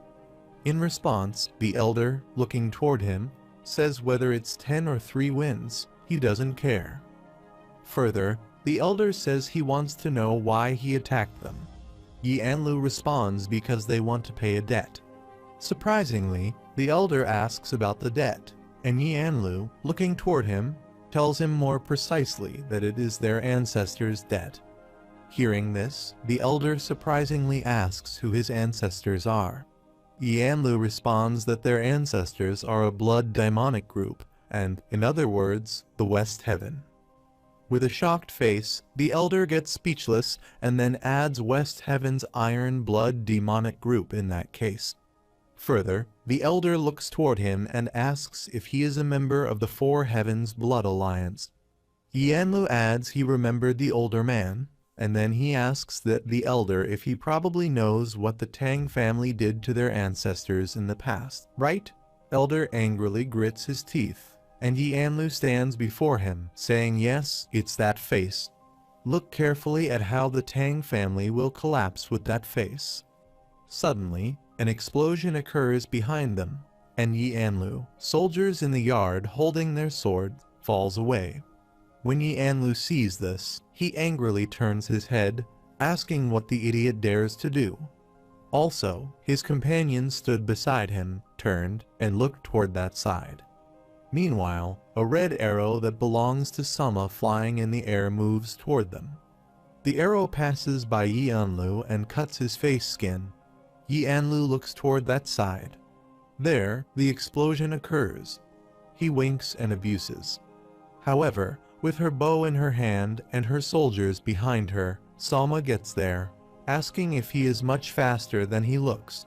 In response, the elder, looking toward him, says whether it's 10 or 3 winds, he doesn't care. Further, the elder says he wants to know why he attacked them. Yanlu responds because they want to pay a debt. Surprisingly, the elder asks about the debt, and Yanlu, looking toward him, tells him more precisely that it is their ancestors' debt. Hearing this, the elder surprisingly asks who his ancestors are. Yanlu responds that their ancestors are a blood demonic group, and, in other words, the West Heaven. With a shocked face, the elder gets speechless and then adds West Heaven's iron blood demonic group in that case. Further, the elder looks toward him and asks if he is a member of the Four Heavens Blood Alliance. Yanlu adds he remembered the older man, and then he asks the elder if he probably knows what the Tang family did to their ancestors in the past, right? Elder angrily grits his teeth, and Yanlu stands before him, saying yes, it's that face. Look carefully at how the Tang family will collapse with that face. Suddenly, an explosion occurs behind them, and Yanlu, soldiers in the yard holding their swords, falls away. When Yanlu sees this, he angrily turns his head, asking what the idiot dares to do. Also, his companion stood beside him, turned, and looked toward that side. Meanwhile, a red arrow that belongs to Sama flying in the air moves toward them. The arrow passes by Yanlu and cuts his face skin. Yanlu looks toward that side. There, the explosion occurs. He winks and abuses. However, with her bow in her hand and her soldiers behind her, Sama gets there, asking if he is much faster than he looks.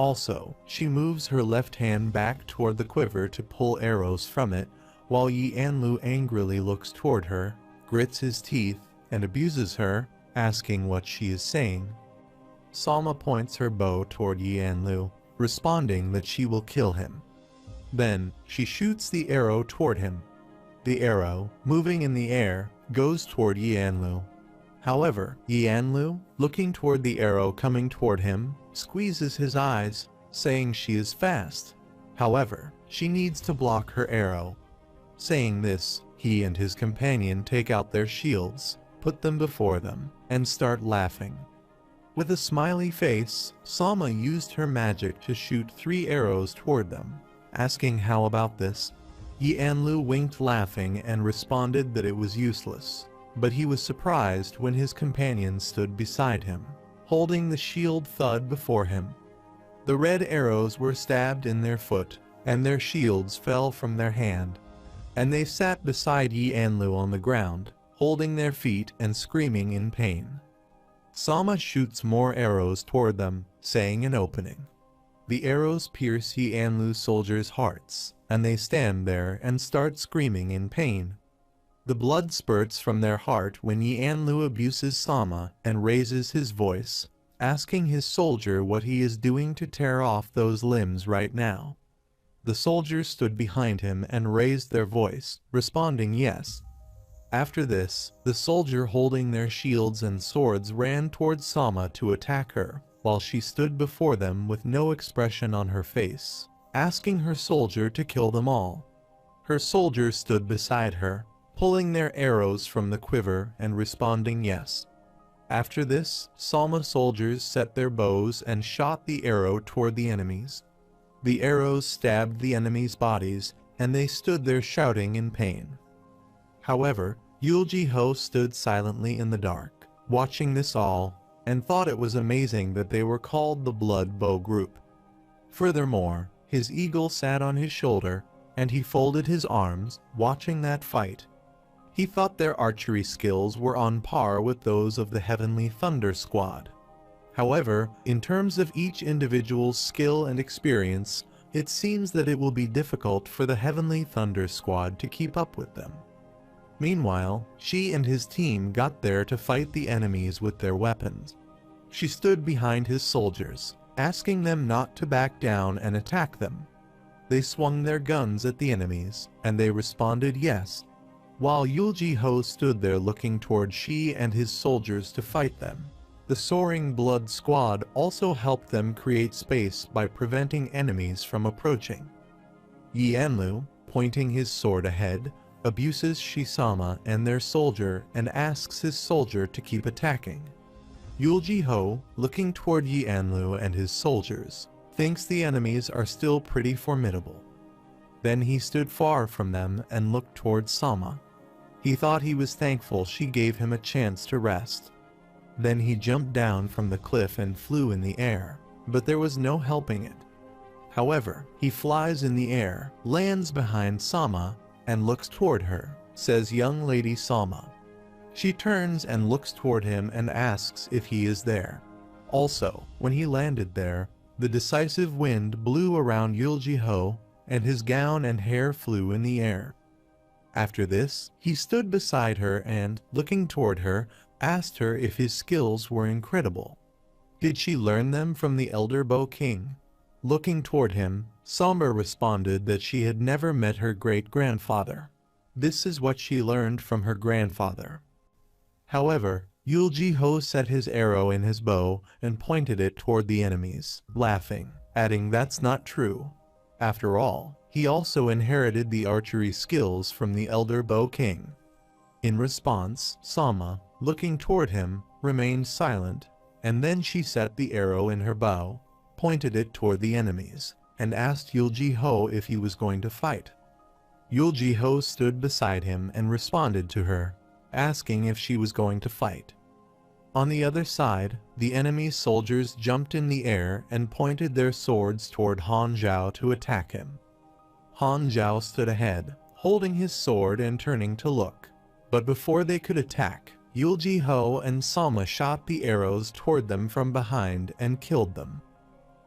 Also, she moves her left hand back toward the quiver to pull arrows from it, while Yanlu angrily looks toward her, grits his teeth, and abuses her, asking what she is saying. Sama points her bow toward Yanlu, responding that she will kill him. Then, she shoots the arrow toward him. The arrow, moving in the air, goes toward Yanlu. However, Yanlu, looking toward the arrow coming toward him, squeezes his eyes, saying she is fast. However, she needs to block her arrow. Saying this, he and his companion take out their shields, put them before them, and start laughing. With a smiley face, Sama used her magic to shoot 3 arrows toward them. Asking how about this, Yanlu winked laughing and responded that it was useless. But he was surprised when his companion stood beside him, holding the shield thud before him. The red arrows were stabbed in their foot, and their shields fell from their hand. And they sat beside Yanlu on the ground, holding their feet and screaming in pain. Sama shoots more arrows toward them, saying an opening. The arrows pierce Yanlu's soldiers' hearts, and they stand there and start screaming in pain. The blood spurts from their heart when Yanlu abuses Sama and raises his voice, asking his soldier what he is doing to tear off those limbs right now. The soldiers stood behind him and raised their voice, responding yes. After this, the soldier holding their shields and swords ran towards Sama to attack her, while she stood before them with no expression on her face, asking her soldier to kill them all. Her soldiers stood beside her, pulling their arrows from the quiver and responding yes. After this, Sama soldiers set their bows and shot the arrow toward the enemies. The arrows stabbed the enemies' bodies, and they stood there shouting in pain. However, Yulji-ho stood silently in the dark, watching this all, and thought it was amazing that they were called the Blood Bow Group. Furthermore, his eagle sat on his shoulder, and he folded his arms, watching that fight. He thought their archery skills were on par with those of the Heavenly Thunder Squad. However, in terms of each individual's skill and experience, it seems that it will be difficult for the Heavenly Thunder Squad to keep up with them. Meanwhile, she and his team got there to fight the enemies with their weapons. She stood behind his soldiers, asking them not to back down and attack them. They swung their guns at the enemies, and they responded yes. While Yulji-ho stood there looking toward she and his soldiers to fight them, the Soaring Blood Squad also helped them create space by preventing enemies from approaching. Yanlu, pointing his sword ahead, abuses Shisama and their soldier and asks his soldier to keep attacking. Yulji-ho, looking toward Yanlu and his soldiers, thinks the enemies are still pretty formidable. Then he stood far from them and looked toward Sama. He thought he was thankful she gave him a chance to rest. Then he jumped down from the cliff and flew in the air, but there was no helping it. However, he flies in the air, lands behind Sama, and looks toward her, says young lady Sama. She turns and looks toward him and asks if he is there. Also, when he landed there, the decisive wind blew around Yulji-ho, and his gown and hair flew in the air. After this, he stood beside her and, looking toward her, asked her if his skills were incredible. Did she learn them from the Elder Bow King? Looking toward him, Sama responded that she had never met her great-grandfather. This is what she learned from her grandfather. However, Yulji-ho set his arrow in his bow and pointed it toward the enemies, laughing, adding that's not true. After all, he also inherited the archery skills from the Elder Bow King. In response, Sama, looking toward him, remained silent, and then she set the arrow in her bow, pointed it toward the enemies, and asked Yulji-ho if he was going to fight. Yulji-ho stood beside him and responded to her, asking if she was going to fight. On the other side, the enemy soldiers jumped in the air and pointed their swords toward Han Zhao to attack him. Han Zhao stood ahead, holding his sword and turning to look. But before they could attack, Yulji-ho and Sama shot the arrows toward them from behind and killed them.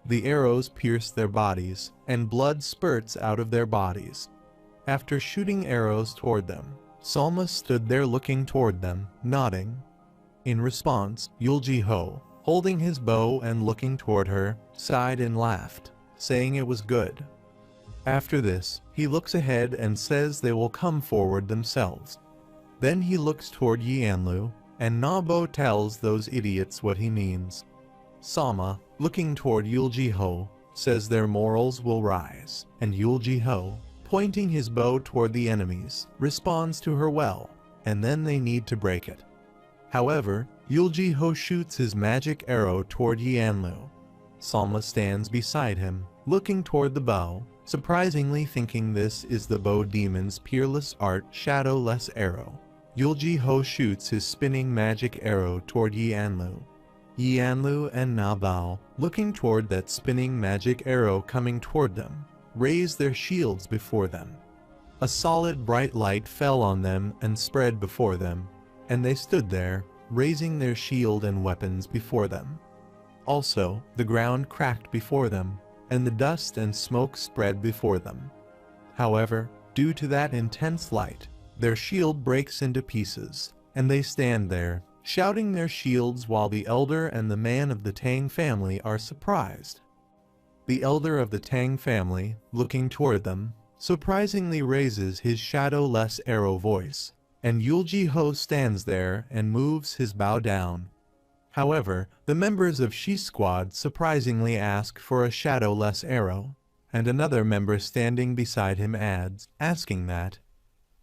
The arrows pierced their bodies, and blood spurts out of their bodies. After shooting arrows toward them, Sama stood there looking toward them, nodding. In response, Yulji-ho, holding his bow and looking toward her, sighed and laughed. saying it was good. After this, he looks ahead and says they will come forward themselves. Then he looks toward Yanlu, and Nabo tells those idiots what he means. Sama, looking toward Yulji-ho, says their morals will rise, and Yulji-ho, pointing his bow toward the enemies, responds to her well, and then they need to break it. However, Yulji-ho shoots his magic arrow toward Yanlu. Sama stands beside him, looking toward the bow, surprisingly thinking this is the bow demon's peerless art shadowless arrow. Yulji-ho shoots his spinning magic arrow toward Yanlu. Yanlu and Nabao, looking toward that spinning magic arrow coming toward them, raise their shields before them. A solid bright light fell on them and spread before them, and they stood there, raising their shield and weapons before them. Also, the ground cracked before them, and the dust and smoke spread before them. However, due to that intense light, their shield breaks into pieces, and they stand there, shouting their shields while the elder and the man of the Tang family are surprised. The elder of the Tang family, looking toward them, surprisingly raises his shadowless arrow voice, and Yulji-ho stands there and moves his bow down. However, the members of Shi Squad surprisingly ask for a shadowless arrow, and another member standing beside him adds, asking that.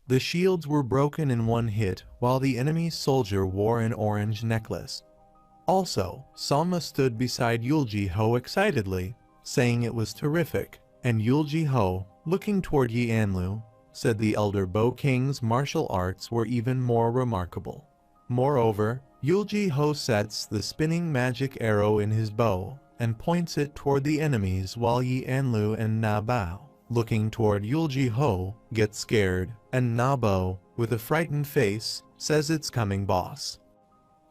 The shields were broken in one hit while the enemy soldier wore an orange necklace. Also, Sama stood beside Yulji-ho excitedly, saying it was terrific, and Yulji-ho, looking toward Yanlu, said the elder Bow King's martial arts were even more remarkable. Moreover, Yulji-ho sets the spinning magic arrow in his bow and points it toward the enemies while Yanlu and Nabao, looking toward Yulji-ho, get scared, and Nabo, with a frightened face, says it's coming boss.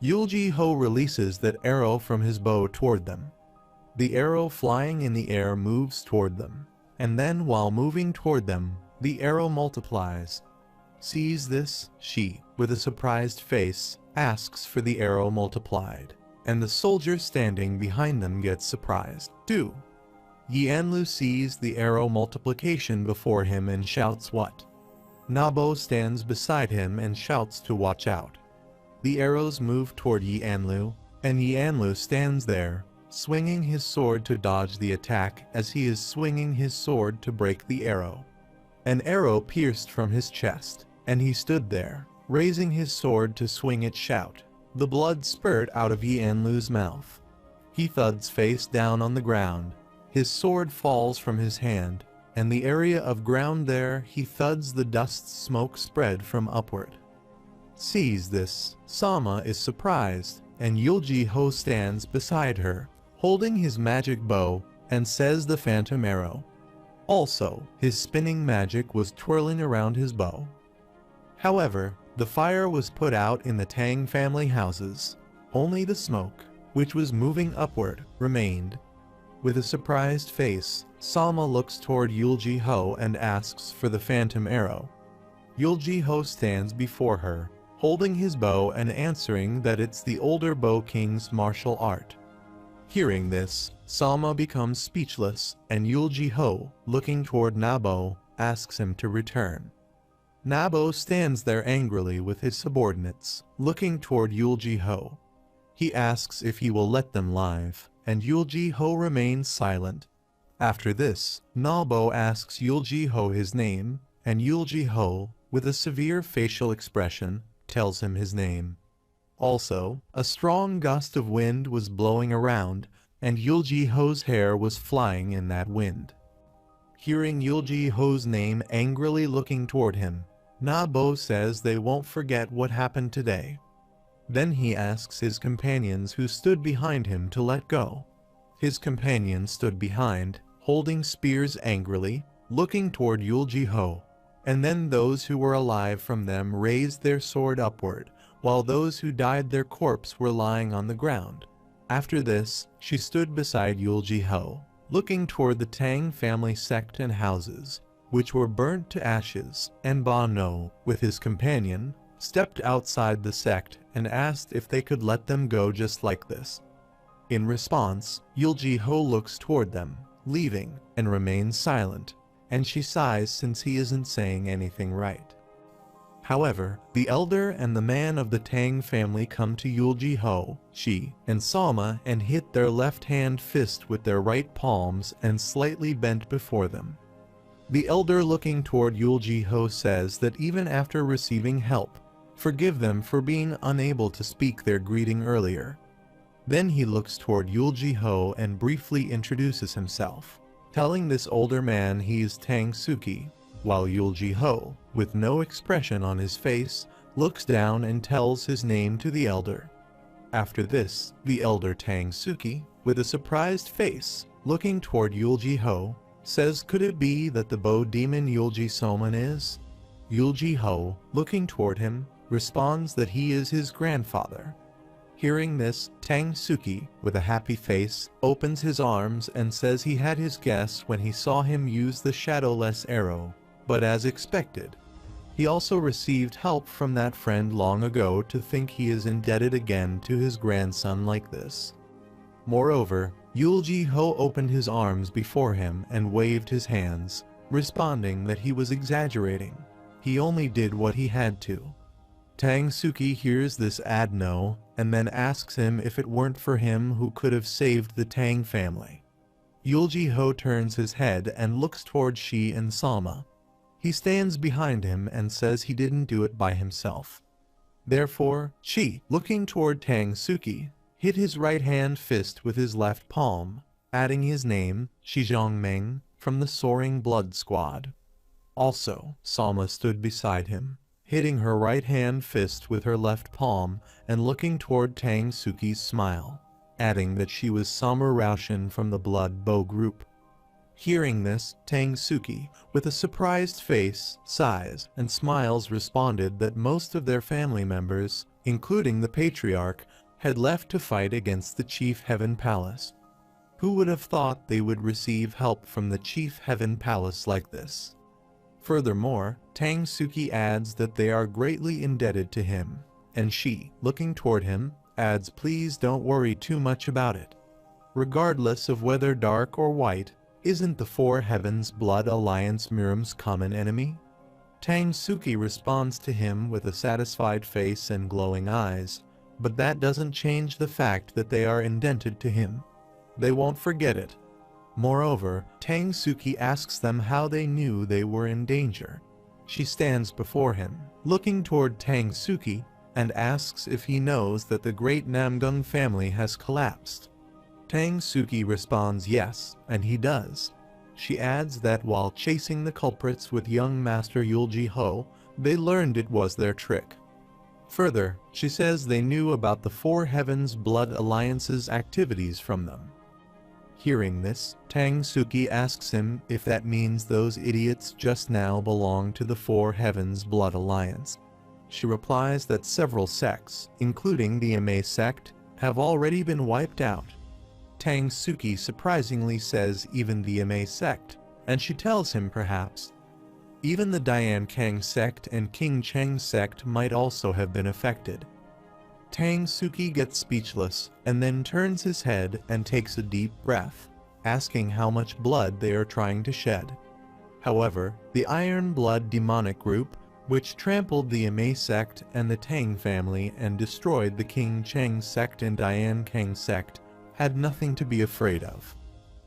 Yulji-ho releases that arrow from his bow toward them. The arrow flying in the air moves toward them, and then while moving toward them, the arrow multiplies. Sees this, she, with a surprised face, asks for the arrow multiplied, and the soldier standing behind them gets surprised, too. Yanlu sees the arrow multiplication before him and shouts what? Nabo stands beside him and shouts to watch out. The arrows move toward Yanlu, and Yanlu stands there, swinging his sword to dodge the attack as he is swinging his sword to break the arrow. An arrow pierced from his chest, and he stood there, raising his sword to swing it shout. The blood spurted out of Yanlu's mouth. He thuds face down on the ground. His sword falls from his hand, and the area of ground there he thuds the dust smoke spread from upward. Sees this, Sama is surprised, and Yulji-ho stands beside her, holding his magic bow, and says the phantom arrow. Also, his spinning magic was twirling around his bow. However, the fire was put out in the Tang family houses. Only the smoke, which was moving upward, remained. With a surprised face, Sama looks toward Yulji-ho and asks for the phantom arrow. Yulji-ho stands before her, holding his bow and answering that it's the older Bow King's martial art. Hearing this, Sama becomes speechless, and Yulji-ho, looking toward Nabo, asks him to return. Nabo stands there angrily with his subordinates, looking toward Yulji-ho. He asks if he will let them live, and Yulji-ho remains silent. After this, Nabo asks Yulji-ho his name, and Yulji-ho, with a severe facial expression, tells him his name. Also, a strong gust of wind was blowing around, and Yulji-ho's hair was flying in that wind. Hearing Yulji-ho's name angrily looking toward him, Nabo says they won't forget what happened today. Then he asks his companions who stood behind him to let go. His companions stood behind, holding spears angrily, looking toward Yulji-ho, and then those who were alive from them raised their sword upward, while those who died their corpse were lying on the ground. After this, she stood beside Yulji-ho, looking toward the Tang family sect and houses, which were burnt to ashes, and Ba-no, with his companion, stepped outside the sect and asked if they could let them go just like this. In response, Yulji-ho looks toward them, leaving, and remains silent, and she sighs since he isn't saying anything right. However, the elder and the man of the Tang family come to Yulji-ho, Shi, and Salma and hit their left-hand fist with their right palms and slightly bent before them. The elder, looking toward Yulji-ho, says that even after receiving help, forgive them for being unable to speak their greeting earlier. Then he looks toward Yulji-ho and briefly introduces himself, telling this older man he is Tang Suki, while Yulji-ho, with no expression on his face, looks down and tells his name to the elder. After this, the elder Tang Suki, with a surprised face, looking toward Yulji-ho, says, "Could it be that the bow demon Yulji-soman is?" Yulji-ho, looking toward him, responds that he is his grandfather. Hearing this, Tang Suki, with a happy face, opens his arms and says he had his guess when he saw him use the shadowless arrow, but as expected, he also received help from that friend long ago to think he is indebted again to his grandson like this. Moreover, Yulji-ho opened his arms before him and waved his hands, responding that he was exaggerating. He only did what he had to. Tang Suki hears this no, and then asks him if it weren't for him who could have saved the Tang family. Yulji-ho turns his head and looks toward Shi and Salma. He stands behind him and says he didn't do it by himself. Therefore, Shi, looking toward Tang Suki, hit his right-hand fist with his left palm, adding his name, Shi Zhongmeng, from the Soaring Blood Squad. Also, Salma stood beside him, hitting her right-hand fist with her left palm and looking toward Tang Suki's smile, adding that she was Summer Raushin from the Blood Bow group. Hearing this, Tang Suki, with a surprised face, sighs, and smiles, responded that most of their family members, including the patriarch, had left to fight against the Chief Heaven Palace. Who would have thought they would receive help from the Chief Heaven Palace like this? Furthermore, Tang Suki adds that they are greatly indebted to him, and she, looking toward him, adds, "Please don't worry too much about it. Regardless of whether dark or white, isn't the Four Heavens Blood Alliance Miriam's common enemy?" Tang Suki responds to him with a satisfied face and glowing eyes, but that doesn't change the fact that they are indebted to him. They won't forget it. Moreover, Tang Suki asks them how they knew they were in danger. She stands before him, looking toward Tang Suki, and asks if he knows that the great Namgung family has collapsed. Tang Suki responds yes, and he does. She adds that while chasing the culprits with young Master Yulji-ho, they learned it was their trick. Further, she says they knew about the Four Heavens Blood Alliance's activities from them. Hearing this, Tang Suki asks him if that means those idiots just now belong to the Four Heavens Blood Alliance. She replies that several sects, including the Ame sect, have already been wiped out. Tang Suki surprisingly says even the Ame sect, and she tells him perhaps even the Dian Kang sect and King Cheng sect might also have been affected. Tang Suki gets speechless and then turns his head and takes a deep breath, asking how much blood they are trying to shed. However, the Iron Blood demonic group, which trampled the Ame sect and the Tang family and destroyed the King Cheng sect and Dian Kang sect, had nothing to be afraid of.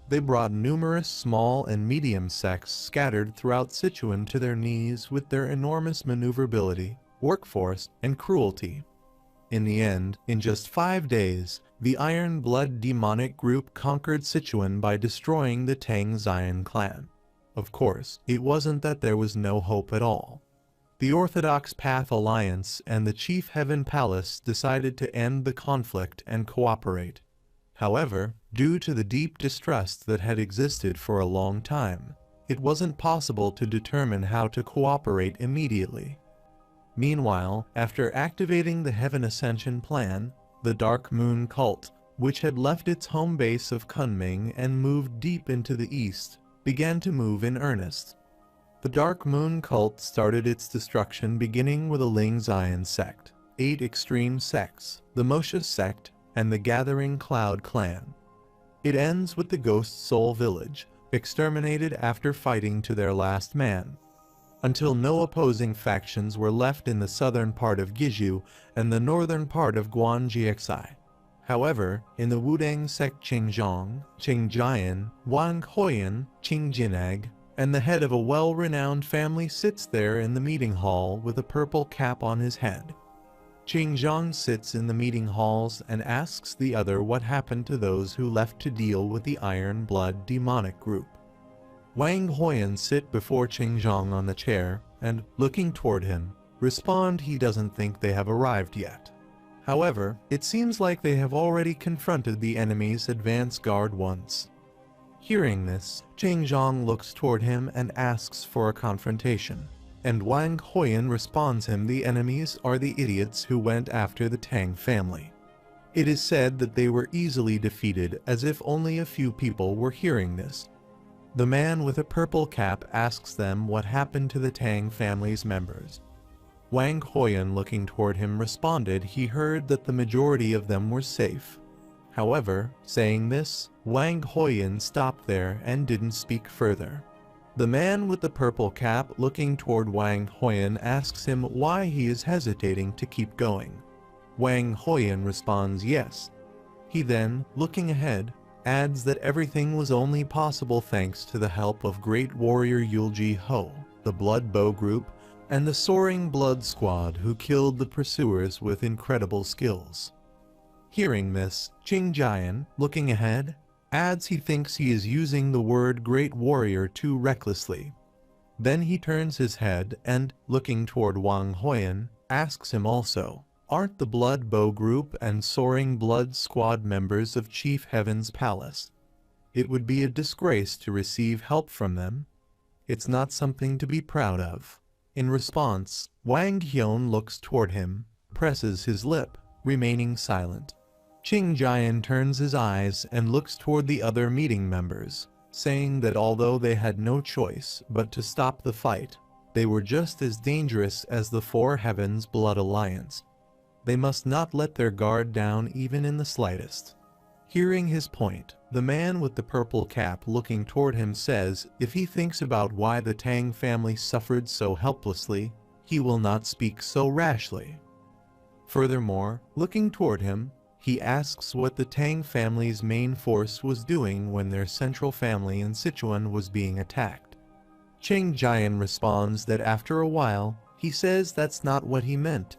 They brought numerous small and medium sects scattered throughout Sichuan to their knees with their enormous maneuverability, workforce, and cruelty. In the end, in just 5 days, the Iron Blood demonic group conquered Sichuan by destroying the Tang Zion clan. Of course, it wasn't that there was no hope at all. The Orthodox Path Alliance and the Chief Heaven Palace decided to end the conflict and cooperate. However, due to the deep distrust that had existed for a long time, it wasn't possible to determine how to cooperate immediately. Meanwhile, after activating the Heaven Ascension plan, the Dark Moon cult, which had left its home base of Kunming and moved deep into the east, began to move in earnest. The Dark Moon cult started its destruction beginning with a Ling Zion sect, 8 extreme sects, the Moshe sect, and the Gathering Cloud clan. It ends with the Ghost Soul village, exterminated after fighting to their last man, until no opposing factions were left in the southern part of Giju and the northern part of Guangjiaxi. However, in the Wudang sect Qingzhong, Qingjian, Wang Huoyan, Qingjinag, and the head of a well-renowned family sits there in the meeting hall with a purple cap on his head. Qingzhong sits in the meeting halls and asks the other what happened to those who left to deal with the Iron Blood demonic group. Wang Huoyan sit before Qingzhong on the chair and, looking toward him, respond he doesn't think they have arrived yet. However, it seems like they have already confronted the enemy's advance guard once. Hearing this, Qingzhong looks toward him and asks for a confrontation, and Wang Huoyan responds him the enemies are the idiots who went after the Tang family. It is said that they were easily defeated, as if only a few people were hearing this. The man with a purple cap asks them what happened to the Tang family's members. Wang Huoyan, looking toward him, responded he heard that the majority of them were safe. However, saying this, Wang Huoyan stopped there and didn't speak further. The man with the purple cap, looking toward Wang Huoyan, asks him why he is hesitating to keep going. Wang Huoyan responds yes. He then, looking ahead, adds that everything was only possible thanks to the help of great warrior Yulji Ho, the Blood Bow Group, and the Soaring Blood Squad who killed the pursuers with incredible skills. Hearing this, Qingjian, looking ahead, adds he thinks he is using the word great warrior too recklessly. Then he turns his head and, looking toward Wang Huoyan, asks him also, aren't the Blood Bow Group and Soaring Blood Squad members of Chief Heaven's palace? It would be a disgrace to receive help from them. It's not something to be proud of. In response, Wang Huoyan looks toward him, presses his lip, remaining silent. Qingjian turns his eyes and looks toward the other meeting members, saying that although they had no choice but to stop the fight, they were just as dangerous as the Four Heavens Blood Alliance. They must not let their guard down even in the slightest. Hearing his point, the man with the purple cap, looking toward him, says if he thinks about why the Tang family suffered so helplessly, he will not speak so rashly. Furthermore, looking toward him, he asks what the Tang family's main force was doing when their central family in Sichuan was being attacked. Qingjian responds that after a while, he says that's not what he meant.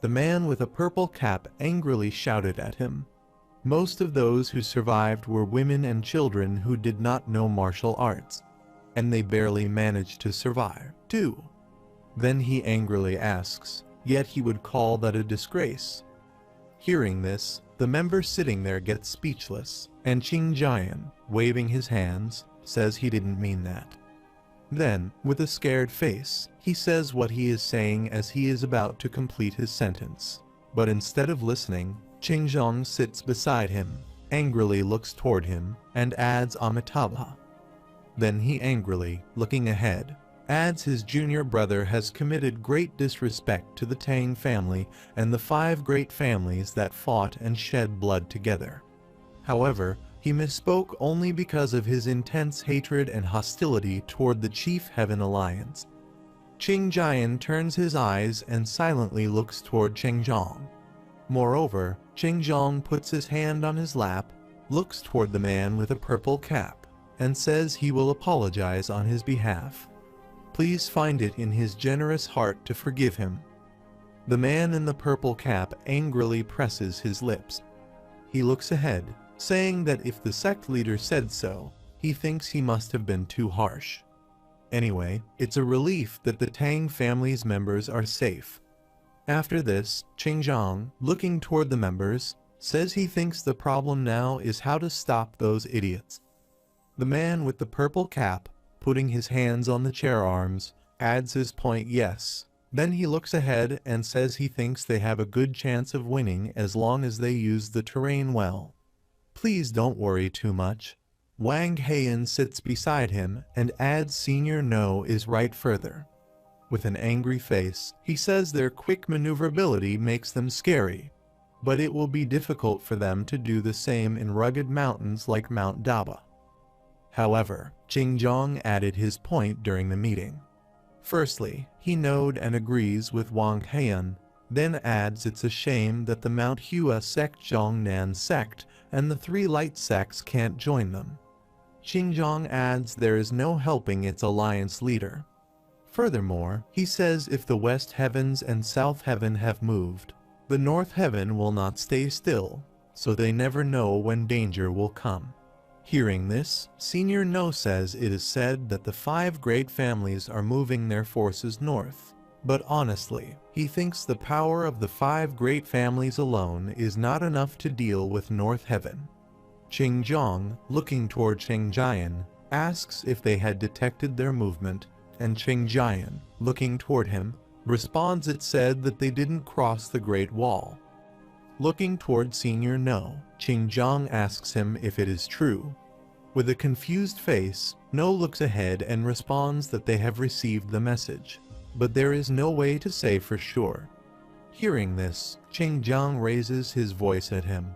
The man with a purple cap angrily shouted at him. Most of those who survived were women and children who did not know martial arts, and they barely managed to survive, too. Then he angrily asks, yet he would call that a disgrace. Hearing this, the member sitting there gets speechless, and Qingjian, waving his hands, says he didn't mean that. Then, with a scared face, he says what he is saying as he is about to complete his sentence. But instead of listening, Qingzhong sits beside him, angrily looks toward him, and adds Amitabha. Then he angrily, looking ahead, adds his junior brother has committed great disrespect to the Tang family and the 5 great families that fought and shed blood together. However, he misspoke only because of his intense hatred and hostility toward the Chief Heaven Alliance. Qingjian turns his eyes and silently looks toward Qingzhong. Moreover, Qingzhong puts his hand on his lap, looks toward the man with a purple cap, and says he will apologize on his behalf. Please find it in his generous heart to forgive him. The man in the purple cap angrily presses his lips. He looks ahead, saying that if the sect leader said so, he thinks he must have been too harsh. Anyway, it's a relief that the Tang family's members are safe. After this, Qingzhong, looking toward the members, says he thinks the problem now is how to stop those idiots. The man with the purple cap, putting his hands on the chair arms, adds his point yes. Then he looks ahead and says he thinks they have a good chance of winning as long as they use the terrain well. Please don't worry too much. Wang Huoyan sits beside him and adds senior no is right further. With an angry face, he says their quick maneuverability makes them scary, but it will be difficult for them to do the same in rugged mountains like Mount Daba. However, Qingjong added his point during the meeting. Firstly, he nods and agrees with Wang Heian, then adds it's a shame that the Mount Hua sect, Zhongnan sect, and the three light sects can't join them. Qingjong adds there is no helping its alliance leader. Furthermore, he says if the West Heavens and South Heaven have moved, the North Heaven will not stay still, so they never know when danger will come. Hearing this, Senior No says it is said that the 5 great families are moving their forces north, but honestly, he thinks the power of the 5 great families alone is not enough to deal with North Heaven. Qingjong, looking toward Qingjian, asks if they had detected their movement, and Qingjian, looking toward him, responds it said that they didn't cross the Great Wall. Looking toward Senior No, Qingjong asks him if it is true. With a confused face, No looks ahead and responds that they have received the message, but there is no way to say for sure. Hearing this, Qingjong raises his voice at him.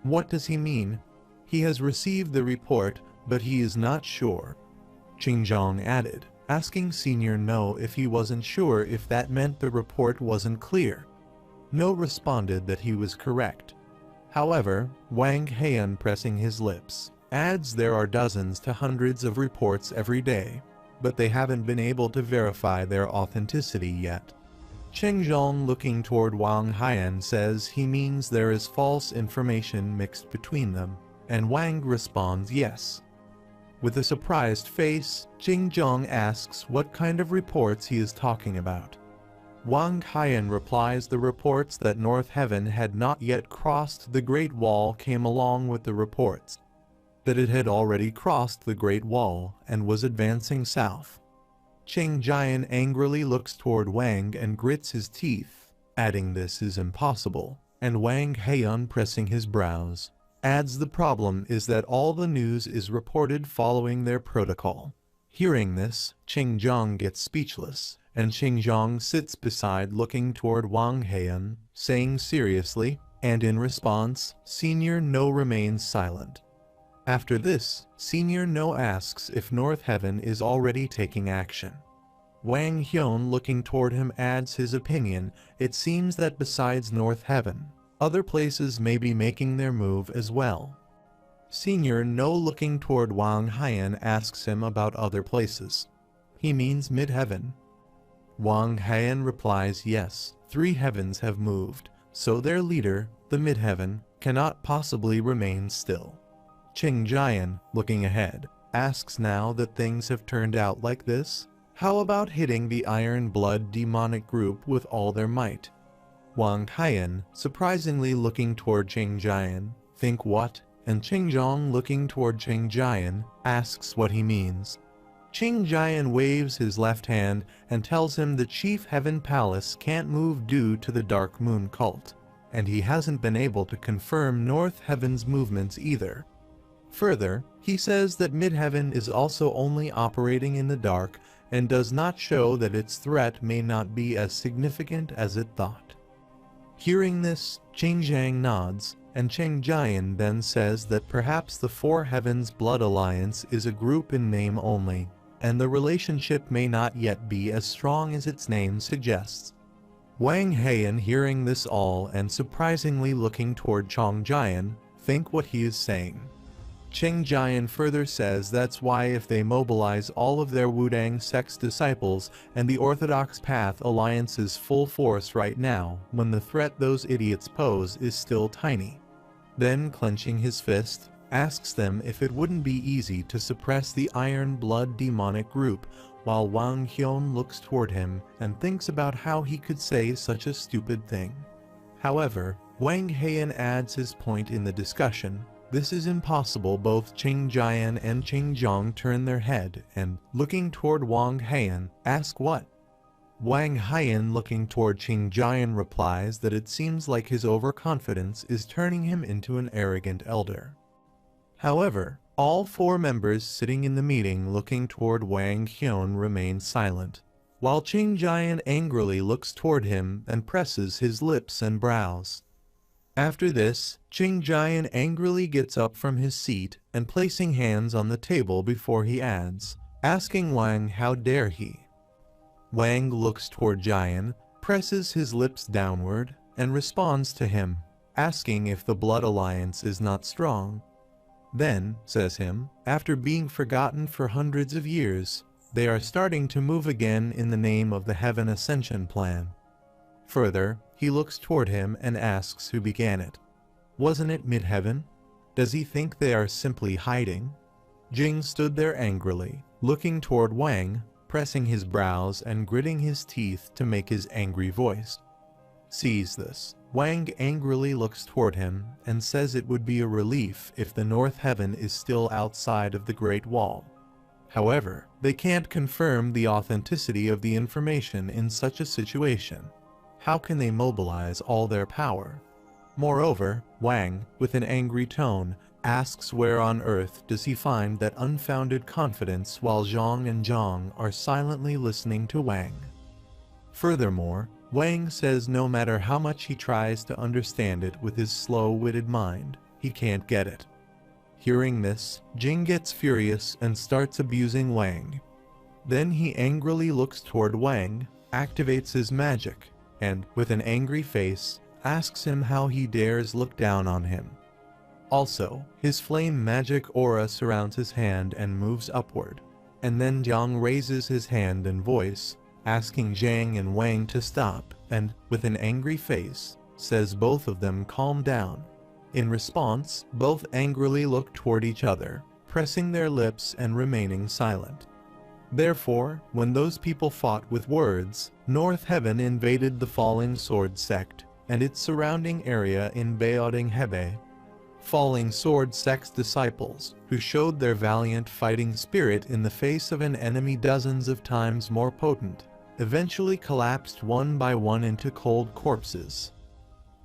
What does he mean? He has received the report, but he is not sure. Qingjong added, asking Senior No if he wasn't sure if that meant the report wasn't clear. No responded that he was correct. However, Wang Heian, pressing his lips, adds there are dozens to hundreds of reports every day, but they haven't been able to verify their authenticity yet. Qingjong, looking toward Wang Heian, says he means there is false information mixed between them, and Wang responds yes. With a surprised face, Qingjong asks what kind of reports he is talking about. Wang Heian replies the reports that North Heaven had not yet crossed the Great Wall came along with the reports that it had already crossed the Great Wall and was advancing south. Qingjian angrily looks toward Wang and grits his teeth, adding this is impossible, and Wang Heian, pressing his brows, adds the problem is that all the news is reported following their protocol. Hearing this, Qingjong gets speechless, and Qingjong sits beside looking toward Wang Heian, saying seriously, and in response, Senior No remains silent. After this, Senior No asks if North Heaven is already taking action. Wang Heian, looking toward him, adds his opinion, it seems that besides North Heaven, other places may be making their move as well. Senior No, looking toward Wang Heian, asks him about other places. He means Mid-Heaven. Wang Heian replies yes, 3 heavens have moved, so their leader, the Mid-Heaven, cannot possibly remain still. Qingjian, looking ahead, asks now that things have turned out like this, how about hitting the Iron Blood demonic group with all their might? Wang Heian, surprisingly looking toward Qingjian, think what? And Qingjong, looking toward Qingjian, asks what he means. Qingjian waves his left hand and tells him the Chief Heaven Palace can't move due to the Dark Moon cult, and he hasn't been able to confirm North Heaven's movements either. Further, he says that Mid-Heaven is also only operating in the dark and does not show that its threat may not be as significant as it thought. Hearing this, Qingjong nods, and Qingjian then says that perhaps the 4 Heavens Blood Alliance is a group in name only, and the relationship may not yet be as strong as its name suggests. Wang Heian, hearing this all and surprisingly looking toward Qingjian, think what he is saying. Qingjian further says that's why if they mobilize all of their Wudang sect's disciples and the Orthodox Path Alliance's full force right now, when the threat those idiots pose is still tiny. Then, clenching his fist, asks them if it wouldn't be easy to suppress the Iron Blood demonic group, while Wang Heian looks toward him and thinks about how he could say such a stupid thing. However, Wang Heian adds his point in the discussion. This is impossible. Both Qingjian and Qingjong turn their head and, looking toward Wang Heian, ask what? Wang Heian, looking toward Qingjian, replies that it seems like his overconfidence is turning him into an arrogant elder. However, all 4 members sitting in the meeting looking toward Wang Heian remain silent, while Qingjian angrily looks toward him and presses his lips and brows. After this, Jing Jian angrily gets up from his seat and placing hands on the table before he adds, asking Wang how dare he. Wang looks toward Jian, presses his lips downward, and responds to him, asking if the blood alliance is not strong. Then, says him, after being forgotten for hundreds of years, they are starting to move again in the name of the Heaven Ascension Plan. Further, he looks toward him and asks who began it. Wasn't it Midheaven? Does he think they are simply hiding? Jing stood there angrily, looking toward Wang, pressing his brows and gritting his teeth to make his angry voice. Sees this, Wang angrily looks toward him and says it would be a relief if the North Heaven is still outside of the Great Wall. However, they can't confirm the authenticity of the information in such a situation. How can they mobilize all their power? Moreover, Wang, with an angry tone, asks where on earth does he find that unfounded confidence while Zhang and Zhang are silently listening to Wang. Furthermore, Wang says no matter how much he tries to understand it with his slow-witted mind, he can't get it. Hearing this, Jing gets furious and starts abusing Wang. Then he angrily looks toward Wang, activates his magic, and, with an angry face, asks him how he dares look down on him. Also, his flame magic aura surrounds his hand and moves upward, and then Jiang raises his hand and voice, asking Zhang and Wang to stop, and, with an angry face, says both of them calm down. In response, both angrily look toward each other, pressing their lips and remaining silent. Therefore, when those people fought with words, North Heaven invaded the Falling Sword sect, and its surrounding area in Baoding Hebe. Falling Sword sect's disciples, who showed their valiant fighting spirit in the face of an enemy dozens of times more potent, eventually collapsed one by one into cold corpses.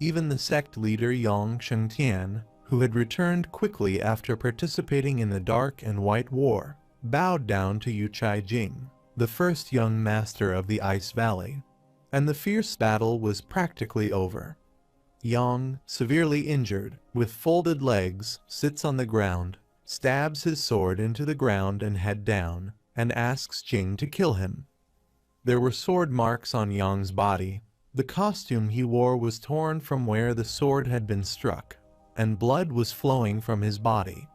Even the sect leader Yang Shengtian, who had returned quickly after participating in the Dark and White War, bowed down to Yuchai Jing, the first young master of the Ice Valley, and the fierce battle was practically over. Yang, severely injured, with folded legs, sits on the ground, stabs his sword into the ground and head down, and asks Jing to kill him. There were sword marks on Yang's body. The costume he wore was torn from where the sword had been struck, and blood was flowing from his body.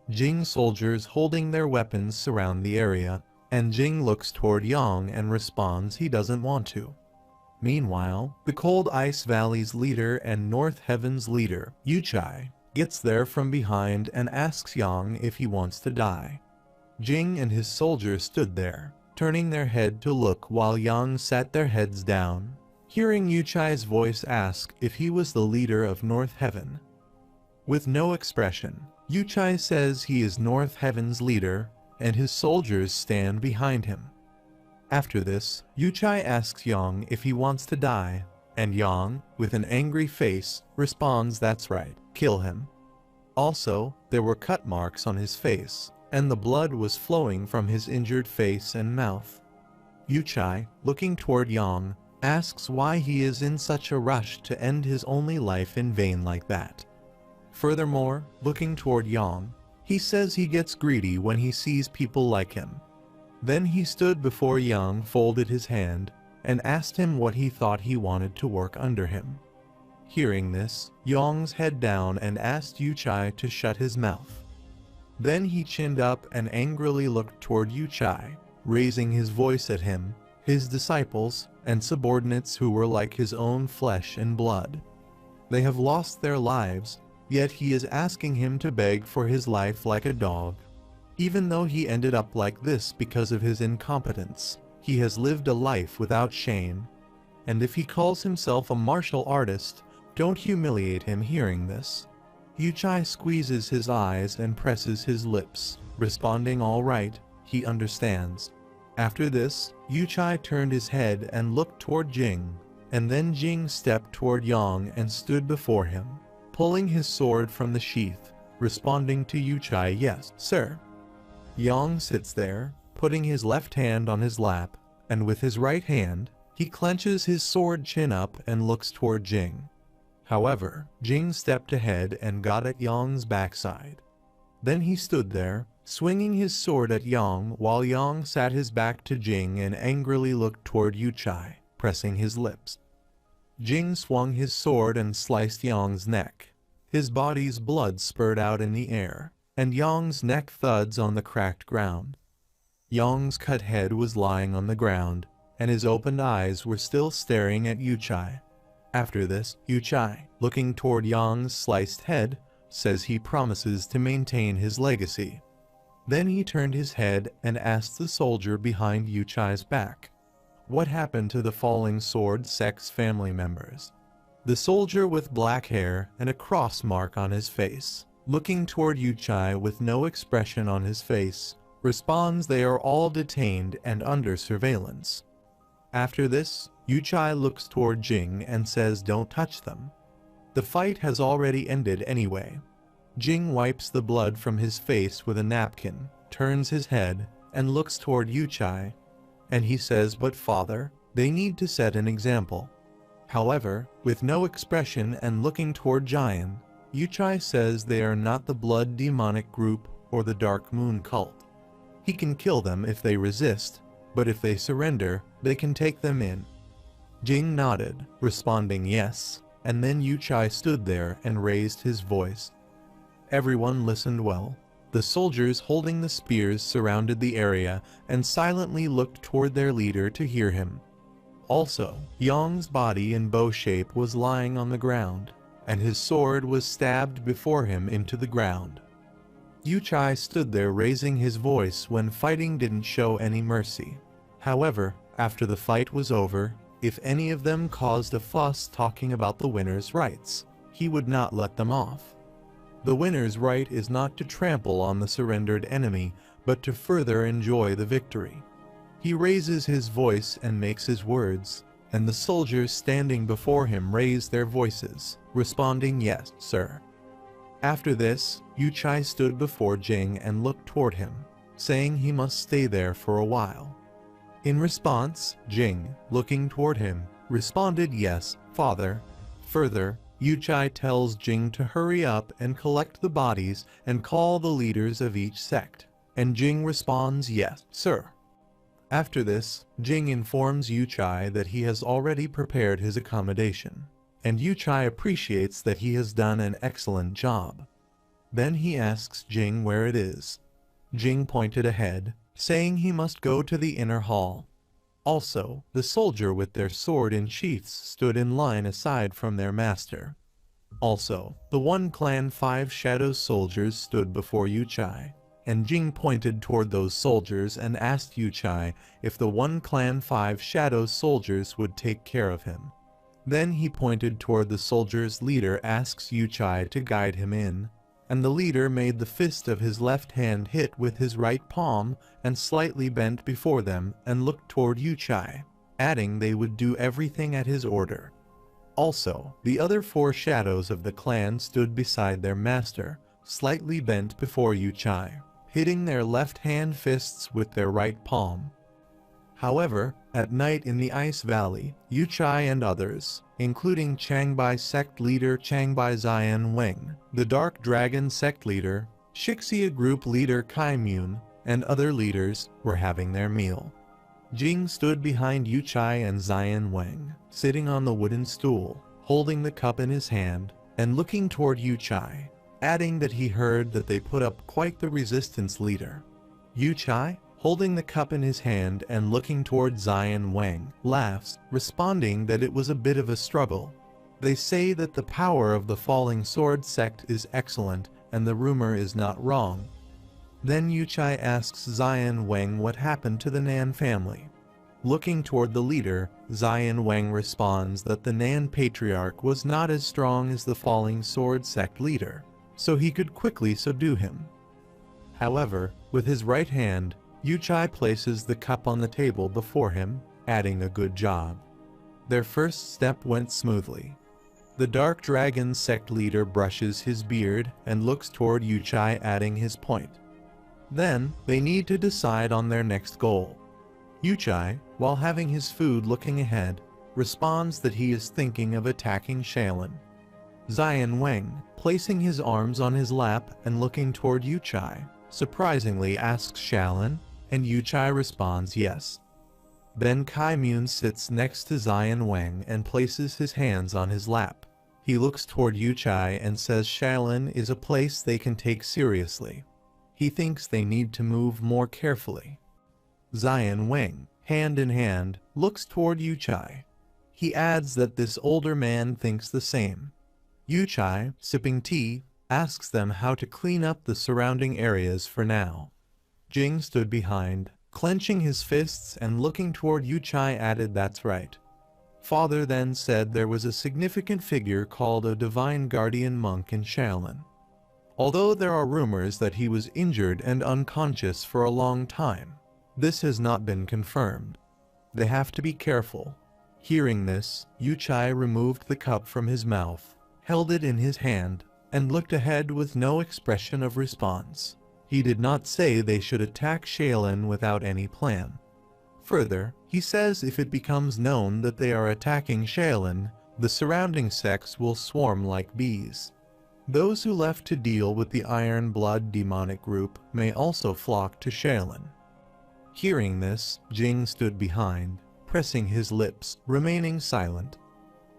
Jing soldiers holding their weapons surround the area, and Jing looks toward Yang and responds he doesn't want to. Meanwhile, the Cold Ice Valley's leader and North Heaven's leader, Yuchai, gets there from behind and asks Yang if he wants to die. Jing and his soldiers stood there, turning their head to look while Yang sat their heads down. Hearing Yuchai's voice ask if he was the leader of North Heaven. With no expression, Yuchai says he is North Heaven's leader, and his soldiers stand behind him. After this, Yuchai asks Yang if he wants to die, and Yang, with an angry face, responds that's right, kill him. Also, there were cut marks on his face, and the blood was flowing from his injured face and mouth. Yuchai, looking toward Yang, asks why he is in such a rush to end his only life in vain like that. Furthermore, looking toward Yang, he says he gets greedy when he sees people like him. Then he stood before Yang, folded his hand, and asked him what he thought he wanted to work under him. Hearing this, Yang's head down and asked Yuchai to shut his mouth. Then he chinned up and angrily looked toward Yuchai, raising his voice at him, his disciples, and subordinates who were like his own flesh and blood. They have lost their lives, yet he is asking him to beg for his life like a dog. Even though he ended up like this because of his incompetence, he has lived a life without shame. And if he calls himself a martial artist, don't humiliate him hearing this. Yuchai squeezes his eyes and presses his lips, responding all right, he understands. After this, Yuchai turned his head and looked toward Jing, and then Jing stepped toward Yang and stood before him, pulling his sword from the sheath, responding to Yuchai, yes, sir. Yang sits there, putting his left hand on his lap, and with his right hand, he clenches his sword chin up and looks toward Jing. However, Jing stepped ahead and got at Yang's backside. Then he stood there, swinging his sword at Yang while Yang sat his back to Jing and angrily looked toward Yuchai, pressing his lips. Jing swung his sword and sliced Yang's neck. His body's blood spurted out in the air, and Yang's neck thuds on the cracked ground. Yang's cut head was lying on the ground, and his opened eyes were still staring at Yuchai. After this, Yuchai, looking toward Yang's sliced head, says he promises to maintain his legacy. Then he turned his head and asked the soldier behind Yuchai's back, "What happened to the falling sword sect's family members?" The soldier with black hair and a cross mark on his face, looking toward Yuchai with no expression on his face, responds they are all detained and under surveillance. After this, Yuchai looks toward Jing and says don't touch them. The fight has already ended anyway. Jing wipes the blood from his face with a napkin, turns his head, and looks toward Yuchai. And he says, "But father, they need to set an example." However, with no expression and looking toward Jian, Yuchai says they are not the blood demonic group or the Dark Moon cult. He can kill them if they resist, but if they surrender, they can take them in. Jing nodded, responding yes, and then Yuchai stood there and raised his voice. Everyone listened well. The soldiers holding the spears surrounded the area and silently looked toward their leader to hear him. Also, Yang's body in bow shape was lying on the ground, and his sword was stabbed before him into the ground. Yuchai stood there raising his voice when fighting didn't show any mercy. However, after the fight was over, if any of them caused a fuss talking about the winner's rights, he would not let them off. The winner's right is not to trample on the surrendered enemy, but to further enjoy the victory. He raises his voice and makes his words, and the soldiers standing before him raise their voices, responding yes, sir. After this, Yuchai stood before Jing and looked toward him, saying he must stay there for a while. In response, Jing, looking toward him, responded yes, father. Further, Yuchai tells Jing to hurry up and collect the bodies and call the leaders of each sect, and Jing responds yes, sir. After this, Jing informs Yuchai that he has already prepared his accommodation, and Yuchai appreciates that he has done an excellent job. Then he asks Jing where it is. Jing pointed ahead, saying he must go to the inner hall. Also, the soldier with their sword in sheaths stood in line aside from their master. Also, the One Clan 5 Shadow soldiers stood before Yuchai, and Jing pointed toward those soldiers and asked Yuchai if the One Clan 5 Shadow soldiers would take care of him. Then he pointed toward the soldiers' leader asks Yuchai to guide him in, and the leader made the fist of his left hand hit with his right palm and slightly bent before them and looked toward Yuchai, adding they would do everything at his order. Also, the other 4 shadows of the clan stood beside their master, slightly bent before Yuchai, hitting their left hand fists with their right palm. However, at night in the Ice Valley, Yuchai and others, including Changbai sect leader Changbai Zian Weng, the Dark Dragon sect leader, Shixia group leader Kai Mun, and other leaders, were having their meal. Jing stood behind Yuchai and Zian Weng, sitting on the wooden stool, holding the cup in his hand, and looking toward Yuchai, adding that he heard that they put up quite the resistance leader. Yuchai, holding the cup in his hand and looking toward Zian Weng, laughs, responding that it was a bit of a struggle. They say that the power of the falling sword sect is excellent and the rumor is not wrong. Then Yuchai asks Zian Weng what happened to the Nan family. Looking toward the leader, Zian Weng responds that the Nan patriarch was not as strong as the falling sword sect leader, so he could quickly subdue him. However, with his right hand, Yuchai places the cup on the table before him, adding a good job. Their first step went smoothly. The Dark Dragon sect leader brushes his beard and looks toward Yuchai, adding his point. Then, they need to decide on their next goal. Yuchai, while having his food looking ahead, responds that he is thinking of attacking Shaolin. Zion Wang, placing his arms on his lap and looking toward Yuchai, surprisingly asks Shaolin, and Yuchai responds yes. Then Kai Moon sits next to Zion Wang and places his hands on his lap. He looks toward Yuchai and says Shaolin is a place they can take seriously. He thinks they need to move more carefully. Zion Wang, hand in hand, looks toward Yuchai. He adds that this older man thinks the same. Yuchai, sipping tea, asks them how to clean up the surrounding areas for now. Jing stood behind, clenching his fists and looking toward Yuchai added that's right. Father then said there was a significant figure called a divine guardian monk in Shaolin. Although there are rumors that he was injured and unconscious for a long time, this has not been confirmed. They have to be careful. Hearing this, Yuchai removed the cup from his mouth, held it in his hand, and looked ahead with no expression of response. He did not say they should attack Shaolin without any plan. Further, he says if it becomes known that they are attacking Shaolin, the surrounding sects will swarm like bees. Those who left to deal with the Iron Blood demonic group may also flock to Shaolin. Hearing this, Jing stood behind, pressing his lips, remaining silent.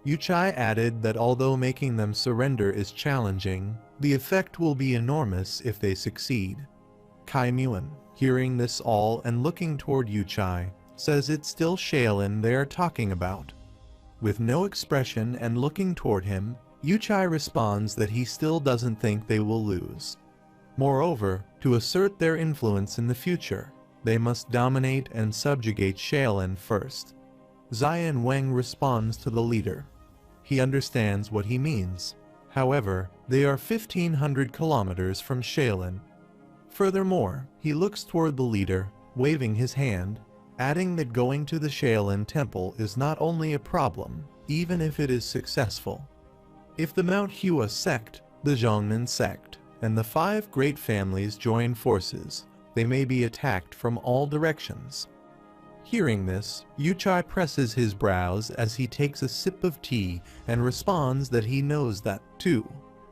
Yuchai added that although making them surrender is challenging, the effect will be enormous if they succeed. Kai Muan, hearing this all and looking toward Yuchai, says it's still Shaolin they are talking about. With no expression and looking toward him, Yuchai responds that he still doesn't think they will lose. Moreover, to assert their influence in the future, they must dominate and subjugate Shaolin first. Zion Wang responds to the leader. He understands what he means. However, they are 1,500 kilometers from Shaolin. Furthermore, he looks toward the leader, waving his hand, adding that going to the Shaolin temple is not only a problem, even if it is successful. If the manhwa sect, the Zhongnan sect, and the 5 great families join forces, they may be attacked from all directions. Hearing this, Yuchai presses his brows as he takes a sip of tea and responds that he knows that too,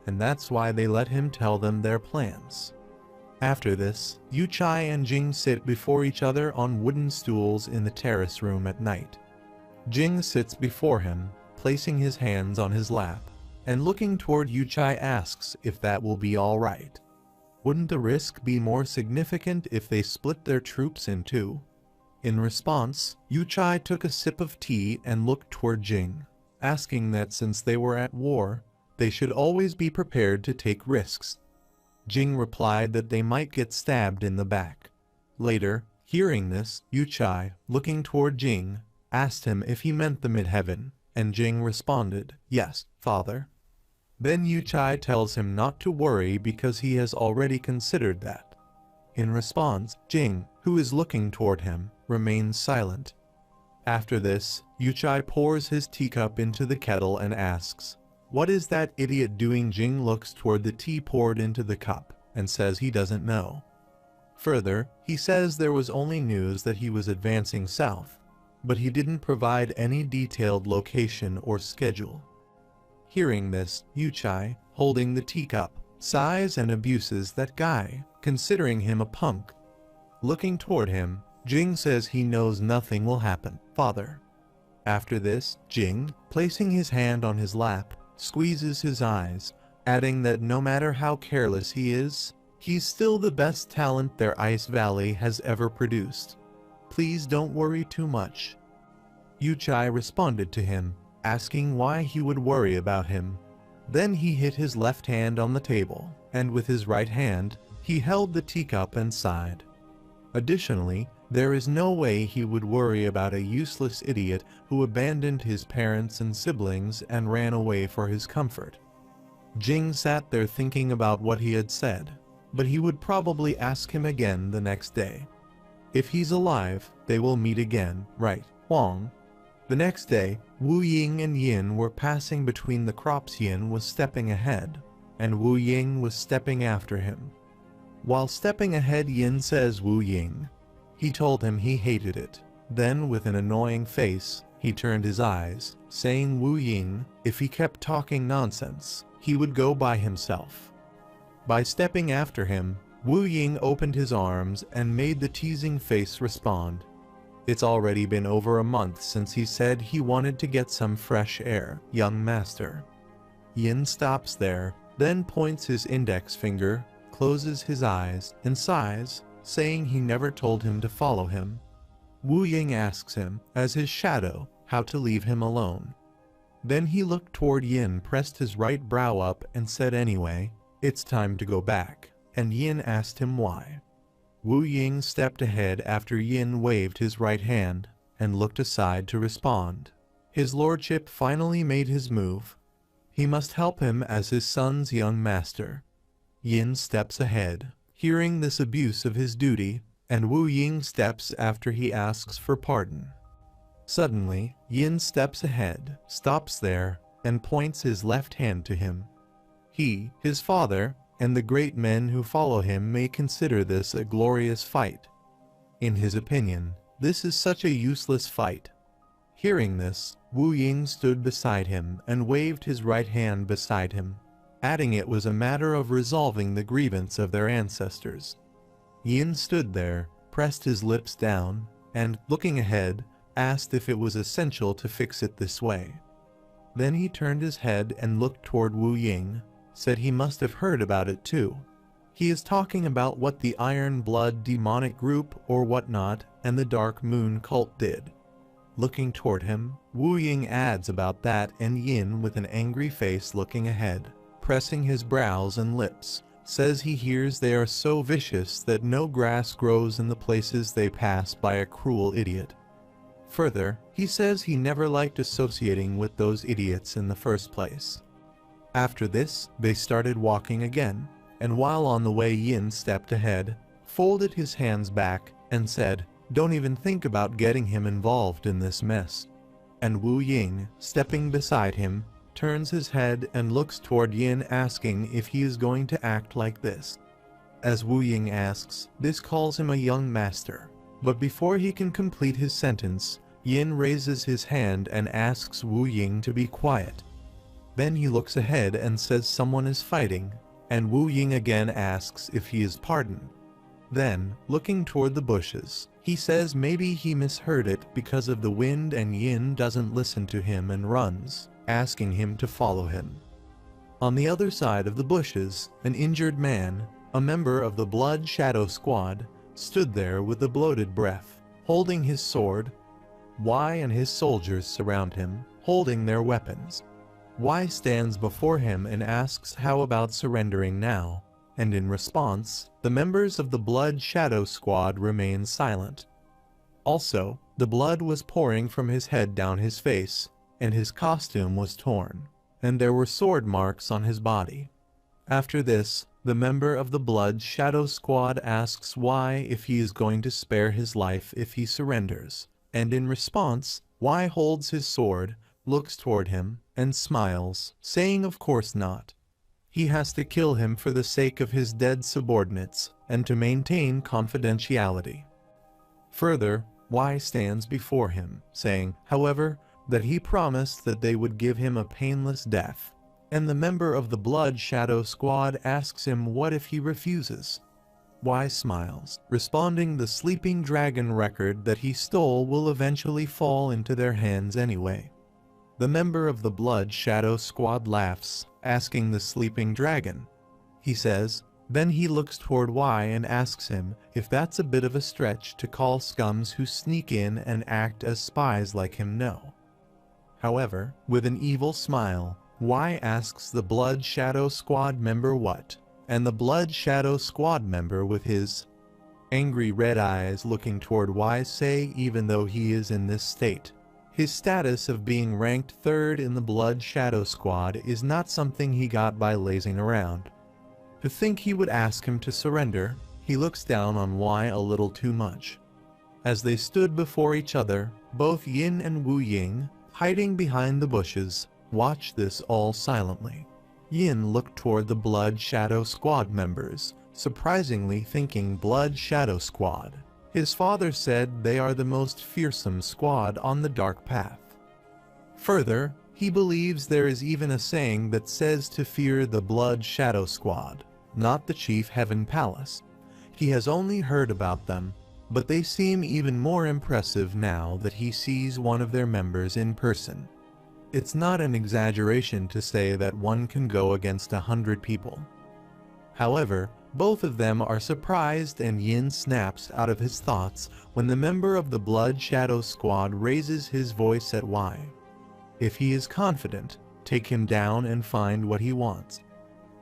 and that's why they let him tell them their plans. After this, Yuchai and Jing sit before each other on wooden stools in the terrace room at night. Jing sits before him, placing his hands on his lap, and looking toward Yuchai asks if that will be all right. Wouldn't the risk be more significant if they split their troops in two? In response, Yuchai took a sip of tea and looked toward Jing, asking that since they were at war, they should always be prepared to take risks. Jing replied that they might get stabbed in the back. Later, hearing this, Yuchai, looking toward Jing, asked him if he meant the midheaven, and Jing responded, "Yes, father." Then Yuchai tells him not to worry because he has already considered that. In response, Jing, who is looking toward him, remains silent. After this, Yuchai pours his teacup into the kettle and asks, "What is that idiot doing?" Jing looks toward the tea poured into the cup, and says he doesn't know. Further, he says there was only news that he was advancing south, but he didn't provide any detailed location or schedule. Hearing this, Yuchai, holding the teacup, sighs and abuses that guy, considering him a punk. Looking toward him, Jing says he knows nothing will happen, father. After this, Jing, placing his hand on his lap, squeezes his eyes, adding that no matter how careless he is, he's still the best talent their Ice Valley has ever produced. Please don't worry too much. Yuchai responded to him, asking why he would worry about him. Then he hit his left hand on the table, and with his right hand, he held the teacup and sighed. Additionally, there is no way he would worry about a useless idiot who abandoned his parents and siblings and ran away for his comfort. Jing sat there thinking about what he had said, but he would probably ask him again the next day. If he's alive, they will meet again, right, Huang? The next day, Wu Ying and Yin were passing between the crops. Yin was stepping ahead, and Wu Ying was stepping after him. While stepping ahead, Yin says Wu Ying. He told him he hated it. Then, with an annoying face, He turned his eyes, saying Wu Ying, if he kept talking nonsense, he would go by himself. By stepping after him, Wu Ying opened his arms and made the teasing face respond. It's already been over a month since he said he wanted to get some fresh air, young master. Yin stops there, then points his index finger, closes his eyes, and sighs, saying he never told him to follow him. Wu Ying asks him, as his shadow, how to leave him alone. Then he looked toward Yin, pressed his right brow up and said anyway, it's time to go back, and Yin asked him why. Wu Ying stepped ahead after Yin waved his right hand, and looked aside to respond. His lordship finally made his move. He must help him as his son's young master. Yin steps ahead, hearing this abuse of his duty, and Wu Ying steps after he asks for pardon. Suddenly, Yin steps ahead, stops there, and points his left hand to him. He, his father, and the great men who follow him may consider this a glorious fight. In his opinion, this is such a useless fight. Hearing this, Wu Ying stood beside him and waved his right hand beside him, adding it was a matter of resolving the grievance of their ancestors. Yin stood there, pressed his lips down, and, looking ahead, asked if it was essential to fix it this way. Then he turned his head and looked toward Wu Ying, said he must have heard about it too. He is talking about what the Iron Blood demonic group or whatnot and the Dark Moon cult did. Looking toward him, Wu Ying adds about that, and Yin, with an angry face looking ahead, pressing his brows and lips, says he hears they are so vicious that no grass grows in the places they pass by a cruel idiot. Further, he says he never liked associating with those idiots in the first place. After this, they started walking again, and while on the way Yin stepped ahead, folded his hands back, and said, "Don't even think about getting him involved in this mess." And Wu Ying, stepping beside him, turns his head and looks toward Yin, asking if he is going to act like this. As Wu Ying asks, this calls him a young master. But before he can complete his sentence, Yin raises his hand and asks Wu Ying to be quiet. Then he looks ahead and says someone is fighting, and Wu Ying again asks if he is pardoned. Then, looking toward the bushes, he says maybe he misheard it because of the wind, and Yin doesn't listen to him and runs, asking him to follow him. On the other side of the bushes, an injured man, a member of the Blood Shadow Squad, stood there with a bloated breath, holding his sword. Y and his soldiers surround him, holding their weapons. Y stands before him and asks how about surrendering now, and in response, the members of the Blood Shadow Squad remain silent. Also, the blood was pouring from his head down his face, and his costume was torn, and there were sword marks on his body. After this, the member of the Blood Shadow Squad asks Y if he is going to spare his life if he surrenders, and in response, Y holds his sword, looks toward him, and smiles, saying of course not. He has to kill him for the sake of his dead subordinates, and to maintain confidentiality. Further, Y stands before him, saying, however, that he promised that they would give him a painless death, and the member of the Blood Shadow Squad asks him what if he refuses. Y smiles, responding the sleeping dragon record that he stole will eventually fall into their hands anyway. The member of the Blood Shadow Squad laughs, asking the sleeping dragon. He says, then he looks toward Y and asks him if that's a bit of a stretch to call scums who sneak in and act as spies like him no. However, with an evil smile, Y asks the Blood Shadow Squad member what, and the Blood Shadow Squad member with his angry red eyes looking toward Y say even though he is in this state, his status of being ranked third in the Blood Shadow Squad is not something he got by lazing around. To think he would ask him to surrender, he looks down on Y a little too much. As they stood before each other, both Yin and Wu Ying, hiding behind the bushes, watched this all silently. Yin looked toward the Blood Shadow Squad members, surprisingly thinking Blood Shadow Squad. His father said they are the most fearsome squad on the dark path. Further, he believes there is even a saying that says to fear the Blood Shadow Squad, not the Chief Heaven Palace. He has only heard about them, but they seem even more impressive now that he sees one of their members in person. It's not an exaggeration to say that one can go against 100 people. However, both of them are surprised and Yin snaps out of his thoughts when the member of the Blood Shadow Squad raises his voice at Y. If he is confident, take him down and find what he wants.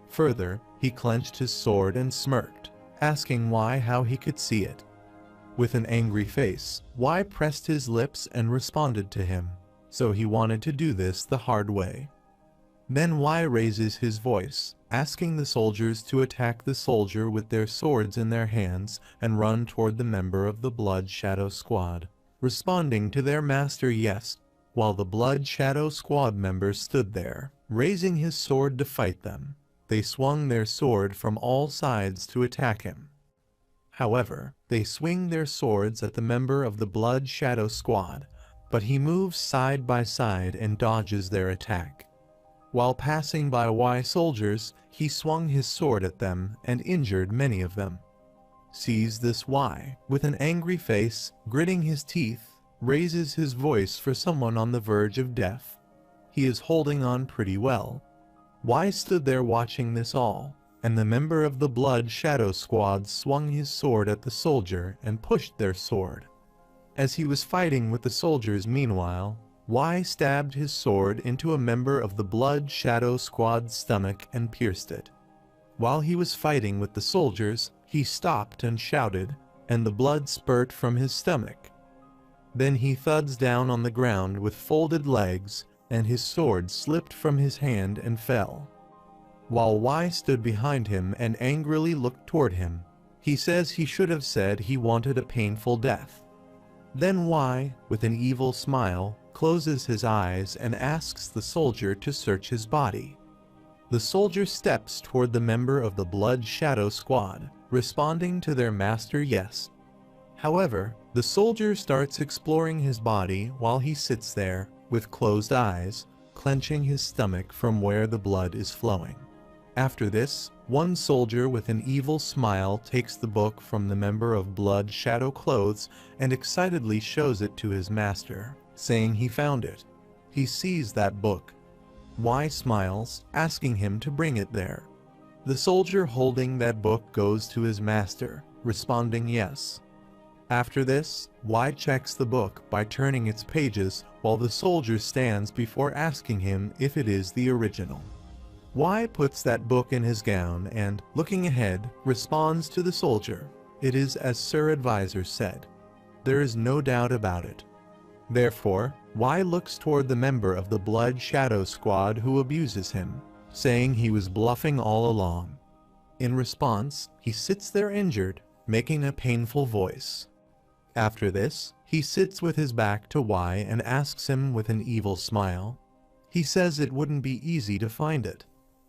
Further, he clenched his sword and smirked, asking Y how he could see it. With an angry face, Y pressed his lips and responded to him, so he wanted to do this the hard way. Then Y raises his voice, asking the soldiers to attack the soldier with their swords in their hands and run toward the member of the Blood Shadow Squad, responding to their master yes, while the Blood Shadow Squad member stood there, raising his sword to fight them. They swung their sword from all sides to attack him. However, they swing their swords at the member of the Blood Shadow Squad, but he moves side by side and dodges their attack. While passing by Y soldiers, he swung his sword at them and injured many of them. Sees this Y, with an angry face, gritting his teeth, raises his voice for someone on the verge of death. He is holding on pretty well. Y stood there watching this all, and the member of the Blood Shadow Squad swung his sword at the soldier and pushed their sword. As he was fighting with the soldiers meanwhile, Y stabbed his sword into a member of the Blood Shadow Squad's stomach and pierced it. While he was fighting with the soldiers, he stopped and shouted, and the blood spurted from his stomach. Then he thuds down on the ground with folded legs, and his sword slipped from his hand and fell. While Y stood behind him and angrily looked toward him, he says he should have said he wanted a painful death. Then Y, with an evil smile, closes his eyes and asks the soldier to search his body. The soldier steps toward the member of the Blood Shadow Squad, responding to their master yes. However, the soldier starts exploring his body while he sits there, with closed eyes, clenching his stomach from where the blood is flowing. After this, one soldier with an evil smile takes the book from the member of Blood Shadow Clothes and excitedly shows it to his master, saying he found it. He sees that book. Y smiles, asking him to bring it there. The soldier holding that book goes to his master, responding yes. After this, Y checks the book by turning its pages while the soldier stands before asking him if it is the original. Y puts that book in his gown and, looking ahead, responds to the soldier, "It is as Sir Advisor said. There is no doubt about it." Therefore, Y looks toward the member of the Blood Shadow Squad who abuses him, saying he was bluffing all along. In response, he sits there injured, making a painful voice. After this, he sits with his back to Y and asks him with an evil smile. He says it wouldn't be easy to find it.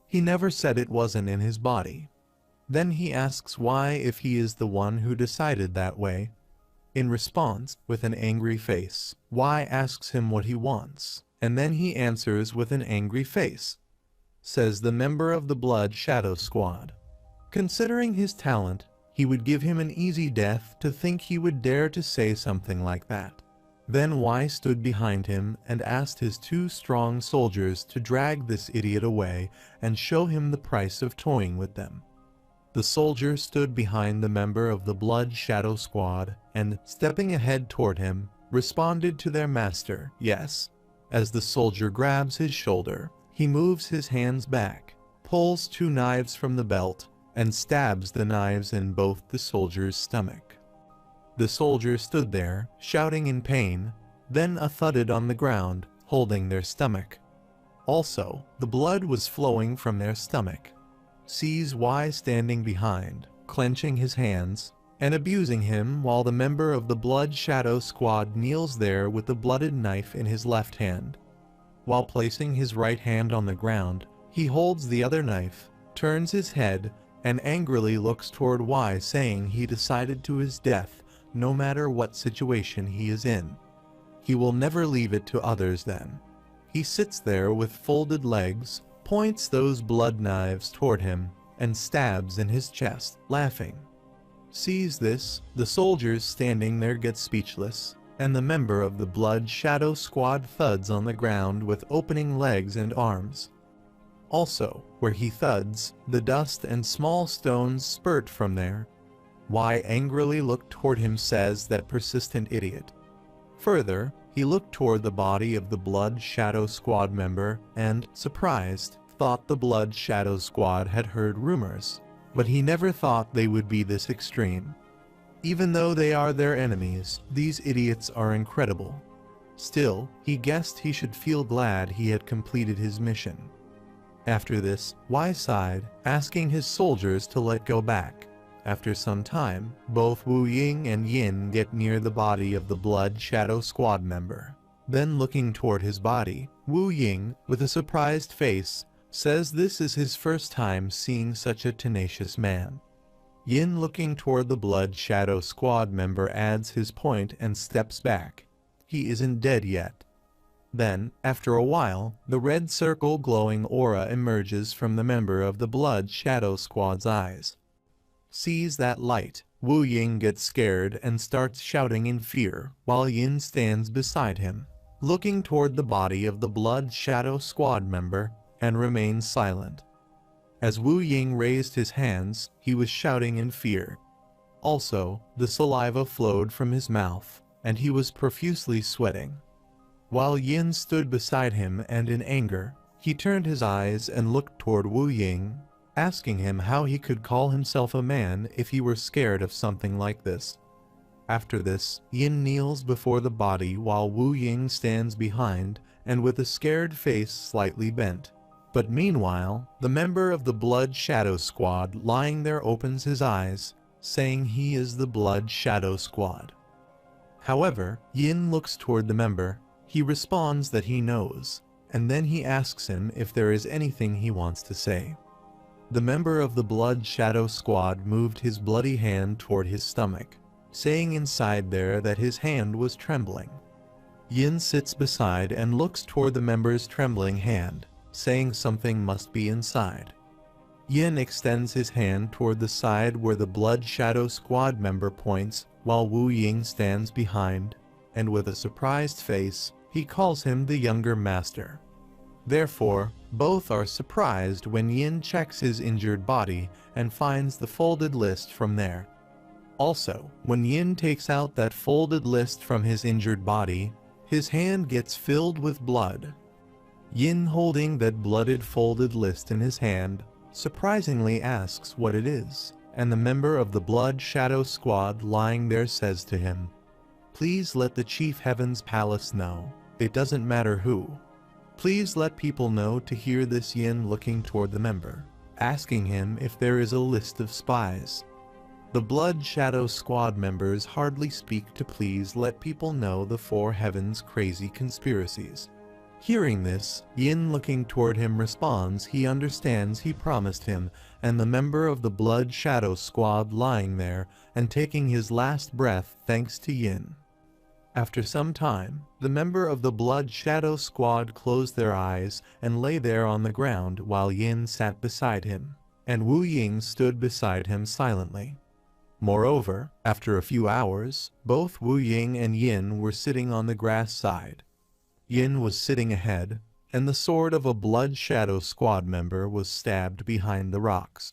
He never said it wasn't in his body. Then he asks Y if he is the one who decided that way. In response, with an angry face, Y asks him what he wants, and then he answers with an angry face. Says the member of the Blood Shadow Squad. Considering his talent, he would give him an easy death to think he would dare to say something like that. Then Y stood behind him and asked his two strong soldiers to drag this idiot away and show him the price of toying with them. The soldier stood behind the member of the Blood Shadow Squad and, stepping ahead toward him, responded to their master, yes. As the soldier grabs his shoulder, he moves his hands back, pulls two knives from the belt, and stabs the knives in both the soldier's stomach. The soldier stood there, shouting in pain, then thudded on the ground, holding their stomach. Also, the blood was flowing from their stomach. Sees Y standing behind, clenching his hands, and abusing him while the member of the Blood Shadow Squad kneels there with the blooded knife in his left hand. While placing his right hand on the ground, he holds the other knife, turns his head, and angrily looks toward Y, saying he decided to his death, no matter what situation he is in. He will never leave it to others then. He sits there with folded legs, points those blood knives toward him, and stabs in his chest, laughing. Sees this, the soldiers standing there get speechless, and the member of the Blood Shadow Squad thuds on the ground with opening legs and arms. Also, where he thuds, the dust and small stones spurt from there. Y angrily looked toward him, says that persistent idiot. Further, he looked toward the body of the Blood Shadow Squad member and, surprised, thought the Blood Shadow Squad had heard rumors, but he never thought they would be this extreme. Even though they are their enemies, these idiots are incredible. Still, he guessed he should feel glad he had completed his mission. After this, Y sighed, asking his soldiers to let go back. After some time, both Wu Ying and Yin get near the body of the Blood Shadow Squad member. Then looking toward his body, Wu Ying, with a surprised face, says this is his first time seeing such a tenacious man. Yin, looking toward the Blood Shadow Squad member, adds his point and steps back. He isn't dead yet. Then, after a while, the red circle glowing aura emerges from the member of the Blood Shadow Squad's eyes. Sees that light, Wu Ying gets scared and starts shouting in fear, while Yin stands beside him, looking toward the body of the Blood Shadow Squad member, and remains silent. As Wu Ying raised his hands, he was shouting in fear. Also, the saliva flowed from his mouth, and he was profusely sweating. While Yin stood beside him, and in anger, he turned his eyes and looked toward Wu Ying, asking him how he could call himself a man if he were scared of something like this. After this, Yin kneels before the body while Wu Ying stands behind, and with a scared face slightly bent. But meanwhile, the member of the Blood Shadow Squad lying there opens his eyes, saying he is the Blood Shadow Squad. However, Yin looks toward the member. He responds that he knows, and then he asks him if there is anything he wants to say. The member of the Blood Shadow Squad moved his bloody hand toward his stomach, saying inside there that his hand was trembling. Yin sits beside and looks toward the member's trembling hand, saying something must be inside. Yin extends his hand toward the side where the Blood Shadow Squad member points, while Wu Ying stands behind, and with a surprised face, he calls him the younger master. Therefore, both are surprised when Yin checks his injured body and finds the folded list from there. Also, when Yin takes out that folded list from his injured body, his hand gets filled with blood. Yin, holding that blooded folded list in his hand, surprisingly asks what it is, and the member of the Blood Shadow Squad lying there says to him, "Please let the Chief Heaven's Palace know. It doesn't matter who. Please let people know to hear this." Yin looking toward the member, asking him if there is a list of spies. The Blood Shadow Squad members hardly speak to please let people know the Four Heavens' crazy conspiracies. Hearing this, Yin looking toward him responds he understands he promised him, and the member of the Blood Shadow Squad lying there and taking his last breath thanks to Yin. After some time, the member of the Blood Shadow Squad closed their eyes and lay there on the ground while Yin sat beside him, and Wu Ying stood beside him silently. Moreover, after a few hours, both Wu Ying and Yin were sitting on the grass side. Yin was sitting ahead, and the sword of a Blood Shadow Squad member was stabbed behind the rocks.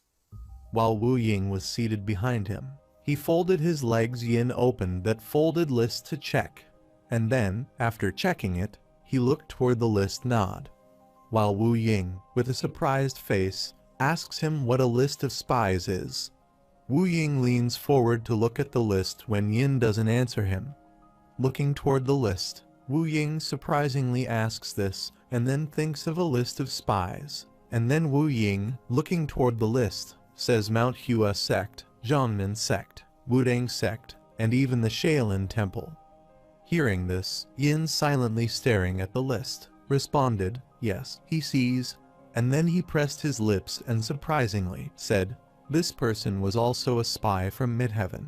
While Wu Ying was seated behind him, he folded his legs. Yin opened that folded list to check, and then, after checking it, he looked toward the list nod. While Wu Ying, with a surprised face, asks him what a list of spies is. Wu Ying leans forward to look at the list when Yin doesn't answer him. Looking toward the list, Wu Ying surprisingly asks this, and then thinks of a list of spies. And then Wu Ying, looking toward the list, says Mount Hua sect, Zhongmen sect, Wudang sect, and even the Shaolin temple. Hearing this, Yin, silently staring at the list, responded, "Yes, he sees," and then he pressed his lips and surprisingly said, "This person was also a spy from Midheaven."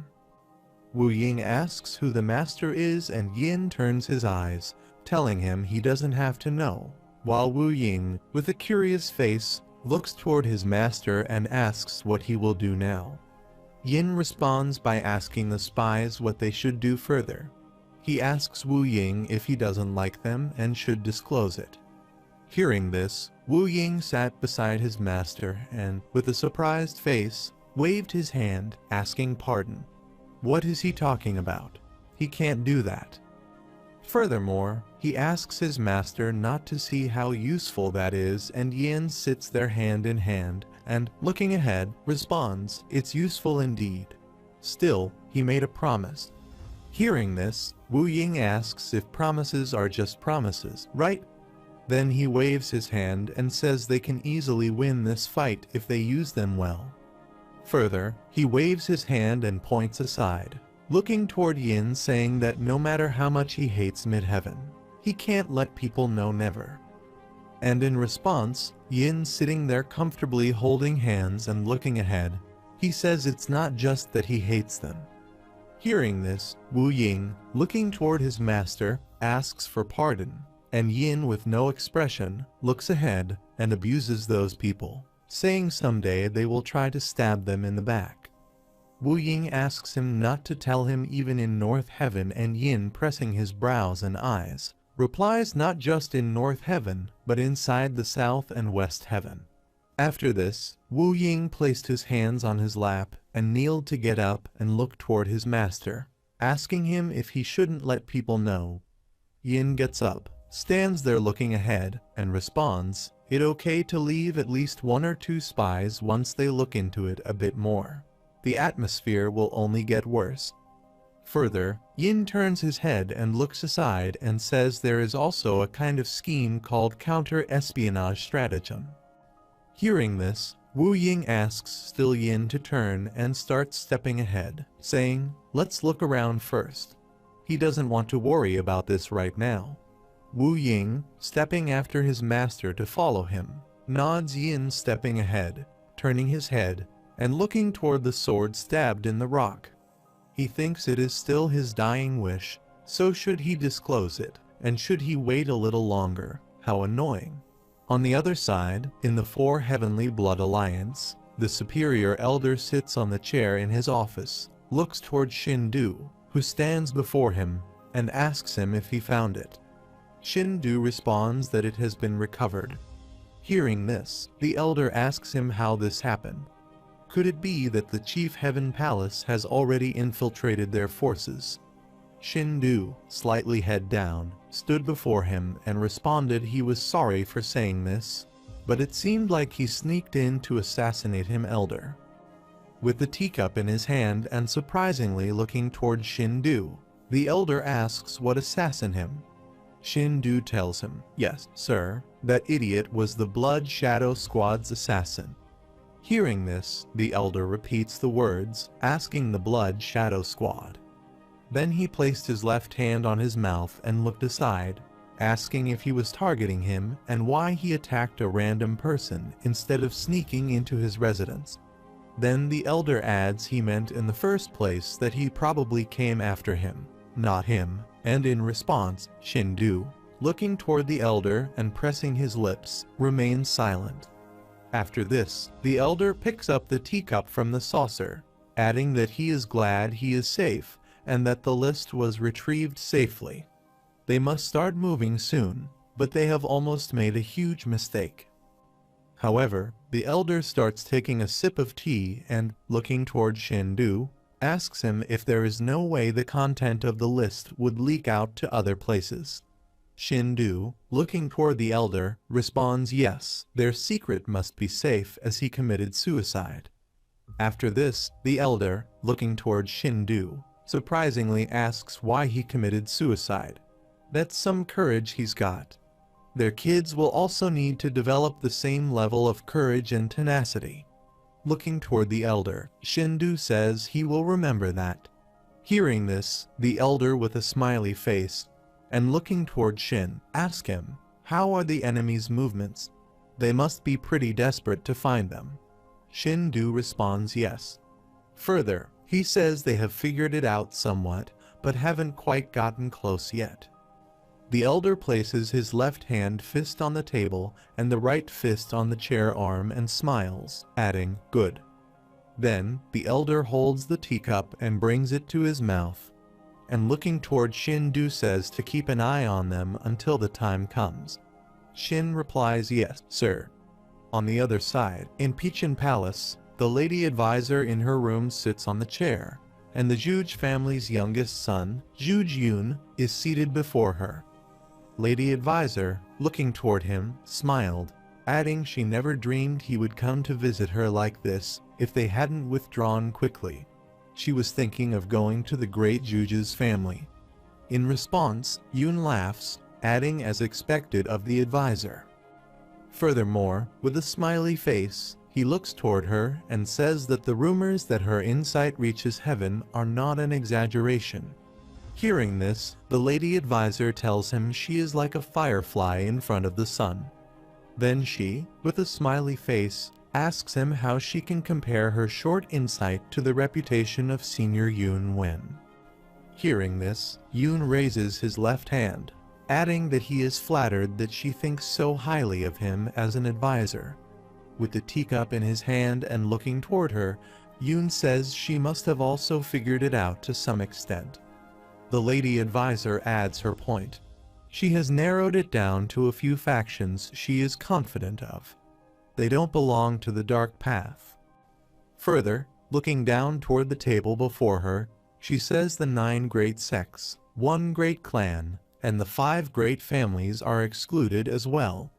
Wu Ying asks who the master is, and Yin turns his eyes, telling him he doesn't have to know, while Wu Ying, with a curious face, looks toward his master and asks what he will do now. Yin responds by asking the spies what they should do further. He asks Wu Ying if he doesn't like them and should disclose it. Hearing this, Wu Ying sat beside his master and, with a surprised face, waved his hand, asking pardon. What is he talking about? He can't do that. Furthermore, he asks his master not to see how useful that is, and Yin sits there hand in hand, and, looking ahead, responds, "It's useful indeed." Still, he made a promise. Hearing this, Wu Ying asks if promises are just promises, right? Then he waves his hand and says they can easily win this fight if they use them well. Further, he waves his hand and points aside, looking toward Yin, saying that no matter how much he hates Midheaven, he can't let people know never. And in response, Yin, sitting there comfortably holding hands and looking ahead, he says it's not just that he hates them. Hearing this, Wu Ying, looking toward his master, asks for pardon, and Yin, with no expression, looks ahead and abuses those people, saying someday they will try to stab them in the back. Wu Ying asks him not to tell him even in North Heaven, and Yin, pressing his brows and eyes, replies not just in North Heaven, but inside the South and West Heaven. After this, Wu Ying placed his hands on his lap and kneeled to get up and look toward his master, asking him if he shouldn't let people know. Yin gets up, stands there looking ahead, and responds, "It's okay to leave at least 1 or 2 spies once they look into it a bit more. The atmosphere will only get worse." Further, Yin turns his head and looks aside and says there is also a kind of scheme called counter-espionage stratagem. Hearing this, Wu Ying asks still Yin to turn and starts stepping ahead, saying, "Let's look around first." He doesn't want to worry about this right now. Wu Ying, stepping after his master to follow him, nods. Yin stepping ahead, turning his head, and looking toward the sword stabbed in the rock. He thinks it is still his dying wish, so should he disclose it, and should he wait a little longer? How annoying. On the other side, in the 4 Heavenly Blood Alliance, the superior elder sits on the chair in his office, looks toward Shindu, who stands before him, and asks him if he found it. Shindu responds that it has been recovered. Hearing this, the elder asks him how this happened. Could it be that the Chief Heaven Palace has already infiltrated their forces? Shindu, slightly head down, stood before him and responded he was sorry for saying this, but it seemed like he sneaked in to assassinate him, elder. With the teacup in his hand and surprisingly looking toward Shindu, the elder asks what assassin him. Shindu tells him, "Yes, sir, that idiot was the Blood Shadow Squad's assassin." Hearing this, the elder repeats the words, asking the Blood Shadow Squad. Then he placed his left hand on his mouth and looked aside, asking if he was targeting him and why he attacked a random person instead of sneaking into his residence. Then the elder adds he meant in the first place that he probably came after him, not him, and in response, Shindu, looking toward the elder and pressing his lips, remains silent. After this, the elder picks up the teacup from the saucer, adding that he is glad he is safe and that the list was retrieved safely. They must start moving soon, but they have almost made a huge mistake. However, the elder starts taking a sip of tea and, looking toward Shindu, asks him if there is no way the content of the list would leak out to other places. Shindu, looking toward the elder, responds yes, their secret must be safe as he committed suicide. After this, the elder, looking toward Shindu, surprisingly asks why he committed suicide. That's some courage he's got. Their kids will also need to develop the same level of courage and tenacity. Looking toward the elder, Shindu says he will remember that. Hearing this, the elder with a smiley face, and looking toward Shin, asks him, how are the enemy's movements? They must be pretty desperate to find them. Shindu responds yes. Further, he says they have figured it out somewhat, but haven't quite gotten close yet. The elder places his left hand fist on the table and the right fist on the chair arm and smiles, adding, "Good." Then, the elder holds the teacup and brings it to his mouth, and looking toward Shin-do says to keep an eye on them until the time comes. Shin replies, "Yes, sir." On the other side, in Peachin Palace, the lady advisor in her room sits on the chair, and the Juge family's youngest son, Juge Yoon, is seated before her. Lady advisor, looking toward him, smiled, adding she never dreamed he would come to visit her like this if they hadn't withdrawn quickly. She was thinking of going to the great Juge's family. In response, Yoon laughs, adding as expected of the advisor. Furthermore, with a smiley face, he looks toward her and says that the rumors that her insight reaches heaven are not an exaggeration. Hearing this, the lady advisor tells him she is like a firefly in front of the sun. Then she, with a smiley face, asks him how she can compare her short insight to the reputation of Senior Yoon Wen. Hearing this, Yoon raises his left hand, adding that he is flattered that she thinks so highly of him as an advisor. With the teacup in his hand and looking toward her, Yoon says she must have also figured it out to some extent. The lady advisor adds her point. She has narrowed it down to a few factions she is confident of. They don't belong to the dark path. Further, looking down toward the table before her, she says the 9 great sects, 1 great clan, and the 5 great families are excluded as well.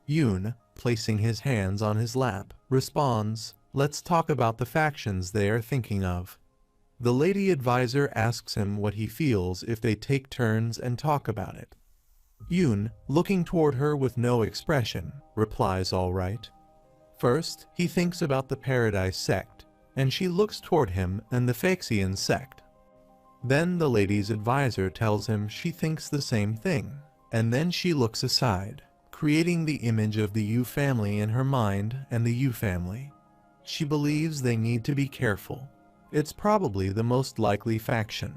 Yoon, placing his hands on his lap, responds, "Let's talk about the factions they are thinking of." The lady advisor asks him what he feels if they take turns and talk about it. Yoon, looking toward her with no expression, replies all right. First, he thinks about the Paradise sect, and she looks toward him and the Phaxian sect. Then the lady's advisor tells him she thinks the same thing, and then she looks aside, creating the image of the Yu family in her mind and the Yu family. She believes they need to be careful. It's probably the most likely faction.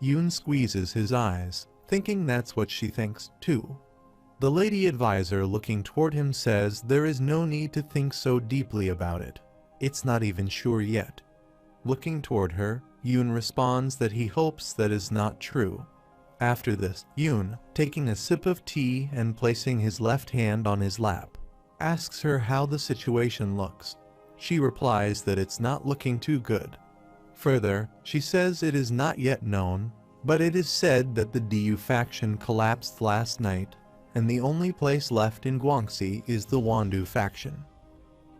Yoon squeezes his eyes, thinking that's what she thinks, too. The lady advisor looking toward him says there is no need to think so deeply about it. It's not even sure yet. Looking toward her, Yoon responds that he hopes that is not true. After this, Yoon, taking a sip of tea and placing his left hand on his lap, asks her how the situation looks. She replies that it's not looking too good. Further, she says it is not yet known, but it is said that the DU faction collapsed last night, and the only place left in Guangxi is the Wandu faction.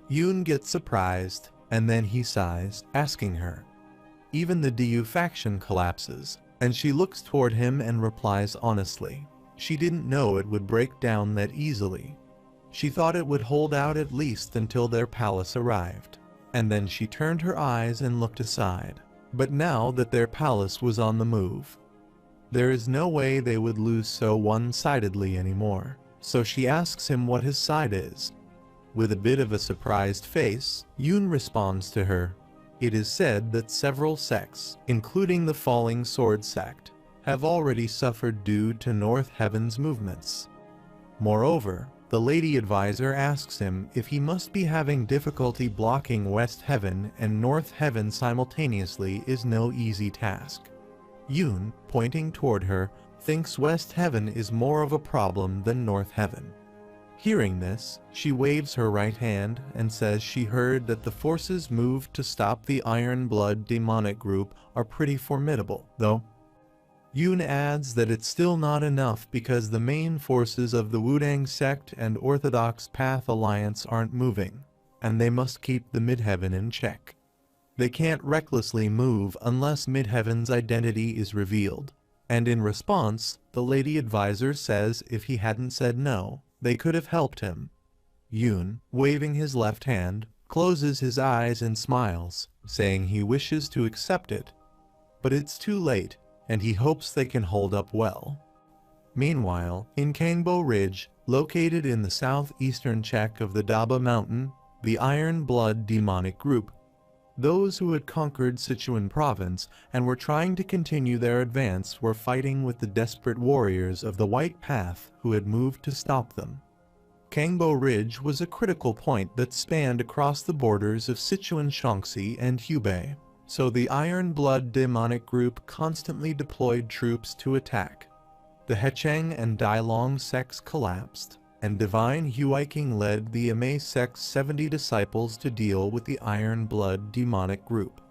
Yoon gets surprised, and then he sighs, asking her. Even the DU faction collapses, and she looks toward him and replies honestly. She didn't know it would break down that easily. She thought it would hold out at least until their palace arrived. And then she turned her eyes and looked aside. But now that their palace was on the move, there is no way they would lose so one-sidedly anymore. So she asks him what his side is. With a bit of a surprised face, Yoon responds to her. It is said that several sects, including the Falling Sword sect, have already suffered due to North Heaven's movements. Moreover, the lady advisor asks him if he must be having difficulty blocking West Heaven and North Heaven simultaneously is no easy task. Yoon, pointing toward her, thinks West Heaven is more of a problem than North Heaven. Hearing this, she waves her right hand and says she heard that the forces moved to stop the Iron Blood demonic group are pretty formidable, though. Yoon adds that it's still not enough because the main forces of the Wudang sect and Orthodox Path Alliance aren't moving, and they must keep the Midheaven in check. They can't recklessly move unless Midheaven's identity is revealed, and in response, the lady advisor says if he hadn't said no, they could have helped him. Yoon, waving his left hand, closes his eyes and smiles, saying he wishes to accept it. But it's too late, and he hopes they can hold up well. Meanwhile, in Kangbo Ridge, located in the southeastern check of the Daba Mountain, the Iron Blood demonic group, Those who had conquered Sichuan province and were trying to continue their advance were fighting with the desperate warriors of the White Path who had moved to stop them. Kangbo Ridge was a critical point that spanned across the borders of Sichuan Shaanxi and Hubei, so the Iron Blood demonic group constantly deployed troops to attack. The Hecheng and Dailong sects collapsed, and Divine Huiking led the Amei sect's 70 disciples to deal with the Iron Blood demonic group.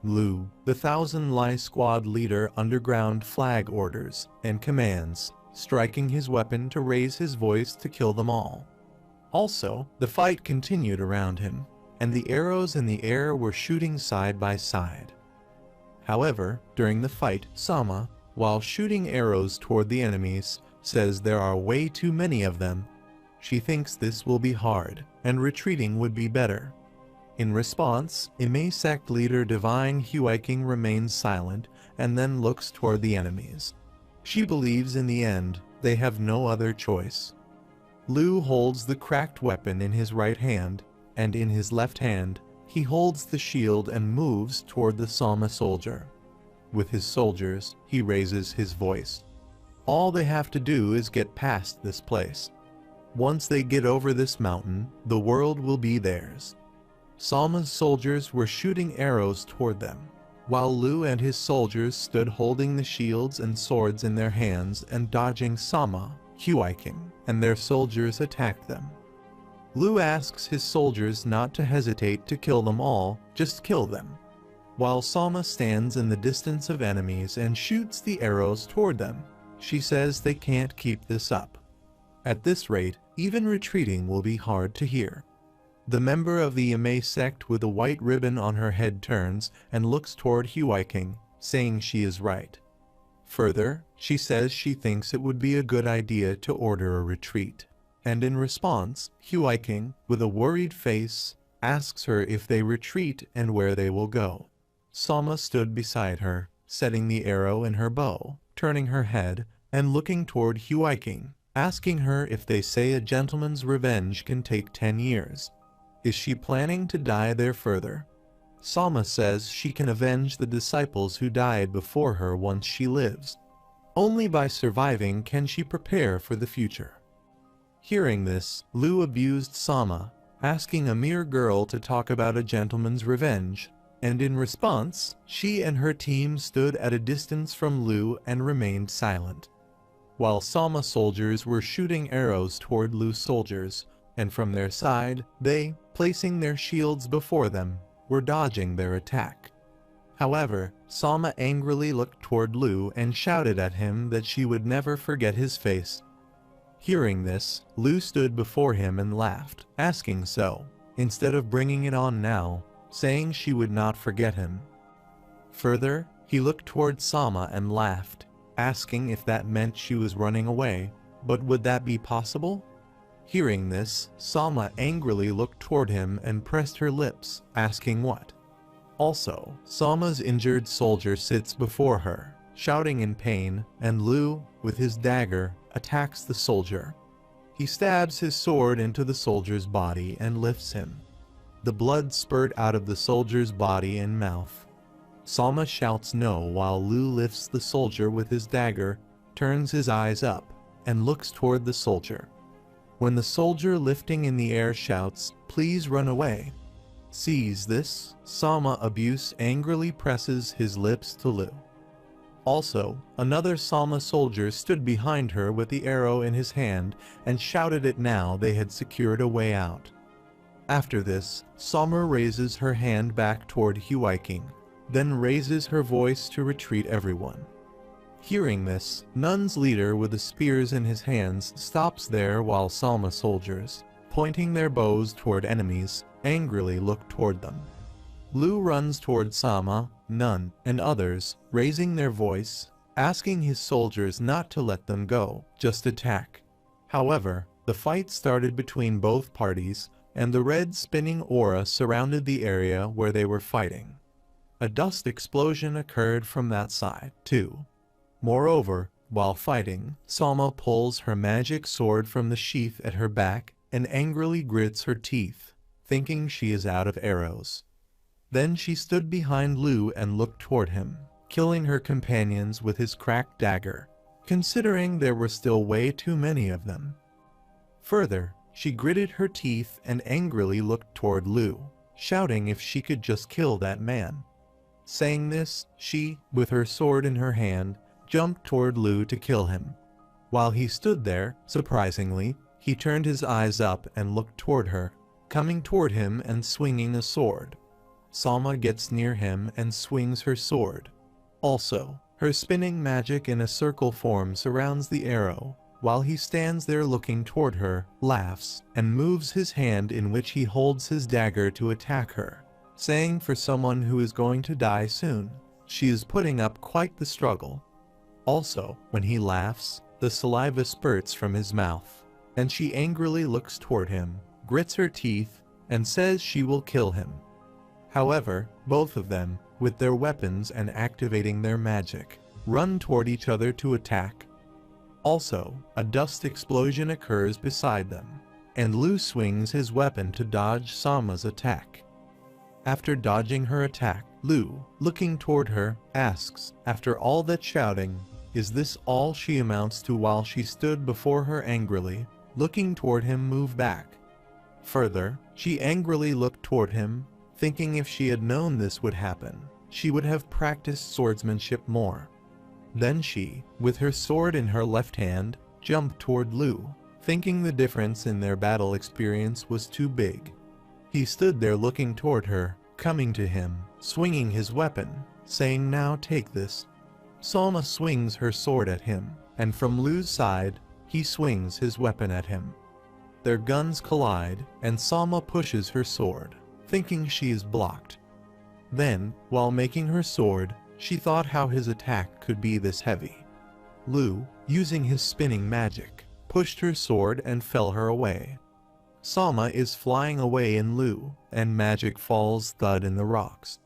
Lu, the Thousand Lai Squad leader, underground flag orders and commands, striking his weapon to raise his voice to kill them all. Also, the fight continued around him, and the arrows in the air were shooting side by side. However, during the fight, Sama, while shooting arrows toward the enemies, says there are way too many of them. She thinks this will be hard, and retreating would be better. In response, Imei sect leader Divine Huiking remains silent and then looks toward the enemies. She believes in the end, they have no other choice. Lu holds the cracked weapon in his right hand, and in his left hand, he holds the shield and moves toward the Sama soldier. With his soldiers, he raises his voice. All they have to do is get past this place. Once they get over this mountain, the world will be theirs. Sama's soldiers were shooting arrows toward them, while Lu and his soldiers stood holding the shields and swords in their hands and dodging Sama, Huiking, and their soldiers attacked them. Lu asks his soldiers not to hesitate to kill them all, just kill them. While Sama stands in the distance of enemies and shoots the arrows toward them, she says they can't keep this up. At this rate, even retreating will be hard to hear. The member of the Imei sect with a white ribbon on her head turns and looks toward Huiking, saying she is right. Further, she says she thinks it would be a good idea to order a retreat. And in response, Huiking, with a worried face, asks her if they retreat and where they will go. Sama stood beside her, setting the arrow in her bow, turning her head, and looking toward Huiking, asking her if they say a gentleman's revenge can take 10 years. Is she planning to die there further? Sama says she can avenge the disciples who died before her once she lives. Only by surviving can she prepare for the future. Hearing this, Lu abused Sama, asking a mere girl to talk about a gentleman's revenge, and in response, she and her team stood at a distance from Lu and remained silent. While Sama soldiers were shooting arrows toward Lu's soldiers, and from their side, they, placing their shields before them, were dodging their attack. However, Sama angrily looked toward Lu and shouted at him that she would never forget his face. Hearing this, Lu stood before him and laughed, asking so, instead of bringing it on now, saying she would not forget him. Further, he looked toward Sama and laughed, asking if that meant she was running away, but would that be possible? Hearing this, Sama angrily looked toward him and pressed her lips, asking what. Also, Sama's injured soldier sits before her, shouting in pain, and Lu, with his dagger, attacks the soldier. He stabs his sword into the soldier's body and lifts him. The blood spurt out of the soldier's body and mouth. Sama shouts no while Lu lifts the soldier with his dagger, turns his eyes up, and looks toward the soldier. When the soldier lifting in the air shouts, "Please run away," sees this, Sama abuse angrily presses his lips to Lu. Also, another Sama soldier stood behind her with the arrow in his hand and shouted it now they had secured a way out. After this, Sama raises her hand back toward Huiking, then raises her voice to retreat everyone. Hearing this, Nun's leader with the spears in his hands stops there while Sama soldiers, pointing their bows toward enemies, angrily look toward them. Lu runs toward Sama, Nun, and others, raising their voice, asking his soldiers not to let them go, just attack. However, the fight started between both parties, and the red spinning aura surrounded the area where they were fighting. A dust explosion occurred from that side, too. Moreover, while fighting, Sama pulls her magic sword from the sheath at her back and angrily grits her teeth, thinking she is out of arrows. Then she stood behind Lu and looked toward him, killing her companions with his cracked dagger, considering there were still way too many of them. Further, she gritted her teeth and angrily looked toward Lu, shouting if she could just kill that man. Saying this, she, with her sword in her hand, jumped toward Lu to kill him. While he stood there, surprisingly, he turned his eyes up and looked toward her, coming toward him and swinging a sword. Sama gets near him and swings her sword. Also, her spinning magic in a circle form surrounds the arrow, while he stands there looking toward her, laughs, and moves his hand in which he holds his dagger to attack her, saying for someone who is going to die soon, she is putting up quite the struggle. Also, when he laughs, the saliva spurts from his mouth, and she angrily looks toward him, grits her teeth, and says she will kill him. However, both of them, with their weapons and activating their magic, run toward each other to attack. Also, a dust explosion occurs beside them, and Lu swings his weapon to dodge Sama's attack. After dodging her attack, Lu, looking toward her, asks, after all that shouting, is this all she amounts to while she stood before her angrily, looking toward him move back. Further, she angrily looked toward him, thinking if she had known this would happen, she would have practiced swordsmanship more. Then she, with her sword in her left hand, jumped toward Lu, thinking the difference in their battle experience was too big. He stood there looking toward her, coming to him, swinging his weapon, saying now take this. Sama swings her sword at him, and from Lu's side, he swings his weapon at him. Their guns collide, and Sama pushes her sword, thinking she is blocked. Then, while making her sword, she thought how his attack could be this heavy. Lu, using his spinning magic, pushed her sword and fell her away. Sama is flying away in Lu, and magic falls thud in the rocks.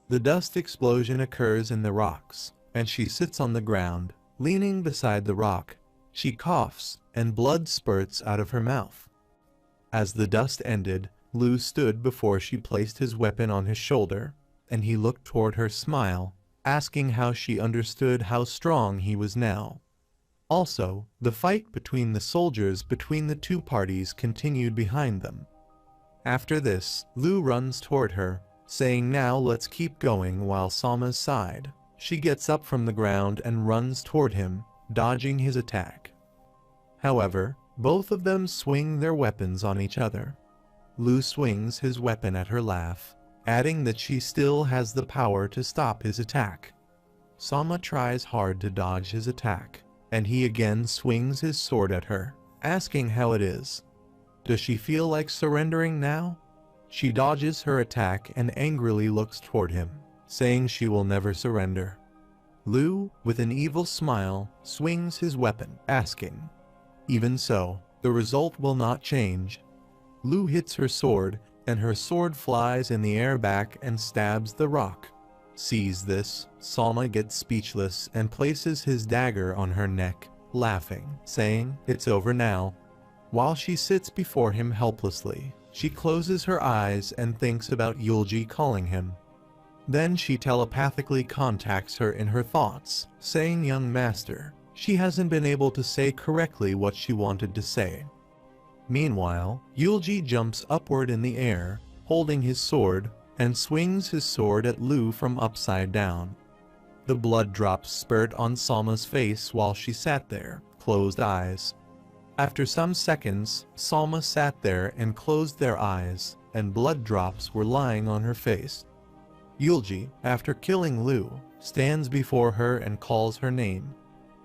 The dust explosion occurs in the rocks, and she sits on the ground, leaning beside the rock. She coughs, and blood spurts out of her mouth. As the dust ended, Lu stood before she placed his weapon on his shoulder, and he looked toward her smile, asking how she understood how strong he was now. Also, the fight between the soldiers between the two parties continued behind them. After this, Lu runs toward her, saying now let's keep going while Sama's side. She gets up from the ground and runs toward him, dodging his attack. However, both of them swing their weapons on each other. Lu swings his weapon at her laugh, adding that she still has the power to stop his attack. Sama tries hard to dodge his attack, and he again swings his sword at her, asking how it is. Does she feel like surrendering now? She dodges her attack and angrily looks toward him, saying she will never surrender. Lu, with an evil smile, swings his weapon, asking, even so, the result will not change. Lu hits her sword, and her sword flies in the air back and stabs the rock. Sees this, Sama gets speechless and places his dagger on her neck, laughing, saying, it's over now. While she sits before him helplessly, she closes her eyes and thinks about Yulji calling him. Then she telepathically contacts her in her thoughts, saying young master. She hasn't been able to say correctly what she wanted to say. Meanwhile, Yulji jumps upward in the air, holding his sword, and swings his sword at Lu from upside down. The blood drops spurt on Sama's face while she sat there, closed eyes. After some seconds, Sama sat there and closed their eyes, and blood drops were lying on her face. Yulji, after killing Lu, stands before her and calls her name.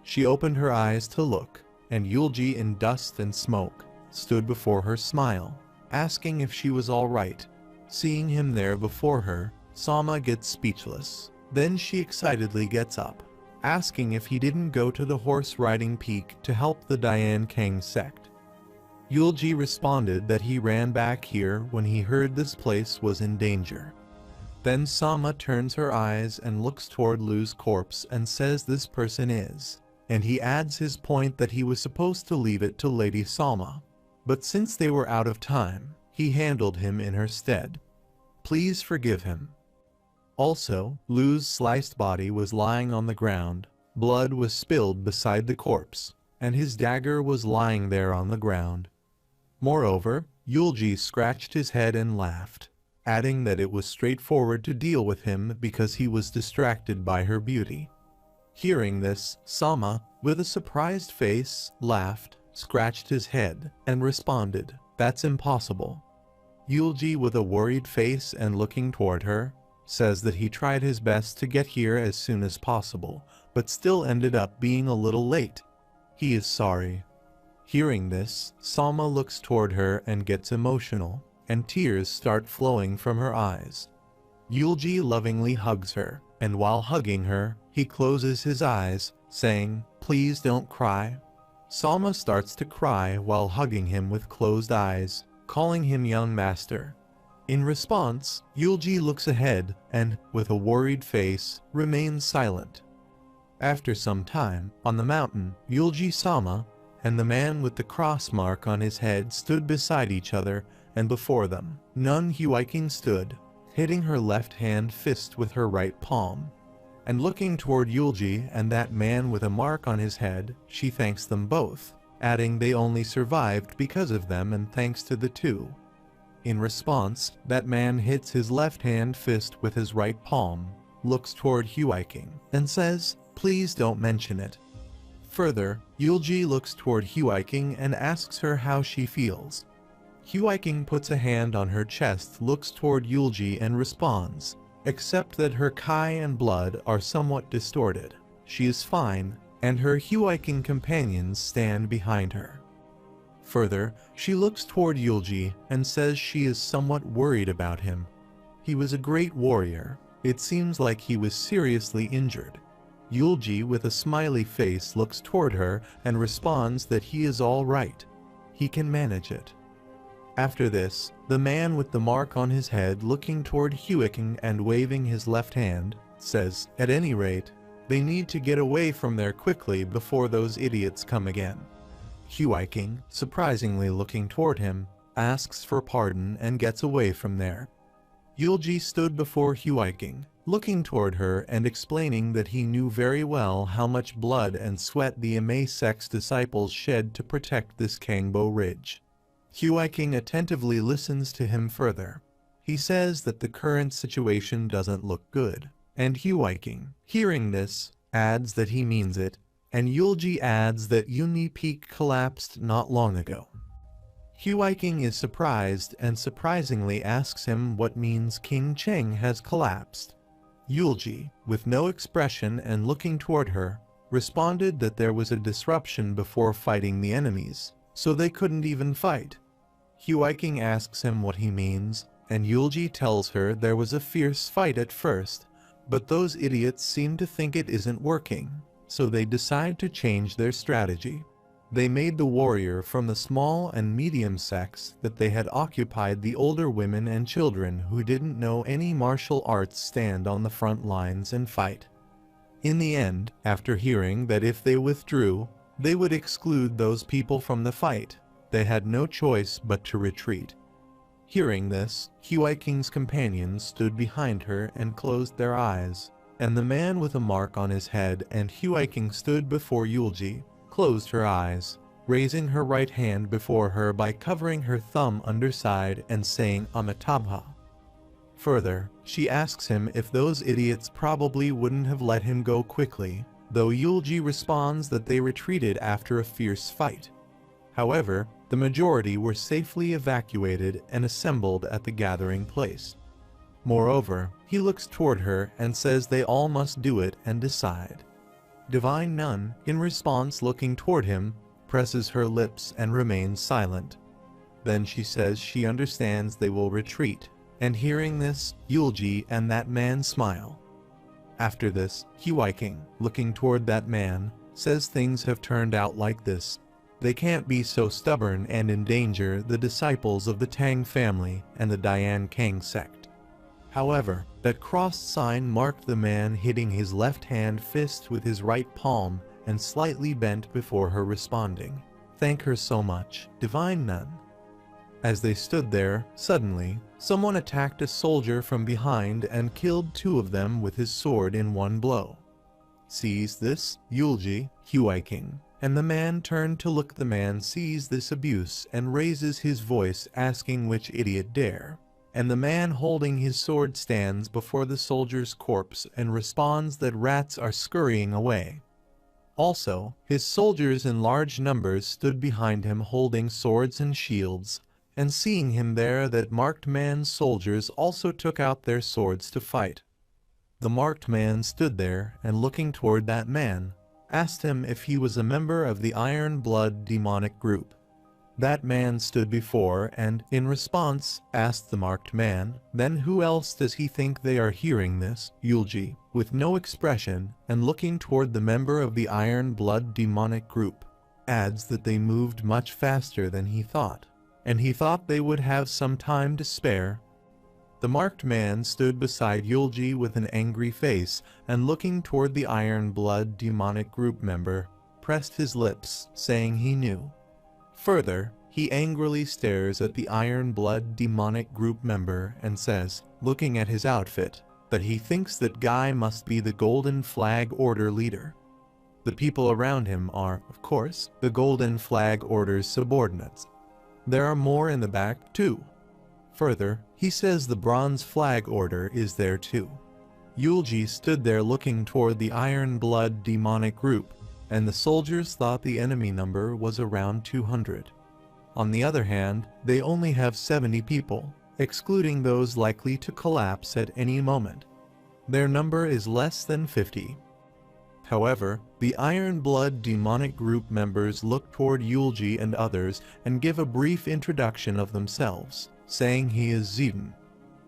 She opened her eyes to look, and Yulji in dust and smoke stood before her smile, asking if she was all right. Seeing him there before her, Sama gets speechless. Then she excitedly gets up, asking if he didn't go to the horse-riding peak to help the Dian Kang sect. Yulji responded that he ran back here when he heard this place was in danger. Then Sama turns her eyes and looks toward Lu's corpse and says this person is, and he adds his point that he was supposed to leave it to Lady Sama. But since they were out of time, he handled him in her stead. Please forgive him. Also, Lu's sliced body was lying on the ground, blood was spilled beside the corpse, and his dagger was lying there on the ground. Moreover, Yulji scratched his head and laughed, adding that it was straightforward to deal with him because he was distracted by her beauty. Hearing this, Sama, with a surprised face, laughed, scratched his head, and responded, "That's impossible." Yulji, with a worried face and looking toward her, says that he tried his best to get here as soon as possible, but still ended up being a little late. He is sorry. Hearing this, Sama looks toward her and gets emotional, and tears start flowing from her eyes. Yulji lovingly hugs her, and while hugging her, he closes his eyes, saying, "Please don't cry." Sama starts to cry while hugging him with closed eyes, calling him young master. In response, Yulji looks ahead and, with a worried face, remains silent. After some time, on the mountain, Yulji-sama and the man with the cross mark on his head stood beside each other, and before them, Nun Huiking stood, hitting her left-hand fist with her right palm. And looking toward Yulji and that man with a mark on his head, she thanks them both, adding they only survived because of them and thanks to the two. In response, that man hits his left-hand fist with his right palm, looks toward Huiking, and says, "Please don't mention it." Further, Yulji looks toward Huiking and asks her how she feels. Huiking puts a hand on her chest, looks toward Yulji and responds, except that her kai and blood are somewhat distorted. She is fine, and her Huiking companions stand behind her. Further, she looks toward Yulji and says she is somewhat worried about him. He was a great warrior. It seems like he was seriously injured. Yulji, with a smiley face, looks toward her and responds that he is all right. He can manage it. After this, the man with the mark on his head, looking toward Huiking and waving his left hand, says, "At any rate, they need to get away from there quickly before those idiots come again." Huiking, surprisingly looking toward him, asks for pardon and gets away from there. Yulji stood before Huiking, looking toward her and explaining that he knew very well how much blood and sweat the Ame sect's disciples shed to protect this Kangbo Ridge. Huiking attentively listens to him further. He says that the current situation doesn't look good, and Huiking, hearing this, adds that he means it, and Yulji adds that Uni Peak collapsed not long ago. Huiking is surprised and surprisingly asks him what means King Cheng has collapsed. Yulji, with no expression and looking toward her, responded that there was a disruption before fighting the enemies, so they couldn't even fight. Huiking asks him what he means, and Yulji tells her there was a fierce fight at first, but those idiots seem to think it isn't working, so they decide to change their strategy. They made the warrior from the small and medium sects that they had occupied the older women and children who didn't know any martial arts stand on the front lines and fight. In the end, after hearing that if they withdrew, they would exclude those people from the fight, they had no choice but to retreat. Hearing this, Huiking's companions stood behind her and closed their eyes, and the man with a mark on his head and Huiking stood before Yulji, closed her eyes, raising her right hand before her by covering her thumb underside and saying Amitabha. Further, she asks him if those idiots probably wouldn't have let him go quickly, though Yulji responds that they retreated after a fierce fight. However, the majority were safely evacuated and assembled at the gathering place. Moreover, he looks toward her and says they all must do it and decide. Divine Nun, in response looking toward him, presses her lips and remains silent. Then she says she understands they will retreat, and hearing this, Yulji and that man smile. After this, Huiking, looking toward that man, says things have turned out like this. They can't be so stubborn and endanger the disciples of the Tang family and the Dian Kang sect. However, that crossed sign marked the man hitting his left-hand fist with his right palm and slightly bent before her responding, "Thank her so much, Divine Nun." As they stood there, suddenly, someone attacked a soldier from behind and killed 2 of them with his sword in one blow. Sees this, Yulji, Huiking, and the man turned to look. The man sees this abuse and raises his voice asking which idiot dare. And the man holding his sword stands before the soldier's corpse and responds that rats are scurrying away. Also, his soldiers in large numbers stood behind him holding swords and shields, and seeing him there, that marked man's soldiers also took out their swords to fight. The marked man stood there and looking toward that man, asked him if he was a member of the Iron Blood demonic group. That man stood before and, in response, asked the marked man, then who else does he think they are? Hearing this, Yulji, with no expression and looking toward the member of the Iron Blood demonic group, adds that they moved much faster than he thought, and he thought they would have some time to spare. The marked man stood beside Yulji with an angry face and looking toward the Iron Blood demonic group member, pressed his lips, saying he knew. Further, he angrily stares at the Iron Blood demonic group member and says, looking at his outfit, that he thinks that guy must be the Golden Flag Order leader. The people around him are, of course, the Golden Flag Order's subordinates. There are more in the back, too. Further, he says the Bronze Flag Order is there too. Yulji stood there looking toward the Iron Blood demonic group, and the soldiers thought the enemy number was around 200. On the other hand, they only have 70 people, excluding those likely to collapse at any moment. Their number is less than 50. However, the Iron Blood demonic group members look toward Yulji and others and give a brief introduction of themselves, saying he is Zidane.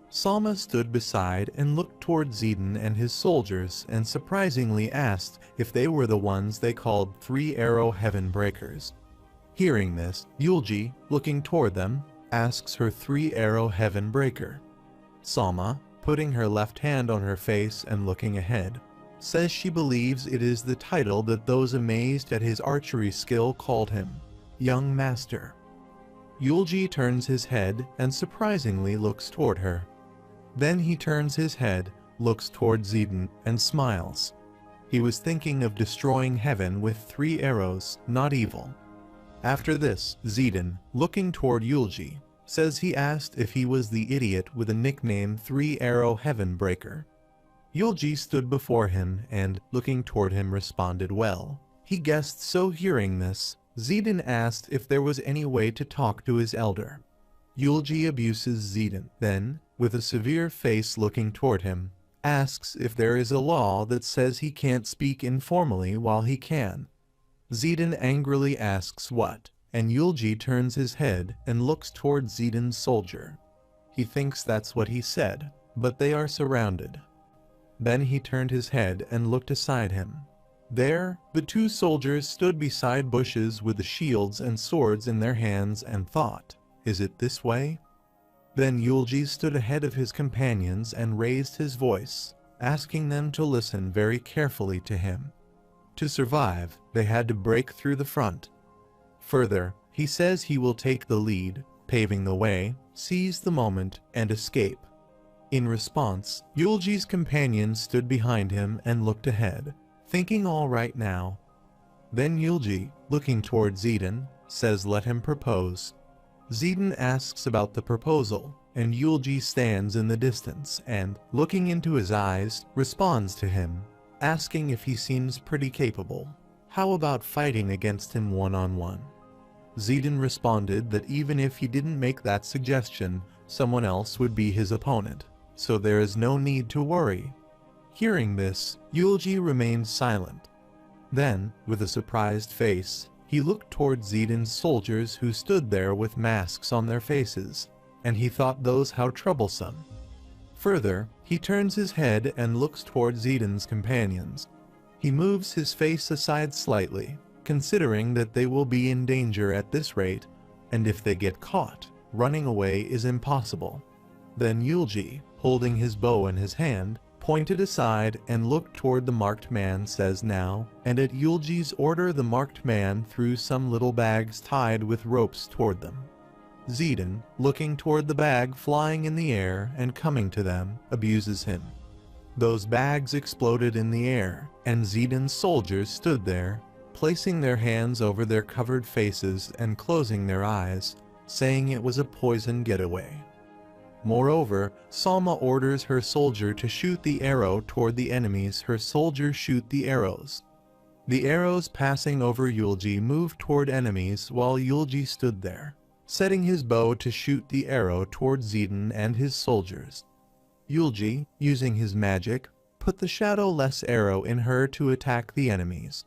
Sama stood beside and looked toward Zidane and his soldiers and surprisingly asked if they were the ones they called 3-Arrow Heaven Breakers. Hearing this, Yulji, looking toward them, asks her 3-Arrow Heaven Breaker. Sama, putting her left hand on her face and looking ahead, says she believes it is the title that those amazed at his archery skill called him, Young Master. Yulji turns his head and surprisingly looks toward her. Then he turns his head, looks toward Zidane, and smiles. He was thinking of destroying heaven with 3 arrows, not evil. After this, Zidane, looking toward Yulji, says he asked if he was the idiot with a nickname 3-Arrow Heaven Breaker. Yulji stood before him and, looking toward him, responded well. He guessed so. Hearing this, Zidane asked if there was any way to talk to his elder. Yulji abuses Zidane, then, with a severe face looking toward him, asks if there is a law that says he can't speak informally while he can. Zidane angrily asks what, and Yulji turns his head and looks toward Zidane's soldier. He thinks that's what he said, but they are surrounded. Then he turned his head and looked aside him. There, the 2 soldiers stood beside bushes with the shields and swords in their hands and thought, is it this way? Then Yulji stood ahead of his companions and raised his voice, asking them to listen very carefully to him. To survive, they had to break through the front. Further, he says he will take the lead, paving the way, seize the moment, and escape. In response, Yulji's companions stood behind him and looked ahead, thinking all right now. Then Yulji, looking toward Zidane, says let him propose. Zidane asks about the proposal, and Yulji stands in the distance and, looking into his eyes, responds to him, asking if he seems pretty capable. How about fighting against him one-on-one? Zidane responded that even if he didn't make that suggestion, someone else would be his opponent, so there is no need to worry. Hearing this, Yulji remained silent. Then, with a surprised face, he looked toward Zidane's soldiers who stood there with masks on their faces, and he thought those how troublesome. Further, he turns his head and looks toward Zidane's companions. He moves his face aside slightly, considering that they will be in danger at this rate, and if they get caught, running away is impossible. Then Yulji, holding his bow in his hand, pointed aside and looked toward the marked man says now, and at Yulji's order the marked man threw some little bags tied with ropes toward them. Zidane, looking toward the bag flying in the air and coming to them, abuses him. Those bags exploded in the air, and Zidane's soldiers stood there, placing their hands over their covered faces and closing their eyes, saying it was a poison getaway. Moreover, Salma orders her soldier to shoot the arrow toward the enemies. Her soldiers shoot the arrows. The arrows passing over Yulji moved toward enemies while Yulji stood there, setting his bow to shoot the arrow toward Zidane and his soldiers. Yulji, using his magic, put the shadowless arrow in her to attack the enemies.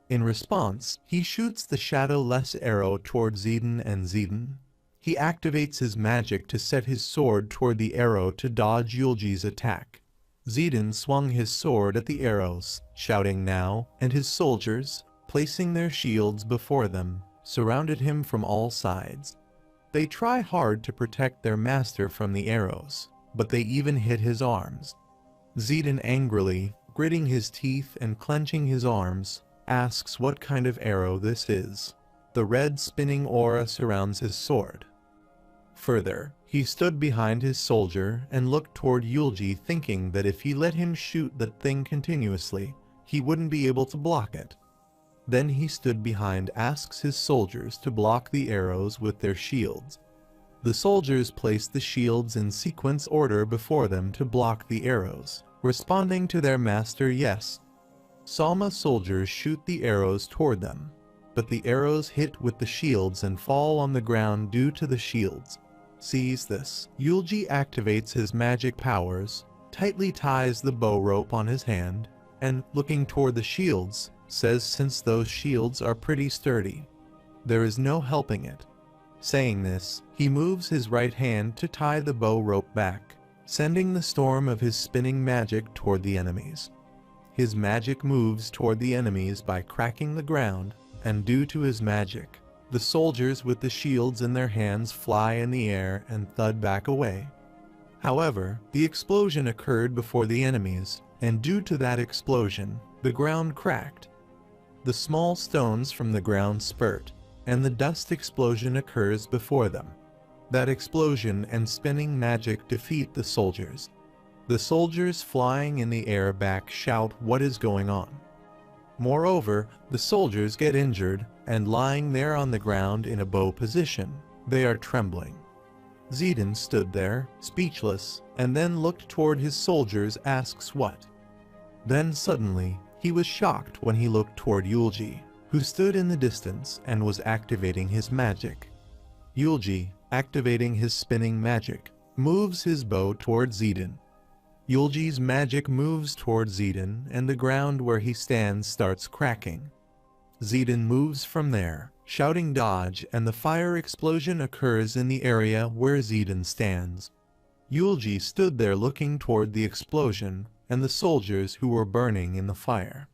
In response, he shoots the shadowless arrow toward Zidane and Zidane. He activates his magic to set his sword toward the arrow to dodge Yulji's attack. Zidane swung his sword at the arrows, shouting now, and his soldiers, placing their shields before them, surrounded him from all sides. They try hard to protect their master from the arrows, but they even hit his arms. Zidane angrily, gritting his teeth and clenching his arms, asks what kind of arrow this is. The red spinning aura surrounds his sword. Further, he stood behind his soldier and looked toward Yulji, thinking that if he let him shoot that thing continuously, he wouldn't be able to block it. Then he stood behind, asks his soldiers to block the arrows with their shields. The soldiers placed the shields in sequence order before them to block the arrows, responding to their master yes. Salma's soldiers shoot the arrows toward them, but the arrows hit with the shields and fall on the ground due to the shields. Sees this, Yulji activates his magic powers, tightly ties the bow rope on his hand, and, looking toward the shields, says since those shields are pretty sturdy, there is no helping it. Saying this, he moves his right hand to tie the bow rope back, sending the storm of his spinning magic toward the enemies. His magic moves toward the enemies by cracking the ground, and due to his magic, the soldiers with the shields in their hands fly in the air and thud back away. However, the explosion occurred before the enemies, and due to that explosion, the ground cracked. The small stones from the ground spurt, and the dust explosion occurs before them. That explosion and spinning magic defeat the soldiers. The soldiers flying in the air back shout what is going on. Moreover, the soldiers get injured, and lying there on the ground in a bow position, they are trembling. Zidane stood there, speechless, and then looked toward his soldiers, asks what. Then suddenly, he was shocked when he looked toward Yulji, who stood in the distance and was activating his magic. Yulji, activating his spinning magic, moves his bow toward Zidane. Yulji's magic moves toward Zidane, and the ground where he stands starts cracking. Zidane moves from there, shouting dodge, and the fire explosion occurs in the area where Zidane stands. Yulji stood there looking toward the explosion and the soldiers who were burning in the fire.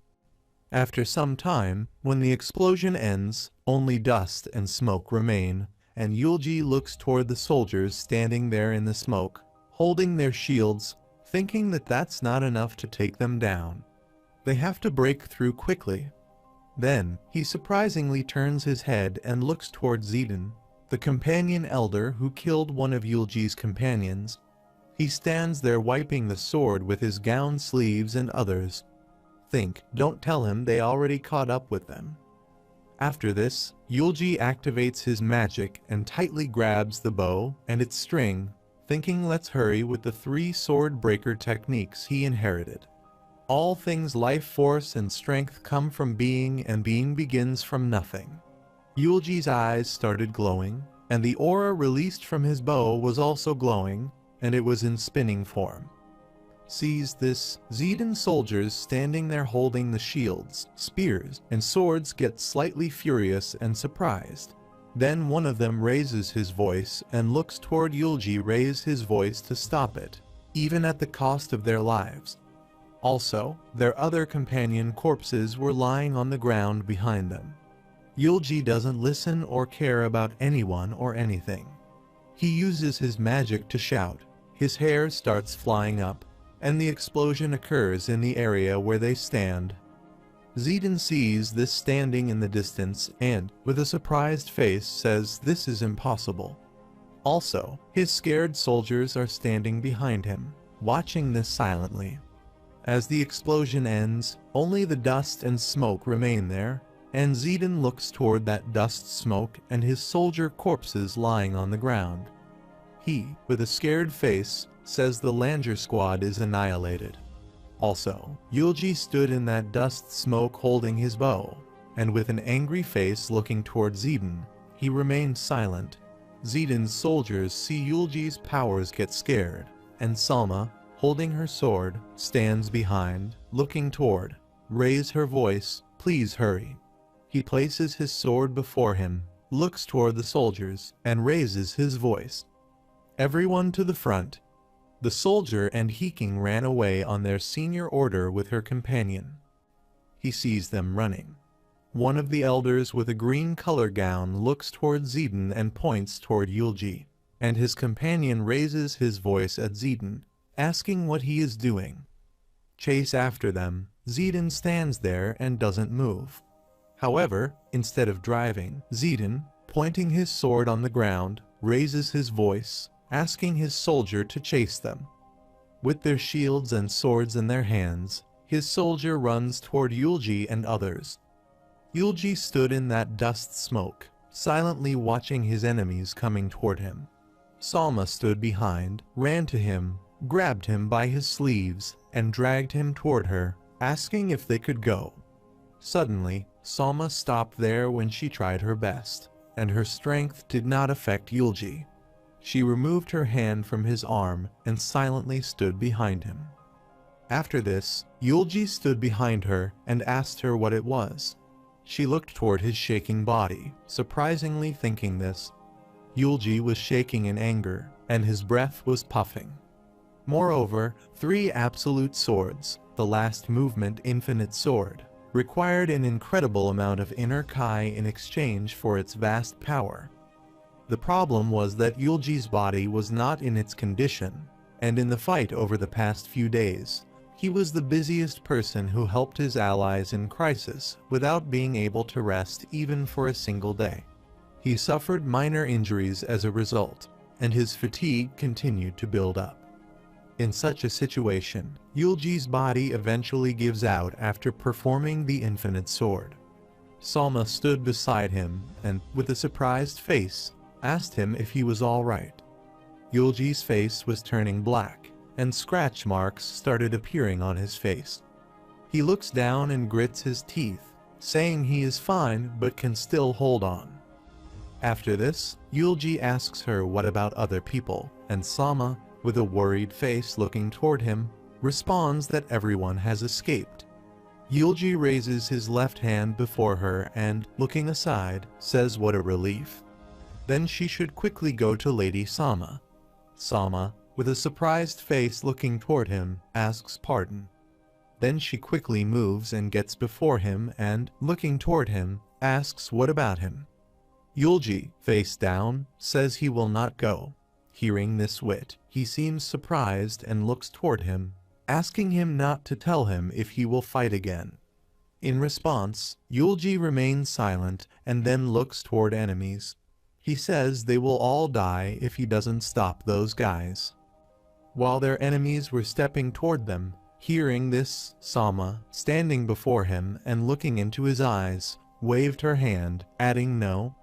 After some time, when the explosion ends, only dust and smoke remain, and Yulji looks toward the soldiers standing there in the smoke, holding their shields, thinking that that's not enough to take them down. They have to break through quickly. Then, he surprisingly turns his head and looks toward Zidane, the companion elder who killed one of Yulji's companions. He stands there wiping the sword with his gown sleeves, and others don't tell him they already caught up with them. After this, Yulji activates his magic and tightly grabs the bow and its string, thinking let's hurry with the 3 sword breaker techniques he inherited. All things life force and strength come from being, and being begins from nothing. Yulji's eyes started glowing, and the aura released from his bow was also glowing, and it was in spinning form. Sees this, Zidane soldiers standing there holding the shields, spears, and swords get slightly furious and surprised. Then one of them raises his voice and looks toward Yulji, raise his voice to stop it, even at the cost of their lives. Also, their other companion corpses were lying on the ground behind them. Yulji doesn't listen or care about anyone or anything. He uses his magic to shout, his hair starts flying up, and the explosion occurs in the area where they stand. Zidane sees this standing in the distance and, with a surprised face, says this is impossible. Also, his scared soldiers are standing behind him, watching this silently. As the explosion ends, only the dust and smoke remain there, and Zidane looks toward that dust smoke and his soldier corpses lying on the ground. He, with a scared face, says the Langer squad is annihilated. Also, Yulji stood in that dust smoke holding his bow, and with an angry face looking toward Zidane, he remained silent. Zidane's soldiers see Yulji's powers get scared, and Salma, holding her sword, stands behind, looking toward. Raise her voice, please hurry. He places his sword before him, looks toward the soldiers, and raises his voice. Everyone to the front. The soldier and Heking ran away on their senior order with her companion. He sees them running. One of the elders with a green color gown looks toward Zidane and points toward Yulji, and his companion raises his voice at Zidane, asking what he is doing. Chase after them. Zidane stands there and doesn't move. However, instead of driving, Zidane, pointing his sword on the ground, raises his voice, asking his soldier to chase them. With their shields and swords in their hands, his soldier runs toward Yulji and others. Yulji stood in that dust smoke, silently watching his enemies coming toward him. Salma stood behind, ran to him, grabbed him by his sleeves, and dragged him toward her, asking if they could go. Suddenly, Salma stopped there when she tried her best, and her strength did not affect Yulji. She removed her hand from his arm and silently stood behind him. After this, Yulji stood behind her and asked her what it was. She looked toward his shaking body, surprisingly thinking this. Yulji was shaking in anger, and his breath was puffing. Moreover, 3 absolute swords, the last movement infinite sword, required an incredible amount of inner Kai in exchange for its vast power. The problem was that Yulji's body was not in its condition, and in the fight over the past few days, he was the busiest person who helped his allies in crisis without being able to rest even for a single day. He suffered minor injuries as a result, and his fatigue continued to build up. In such a situation, Yulji's body eventually gives out after performing the infinite sword. Salma stood beside him and, with a surprised face, asked him if he was all right. Yulji's face was turning black, and scratch marks started appearing on his face. He looks down and grits his teeth, saying he is fine but can still hold on. After this, Yulji asks her what about other people, and Salma, with a worried face looking toward him, responds that everyone has escaped. Yulji raises his left hand before her and, looking aside, says what a relief. Then she should quickly go to Lady Salma. Salma, with a surprised face looking toward him, asks pardon. Then she quickly moves and gets before him and, looking toward him, asks what about him. Yulji, face down, says he will not go. Hearing this wit, he seems surprised and looks toward him, asking him not to tell him if he will fight again. In response, Yulji remains silent and then looks toward enemies. He says they will all die if he doesn't stop those guys. While their enemies were stepping toward them, hearing this, Salma, standing before him and looking into his eyes, waved her hand, adding no.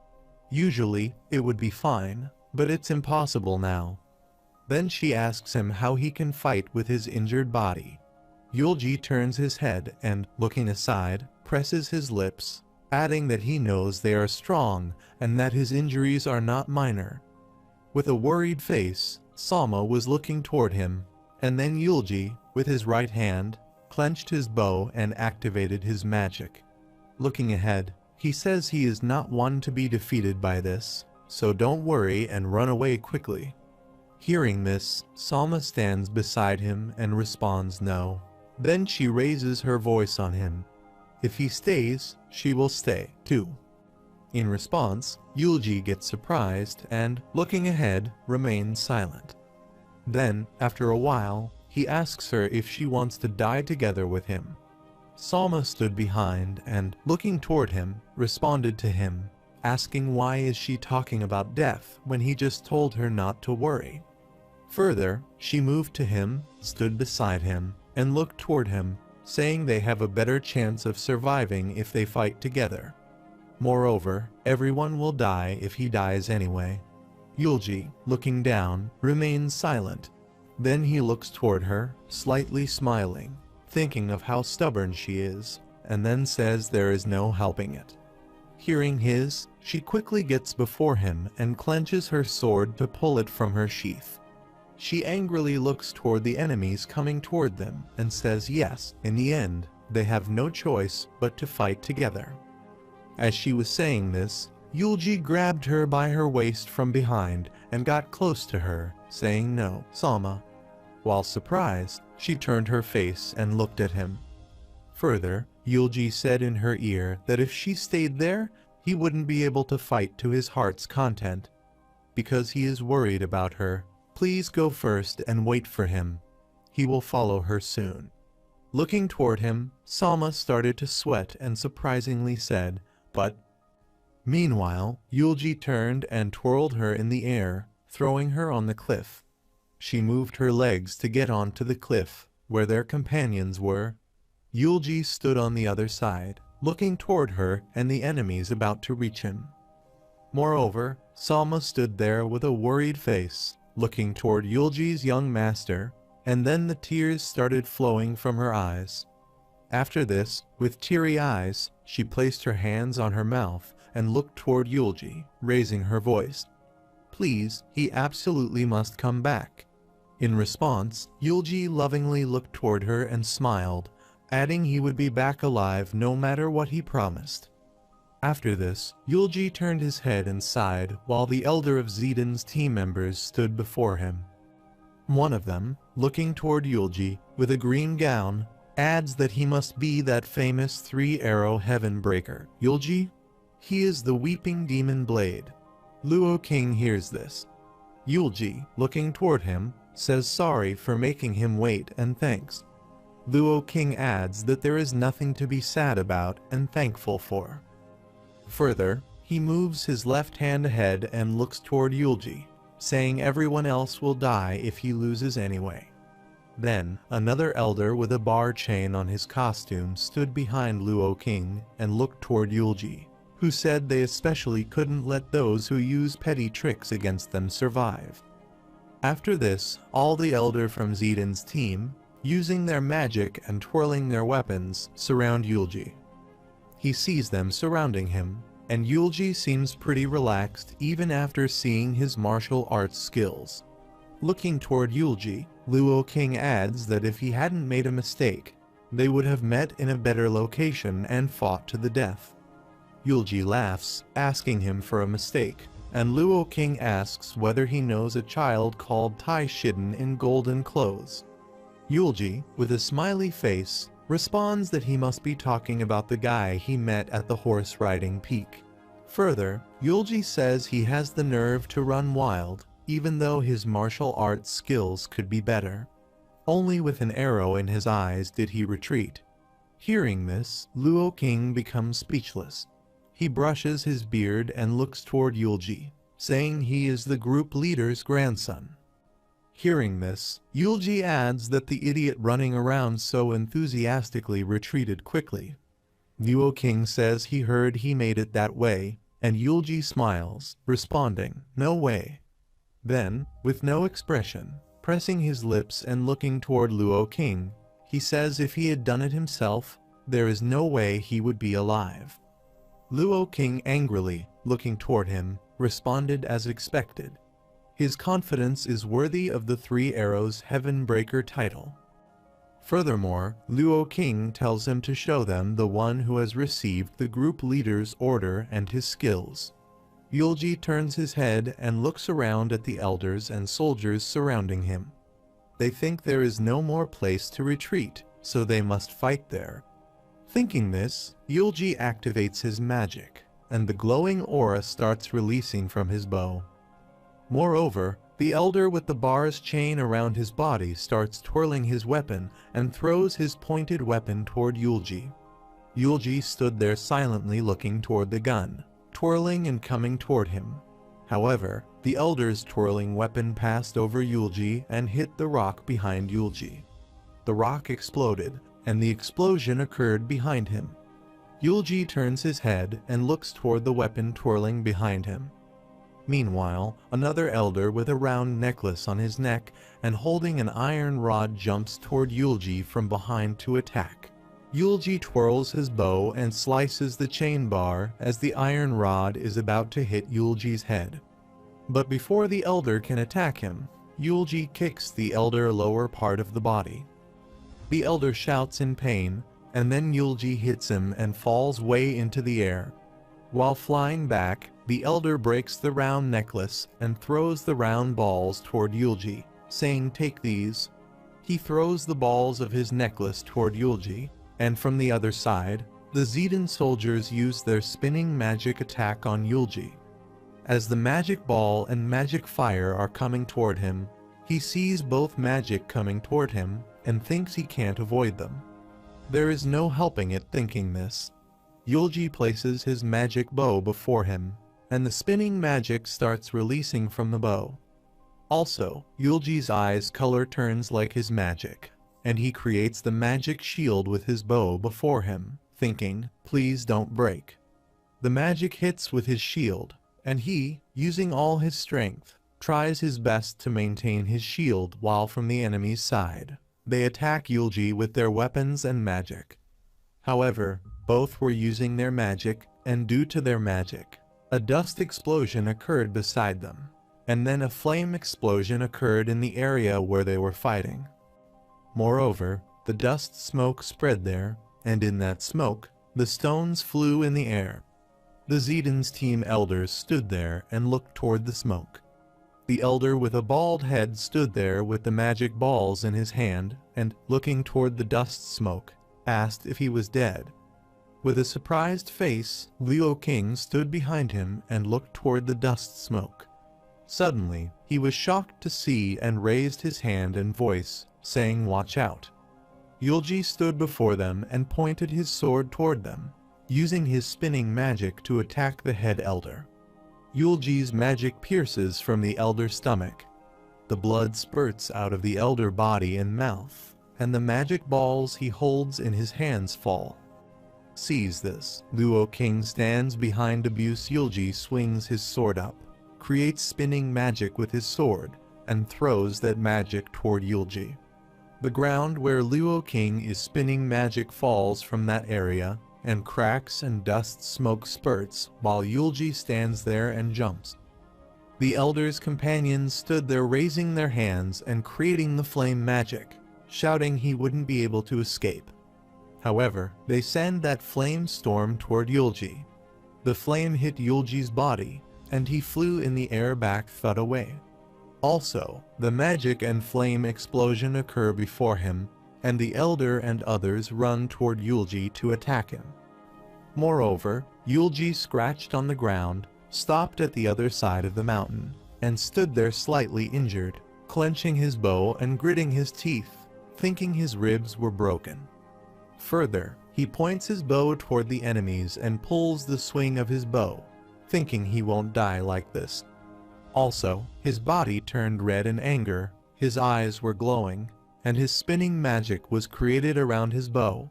Usually, it would be fine, but it's impossible now. Then she asks him how he can fight with his injured body. Yulji turns his head and, looking aside, presses his lips, adding that he knows they are strong and that his injuries are not minor. With a worried face, Salma was looking toward him, and then Yulji, with his right hand, clenched his bow and activated his magic. Looking ahead, he says he is not one to be defeated by this, so don't worry and run away quickly. Hearing this, Salma stands beside him and responds no. Then she raises her voice on him. If he stays, she will stay, too. In response, Yulji gets surprised and, looking ahead, remains silent. Then, after a while, he asks her if she wants to die together with him. Salma stood behind and, looking toward him, responded to him, asking why is she talking about death when he just told her not to worry. Further, she moved to him, stood beside him, and looked toward him, saying they have a better chance of surviving if they fight together. Moreover, everyone will die if he dies anyway. Yulji, looking down, remains silent. Then he looks toward her, slightly smiling, thinking of how stubborn she is, and then says there is no helping it. Hearing his, she quickly gets before him and clenches her sword to pull it from her sheath. She angrily looks toward the enemies coming toward them and says yes, in the end, they have no choice but to fight together. As she was saying this, Yulji grabbed her by her waist from behind and got close to her, saying no, Sama. While surprised, she turned her face and looked at him. Further, Yulji said in her ear that if she stayed there, he wouldn't be able to fight to his heart's content. Because he is worried about her, please go first and wait for him. He will follow her soon. Looking toward him, Sama started to sweat and surprisingly said, but. Meanwhile, Yulji turned and twirled her in the air, throwing her on the cliff. She moved her legs to get onto the cliff, where their companions were. Yulji stood on the other side, looking toward her and the enemies about to reach him. Moreover, Sama stood there with a worried face, looking toward Yulji's young master, and then the tears started flowing from her eyes. After this, with teary eyes, she placed her hands on her mouth and looked toward Yulji, raising her voice. Please, he absolutely must come back. In response, Yulji lovingly looked toward her and smiled, adding he would be back alive no matter what he promised. After this, Yulji turned his head and sighed while the elder of Zedan's team members stood before him. One of them, looking toward Yulji, with a green gown, adds that he must be that famous three-arrow heaven breaker. Yulji? He is the weeping demon blade. Luo King hears this. Yulji, looking toward him, says sorry for making him wait and thanks. Luo King adds that there is nothing to be sad about and thankful for. Further, he moves his left hand ahead and looks toward Yulji, saying everyone else will die if he loses anyway. Then, another elder with a bar chain on his costume stood behind Luo King and looked toward Yulji, who said they especially couldn't let those who use petty tricks against them survive. After this, all the elder from Zedan's team, using their magic and twirling their weapons, surround Yulji. He sees them surrounding him, and Yulji seems pretty relaxed even after seeing his martial arts skills. Looking toward Yulji, Luo King adds that if he hadn't made a mistake, they would have met in a better location and fought to the death. Yulji laughs, asking him for a mistake, and Luo King asks whether he knows a child called Tai Shiden in golden clothes. Yulji, with a smiley face, responds that he must be talking about the guy he met at the horse-riding peak. Further, Yulji says he has the nerve to run wild, even though his martial arts skills could be better. Only with an arrow in his eyes did he retreat. Hearing this, Luo King becomes speechless. He brushes his beard and looks toward Yulji, saying he is the group leader's grandson. Hearing this, Yulji adds that the idiot running around so enthusiastically retreated quickly. Luo King says he heard he made it that way, and Yulji smiles, responding, no way. Then, with no expression, pressing his lips and looking toward Luo King, he says if he had done it himself, there is no way he would be alive. Luo King angrily, looking toward him, responded as expected. His confidence is worthy of the Three Arrows Heaven Breaker title. Furthermore, Luo King tells him to show them the one who has received the group leader's order and his skills. Yulji turns his head and looks around at the elders and soldiers surrounding him. They think there is no more place to retreat, so they must fight there. Thinking this, Yulji activates his magic, and the glowing aura starts releasing from his bow. Moreover, the elder with the bar's chain around his body starts twirling his weapon and throws his pointed weapon toward Yulji. Yulji stood there silently looking toward the gun, twirling and coming toward him. However, the elder's twirling weapon passed over Yulji and hit the rock behind Yulji. The rock exploded, and the explosion occurred behind him. Yulji turns his head and looks toward the weapon twirling behind him. Meanwhile, another elder with a round necklace on his neck and holding an iron rod jumps toward Yulji from behind to attack. Yulji twirls his bow and slices the chain bar as the iron rod is about to hit Yulji's head. But before the elder can attack him, Yulji kicks the elder lower part of the body. The elder shouts in pain, and then Yulji hits him and falls way into the air. While flying back, the elder breaks the round necklace and throws the round balls toward Yulji, saying, "Take these." He throws the balls of his necklace toward Yulji, and from the other side, the Zetan soldiers use their spinning magic attack on Yulji. As the magic ball and magic fire are coming toward him, he sees both magic coming toward him and thinks he can't avoid them. There is no helping it thinking this. Yulji places his magic bow before him, and the spinning magic starts releasing from the bow. Also, Yulji's eyes color turns like his magic, and he creates the magic shield with his bow before him, thinking, "Please don't break." The magic hits with his shield, and he, using all his strength, tries his best to maintain his shield while from the enemy's side they attack Yulji with their weapons and magic. However, both were using their magic, and due to their magic, a dust explosion occurred beside them, and then a flame explosion occurred in the area where they were fighting. Moreover, the dust smoke spread there, and in that smoke, the stones flew in the air. The Zetan's team elders stood there and looked toward the smoke. The elder with a bald head stood there with the magic balls in his hand and, looking toward the dust smoke, asked if he was dead. With a surprised face, Liu King stood behind him and looked toward the dust smoke. Suddenly, he was shocked to see and raised his hand and voice, saying, "Watch out." Yulji stood before them and pointed his sword toward them, using his spinning magic to attack the head elder. Yulji's magic pierces from the elder's stomach. The blood spurts out of the elder body and mouth, and the magic balls he holds in his hands fall. Sees this, Luo King stands behind Abuse. Yulji swings his sword up, creates spinning magic with his sword, and throws that magic toward Yulji. The ground where Luo King is spinning magic falls from that area, and cracks and dust smoke spurts while Yulji stands there and jumps. The elder's companions stood there raising their hands and creating the flame magic, shouting he wouldn't be able to escape. However, they send that flame storm toward Yulji. The flame hit Yulji's body, and he flew in the air back thud away. Also, the magic and flame explosion occur before him, and the elder and others run toward Yulji to attack him. Moreover, Yulji scratched on the ground, stopped at the other side of the mountain, and stood there slightly injured, clenching his bow and gritting his teeth, thinking his ribs were broken. Further, he points his bow toward the enemies and pulls the swing of his bow, thinking he won't die like this. Also, his body turned red in anger, his eyes were glowing, and his spinning magic was created around his bow.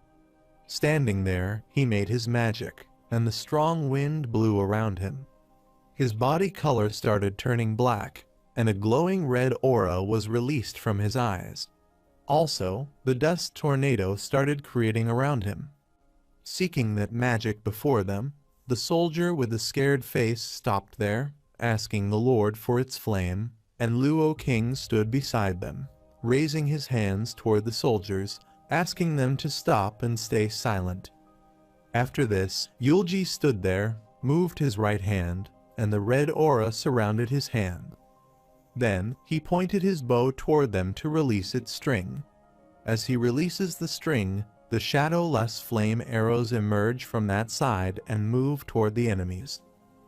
Standing there, he made his magic, and the strong wind blew around him. His body color started turning black, and a glowing red aura was released from his eyes. Also, the dust tornado started creating around him. Seeking that magic before them, the soldier with a scared face stopped there, asking the Lord for its flame, and Luo King stood beside them, raising his hands toward the soldiers, asking them to stop and stay silent. After this, Yulji stood there, moved his right hand, and the red aura surrounded his hand. Then, he pointed his bow toward them to release its string. As he releases the string, the shadowless flame arrows emerge from that side and move toward the enemies.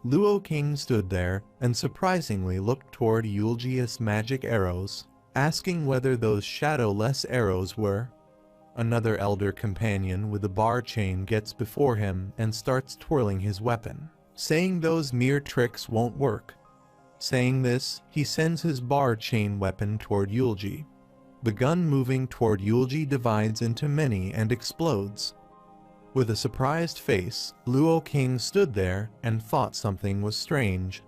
Luo King stood there and surprisingly looked toward Yulji's magic arrows, asking whether those shadowless arrows were. Another elder companion with a bar chain gets before him and starts twirling his weapon, saying those mere tricks won't work. Saying this, he sends his bar chain weapon toward Yulji. The gun moving toward Yulji divides into many and explodes. With a surprised face, Luo King stood there and thought something was strange.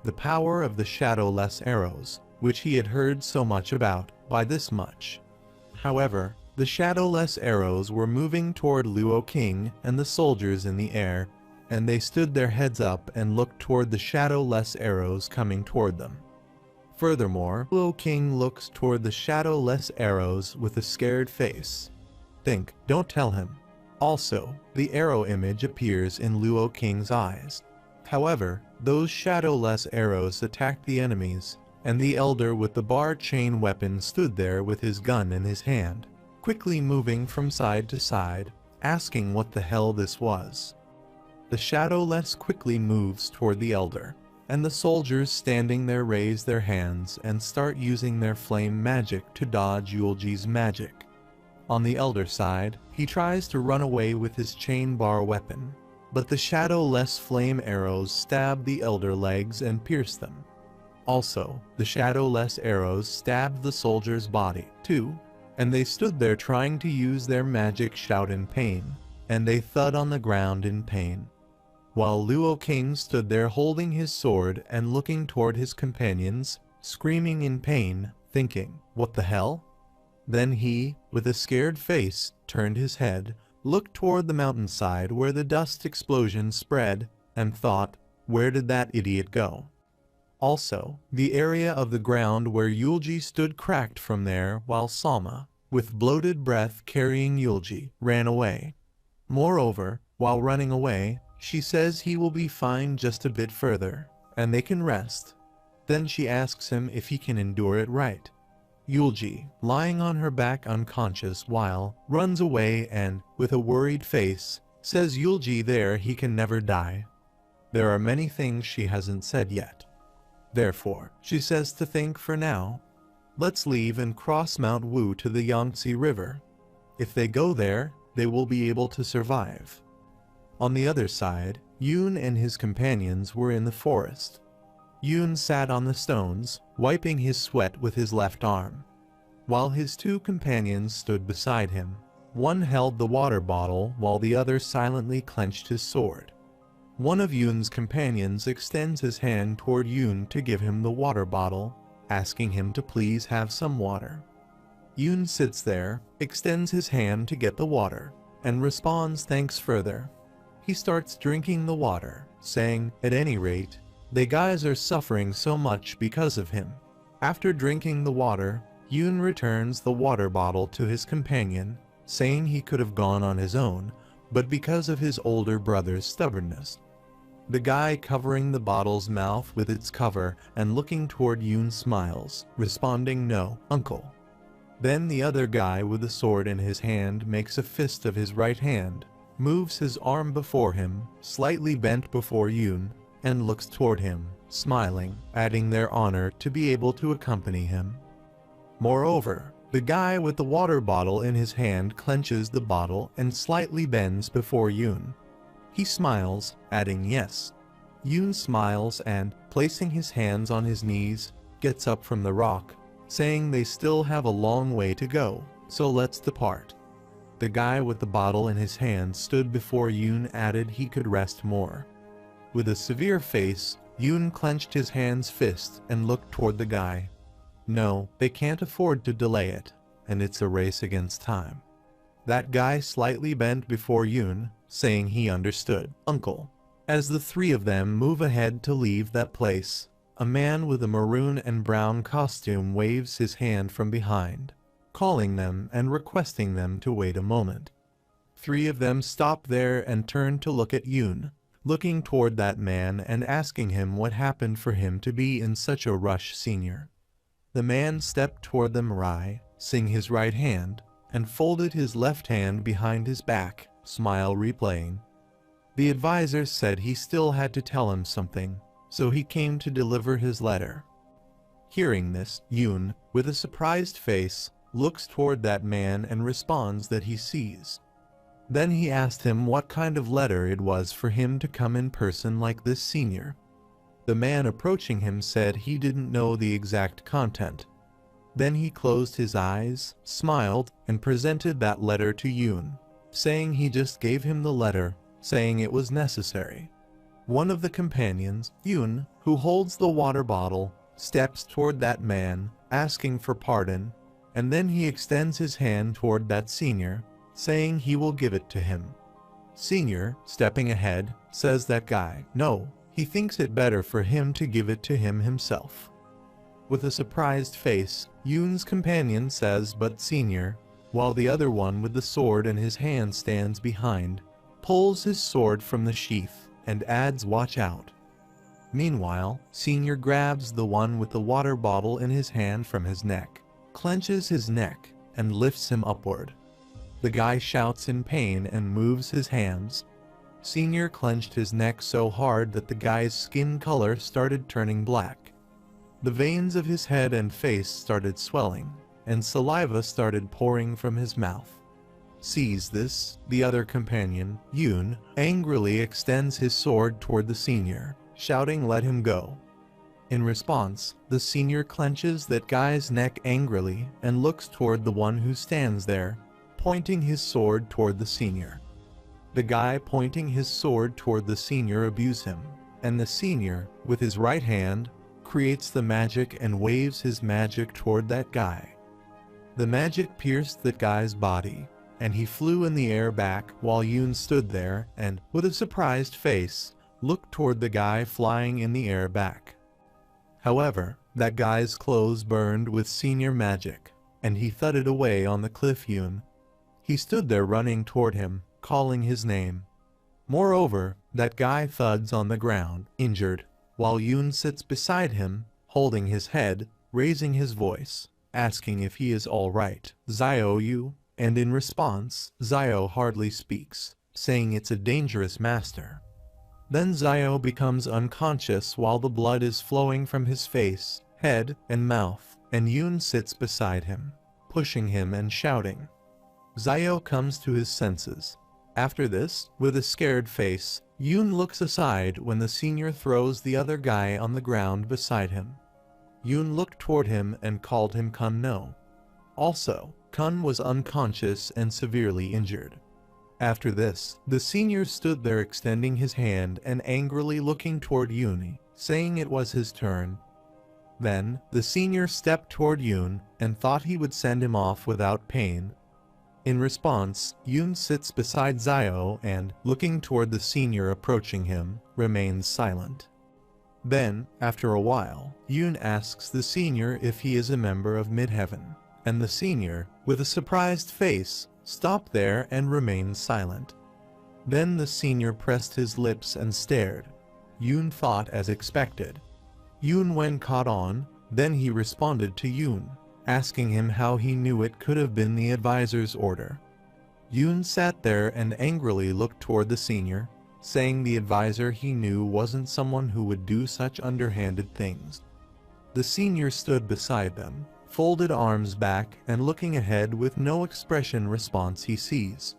The power of the shadowless arrows, which he had heard so much about, by this much. However, the shadowless arrows were moving toward Luo King and the soldiers in the air, and they stood their heads up and looked toward the shadowless arrows coming toward them. Furthermore, Luo King looks toward the shadowless arrows with a scared face. Think, don't tell him. Also, the arrow image appears in Luo King's eyes. However, those shadowless arrows attacked the enemies, and the elder with the bar chain weapon stood there with his gun in his hand, quickly moving from side to side, asking what the hell this was. The shadowless quickly moves toward the elder, and the soldiers standing there raise their hands and start using their flame magic to dodge Yulji's magic. On the elder side, he tries to run away with his chain bar weapon, but the shadowless flame arrows stab the elder legs and pierce them. Also, the shadowless arrows stabbed the soldier's body, too, and they stood there trying to use their magic shout in pain, and they thud on the ground in pain. While Luo King stood there holding his sword and looking toward his companions, screaming in pain, thinking, what the hell? Then he, with a scared face, turned his head, looked toward the mountainside where the dust explosion spread, and thought, where did that idiot go? Also, the area of the ground where Yulji stood cracked from there while Salma, with bloated breath carrying Yulji, ran away. Moreover, while running away, she says he will be fine just a bit further, and they can rest. Then she asks him if he can endure it right. Yulji, lying on her back unconscious runs away and, with a worried face, says Yulji there he can never die. There are many things she hasn't said yet. Therefore, she says to think for now. Let's leave and cross Mount Wu to the Yangtze River. If they go there, they will be able to survive. On the other side, Yoon and his companions were in the forest. Yoon sat on the stones, wiping his sweat with his left arm, while his two companions stood beside him. One held the water bottle while the other silently clenched his sword. One of Yoon's companions extends his hand toward Yoon to give him the water bottle, asking him to please have some water. Yoon sits there, extends his hand to get the water, and responds thanks further. He starts drinking the water, saying, at any rate, they guys are suffering so much because of him. After drinking the water, Yoon returns the water bottle to his companion, saying he could have gone on his own, but because of his older brother's stubbornness. The guy covering the bottle's mouth with its cover and looking toward Yoon smiles, responding no, uncle. Then the other guy with the sword in his hand makes a fist of his right hand, moves his arm before him, slightly bent before Yoon, and looks toward him, smiling, adding their honor to be able to accompany him. Moreover, the guy with the water bottle in his hand clenches the bottle and slightly bends before Yoon. He smiles, adding yes. Yoon smiles and, placing his hands on his knees, gets up from the rock, saying they still have a long way to go, so let's depart. The guy with the bottle in his hand stood before Yoon, added he could rest more. With a severe face, Yoon clenched his hand's fist and looked toward the guy. No, they can't afford to delay it, and it's a race against time. That guy slightly bent before Yoon, saying he understood. Uncle. As the three of them move ahead to leave that place, a man with a maroon and brown costume waves his hand from behind, calling them and requesting them to wait a moment. Three of them stop there and turn to look at Yoon, looking toward that man and asking him what happened for him to be in such a rush. Senior. The man stepped toward them, raising his right hand, and folded his left hand behind his back, smile replaying. The advisor said he still had to tell him something, so he came to deliver his letter. Hearing this, Yoon, with a surprised face, looks toward that man and responds that he sees. Then he asked him what kind of letter it was for him to come in person like this senior. The man approaching him said he didn't know the exact content. Then he closed his eyes, smiled, and presented that letter to Yoon, saying he just gave him the letter, saying it was necessary. One of the companions, Yoon, who holds the water bottle, steps toward that man, asking for pardon, and then he extends his hand toward that senior, saying he will give it to him. Senior, stepping ahead, says that guy, no, he thinks it better for him to give it to him himself. With a surprised face, Yoon's companion says but senior, while the other one with the sword in his hand stands behind, pulls his sword from the sheath, and adds watch out. Meanwhile, senior grabs the one with the water bottle in his hand from his neck, clenches his neck, and lifts him upward. The guy shouts in pain and moves his hands. Senior clenched his neck so hard that the guy's skin color started turning black. The veins of his head and face started swelling, and saliva started pouring from his mouth. Sees this, the other companion, Yoon, angrily extends his sword toward the senior, shouting let him go. In response, the senior clenches that guy's neck angrily and looks toward the one who stands there, pointing his sword toward the senior. The guy pointing his sword toward the senior abuses him, and the senior, with his right hand, creates the magic and waves his magic toward that guy. The magic pierced that guy's body, and he flew in the air back while Yoon stood there and, with a surprised face, looked toward the guy flying in the air back. However, that guy's clothes burned with senior magic, and he thudded away on the cliff. Yoon. He stood there running toward him, calling his name. Moreover, that guy thuds on the ground, injured, while Yoon sits beside him, holding his head, raising his voice, asking if he is all right. Zio you? And in response, Zio hardly speaks, saying it's a dangerous master. Then Zio becomes unconscious while the blood is flowing from his face, head, and mouth, and Yoon sits beside him, pushing him and shouting. Zio comes to his senses. After this, with a scared face, Yoon looks aside when the senior throws the other guy on the ground beside him. Yoon looked toward him and called him Kun no. Also, Kun was unconscious and severely injured. After this, the senior stood there extending his hand and angrily looking toward Yoon, saying it was his turn. Then, the senior stepped toward Yoon and thought he would send him off without pain. In response, Yoon sits beside Zio and, looking toward the senior approaching him, remains silent. Then, after a while, Yoon asks the senior if he is a member of Midheaven, and the senior, with a surprised face, stopped there and remained silent. Then the senior pressed his lips and stared. Yoon thought as expected. Yoon when caught on, then he responded to Yoon, asking him how he knew it could have been the advisor's order. Yoon sat there and angrily looked toward the senior, saying the advisor he knew wasn't someone who would do such underhanded things. The senior stood beside them, folded arms back and looking ahead with no expression response he sees.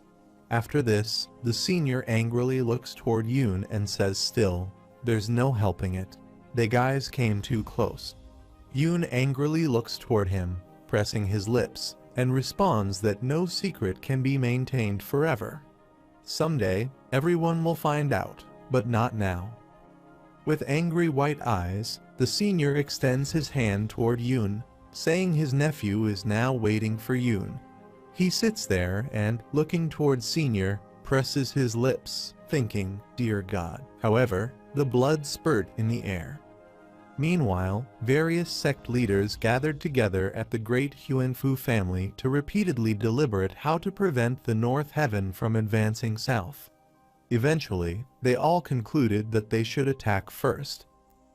After this, the senior angrily looks toward Yoon and says still, there's no helping it. They guys came too close. Yoon angrily looks toward him, pressing his lips, and responds that no secret can be maintained forever. Someday, everyone will find out, but not now. With angry white eyes, the senior extends his hand toward Yoon, saying his nephew is now waiting for Yoon. He sits there and, looking toward senior, presses his lips, thinking, dear God. However, the blood spurt in the air. Meanwhile, various sect leaders gathered together at the great Huanfu family to repeatedly deliberate how to prevent the North Heaven from advancing south. Eventually, they all concluded that they should attack first.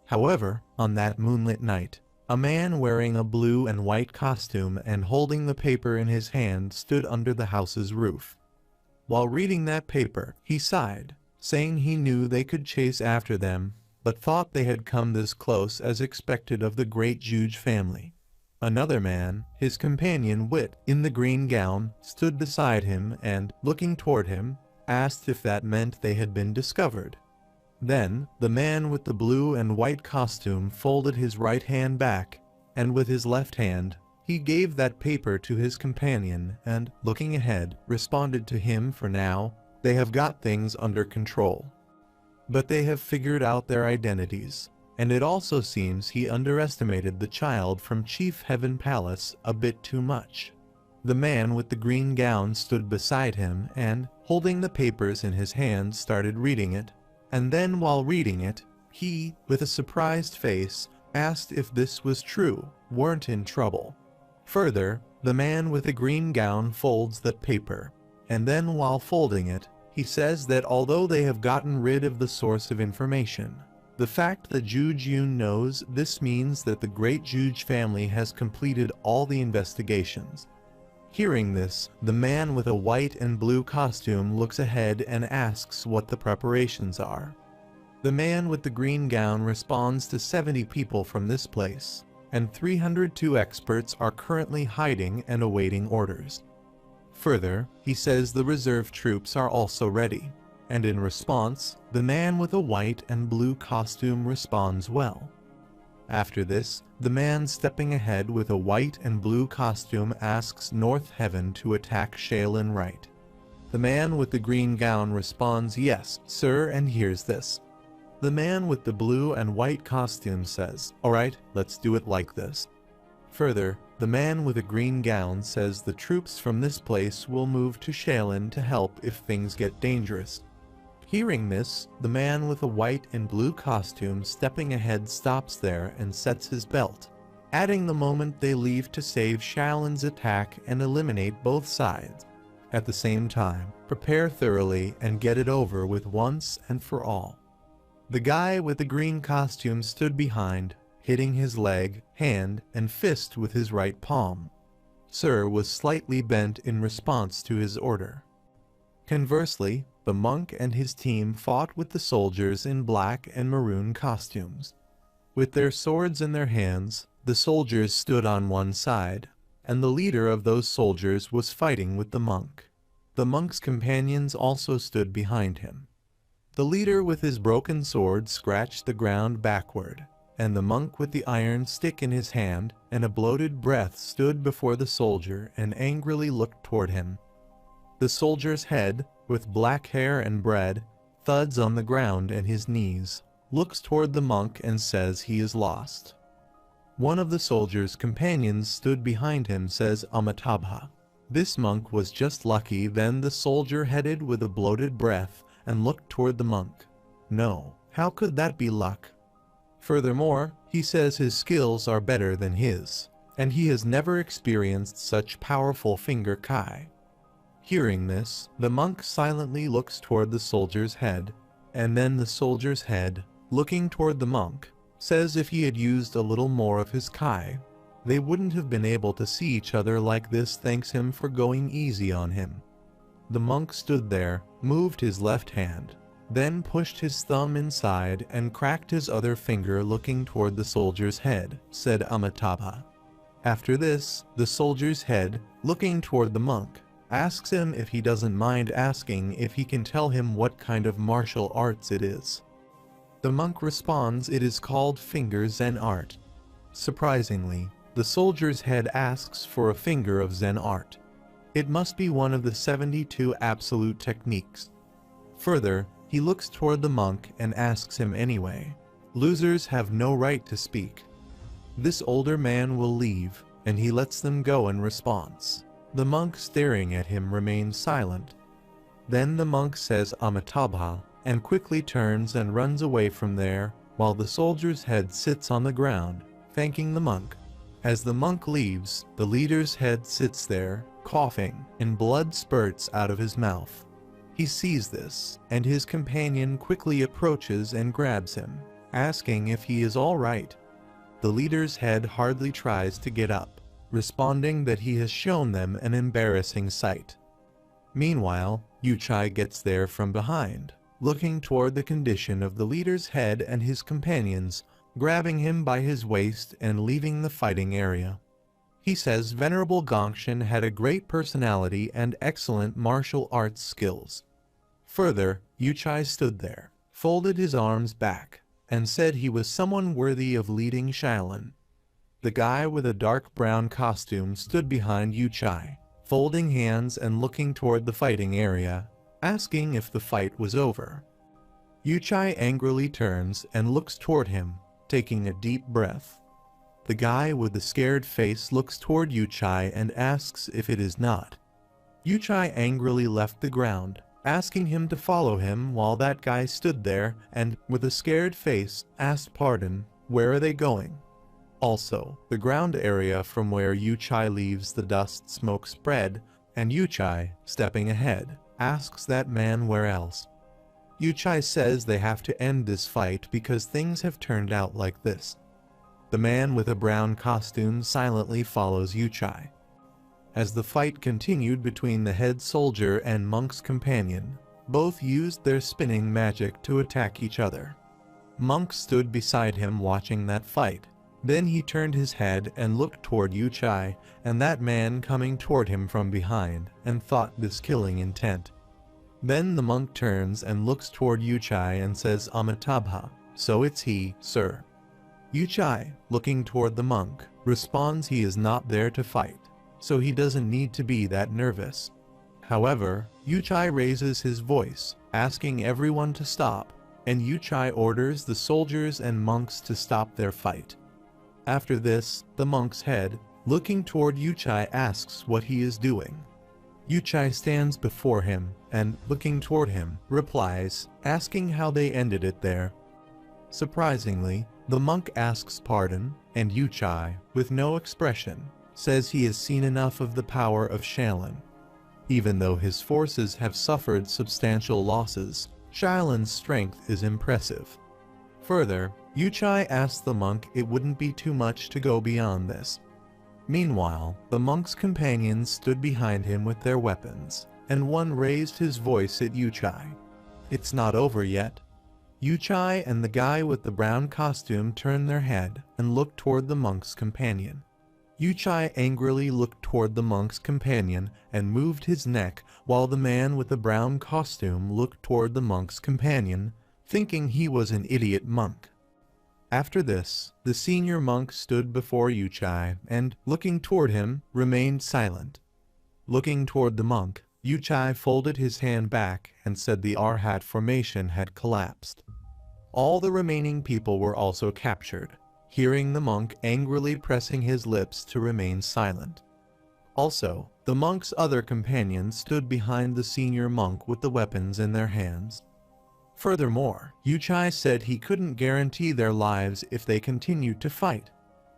However, on that moonlit night, a man wearing a blue and white costume and holding the paper in his hand stood under the house's roof. While reading that paper, he sighed, saying he knew they could chase after them, but thought they had come this close as expected of the great Juge family. Another man, his companion Wit, in the green gown, stood beside him and, looking toward him, asked if that meant they had been discovered. Then, the man with the blue and white costume folded his right hand back, and with his left hand, he gave that paper to his companion and, looking ahead, responded to him. For now, they have got things under control. But they have figured out their identities, and it also seems he underestimated the child from Chief Heaven Palace a bit too much. The man with the green gown stood beside him and, holding the papers in his hand, started reading it, and then while reading it, he, with a surprised face, asked if this was true, weren't in trouble. Further, the man with the green gown folds that paper, and then while folding it, he says that although they have gotten rid of the source of information, the fact that Jujun knows this means that the great Juj family has completed all the investigations. Hearing this, the man with a white and blue costume looks ahead and asks what the preparations are. The man with the green gown responds to 70 people from this place, and 302 experts are currently hiding and awaiting orders. Further, he says the reserve troops are also ready, and in response, the man with a white and blue costume responds well. After this, the man stepping ahead with a white and blue costume asks North Heaven to attack Shaolin right. The man with the green gown responds, "Yes, sir," and hears this. The man with the blue and white costume says, "Alright, let's do it like this." Further, the man with a green gown says the troops from this place will move to Shaolin to help if things get dangerous. Hearing this, the man with a white and blue costume stepping ahead stops there and sets his belt, adding the moment they leave to save Shaolin's attack and eliminate both sides. At the same time, prepare thoroughly and get it over with once and for all. The guy with the green costume stood behind, hitting his leg, hand, and fist with his right palm. Sir was slightly bent in response to his order. Conversely, the monk and his team fought with the soldiers in black and maroon costumes. With their swords in their hands, the soldiers stood on one side, and the leader of those soldiers was fighting with the monk. The monk's companions also stood behind him. The leader with his broken sword scratched the ground backward, and the monk with the iron stick in his hand and a bloated breath stood before the soldier and angrily looked toward him. The soldier's head, with black hair and bread, thuds on the ground at his knees, looks toward the monk and says he is lost. One of the soldier's companions stood behind him, says Amitabha. This monk was just lucky. Then the soldier headed with a bloated breath and looked toward the monk. No, how could that be luck? Furthermore, he says his skills are better than his, and he has never experienced such powerful finger kai. Hearing this, the monk silently looks toward the soldier's head, and then the soldier's head, looking toward the monk, says if he had used a little more of his kai, they wouldn't have been able to see each other like this. Thanks him for going easy on him. The monk stood there, moved his left hand, then pushed his thumb inside and cracked his other finger looking toward the soldier's head, said Amitabha. After this, the soldier's head, looking toward the monk, asks him if he doesn't mind asking if he can tell him what kind of martial arts it is. The monk responds it is called finger Zen art. Surprisingly, the soldier's head asks for a finger of Zen art. It must be one of the 72 absolute techniques. Further, he looks toward the monk and asks him anyway. Losers have no right to speak. This older man will leave, and he lets them go in response. The monk staring at him remains silent. Then the monk says Amitabha, and quickly turns and runs away from there, while the soldier's head sits on the ground, thanking the monk. As the monk leaves, the leader's head sits there, coughing, and blood spurts out of his mouth. He sees this, and his companion quickly approaches and grabs him, asking if he is all right. The leader's head hardly tries to get up, responding that he has shown them an embarrassing sight. Meanwhile, Yuchai gets there from behind, looking toward the condition of the leader's head and his companions, grabbing him by his waist and leaving the fighting area. He says Venerable Gongshin had a great personality and excellent martial arts skills. Further, Yuchai stood there, folded his arms back, and said he was someone worthy of leading Shaolin. The guy with a dark brown costume stood behind Yuchai, folding hands and looking toward the fighting area, asking if the fight was over. Yuchai angrily turns and looks toward him, taking a deep breath. The guy with the scared face looks toward Yuchai and asks if it is not. Yuchai angrily left the ground, asking him to follow him while that guy stood there and, with a scared face, asked pardon, where are they going? Also, the ground area from where Yuchai leaves the dust smoke spread, and Yuchai, stepping ahead, asks that man where else. Yuchai says they have to end this fight because things have turned out like this. The man with a brown costume silently follows Yuchai. As the fight continued between the head soldier and monk's companion, both used their spinning magic to attack each other. Monk stood beside him watching that fight. Then he turned his head and looked toward Yuchai and that man coming toward him from behind and thought this killing intent. Then the monk turns and looks toward Yuchai and says Amitabha, so it's he, sir. Yuchai, looking toward the monk, responds he is not there to fight, so he doesn't need to be that nervous. However, Yuchai raises his voice, asking everyone to stop, and Yuchai orders the soldiers and monks to stop their fight. After this, the monk's head, looking toward Yuchai, asks what he is doing. Yuchai stands before him and, looking toward him, replies, asking how they ended it there. Surprisingly, the monk asks pardon, and Yuchai, with no expression, says he has seen enough of the power of Shaolin. Even though his forces have suffered substantial losses, Shaolin's strength is impressive. Further, Yuchai asked the monk it wouldn't be too much to go beyond this. Meanwhile, the monk's companions stood behind him with their weapons, and one raised his voice at Yuchai. It's not over yet. Yuchai and the guy with the brown costume turned their head and looked toward the monk's companion. Yuchai angrily looked toward the monk's companion and moved his neck while the man with the brown costume looked toward the monk's companion, thinking he was an idiot monk. After this, the senior monk stood before Yuchai and, looking toward him, remained silent. Looking toward the monk, Yuchai folded his hand back and said the Arhat formation had collapsed. All the remaining people were also captured, hearing the monk angrily pressing his lips to remain silent. Also, the monk's other companions stood behind the senior monk with the weapons in their hands. Furthermore, Yuchai said he couldn't guarantee their lives if they continued to fight.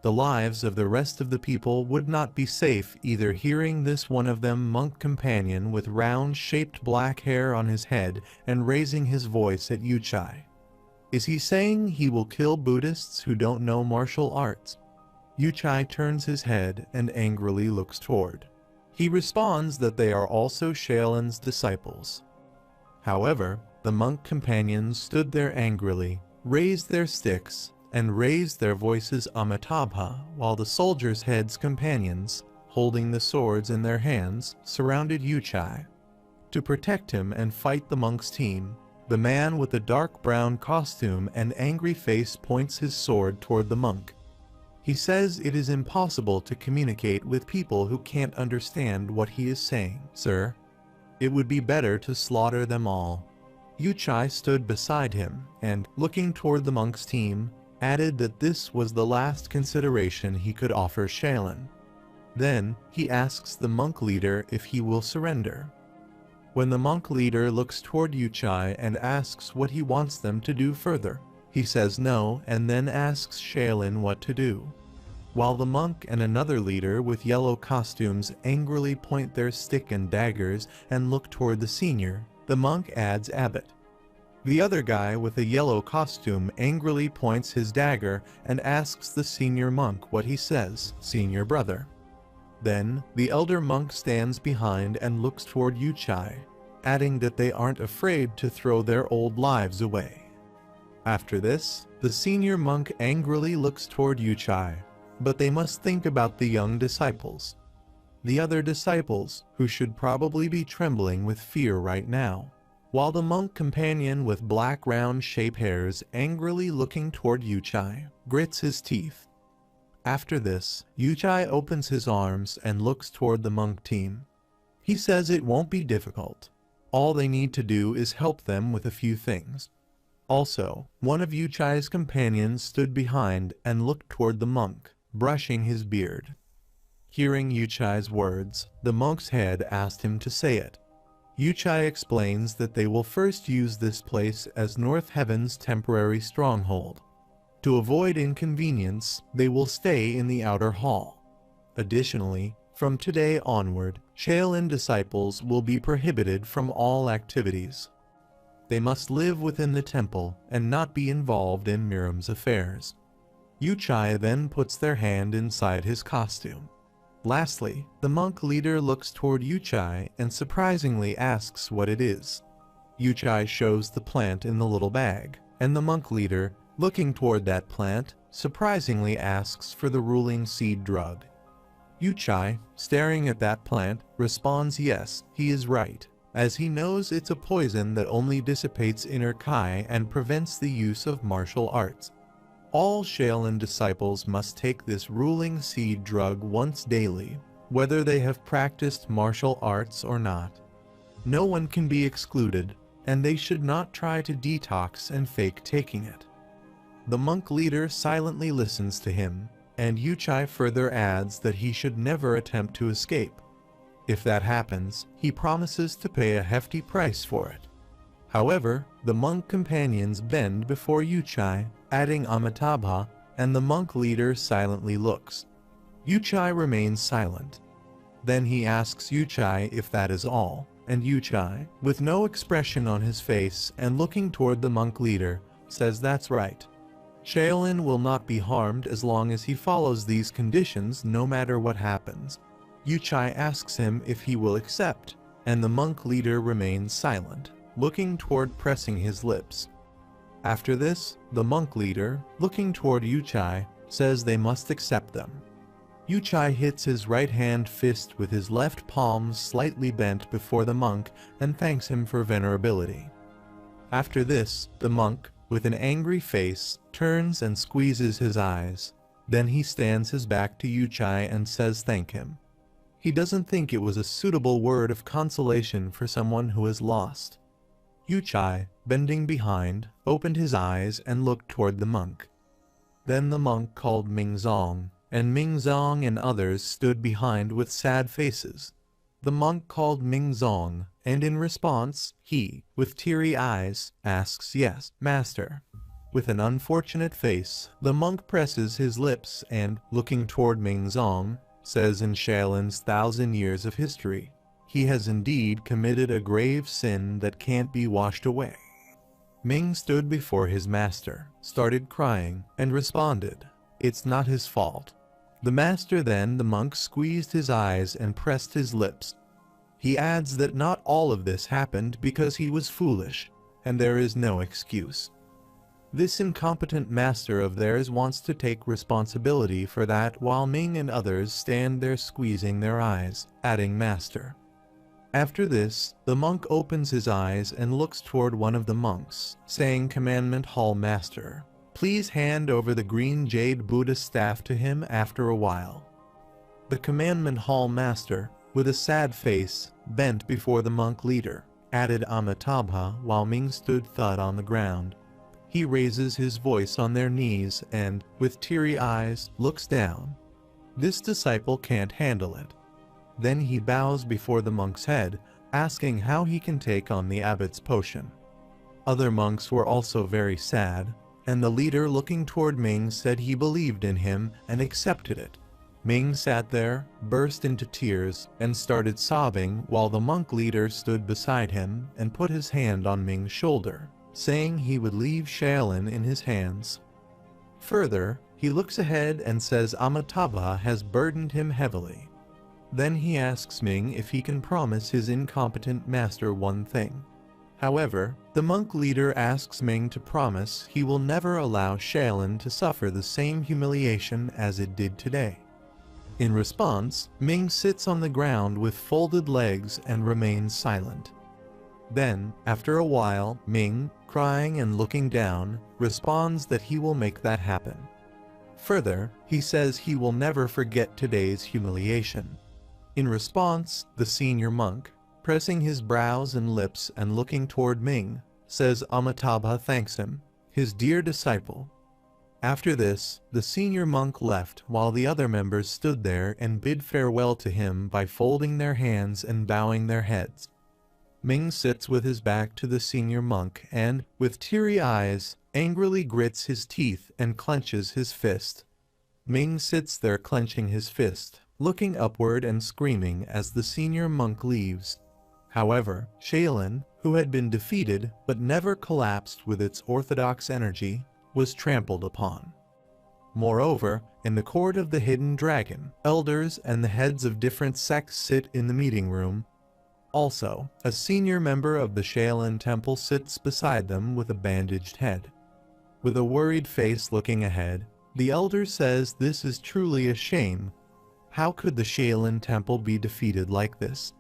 The lives of the rest of the people would not be safe either. Hearing this, one of them monk companion with round-shaped black hair on his head and raising his voice at Yuchai. Is he saying he will kill Buddhists who don't know martial arts? Yuchai turns his head and angrily looks toward. He responds that they are also Shaolin's disciples. However, the monk companions stood there angrily, raised their sticks, and raised their voices Amitabha, while the soldiers' heads companions, holding the swords in their hands, surrounded Yuchai. To protect him and fight the monk's team, the man with the dark brown costume and angry face points his sword toward the monk. He says it is impossible to communicate with people who can't understand what he is saying, sir. It would be better to slaughter them all. Yuchai stood beside him and, looking toward the monk's team, added that this was the last consideration he could offer Shaolin. Then, he asks the monk leader if he will surrender. When the monk leader looks toward Yuchai and asks what he wants them to do further, he says no and then asks Shaolin what to do. While the monk and another leader with yellow costumes angrily point their stick and daggers and look toward the senior, the monk adds abbot. The other guy with a yellow costume angrily points his dagger and asks the senior monk what he says, senior brother. Then, the elder monk stands behind and looks toward Yuchai, adding that they aren't afraid to throw their old lives away. After this, the senior monk angrily looks toward Yuchai, but they must think about the young disciples. The other disciples, who should probably be trembling with fear right now, while the monk companion with black round-shaped hairs angrily looking toward Yuchai, grits his teeth. After this, Yuchai opens his arms and looks toward the monk team. He says it won't be difficult. All they need to do is help them with a few things. Also, one of Yuchai's companions stood behind and looked toward the monk, brushing his beard. Hearing Yuchai's words, the monk's head asked him to say it. Yuchai explains that they will first use this place as North Heaven's temporary stronghold. To avoid inconvenience, they will stay in the outer hall. Additionally, from today onward, Shaolin disciples will be prohibited from all activities. They must live within the temple and not be involved in Miriam's affairs. Yuchai then puts their hand inside his costume. Lastly, the monk leader looks toward Yuchai and surprisingly asks what it is. Yuchai shows the plant in the little bag, and the monk leader, looking toward that plant, surprisingly asks for the ruling seed drug. Yuchai, staring at that plant, responds yes, he is right, as he knows it's a poison that only dissipates inner Kai and prevents the use of martial arts. All Shaolin disciples must take this ruling seed drug once daily, whether they have practiced martial arts or not. No one can be excluded, and they should not try to detox and fake taking it. The monk leader silently listens to him, and Yuchai further adds that he should never attempt to escape. If that happens, he promises to pay a hefty price for it. However, the monk companions bend before Yuchai, adding Amitabha, and the monk leader silently looks. Yuchai remains silent. Then he asks Yuchai if that is all, and Yuchai, with no expression on his face and looking toward the monk leader, says that's right. Shaolin will not be harmed as long as he follows these conditions no matter what happens. Yuchai asks him if he will accept, and the monk leader remains silent, looking toward pressing his lips. After this, the monk leader, looking toward Yuchai, says they must accept them. Yuchai hits his right-hand fist with his left palm slightly bent before the monk and thanks him for venerability. After this, the monk, with an angry face, turns and squeezes his eyes. Then he stands his back to Yuchai and says thank him. He doesn't think it was a suitable word of consolation for someone who is lost. Yuchai, bending behind, opened his eyes and looked toward the monk. Then the monk called Mingzong, and Mingzong and others stood behind with sad faces. The monk called Mingzong, and in response, he, with teary eyes, asks, "Yes, master." With an unfortunate face, the monk presses his lips and, looking toward Mingzong, says in Shaolin's 1,000 years of history, he has indeed committed a grave sin that can't be washed away. Ming stood before his master, started crying, and responded, "It's not his fault." The master then the monk squeezed his eyes and pressed his lips. He adds that not all of this happened because he was foolish, and there is no excuse. This incompetent master of theirs wants to take responsibility for that while Ming and others stand there squeezing their eyes, adding master. After this, the monk opens his eyes and looks toward one of the monks, saying, "Commandment Hall Master, please hand over the green jade Buddha staff to him after a while." The Commandment Hall Master, with a sad face, bent before the monk leader, added Amitabha while Ming stood thud on the ground. He raises his voice on their knees and, with teary eyes, looks down. This disciple can't handle it. Then he bows before the monk's head, asking how he can take on the abbot's potion. Other monks were also very sad, and the leader looking toward Ming said he believed in him and accepted it. Ming sat there, burst into tears, and started sobbing while the monk leader stood beside him and put his hand on Ming's shoulder, saying he would leave Shaolin in his hands. Further, he looks ahead and says Amitabha has burdened him heavily. Then he asks Ming if he can promise his incompetent master one thing. However, the monk leader asks Ming to promise he will never allow Shaolin to suffer the same humiliation as it did today. In response, Ming sits on the ground with folded legs and remains silent. Then, after a while, Ming, crying and looking down, responds that he will make that happen. Further, he says he will never forget today's humiliation. In response, the senior monk, pressing his brows and lips and looking toward Ming, says Amitabha thanks him, his dear disciple. After this, the senior monk left while the other members stood there and bid farewell to him by folding their hands and bowing their heads. Ming sits with his back to the senior monk and, with teary eyes, angrily grits his teeth and clenches his fist. Ming sits there clenching his fist, looking upward and screaming as the senior monk leaves. However, Shaolin, who had been defeated but never collapsed with its orthodox energy, was trampled upon. Moreover, in the court of the hidden dragon, elders and the heads of different sects sit in the meeting room. Also, a senior member of the Shaolin temple sits beside them with a bandaged head. With a worried face looking ahead, the elder says this is truly a shame. How could the Shaolin temple be defeated like this?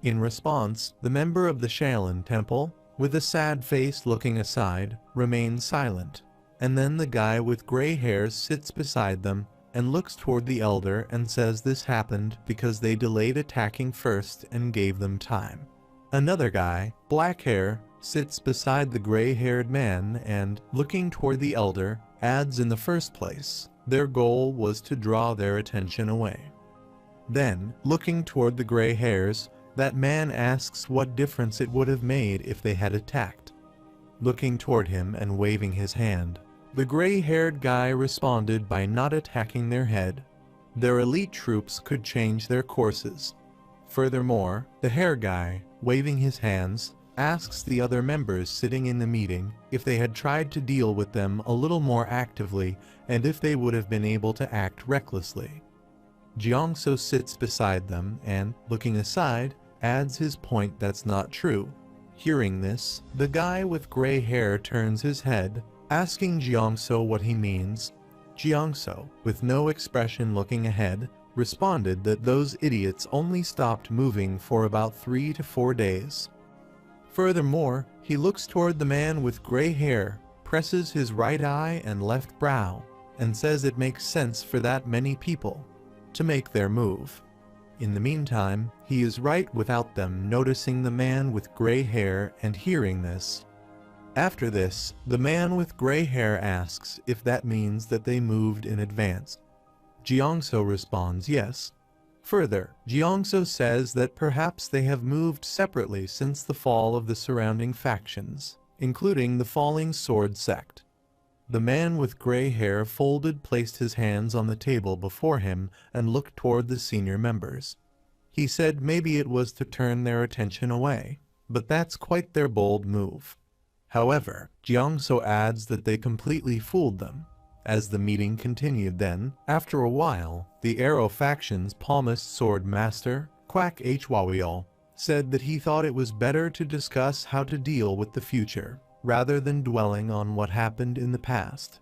In response, the member of the Shaolin temple, with a sad face looking aside, remains silent. And then the guy with gray hairs sits beside them and looks toward the elder and says this happened because they delayed attacking first and gave them time. Another guy, black hair, sits beside the gray-haired man and, looking toward the elder, adds in the first place, their goal was to draw their attention away. Then, looking toward the gray hairs, that man asks what difference it would have made if they had attacked. Looking toward him and waving his hand, the gray-haired guy responded by not attacking their head. Their elite troops could change their courses. Furthermore, the hair guy, waving his hands, asks the other members sitting in the meeting if they had tried to deal with them a little more actively and if they would have been able to act recklessly. Jiangso sits beside them and, looking aside, adds his point that's not true. Hearing this, the guy with gray hair turns his head, asking Jiangso what he means. Jiangso, with no expression looking ahead, responded that those idiots only stopped moving for about 3 to 4 days. Furthermore, he looks toward the man with gray hair, presses his right eye and left brow, and says it makes sense for that many people to make their move. In the meantime, he is right without them noticing the man with gray hair and hearing this. After this, the man with gray hair asks if that means that they moved in advance. Jiangso responds yes. Further, Jiangso says that perhaps they have moved separately since the fall of the surrounding factions, including the Falling Sword sect. The man with gray hair placed his hands on the table before him and looked toward the senior members. He said maybe it was to turn their attention away, but that's quite their bold move. However, Jiangso adds that they completely fooled them. As the meeting continued then, after a while, the Arrow faction's palmist sword master, Quack Hwawiol, said that he thought it was better to discuss how to deal with the future, rather than dwelling on what happened in the past.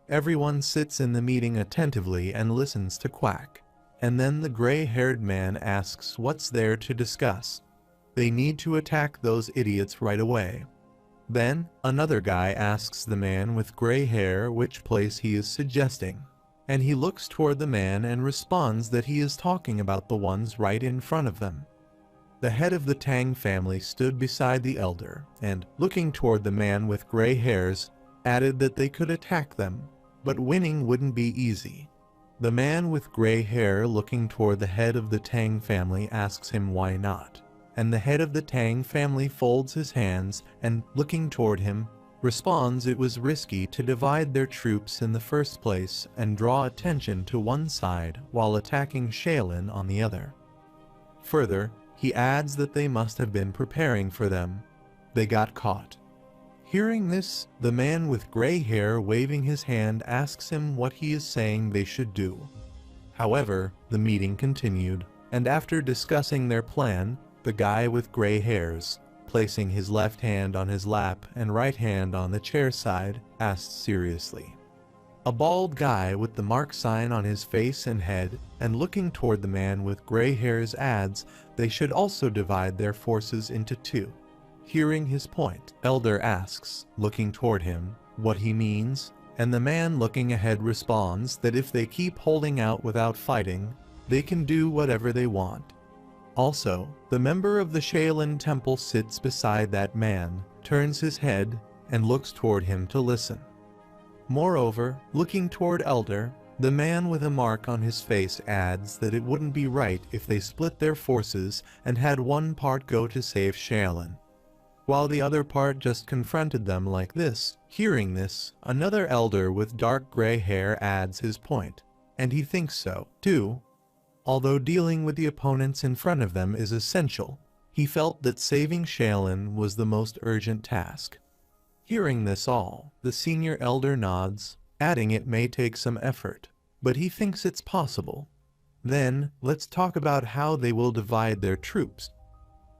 Everyone sits in the meeting attentively and listens to Quack, and then the gray-haired man asks what's there to discuss. They need to attack those idiots right away. Then, another guy asks the man with gray hair which place he is suggesting, and he looks toward the man and responds that he is talking about the ones right in front of them. The head of the Tang family stood beside the elder, and, looking toward the man with gray hairs, added that they could attack them, but winning wouldn't be easy. The man with gray hair looking toward the head of the Tang family asks him why not. And the head of the Tang family folds his hands and, looking toward him, responds it was risky to divide their troops in the first place and draw attention to one side while attacking Shaolin on the other. Further, he adds that they must have been preparing for them. They got caught. Hearing this, the man with gray hair waving his hand asks him what he is saying they should do. However, the meeting continued, and after discussing their plan, the guy with gray hairs placing his left hand on his lap and right hand on the chair side, asked seriously. A bald guy with the mark sign on his face and head, and looking toward the man with gray hairs adds they should also divide their forces into two. Hearing his point, Elder asks, looking toward him, what he means, and the man looking ahead responds that if they keep holding out without fighting, they can do whatever they want. Also, the member of the Shaolin Temple sits beside that man, turns his head, and looks toward him to listen. Moreover, looking toward Elder, the man with a mark on his face adds that it wouldn't be right if they split their forces and had one part go to save Shaolin, while the other part just confronted them like this. Hearing this, another elder with dark gray hair adds his point, and he thinks so, too. Although dealing with the opponents in front of them is essential, he felt that saving Shaolin was the most urgent task. Hearing this all, the senior elder nods, adding it may take some effort, but he thinks it's possible. Then, let's talk about how they will divide their troops.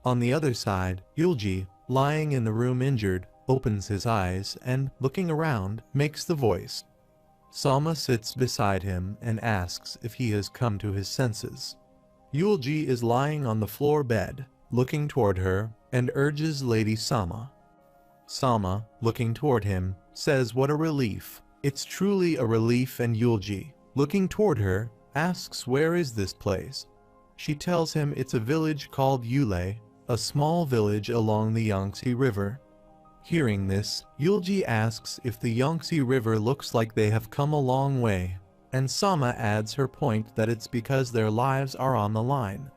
On the other side, Yulji, lying in the room injured, opens his eyes and, looking around, makes the voice. Sama sits beside him and asks if he has come to his senses. Yulji is lying on the floor bed, looking toward her, and urges Lady Sama. Sama, looking toward him, says what a relief. It's truly a relief, and Yulji, looking toward her, asks where is this place. She tells him it's a village called Yule, a small village along the Yangtze River. Hearing this, Yulji asks if the Yangtze River looks like they have come a long way, and Sama adds her point that it's because their lives are on the line.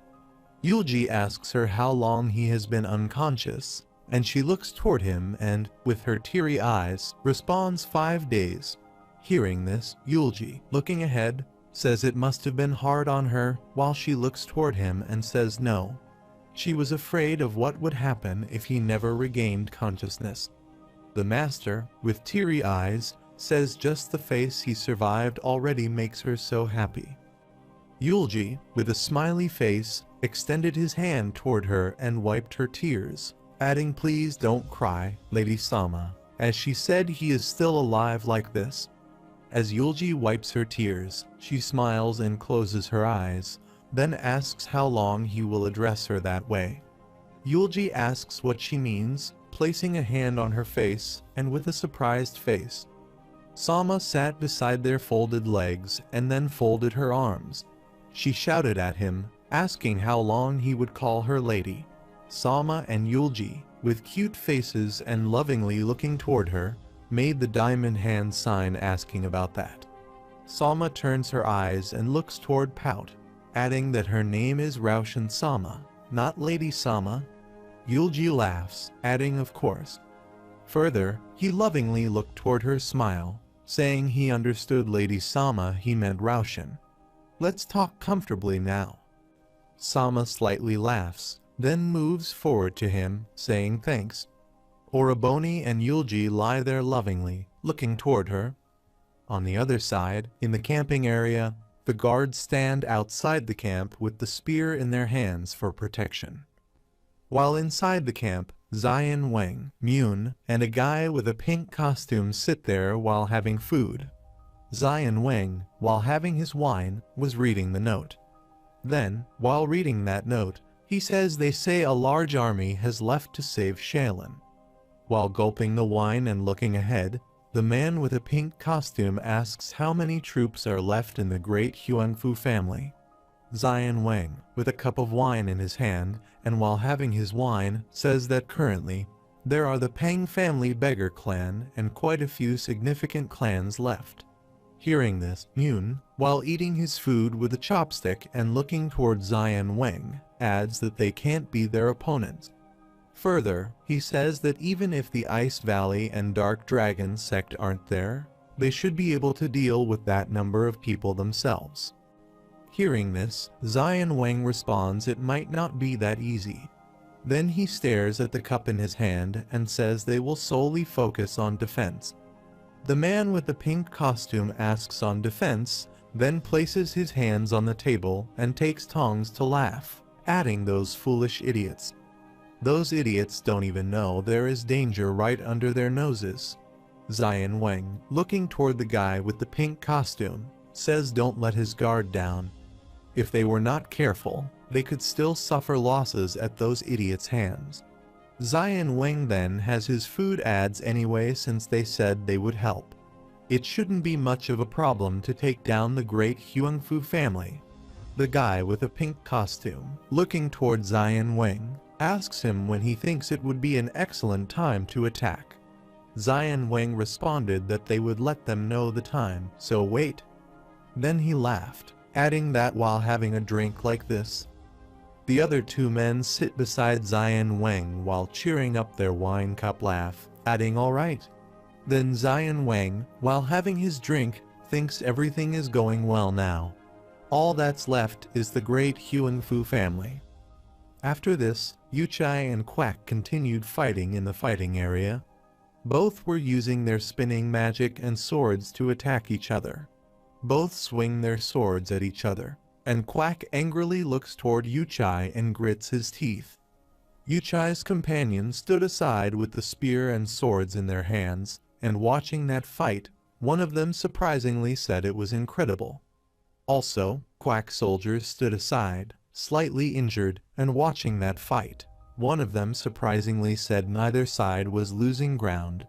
Yulji asks her how long he has been unconscious, and she looks toward him and, with her teary eyes, responds 5 days. Hearing this, Yulji, looking ahead, says it must have been hard on her, while she looks toward him and says no. She was afraid of what would happen if he never regained consciousness. The master, with teary eyes, says just the face he survived already makes her so happy. Yulji, with a smiley face, extended his hand toward her and wiped her tears, adding please don't cry, Lady Sama, as she said he is still alive like this. As Yulji wipes her tears, she smiles and closes her eyes, then asks how long he will address her that way. Yulji asks what she means, placing a hand on her face, and with a surprised face. Sama sat beside their folded legs and then folded her arms. She shouted at him, asking how long he would call her lady. Sama and Yulji, with cute faces and lovingly looking toward her, made the diamond hand sign asking about that. Sama turns her eyes and looks toward Pout, adding that her name is Roshan Sama, not Lady Sama. Yulji laughs, adding of course. Further, he lovingly looked toward her smile, saying he understood Lady Sama he meant Roshan. Let's talk comfortably now. Sama slightly laughs, then moves forward to him, saying thanks. Oroboni and Yulji lie there lovingly, looking toward her. On the other side, in the camping area, the guards stand outside the camp with the spear in their hands for protection. While inside the camp, Zion Wang, Moon, and a guy with a pink costume sit there while having food. Zion Wang, while having his wine, was reading the note. Then, while reading that note, he says they say a large army has left to save Shaolin. While gulping the wine and looking ahead, the man with a pink costume asks how many troops are left in the great Huangfu family. Zion Wang, with a cup of wine in his hand, and while having his wine, says that currently, there are the Pang family beggar clan and quite a few significant clans left. Hearing this, Moon, while eating his food with a chopstick and looking toward Zion Wang, adds that they can't be their opponents. Further, he says that even if the Ice Valley and Dark Dragon sect aren't there, they should be able to deal with that number of people themselves. Hearing this, Zion Wang responds it might not be that easy. Then he stares at the cup in his hand and says they will solely focus on defense. The man with the pink costume asks on defense, then places his hands on the table and takes tongs to laugh, adding those foolish idiots. Those idiots don't even know there is danger right under their noses. Zion Wang, looking toward the guy with the pink costume, says don't let his guard down. If they were not careful, they could still suffer losses at those idiots' hands. Zion Wang then has his food ads anyway since they said they would help. It shouldn't be much of a problem to take down the great Huangfu family. The guy with a pink costume, looking toward Zion Wang, asks him when he thinks it would be an excellent time to attack. Zion Wang responded that they would let them know the time, so wait. Then he laughed, adding that while having a drink like this. The other two men sit beside Zion Wang while cheering up their wine cup laugh, adding alright. Then Zion Wang, while having his drink, thinks everything is going well now. All that's left is the great Huangfu family. After this, Yuchai and Quack continued fighting in the fighting area. Both were using their spinning magic and swords to attack each other. Both swing their swords at each other, and Quack angrily looks toward Yuchai and grits his teeth. Yuchai's companions stood aside with the spear and swords in their hands, and watching that fight, one of them surprisingly said it was incredible. Also, Quack's soldiers stood aside, slightly injured, and watching that fight, one of them surprisingly said neither side was losing ground.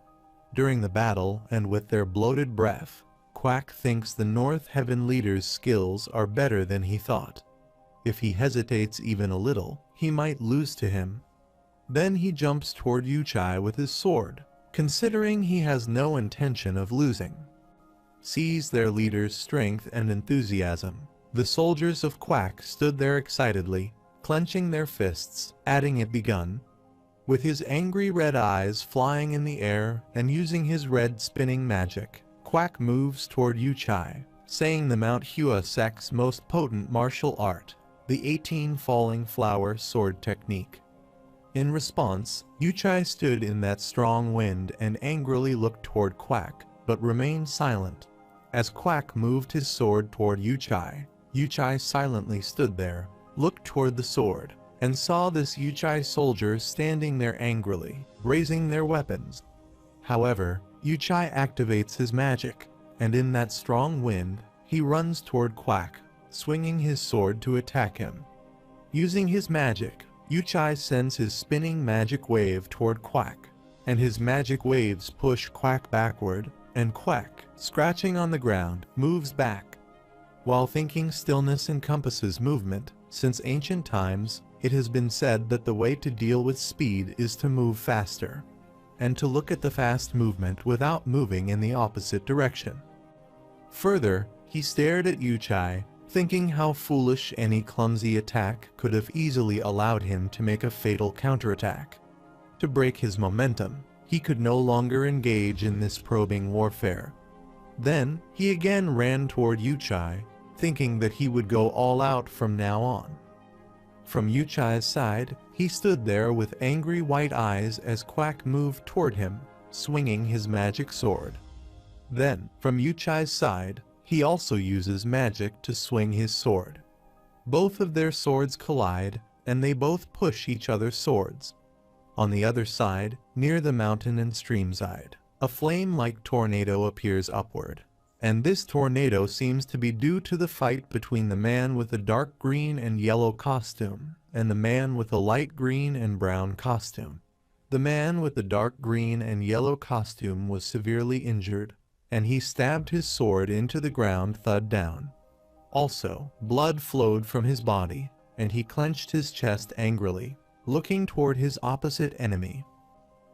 During the battle and with their bloated breath, Quack thinks the North Heaven leader's skills are better than he thought. If he hesitates even a little, he might lose to him. Then he jumps toward Yuchai with his sword, considering he has no intention of losing. Sees their leader's strength and enthusiasm, the soldiers of Quack stood there excitedly, clenching their fists, adding it begun. With his angry red eyes flying in the air and using his red spinning magic, Quack moves toward Yuchai, saying the Mount Hua sect's most potent martial art, the 18 falling flower sword technique. In response, Yuchai stood in that strong wind and angrily looked toward Quack, but remained silent. As Quack moved his sword toward Yuchai, Yuchai silently stood there, looked toward the sword, and saw this Yuchai soldier standing there angrily, raising their weapons. However, Yuchai activates his magic, and in that strong wind, he runs toward Quack, swinging his sword to attack him. Using his magic, Yuchai sends his spinning magic wave toward Quack, and his magic waves push Quack backward, and Quack, scratching on the ground, moves back. While thinking stillness encompasses movement, since ancient times, it has been said that the way to deal with speed is to move faster, and to look at the fast movement without moving in the opposite direction. Further, he stared at Yuchai, thinking how foolish any clumsy attack could have easily allowed him to make a fatal counterattack. To break his momentum, he could no longer engage in this probing warfare. Then, he again ran toward Yuchai, thinking that he would go all out from now on. From Yuchai's side, he stood there with angry white eyes as Quack moved toward him, swinging his magic sword. Then, from Yuchai's side, he also uses magic to swing his sword. Both of their swords collide, and they both push each other's swords. On the other side, near the mountain and stream side, a flame-like tornado appears upward, and this tornado seems to be due to the fight between the man with the dark green and yellow costume and the man with the light green and brown costume. The man with the dark green and yellow costume was severely injured, and he stabbed his sword into the ground thud down. Also, blood flowed from his body, and he clenched his chest angrily, looking toward his opposite enemy.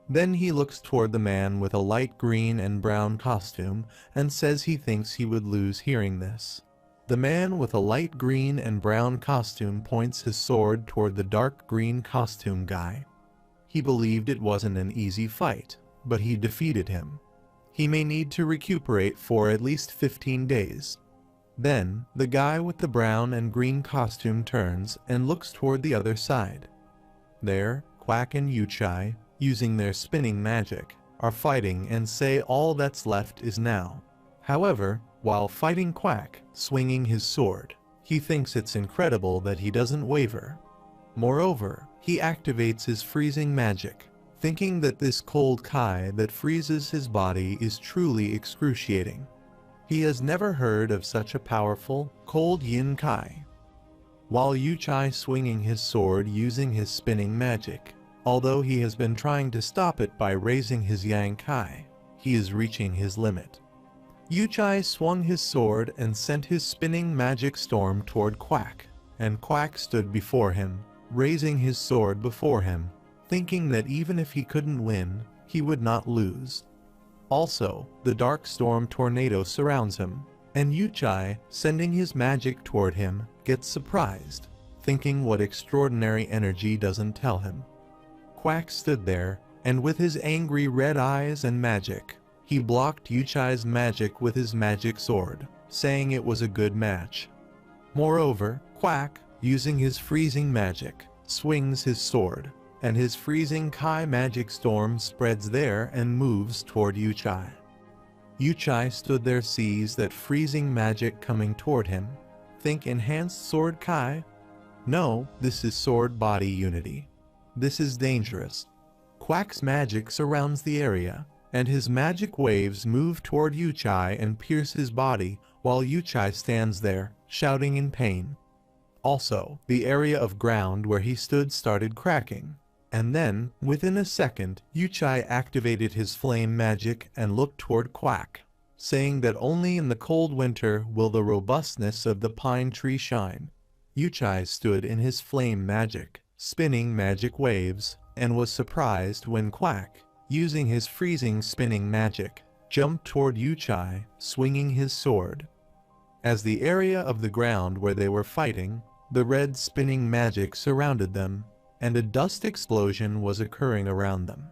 Then he looks toward the man with a light green and brown costume and says he thinks he would lose hearing this. The man with a light green and brown costume points his sword toward the dark green costume guy. He believed it wasn't an easy fight, but he defeated him. He may need to recuperate for at least 15 days. Then, the guy with the brown and green costume turns and looks toward the other side. There, Quack and Yuchai, using their spinning magic, are fighting and say all that's left is now. However, while fighting Quack, swinging his sword, he thinks it's incredible that he doesn't waver. Moreover, he activates his freezing magic, thinking that this cold kai that freezes his body is truly excruciating. He has never heard of such a powerful, cold yin kai. While Yuchai swinging his sword using his spinning magic, although he has been trying to stop it by raising his yang kai, he is reaching his limit. Yuchai swung his sword and sent his spinning magic storm toward Quack, and Quack stood before him, raising his sword before him, thinking that even if he couldn't win, he would not lose. Also, the dark storm tornado surrounds him, and Yuchai, sending his magic toward him, gets surprised, thinking what extraordinary energy doesn't tell him. Quack stood there, and with his angry red eyes and magic, he blocked Yuchai's magic with his magic sword, saying it was a good match. Moreover, Quack, using his freezing magic, swings his sword, and his freezing kai magic storm spreads there and moves toward Yuchai. Yuchai stood there, sees that freezing magic coming toward him. Think enhanced sword kai? No, this is sword body unity. This is dangerous. Quack's magic surrounds the area, and his magic waves move toward Yuchai and pierce his body, while Yuchai stands there, shouting in pain. Also, the area of ground where he stood started cracking. And then, within a second, Yuchai activated his flame magic and looked toward Quack, saying that only in the cold winter will the robustness of the pine tree shine. Yuchai stood in his flame magic, spinning magic waves, and was surprised when Quack, using his freezing spinning magic, jumped toward Yuchai, swinging his sword. As the area of the ground where they were fighting, the red spinning magic surrounded them, and a dust explosion was occurring around them.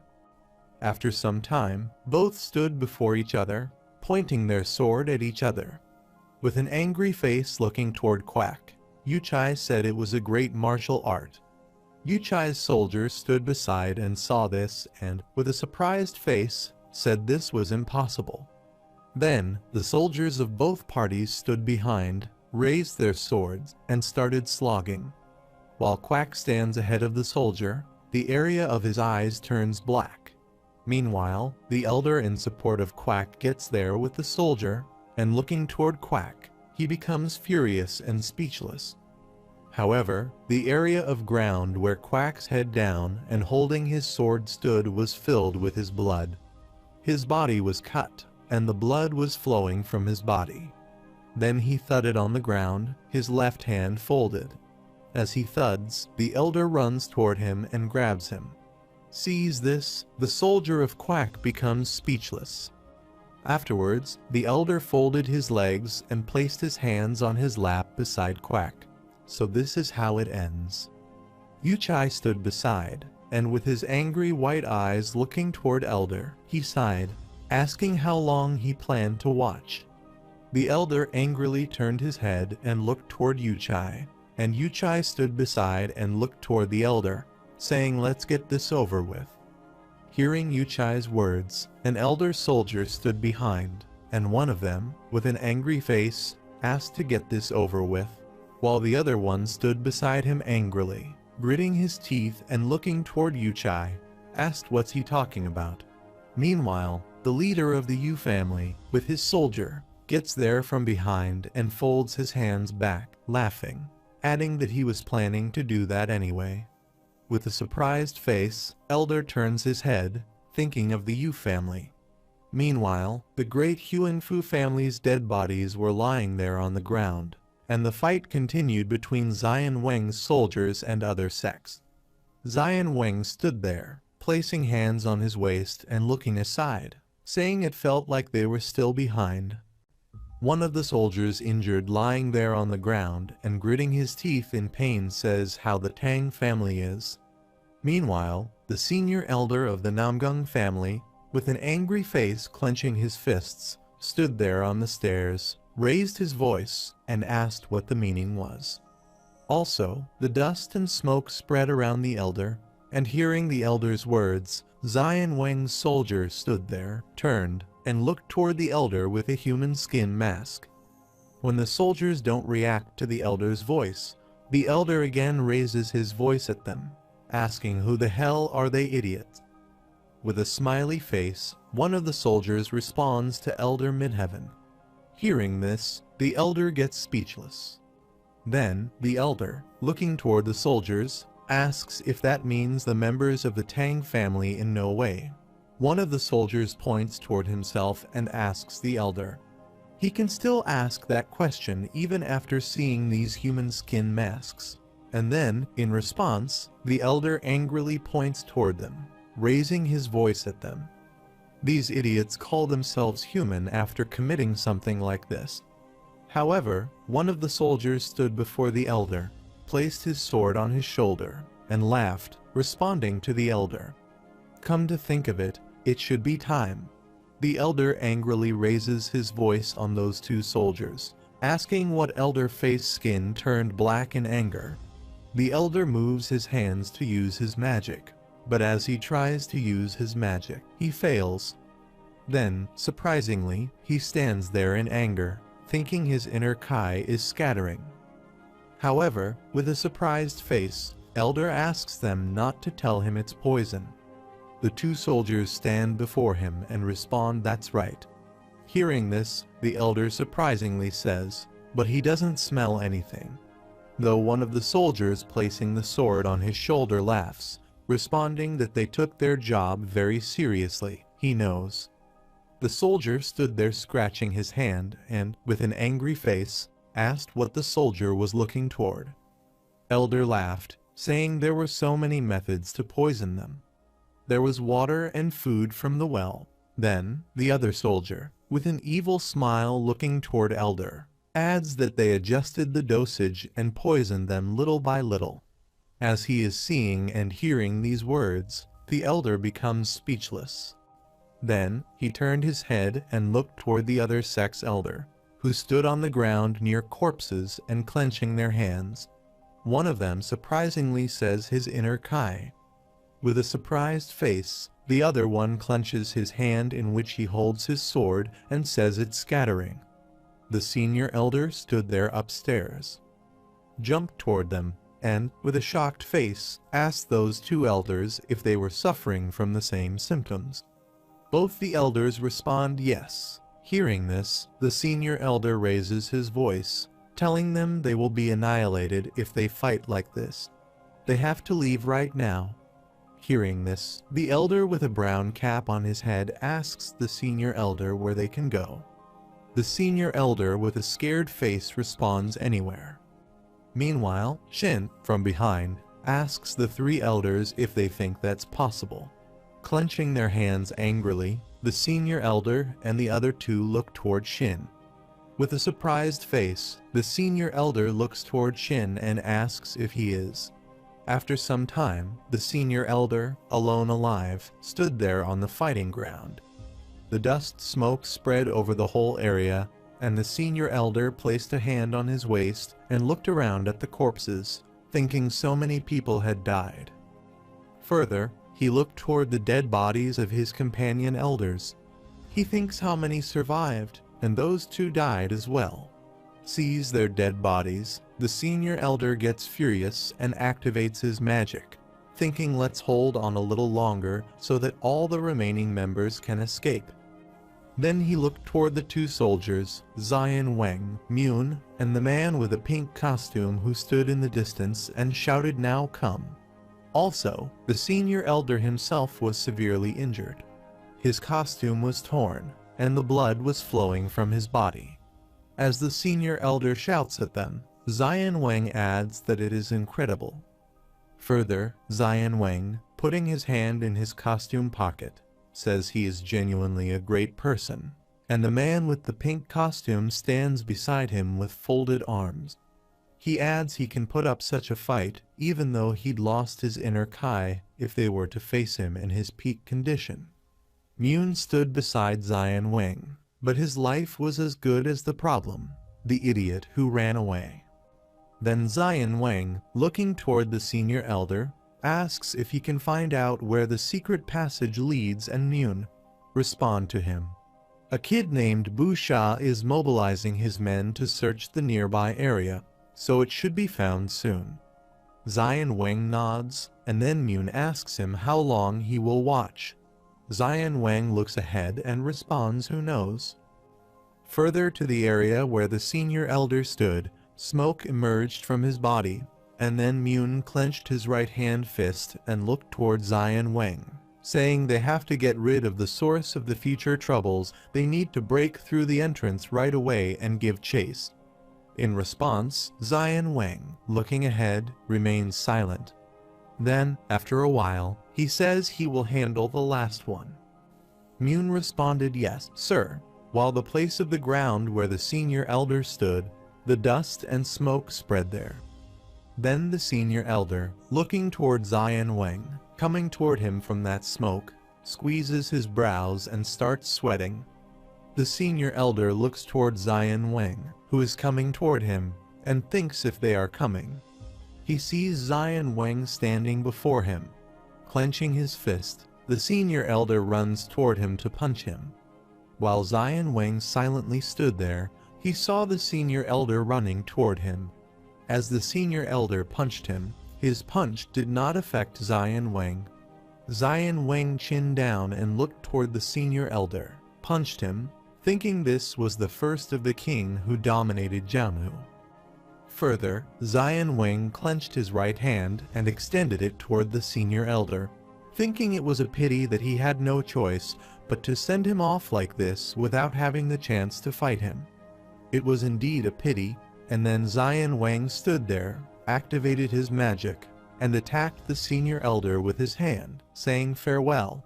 After some time, both stood before each other, pointing their sword at each other. With an angry face looking toward Quack, Yuchai said it was a great martial art. Yuchai's soldiers stood beside and saw this and, with a surprised face, said this was impossible. Then, the soldiers of both parties stood behind, raised their swords, and started slogging. While Quack stands ahead of the soldier, the area of his eyes turns black. Meanwhile, the elder in support of Quack gets there with the soldier, and looking toward Quack, he becomes furious and speechless. However, the area of ground where Quack's head down and holding his sword stood was filled with his blood. His body was cut, and the blood was flowing from his body. Then he thudded on the ground, his left hand folded. As he thuds, the elder runs toward him and grabs him. Sees this, the soldier of Quack becomes speechless. Afterwards, the elder folded his legs and placed his hands on his lap beside Quack. So this is how it ends. Yuchai stood beside, and with his angry white eyes looking toward elder, he sighed, asking how long he planned to watch. The elder angrily turned his head and looked toward Yuchai, and Yuchai stood beside and looked toward the elder, saying, "Let's get this over with." Hearing Yuchai's words, an elder soldier stood behind, and one of them, with an angry face, asked to get this over with, while the other one stood beside him angrily, gritting his teeth and looking toward Yuchai, asked what's he talking about. Meanwhile, the leader of the Yu family, with his soldier, gets there from behind and folds his hands back, laughing, adding that he was planning to do that anyway. With a surprised face, Elder turns his head, thinking of the Yu family. Meanwhile, the great Huanfu family's dead bodies were lying there on the ground, and the fight continued between Zion Weng's soldiers and other sects. Zion Weng stood there, placing hands on his waist and looking aside, saying it felt like they were still behind. One of the soldiers injured lying there on the ground and gritting his teeth in pain says how the Tang family is. Meanwhile, the senior elder of the Namgung family, with an angry face clenching his fists, stood there on the stairs, raised his voice, and asked what the meaning was. Also, the dust and smoke spread around the elder, and hearing the elder's words, Zion Weng's soldier stood there, turned, and looked toward the elder with a human skin mask. When the soldiers don't react to the elder's voice, The elder again raises his voice at them, asking who the hell are they idiots. With a smiley face, one of the soldiers responds to Elder Midheaven. Hearing this, the elder gets speechless. Then, the elder, looking toward the soldiers, asks if that means the members of the Tang family in no way. One of the soldiers points toward himself and asks the elder. He can still ask that question even after seeing these human skin masks. And then, in response, the elder angrily points toward them, raising his voice at them. These idiots call themselves human after committing something like this. However, one of the soldiers stood before the elder, placed his sword on his shoulder, and laughed, responding to the elder. Come to think of it, it should be time. The elder angrily raises his voice on those two soldiers, asking what elder face skin turned black in anger. The elder moves his hands to use his magic, but as he tries to use his magic, he fails. Then, surprisingly, he stands there in anger, thinking his inner Kai is scattering. However, with a surprised face, Elder asks them not to tell him it's poison. The two soldiers stand before him and respond, "That's right." Hearing this, the elder surprisingly says, "But he doesn't smell anything." Though one of the soldiers placing the sword on his shoulder laughs, responding that they took their job very seriously, he knows. The soldier stood there scratching his hand and, with an angry face, asked what the soldier was looking toward. Elder laughed, saying there were so many methods to poison them. There was water and food from the well. Then, the other soldier, with an evil smile looking toward Elder, adds that they adjusted the dosage and poisoned them little by little. As he is seeing and hearing these words, the elder becomes speechless. Then, he turned his head and looked toward the other sex elder, who stood on the ground near corpses and clenching their hands. One of them surprisingly says his inner Kai. With a surprised face, the other one clenches his hand in which he holds his sword and says it's scattering. The senior elder stood there upstairs, jumped toward them, and, with a shocked face, asked those two elders if they were suffering from the same symptoms. Both the elders respond yes. Hearing this, the senior elder raises his voice, telling them they will be annihilated if they fight like this. They have to leave right now. Hearing this, the elder with a brown cap on his head asks the senior elder where they can go. The senior elder with a scared face responds anywhere. Meanwhile, Shin, from behind, asks the three elders if they think that's possible. Clenching their hands angrily, the senior elder and the other two look toward Shin. With a surprised face, the senior elder looks toward Shin and asks if he is. After some time, the senior elder, alone alive, stood there on the fighting ground. The dust smoke spread over the whole area, and the senior elder placed a hand on his waist and looked around at the corpses, thinking so many people had died. Further, he looked toward the dead bodies of his companion elders. He thinks how many survived, and those two died as well. Sees their dead bodies, the senior elder gets furious and activates his magic, thinking let's hold on a little longer so that all the remaining members can escape. Then he looked toward the two soldiers, Zion Wang, Moon, and the man with a pink costume who stood in the distance and shouted, "Now come." Also, the senior elder himself was severely injured. His costume was torn, and the blood was flowing from his body. As the senior elder shouts at them, Zion Wang adds that it is incredible. Further, Zion Wang, putting his hand in his costume pocket, says he is genuinely a great person, and the man with the pink costume stands beside him with folded arms. He adds he can put up such a fight even though he'd lost his inner Kai if they were to face him in his peak condition. Moon stood beside Zion Wang, but his life was as good as the problem, the idiot who ran away. Then Zion Wang, looking toward the senior elder, asks if he can find out where the secret passage leads, and Moon respond to him. A kid named Bu Sha is mobilizing his men to search the nearby area. so it should be found soon. Zion Wang nods, and then Moon asks him how long he will watch. Zion Wang looks ahead and responds, who knows. Further to the area where the senior elder stood, smoke emerged from his body, and then Moon clenched his right hand fist and looked toward Zion Wang, saying they have to get rid of the source of the future troubles. They need to break through the entrance right away and give chase. In response, Zion Wang, looking ahead, remains silent. Then, after a while, he says he will handle the last one. Moon responded, yes, sir. While the place of the ground where the senior elder stood, the dust and smoke spread there. Then the senior elder, looking toward Zion Wang, coming toward him from that smoke, squeezes his brows and starts sweating. The senior elder looks toward Zion Wang, who is coming toward him, and thinks if they are coming. He sees Zion Wang standing before him. Clenching his fist, the senior elder runs toward him to punch him. While Zion Wang silently stood there, he saw the senior elder running toward him. As the senior elder punched him, his punch did not affect Zion Wang. Zion Wang chinned down and looked toward the senior elder, punched him, thinking this was the first of the king who dominated Jianghu. Further, Zion Wang clenched his right hand and extended it toward the senior elder, thinking it was a pity that he had no choice but to send him off like this without having the chance to fight him. It was indeed a pity, and then Zion Wang stood there, activated his magic, and attacked the senior elder with his hand, saying farewell.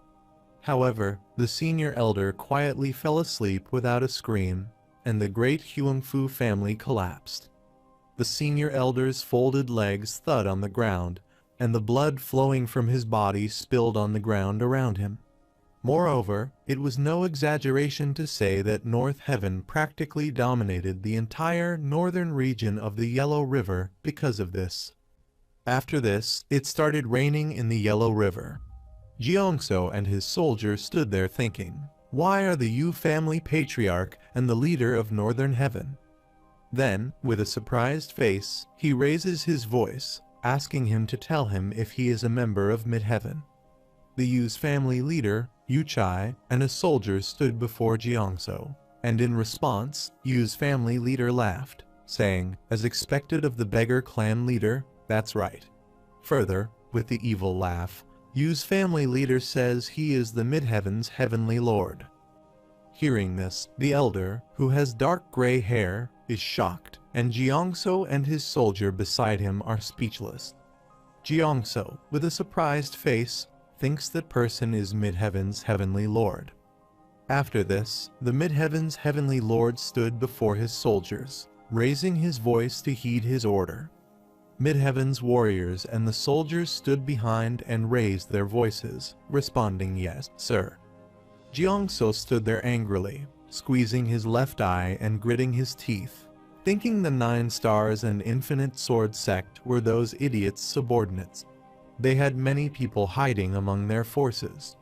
However, the senior elder quietly fell asleep without a scream, and the great Huangfu family collapsed. The senior elder's folded legs thud on the ground, and the blood flowing from his body spilled on the ground around him. Moreover, it was no exaggeration to say that North Heaven practically dominated the entire northern region of the Yellow River because of this. After this, it started raining in the Yellow River. Jiangsu and his soldiers stood there thinking, why are the Yu family patriarch and the leader of Northern Heaven? Then, with a surprised face, he raises his voice, asking him to tell him if he is a member of Midheaven. The Yu's family leader, Yu Chai, and a soldier stood before Jiangsu, and in response, Yu's family leader laughed, saying, as expected of the beggar clan leader, that's right. Further, with the evil laugh, Yu's family leader says he is the Midheaven's heavenly lord. Hearing this, the elder, who has dark gray hair, is shocked, and Jiangsu and his soldier beside him are speechless. Jiangsu, with a surprised face, thinks that person is Midheaven's heavenly lord. After this, the Midheaven's heavenly lord stood before his soldiers, raising his voice to heed his order. Midheaven's warriors and the soldiers stood behind and raised their voices, responding, yes, sir. Jiangsu stood there angrily, squeezing his left eye and gritting his teeth, thinking the 9 stars and infinite sword sect were those idiots' subordinates. They had many people hiding among their forces.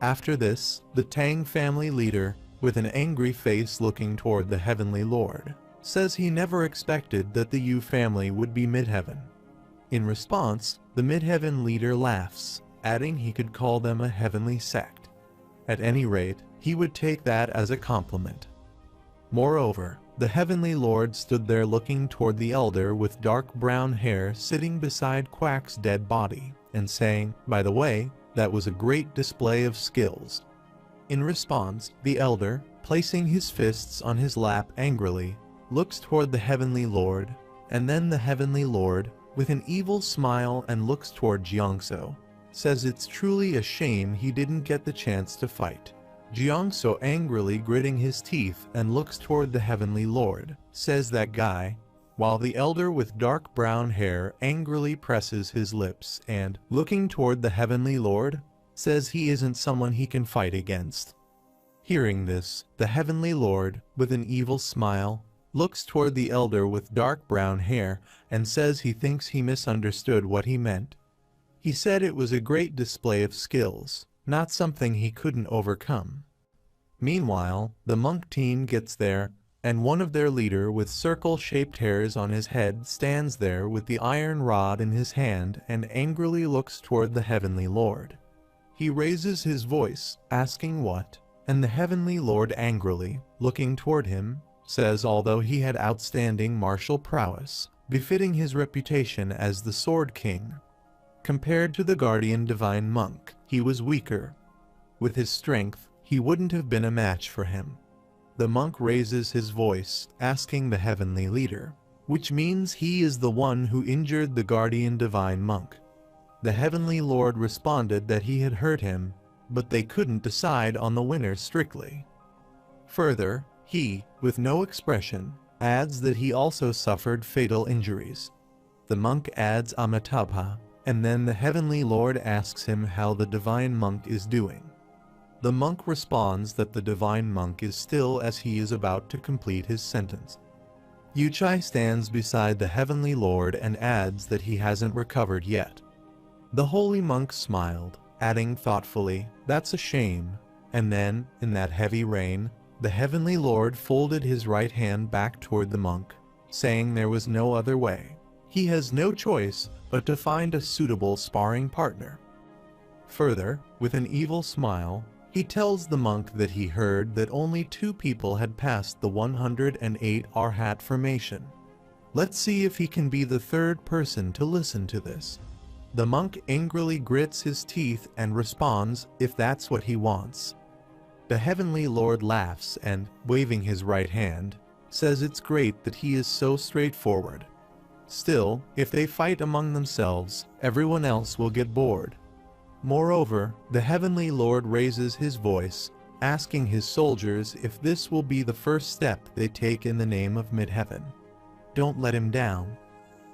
After this, the Tang family leader, with an angry face looking toward the heavenly lord, says he never expected that the Yu family would be Midheaven. In response, the Midheaven leader laughs, adding he could call them a heavenly sect. At any rate, he would take that as a compliment. Moreover, the heavenly lord stood there looking toward the elder with dark brown hair sitting beside Quack's dead body, and saying, by the way, that was a great display of skills. In response, the elder, placing his fists on his lap angrily, looks toward the heavenly lord, and then the heavenly lord, with an evil smile and looks toward Jiangsu, says it's truly a shame he didn't get the chance to fight. Jiangsu angrily gritting his teeth and looks toward the heavenly lord, says that guy, while the elder with dark brown hair angrily presses his lips and, looking toward the heavenly lord, says he isn't someone he can fight against. Hearing this, the heavenly lord, with an evil smile, looks toward the elder with dark brown hair and says he thinks he misunderstood what he meant. He said it was a great display of skills, not something he couldn't overcome. Meanwhile, the monk team gets there, and one of their leader with circle-shaped hairs on his head stands there with the iron rod in his hand and angrily looks toward the Heavenly Lord. He raises his voice, asking what, and the Heavenly Lord angrily, looking toward him, says although he had outstanding martial prowess, befitting his reputation as the Sword King, compared to the guardian divine monk, he was weaker. With his strength, he wouldn't have been a match for him. The monk raises his voice, asking the heavenly leader, which means he is the one who injured the guardian divine monk. The heavenly lord responded that he had hurt him, but they couldn't decide on the winner strictly. Further, he, with no expression, adds that he also suffered fatal injuries. The monk adds Amitabha, and then the heavenly lord asks him how the divine monk is doing. The monk responds that the divine monk is still as he is about to complete his sentence. Yuchai stands beside the heavenly lord and adds that he hasn't recovered yet. The holy monk smiled, adding thoughtfully, "That's a shame," and then, in that heavy rain, the heavenly lord folded his right hand back toward the monk, saying there was no other way. He has no choice but to find a suitable sparring partner. Further, with an evil smile, he tells the monk that he heard that only 2 people had passed the 108 Arhat formation. Let's see if he can be the 3rd person to listen to this. The monk angrily grits his teeth and responds, if that's what he wants. The heavenly lord laughs and, waving his right hand, says it's great that he is so straightforward. Still, if they fight among themselves, everyone else will get bored. Moreover, the heavenly lord raises his voice, asking his soldiers if this will be the first step they take in the name of Midheaven. Don't let him down.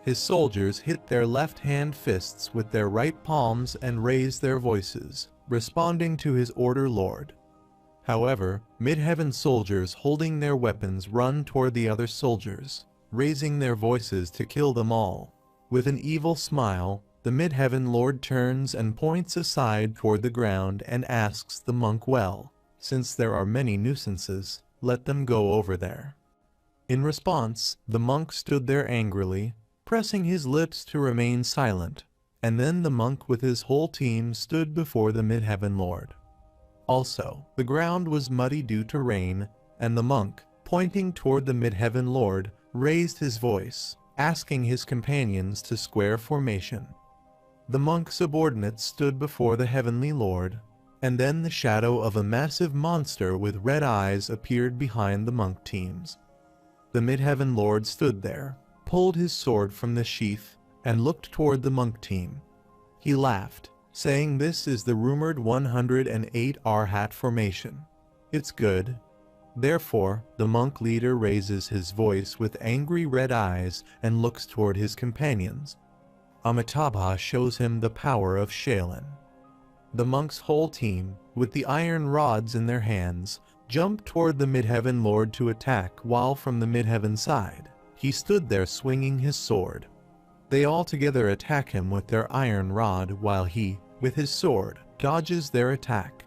His soldiers hit their left-hand fists with their right palms and raise their voices, responding to his order, Lord. However, Midheaven soldiers holding their weapons run toward the other soldiers, raising their voices to kill them all. With an evil smile, the Midheaven Lord turns and points aside toward the ground and asks the monk, well, since there are many nuisances, let them go over there. In response, the monk stood there angrily, pressing his lips to remain silent, and then the monk with his whole team stood before the Midheaven Lord. Also, the ground was muddy due to rain, and the monk, pointing toward the Midheaven Lord, raised his voice, asking his companions to square formation. The monk subordinates stood before the heavenly lord, and then the shadow of a massive monster with red eyes appeared behind the monk teams. The Midheaven Lord stood there, pulled his sword from the sheath, and looked toward the monk team. He laughed, saying this is the rumored 108 Arhat formation. It's good. Therefore, the monk leader raises his voice with angry red eyes and looks toward his companions. Amitabha shows him the power of Shaolin. The monk's whole team, with the iron rods in their hands, jumped toward the Midheaven Lord to attack, while from the Midheaven side, he stood there swinging his sword. They all together attack him with their iron rod while he, with his sword, dodges their attack.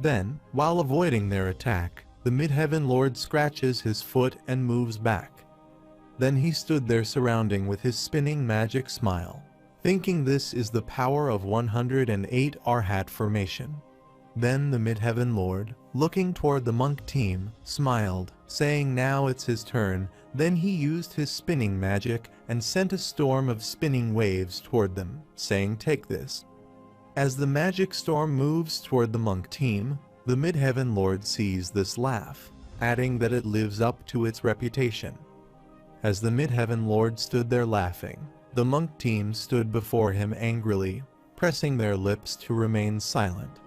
Then, while avoiding their attack, the Midheaven Lord scratches his foot and moves back. Then he stood there surrounding with his spinning magic smile, thinking this is the power of 108 Arhat formation. Then the Midheaven Lord, looking toward the monk team, smiled, saying now it's his turn. Then he used his spinning magic and sent a storm of spinning waves toward them, saying take this. As the magic storm moves toward the monk team, the Midheaven Lord sees this laugh, adding that it lives up to its reputation. As the Midheaven Lord stood there laughing, the monk team stood before him angrily, pressing their lips to remain silent.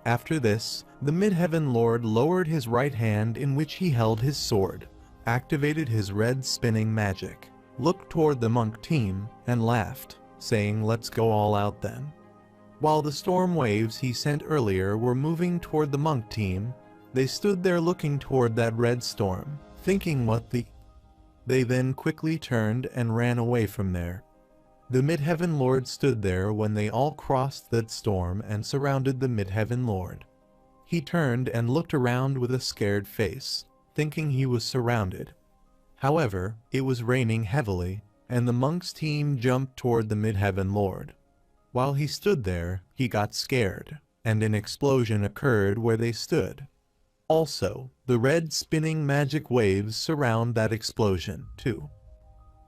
After this, the Midheaven Lord lowered his right hand in which he held his sword, activated his red spinning magic, looked toward the monk team, and laughed, saying let's go all out then. While the storm waves he sent earlier were moving toward the monk team, they stood there looking toward that red storm, thinking what the... They then quickly turned and ran away from there. The Midheaven Lord stood there when they all crossed that storm and surrounded the Midheaven Lord. He turned and looked around with a scared face, thinking he was surrounded. However, it was raining heavily, and the monk's team jumped toward the Midheaven Lord. While he stood there, he got scared, and an explosion occurred where they stood. Also, the red spinning magic waves surround that explosion, too.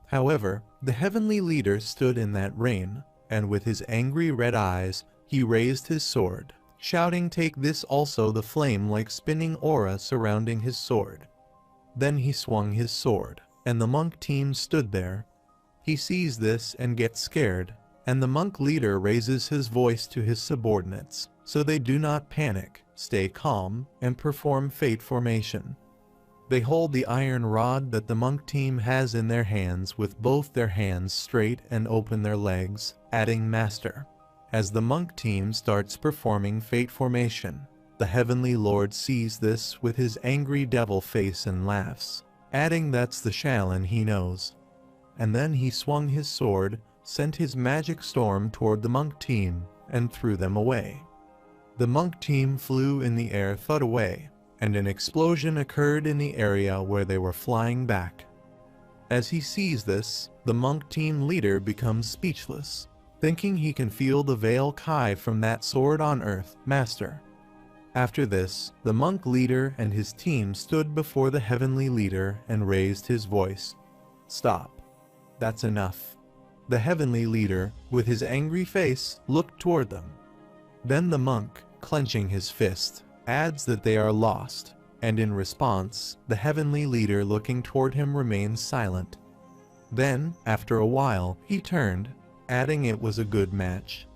However, the heavenly leader stood in that rain, and with his angry red eyes, he raised his sword, shouting, "Take this also!" the flame-like spinning aura surrounding his sword. Then he swung his sword, and the monk team stood there. He sees this and gets scared, and the monk leader raises his voice to his subordinates, so they do not panic, stay calm, and perform fate formation. They hold the iron rod that the monk team has in their hands with both their hands straight and open their legs, adding master. As the monk team starts performing fate formation, the heavenly lord sees this with his angry devil face and laughs, adding that's the Shaolin he knows. And then he swung his sword, sent his magic storm toward the monk team, and threw them away. The monk team flew in the air, thud away, and an explosion occurred in the area where they were flying back. As he sees this, the monk team leader becomes speechless, thinking he can feel the Veil Kai from that sword on earth, master. After this, the monk leader and his team stood before the heavenly leader and raised his voice. "Stop. That's enough." The heavenly leader, with his angry face, looked toward them. Then the monk, clenching his fist, adds that they are lost, and in response, the heavenly leader looking toward him remains silent. Then, after a while, he turned, adding it was a good match.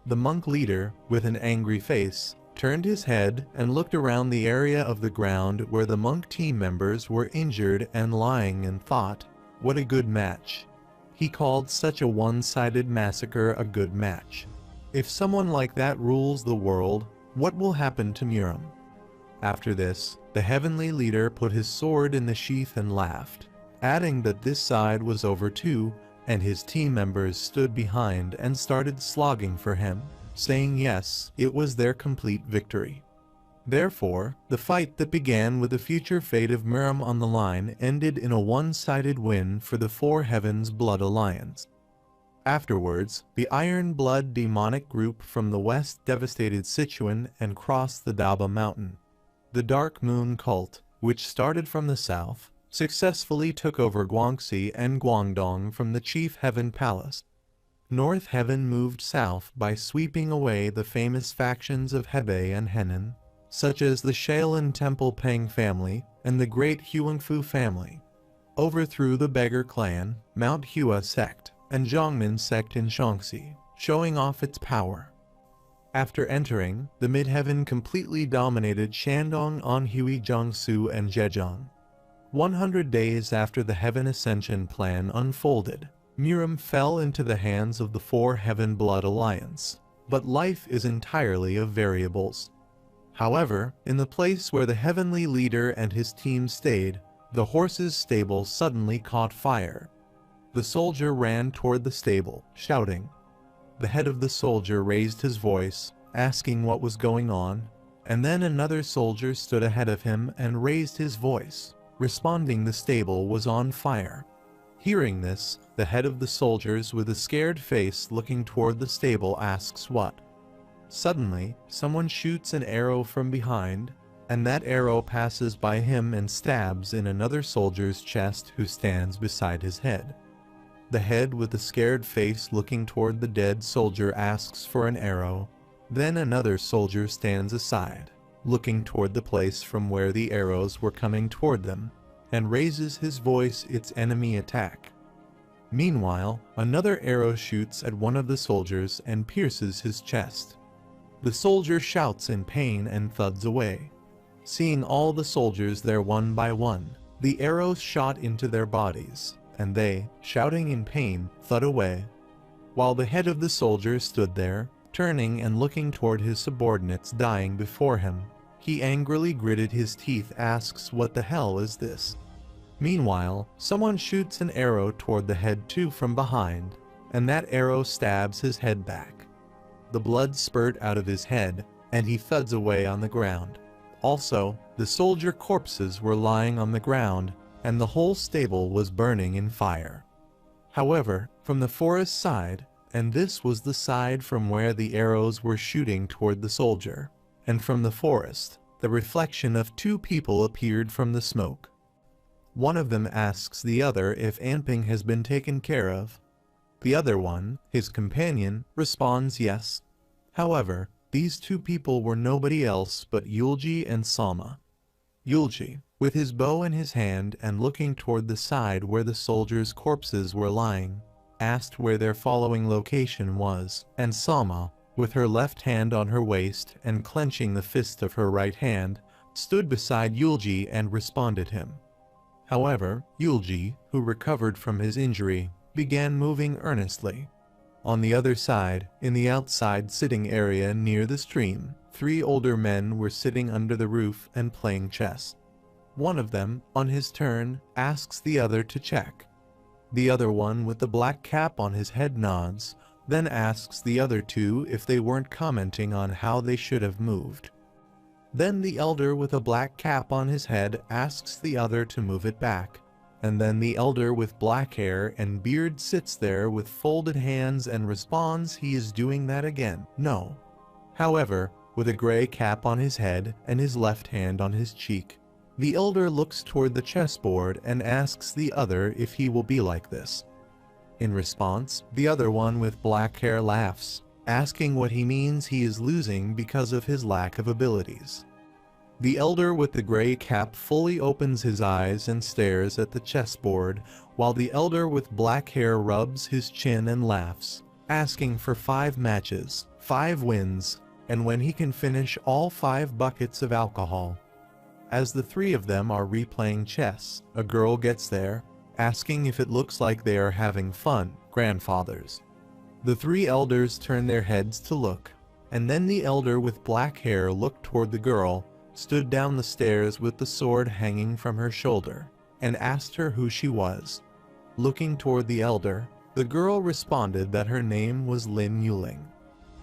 The monk leader, with an angry face, turned his head and looked around the area of the ground where the monk team members were injured and lying and thought, what a good match. He called such a one-sided massacre a good match. If someone like that rules the world, what will happen to Muram? After this, the heavenly leader put his sword in the sheath and laughed, adding that this side was over too, and his team members stood behind and started slogging for him, saying yes, it was their complete victory. Therefore, the fight that began with the future fate of Muram on the line ended in a one-sided win for the Four Heavens Blood Alliance. Afterwards, the Iron Blood demonic group from the west devastated Sichuan and crossed the Daba Mountain. The Dark Moon cult, which started from the south, successfully took over Guangxi and Guangdong from the Chief Heaven Palace. North Heaven moved south by sweeping away the famous factions of Hebei and Henan, such as the Shaolin Temple Peng family and the Great Huangfu family, overthrew the Beggar clan, Mount Hua sect, and Zhongmin sect in Shaanxi, showing off its power. After entering, the Midheaven completely dominated Shandong, Anhui, Jiangsu, and Zhejiang. 100 days after the Heaven Ascension plan unfolded, Muram fell into the hands of the Four Heaven Blood Alliance, but life is entirely of variables. However, in the place where the heavenly leader and his team stayed, the horse's stable suddenly caught fire. The soldier ran toward the stable, shouting. The head of the soldier raised his voice, asking what was going on, and then another soldier stood ahead of him and raised his voice, responding the stable was on fire. Hearing this, the head of the soldiers with a scared face looking toward the stable asks what. Suddenly, someone shoots an arrow from behind, and that arrow passes by him and stabs in another soldier's chest who stands beside his head. The head with the scared face looking toward the dead soldier asks for an arrow. Then another soldier stands aside, looking toward the place from where the arrows were coming toward them, and raises his voice its enemy attack. Meanwhile, another arrow shoots at one of the soldiers and pierces his chest. The soldier shouts in pain and thuds away. Seeing all the soldiers there one by one, the arrows shot into their bodies, and they, shouting in pain, thud away. While the head of the soldier stood there, turning and looking toward his subordinates dying before him, he angrily gritted his teeth, asks, "What the hell is this?" Meanwhile, someone shoots an arrow toward the head too from behind, and that arrow stabs his head back. The blood spurt out of his head, and he thuds away on the ground. Also, the soldier corpses were lying on the ground, and the whole stable was burning in fire. However, from the forest side, and this was the side from where the arrows were shooting toward the soldier, and from the forest, the reflection of two people appeared from the smoke. One of them asks the other if Anping has been taken care of. The other one, his companion, responds yes. However, these two people were nobody else but Yulji and Salma. Yulji, with his bow in his hand and looking toward the side where the soldiers' corpses were lying, asked where their following location was, and Salma, with her left hand on her waist and clenching the fist of her right hand, stood beside Yulji and responded him. However, Yulji, who recovered from his injury, began moving earnestly. On the other side, in the outside sitting area near the stream, 3 older men were sitting under the roof and playing chess. One of them, on his turn, asks the other to check. The other one with the black cap on his head nods, then asks the other two if they weren't commenting on how they should have moved. Then the elder with a black cap on his head asks the other to move it back. And then the elder with black hair and beard sits there with folded hands and responds he is doing that again. No. However, with a gray cap on his head and his left hand on his cheek, the elder looks toward the chessboard and asks the other if he will be like this. In response, the other one with black hair laughs, asking what he means he is losing because of his lack of abilities. The elder with the gray cap fully opens his eyes and stares at the chessboard, while the elder with black hair rubs his chin and laughs, asking for 5 matches, 5 wins, and when he can finish all 5 buckets of alcohol. As the 3 of them are replaying chess, a girl gets there, asking if it looks like they are having fun, grandfathers. The 3 elders turn their heads to look, and then the elder with black hair looked toward the girl, stood down the stairs with the sword hanging from her shoulder, and asked her who she was. Looking toward the elder, the girl responded that her name was Lin Yuling.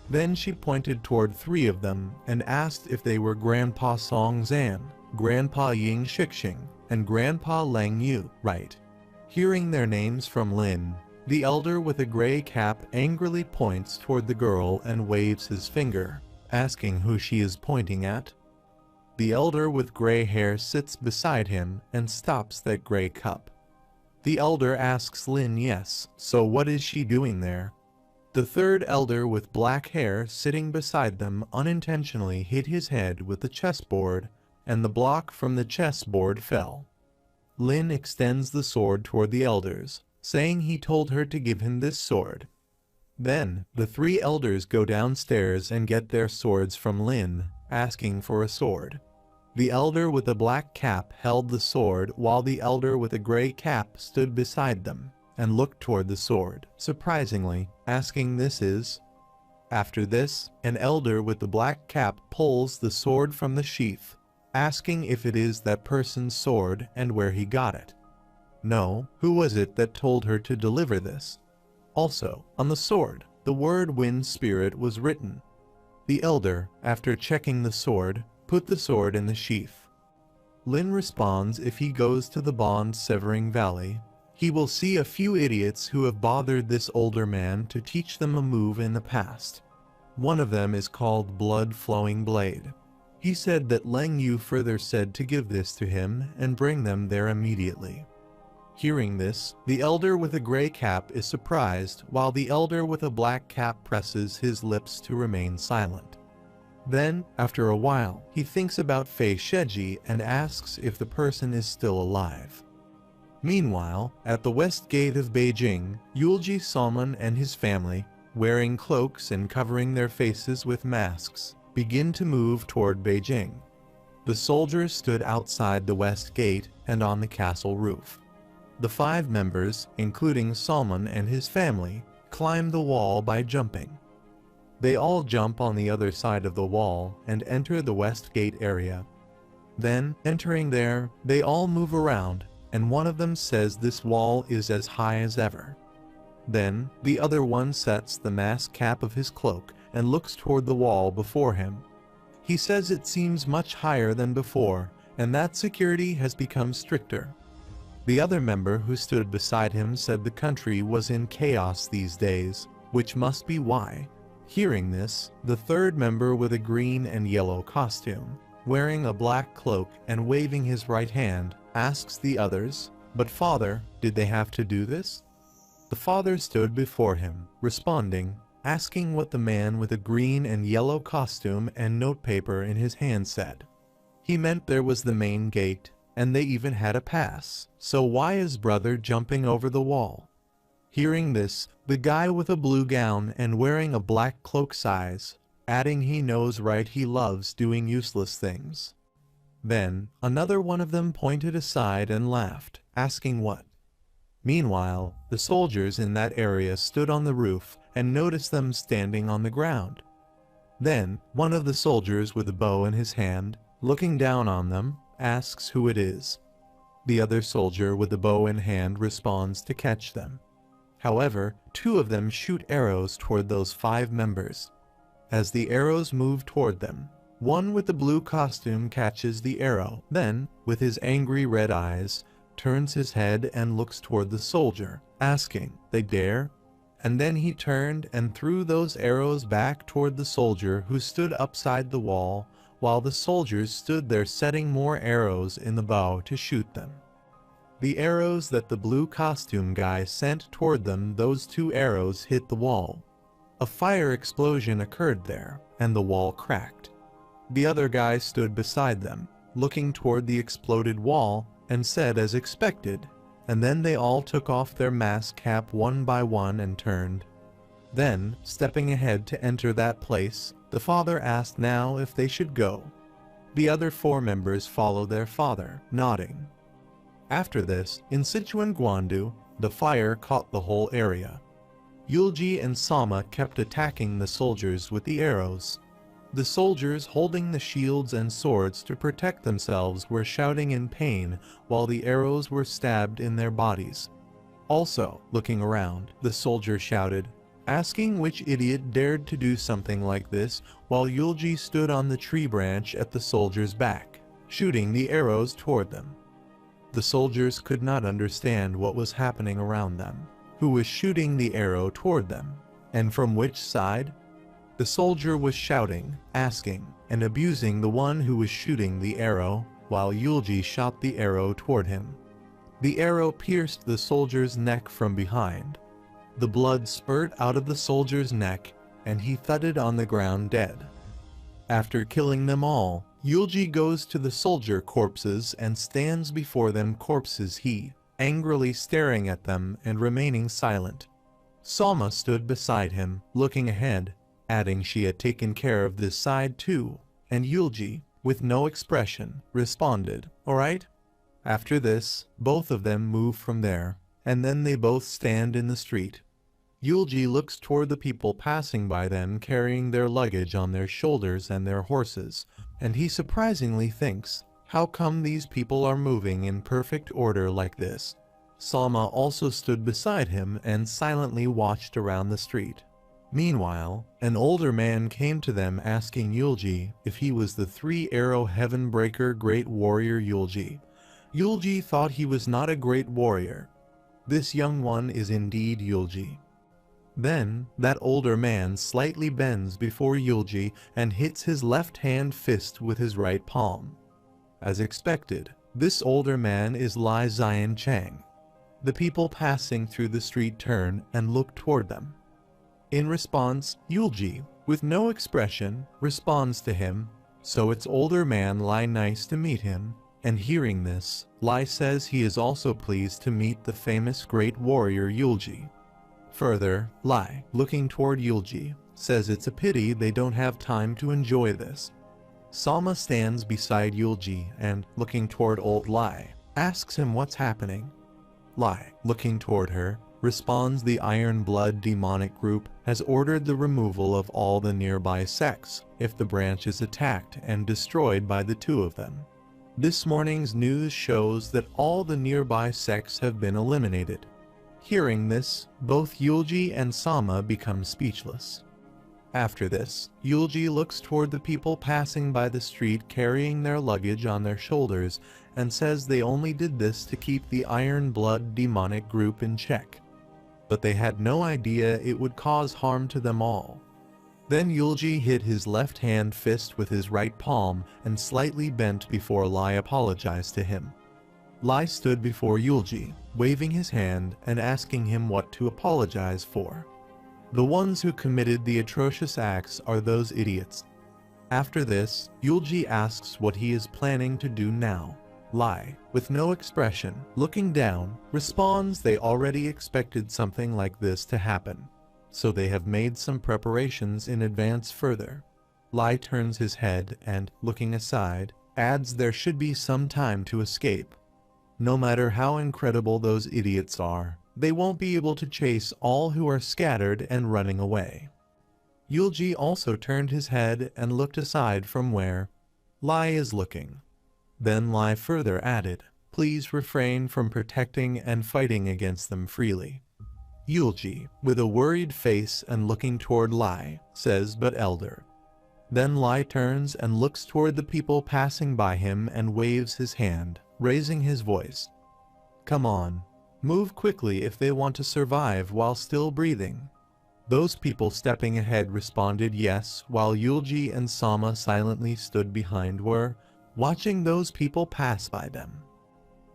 Then she pointed toward 3 of them and asked if they were Grandpa Song Zan, Grandpa Ying Shixing, and Grandpa Lang Yu, right? Hearing their names from Lin, the elder with a gray cap angrily points toward the girl and waves his finger, asking who she is pointing at. The elder with gray hair sits beside him and stops that gray cup. The elder asks Lin yes, so what is she doing there? The 3rd elder with black hair sitting beside them unintentionally hit his head with the chessboard, and the block from the chessboard fell. Lin extends the sword toward the elders, saying he told her to give him this sword. Then, the 3 elders go downstairs and get their swords from Lin, asking for a sword. The elder with the black cap held the sword while the elder with a gray cap stood beside them and looked toward the sword, surprisingly, asking this is. After this, an elder with the black cap pulls the sword from the sheath, asking if it is that person's sword and where he got it. No, who was it that told her to deliver this? Also, on the sword, the word Wind Spirit was written. The elder, after checking the sword, put the sword in the sheath. Lin responds if he goes to the bond-severing valley, he will see a few idiots who have bothered this older man to teach them a move in the past. One of them is called Blood-Flowing Blade. He said that Lang Yu further said to give this to him and bring them there immediately. Hearing this, the elder with a gray cap is surprised, while the elder with a black cap presses his lips to remain silent. Then, after a while, he thinks about Fei Sheji and asks if the person is still alive. Meanwhile, at the west gate of Beijing, Yulji Salman and his family, wearing cloaks and covering their faces with masks, begin to move toward Beijing. The soldiers stood outside the west gate and on the castle roof. The 5 members, including Salman and his family, climb the wall by jumping. They all jump on the other side of the wall and enter the west gate area. Then, entering there, they all move around, and one of them says this wall is as high as ever. Then, the other one sets the mask cap of his cloak and looks toward the wall before him. He says it seems much higher than before, and that security has become stricter. The other member who stood beside him said the country was in chaos these days, which must be why. Hearing this, the third member with a green and yellow costume, wearing a black cloak and waving his right hand, asks the others, "But father, did they have to do this?" The father stood before him, responding, asking what the man with a green and yellow costume and notepaper in his hand said. He meant there was the main gate, and they even had a pass, so why is brother jumping over the wall? Hearing this, the guy with a blue gown and wearing a black cloak sighs, adding he knows right, he loves doing useless things. Then, another one of them pointed aside and laughed, asking what. Meanwhile, the soldiers in that area stood on the roof and noticed them standing on the ground. Then, one of the soldiers with a bow in his hand, looking down on them, asks who it is. The other soldier with the bow in hand responds to catch them. However, two of them shoot arrows toward those 5 members. As the arrows move toward them, one with the blue costume catches the arrow, then, with his angry red eyes, turns his head and looks toward the soldier, asking, "They dare?" And then he turned and threw those arrows back toward the soldier who stood upside the wall, while the soldiers stood there setting more arrows in the bow to shoot them. The arrows that the blue costume guy sent toward them, those 2 arrows hit the wall. A fire explosion occurred there, and the wall cracked. The other guy stood beside them, looking toward the exploded wall, and said as expected, and then they all took off their mask cap one by one and turned. Then, stepping ahead to enter that place, the father asked now if they should go. The other 4 members followed their father, nodding. After this, in Sichuan Guandu, the fire caught the whole area. Yulji and Sama kept attacking the soldiers with the arrows. The soldiers holding the shields and swords to protect themselves were shouting in pain while the arrows were stabbed in their bodies. Also, looking around, the soldier shouted, asking which idiot dared to do something like this, while Yulji stood on the tree branch at the soldier's back, shooting the arrows toward them. The soldiers could not understand what was happening around them, who was shooting the arrow toward them, and from which side. The soldier was shouting, asking, and abusing the one who was shooting the arrow, while Yulji shot the arrow toward him. The arrow pierced the soldier's neck from behind. The blood spurted out of the soldier's neck, and he thudded on the ground dead. After killing them all, Yulji goes to the soldier corpses and stands before them corpses, he, angrily staring at them and remaining silent. Salma stood beside him, looking ahead, adding she had taken care of this side too, and Yulji, with no expression, responded, "Alright." After this, both of them move from there, and then they both stand in the street. Yulji looks toward the people passing by them carrying their luggage on their shoulders and their horses, and he surprisingly thinks, how come these people are moving in perfect order like this? Salma also stood beside him and silently watched around the street. Meanwhile, an older man came to them asking Yulji if he was the 3-arrow heaven breaker great warrior Yulji. Yulji thought he was not a great warrior. This young one is indeed Yulji. Then, that older man slightly bends before Yulji and hits his left hand fist with his right palm. As expected, this older man is Lai Zian Chang. The people passing through the street turn and look toward them. In response, Yulji, with no expression, responds to him, so it's older man Lai, nice to meet him, and hearing this, Lai says he is also pleased to meet the famous great warrior Yulji. Further, Lai, looking toward Yulji, says it's a pity they don't have time to enjoy this. Salma stands beside Yulji and, looking toward old Lai, asks him what's happening. Lai, looking toward her, responds the Iron Blood demonic group has ordered the removal of all the nearby sects if the branch is attacked and destroyed by the 2 of them. This morning's news shows that all the nearby sects have been eliminated. Hearing this, both Yulji and Sama become speechless. After this, Yulji looks toward the people passing by the street carrying their luggage on their shoulders and says they only did this to keep the Iron Blood demonic group in check. But they had no idea it would cause harm to them all. Then Yulji hit his left-hand fist with his right palm and slightly bent before Lai apologized to him. Lai stood before Yulji, waving his hand and asking him what to apologize for. The ones who committed the atrocious acts are those idiots. After this, Yulji asks what he is planning to do now. Lai, with no expression, looking down, responds they already expected something like this to happen, so they have made some preparations in advance further. Lai turns his head and, looking aside, adds there should be some time to escape. No matter how incredible those idiots are, they won't be able to chase all who are scattered and running away. Yulji also turned his head and looked aside from where Lai is looking. Then Lai further added, "Please refrain from protecting and fighting against them freely." Yulji, with a worried face and looking toward Lai, says, "But elder." Then Lai turns and looks toward the people passing by him and waves his hand, raising his voice. "Come on. Move quickly if they want to survive while still breathing." Those people stepping ahead responded yes, while Yulji and Sama silently stood behind were watching those people pass by them.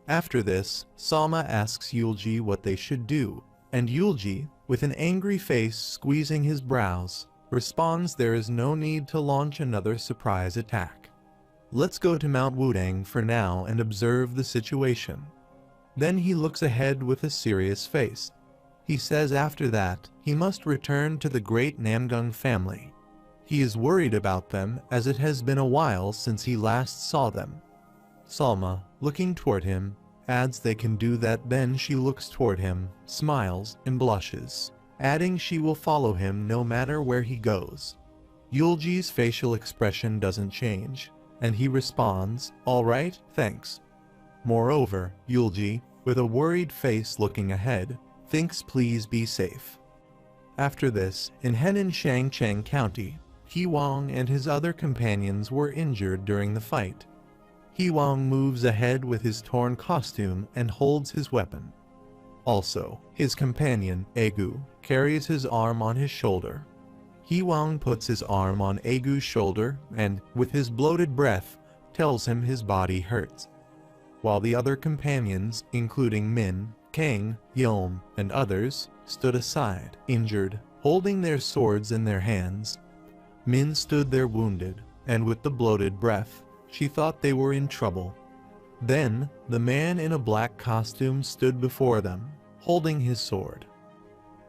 After this, Sama asks Yulji what they should do, and Yulji, with an angry face squeezing his brows, responds there is no need to launch another surprise attack. Let's go to Mount Wudang for now and observe the situation. Then he looks ahead with a serious face. He says after that, he must return to the great Namgung family. He is worried about them as it has been a while since he last saw them. Salma, looking toward him, adds they can do that. Then she looks toward him, smiles, and blushes, adding she will follow him no matter where he goes. Yulji's facial expression doesn't change, and he responds, "All right, thanks." Moreover, Yulji, with a worried face looking ahead, thinks please be safe. After this, in Henan Shangcheng County, He Wang and his other companions were injured during the fight. He Wang moves ahead with his torn costume and holds his weapon. Also, his companion, Egu, carries his arm on his shoulder. He Wang puts his arm on Egu's shoulder and, with his bloated breath, tells him his body hurts. While the other companions, including Min, Kang, Yom, and others, stood aside, injured, holding their swords in their hands. Min stood there wounded, and with the bloated breath, she thought they were in trouble. Then, the man in a black costume stood before them, holding his sword.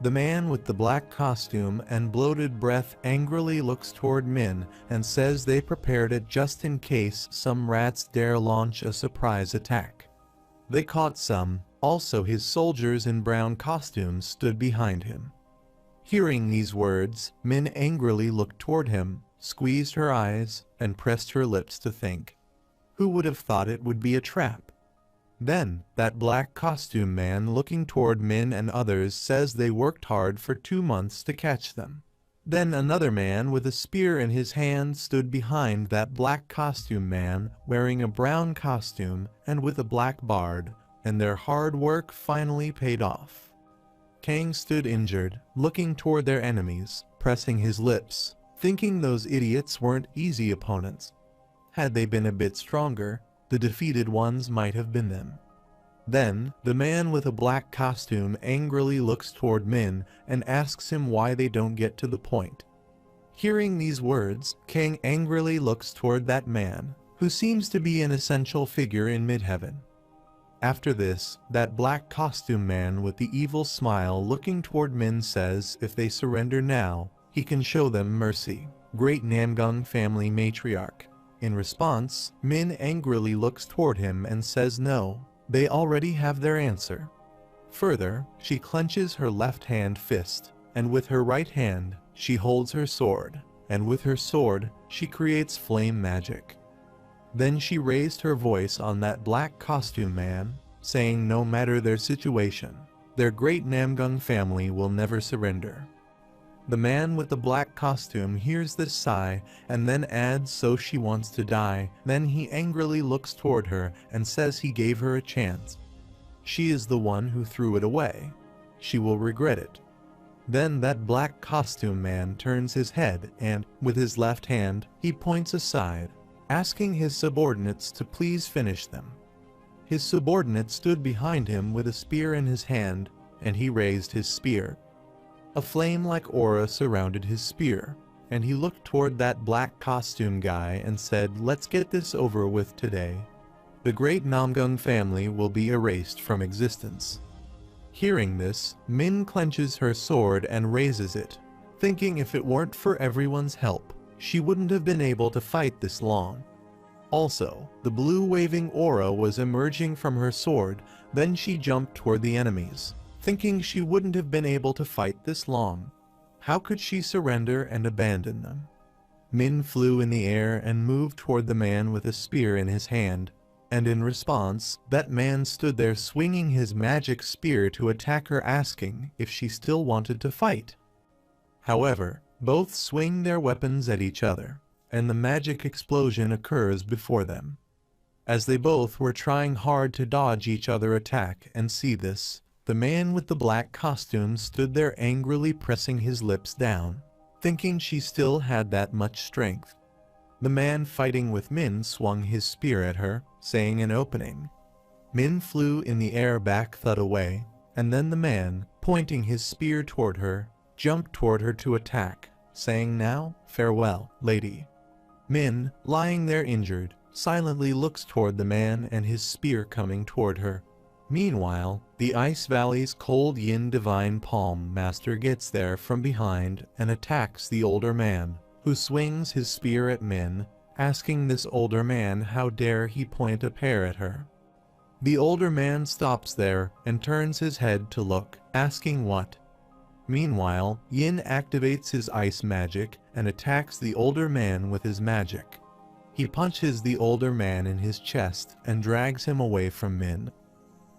The man with the black costume and bloated breath angrily looks toward Min and says they prepared it just in case some rats dare launch a surprise attack. They caught some. Also his soldiers in brown costumes stood behind him. Hearing these words, Min angrily looked toward him, squeezed her eyes, and pressed her lips to think. Who would have thought it would be a trap? Then, that black costume man looking toward Min and others says they worked hard for 2 months to catch them. Then another man with a spear in his hand stood behind that black costume man wearing a brown costume and with a black bard, and their hard work finally paid off. Kang stood injured, looking toward their enemies, pressing his lips, thinking those idiots weren't easy opponents. Had they been a bit stronger, the defeated ones might have been them. Then, the man with a black costume angrily looks toward Min and asks him why they don't get to the point. Hearing these words, Kang angrily looks toward that man, who seems to be an essential figure in Midheaven. After this, that black costume man with the evil smile looking toward Min says if they surrender now, he can show them mercy. Great Namgung family matriarch. In response, Min angrily looks toward him and says no, they already have their answer. Further, she clenches her left-hand fist, and with her right hand, she holds her sword, and with her sword, she creates flame magic. Then she raised her voice on that black costume man, saying no matter their situation, their great Namgung family will never surrender. The man with the black costume hears this sigh and then adds, so she wants to die. Then he angrily looks toward her and says he gave her a chance. She is the one who threw it away. She will regret it. Then that black costume man turns his head and, with his left hand, he points aside, asking his subordinates to please finish them. His subordinate stood behind him with a spear in his hand, and he raised his spear. A flame-like aura surrounded his spear, and he looked toward that black costume guy and said, let's get this over with today. The great Namgung family will be erased from existence. Hearing this, Min clenches her sword and raises it, thinking if it weren't for everyone's help, she wouldn't have been able to fight this long. Also, the blue waving aura was emerging from her sword, then she jumped toward the enemies, thinking she wouldn't have been able to fight this long. How could she surrender and abandon them? Min flew in the air and moved toward the man with a spear in his hand, and in response, that man stood there swinging his magic spear to attack her, asking if she still wanted to fight. However, both swing their weapons at each other, and the magic explosion occurs before them. As they both were trying hard to dodge each other's attack and see this, the man with the black costume stood there angrily pressing his lips down, thinking she still had that much strength. The man fighting with Min swung his spear at her, saying an opening. Min flew in the air back thud away, and then the man, pointing his spear toward her, jumped toward her to attack, saying, now, farewell, lady. Min, lying there injured, silently looks toward the man and his spear coming toward her. Meanwhile, the Ice Valley's cold Yin Divine Palm Master gets there from behind and attacks the older man, who swings his spear at Min, asking this older man how dare he point a pear at her. The older man stops there and turns his head to look, asking what. Meanwhile, Yin activates his ice magic and attacks the older man with his magic. He punches the older man in his chest and drags him away from Min.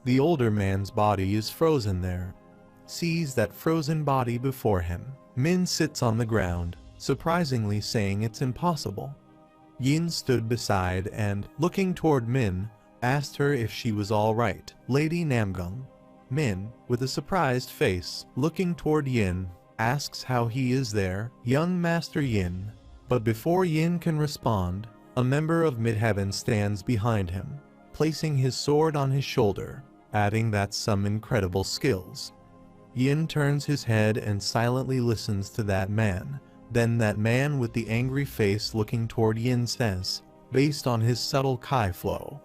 The older man's body is frozen there. Sees that frozen body before him, Min sits on the ground, surprisingly saying it's impossible. Yin stood beside and, looking toward Min, asked her if she was all right. Lady Namgung. Min, with a surprised face, looking toward Yin, asks how he is there. Young Master Yin. But before Yin can respond, a member of Midheaven stands behind him, placing his sword on his shoulder, adding that's some incredible skills. Yin turns his head and silently listens to that man. Then that man with the angry face looking toward Yin says, based on his subtle Kai flow,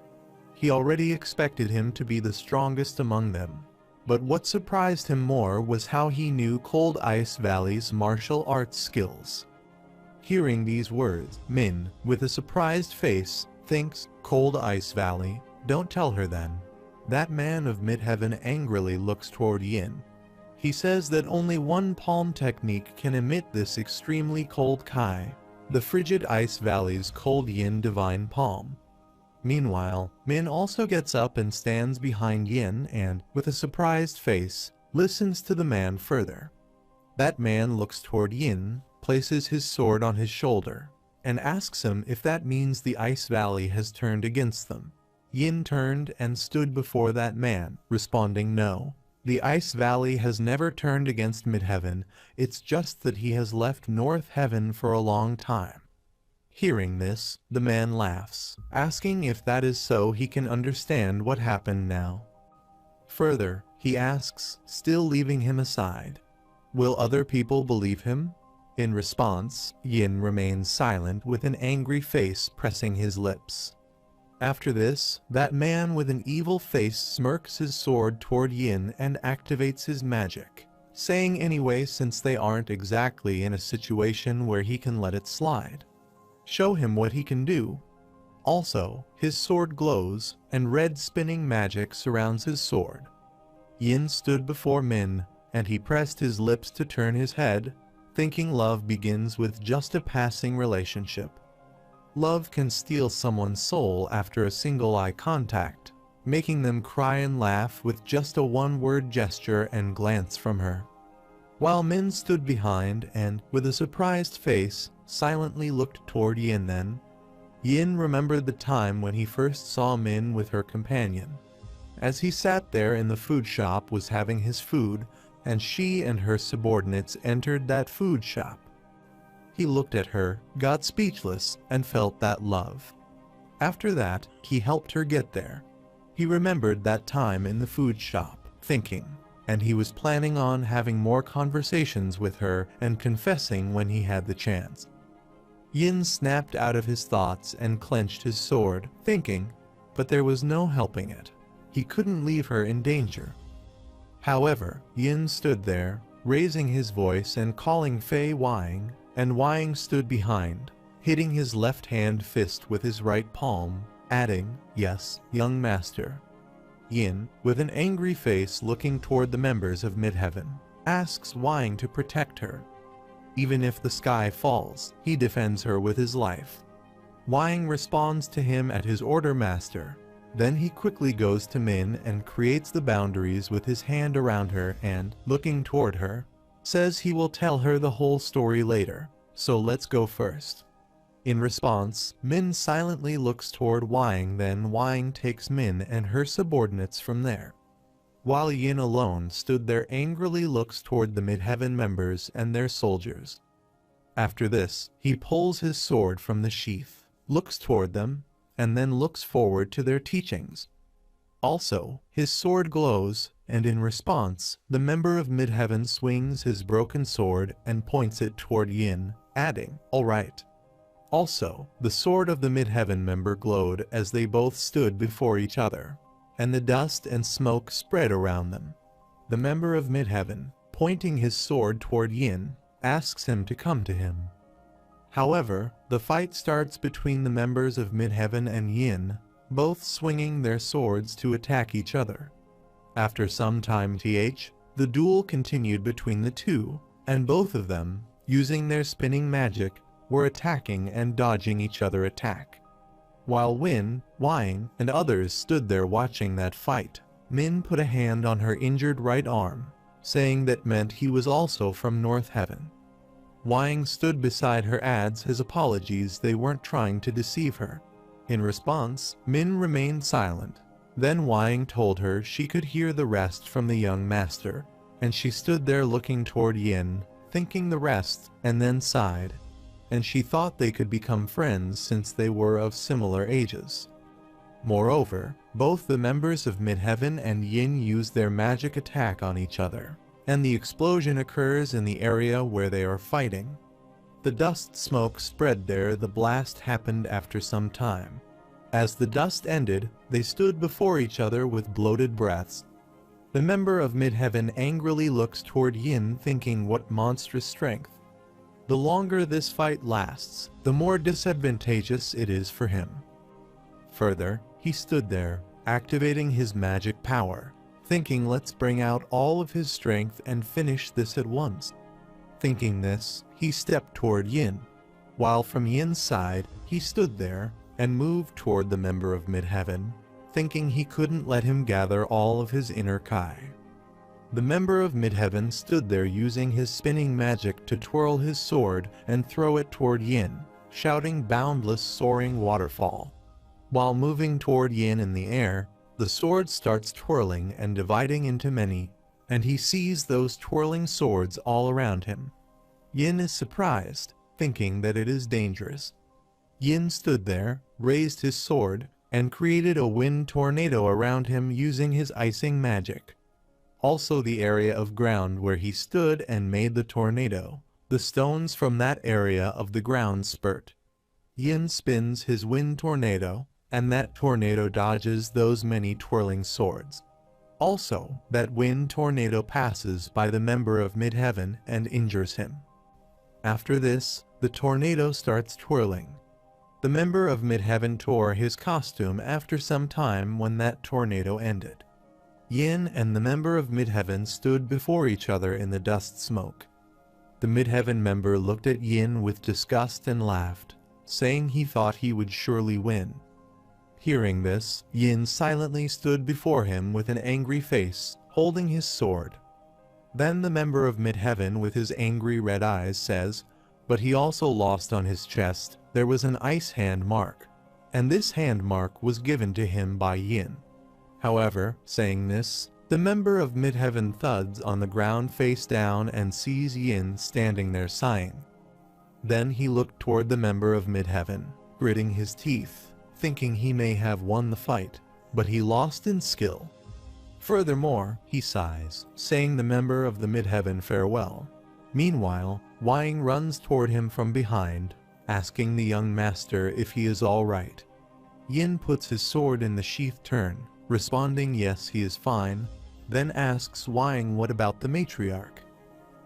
he already expected him to be the strongest among them. But what surprised him more was how he knew Cold Ice Valley's martial arts skills. Hearing these words, Min, with a surprised face, thinks, Cold Ice Valley, don't tell her then. That man of Midheaven angrily looks toward Yin. He says that only one palm technique can emit this extremely cold Kai, the frigid Ice Valley's cold Yin Divine Palm. Meanwhile, Min also gets up and stands behind Yin and, with a surprised face, listens to the man further. That man looks toward Yin, places his sword on his shoulder, and asks him if that means the Ice Valley has turned against them. Yin turned and stood before that man, responding no. The Ice Valley has never turned against Midheaven, it's just that he has left North Heaven for a long time. Hearing this, the man laughs, asking if that is so he can understand what happened now. Further, he asks, still leaving him aside, will other people believe him? In response, Yin remains silent with an angry face pressing his lips. After this, that man with an evil face smirks his sword toward Yin and activates his magic, saying anyway since they aren't exactly in a situation where he can let it slide. Show him what he can do. Also, his sword glows, and red spinning magic surrounds his sword. Yin stood before Min, and he pressed his lips to turn his head, thinking love begins with just a passing relationship. Love can steal someone's soul after a single eye contact, making them cry and laugh with just a one-word gesture and glance from her. while Min stood behind and, with a surprised face, silently looked toward Yin. Then Yin remembered the time when he first saw Min with her companion. As he sat there in the food shop was having his food, and she and her subordinates entered that food shop. He looked at her, got speechless, and felt that love. After that, he helped her get there. He remembered that time in the food shop, thinking, and he was planning on having more conversations with her and confessing when he had the chance. Yin snapped out of his thoughts and clenched his sword, thinking, but there was no helping it. He couldn't leave her in danger. However, Yin stood there, raising his voice and calling Fei Wang, and Wang stood behind, hitting his left-hand fist with his right palm, adding, "Yes, young master." Yin, with an angry face looking toward the members of Midheaven, asks Wang to protect her. Even if the sky falls, he defends her with his life. Wang responds to him at his order, master. Then he quickly goes to Min and creates the boundaries with his hand around her and, looking toward her, says he will tell her the whole story later, so let's go first. In response, Min silently looks toward Wang, then Wang takes Min and her subordinates from there. While Yin alone stood there angrily looks toward the Midheaven members and their soldiers. After this, he pulls his sword from the sheath, looks toward them, and then looks forward to their teachings. Also, his sword glows, and in response, the member of Midheaven swings his broken sword and points it toward Yin, adding, "All right." Also, the sword of the Midheaven member glowed as they both stood before each other, and the dust and smoke spread around them. The member of Midheaven, pointing his sword toward Yin, asks him to come to him. However, the fight starts between the members of Midheaven and Yin, both swinging their swords to attack each other. After some time the duel continued between the two, and both of them, using their spinning magic, were attacking and dodging each other attack. While Wang, and others stood there watching that fight, Min put a hand on her injured right arm, saying that meant he was also from North Heaven. Wang stood beside her, adds his apologies, they weren't trying to deceive her. In response, Min remained silent. Then Wang told her she could hear the rest from the young master, and she stood there looking toward Yin, thinking the rest, and then sighed. And she thought they could become friends since they were of similar ages. Moreover, both the members of Midheaven and Yin use their magic attack on each other, and the explosion occurs in the area where they are fighting. The dust smoke spread there. The blast happened after some time. As the dust ended, they stood before each other with bloated breaths. The member of Midheaven angrily looks toward Yin, thinking what monstrous strength. The longer this fight lasts, the more disadvantageous it is for him. Further, he stood there, activating his magic power, thinking let's bring out all of his strength and finish this at once. Thinking this, he stepped toward Yin. While from Yin's side, he stood there and moved toward the member of Midheaven, thinking he couldn't let him gather all of his inner Kai. The member of Midheaven stood there using his spinning magic to twirl his sword and throw it toward Yin, shouting boundless soaring waterfall. While moving toward Yin in the air, the sword starts twirling and dividing into many, and he sees those twirling swords all around him. Yin is surprised, thinking that it is dangerous. Yin stood there, raised his sword, and created a wind tornado around him using his icing magic. Also the area of ground where he stood and made the tornado, the stones from that area of the ground spurt. Yin spins his wind tornado, and that tornado dodges those many twirling swords. Also, that wind tornado passes by the member of Midheaven and injures him. After this, the tornado starts twirling. The member of Midheaven tore his costume after some time when that tornado ended. Yin and the member of Midheaven stood before each other in the dust smoke. The Midheaven member looked at Yin with disgust and laughed, saying he thought he would surely win. Hearing this, Yin silently stood before him with an angry face, holding his sword. Then the member of Midheaven with his angry red eyes says, but he also lost on his chest, there was an ice hand mark. And this hand mark was given to him by Yin. However, saying this, the member of Midheaven thuds on the ground face down and sees Yin standing there sighing. Then he looked toward the member of Midheaven, gritting his teeth, thinking he may have won the fight, but he lost in skill. Furthermore, he sighs, saying the member of the Midheaven farewell. Meanwhile, Wang runs toward him from behind, asking the young master if he is all right. Yin puts his sword in the sheath turn, responding yes he is fine, then asks Wang what about the matriarch.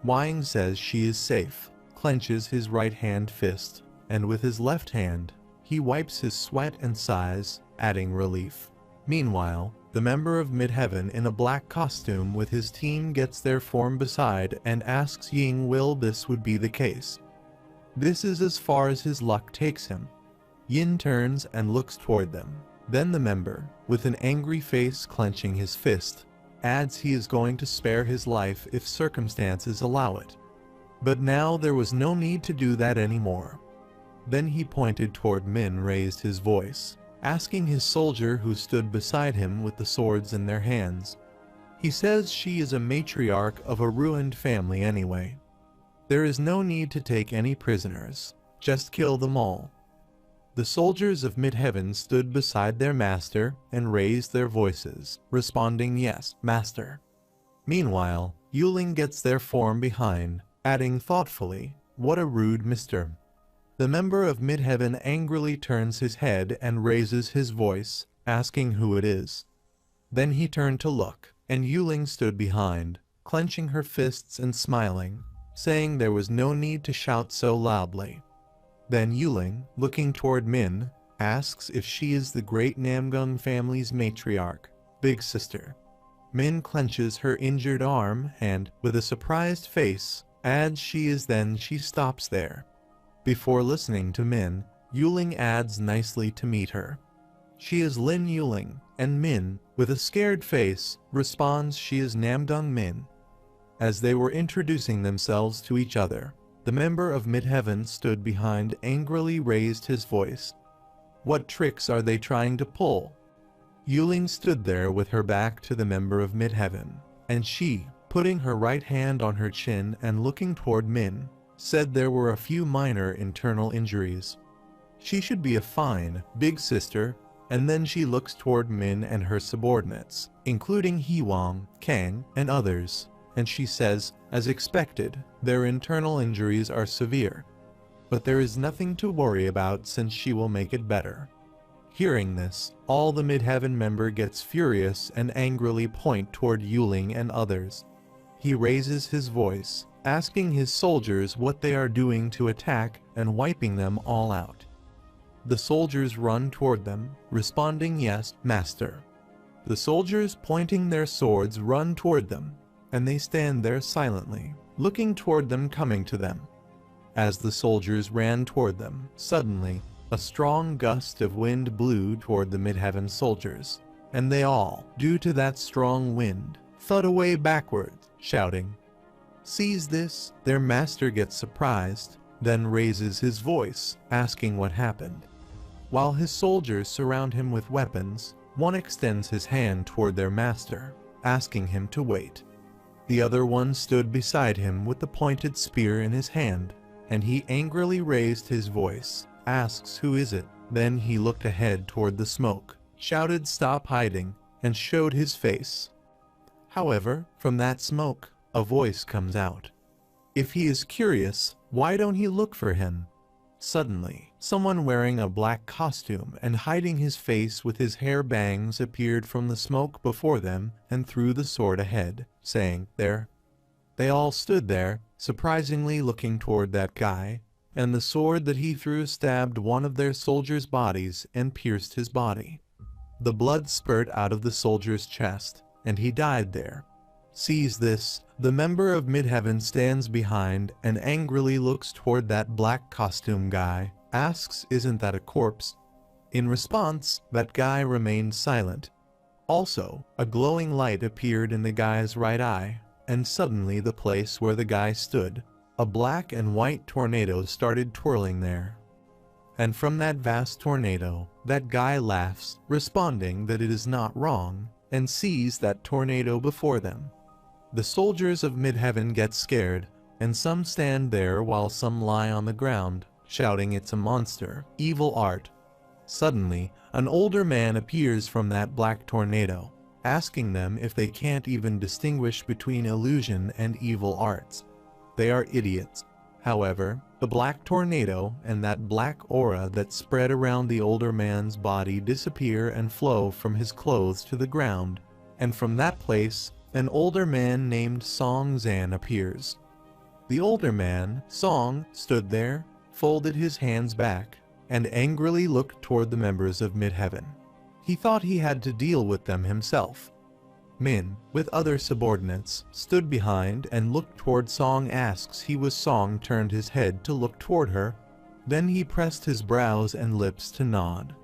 Wang says she is safe, clenches his right hand fist, and with his left hand, he wipes his sweat and sighs, adding relief. Meanwhile, the member of Midheaven in a black costume with his team gets their form beside and asks Ying will this would be the case. This is as far as his luck takes him. Yin turns and looks toward them. Then the member, with an angry face clenching his fist, adds he is going to spare his life if circumstances allow it. But now there was no need to do that anymore. Then he pointed toward Min, raised his voice, asking his soldier who stood beside him with the swords in their hands. He says she is a matriarch of a ruined family anyway. There is no need to take any prisoners, just kill them all. The soldiers of Midheaven stood beside their master and raised their voices, responding yes, master. Meanwhile, Yuling gets their form behind, adding thoughtfully, what a rude mister. The member of Midheaven angrily turns his head and raises his voice, asking who it is. Then he turned to look, and Yuling stood behind, clenching her fists and smiling, saying there was no need to shout so loudly. Then Yuling, looking toward Min, asks if she is the great Namgung family's matriarch, big sister. Min clenches her injured arm and, with a surprised face, adds she is. Then she stops there. Before listening to Min, Yuling adds nicely to meet her. She is Lin Yuling, and Min, with a scared face, responds she is Namgung Min. As they were introducing themselves to each other, the member of Midheaven stood behind, angrily raised his voice. What tricks are they trying to pull? Yuling stood there with her back to the member of Midheaven, and she, putting her right hand on her chin and looking toward Min, said there were a few minor internal injuries. She should be a fine, big sister, and then she looks toward Min and her subordinates, including Hiwang, Kang, and others, and she says, as expected, their internal injuries are severe. But there is nothing to worry about since she will make it better. Hearing this, all the Midheaven member gets furious and angrily point toward Yuling and others. He raises his voice, asking his soldiers what they are doing to attack and wiping them all out. The soldiers run toward them, responding yes, master. The soldiers pointing their swords run toward them, and they stand there silently, looking toward them coming to them. As the soldiers ran toward them, suddenly, a strong gust of wind blew toward the Midheaven soldiers, and they all, due to that strong wind, thud away backwards, shouting. Sees this, their master gets surprised, then raises his voice, asking what happened. While his soldiers surround him with weapons, one extends his hand toward their master, asking him to wait. The other one stood beside him with the pointed spear in his hand, and he angrily raised his voice, asks who is it. Then he looked ahead toward the smoke, shouted stop hiding, and showed his face. However, from that smoke, a voice comes out. If he is curious, why don't he look for him? Suddenly, someone wearing a black costume and hiding his face with his hair bangs appeared from the smoke before them and threw the sword ahead, saying, there. They all stood there, surprisingly looking toward that guy, and the sword that he threw stabbed one of their soldiers' bodies and pierced his body. The blood spurt out of the soldier's chest, and he died there. Sees this, the member of Midheaven stands behind and angrily looks toward that black costume guy, asks isn't that a corpse? In response, that guy remained silent. Also, a glowing light appeared in the guy's right eye, and suddenly the place where the guy stood, a black and white tornado started twirling there. And from that vast tornado, that guy laughs, responding that it is not wrong, and sees that tornado before them. The soldiers of Midheaven get scared, and some stand there while some lie on the ground, shouting it's a monster, evil art. Suddenly, an older man appears from that black tornado, asking them if they can't even distinguish between illusion and evil arts. They are idiots. However, the black tornado and that black aura that spread around the older man's body disappear and flow from his clothes to the ground, and from that place, an older man named Song Zan appears. The older man, Song, stood there, folded his hands back, and angrily looked toward the members of Midheaven. He thought he had to deal with them himself. Min, with other subordinates, stood behind and looked toward Song. Asks he was Song turned his head to look toward her. Then he pressed his brows and lips to nod.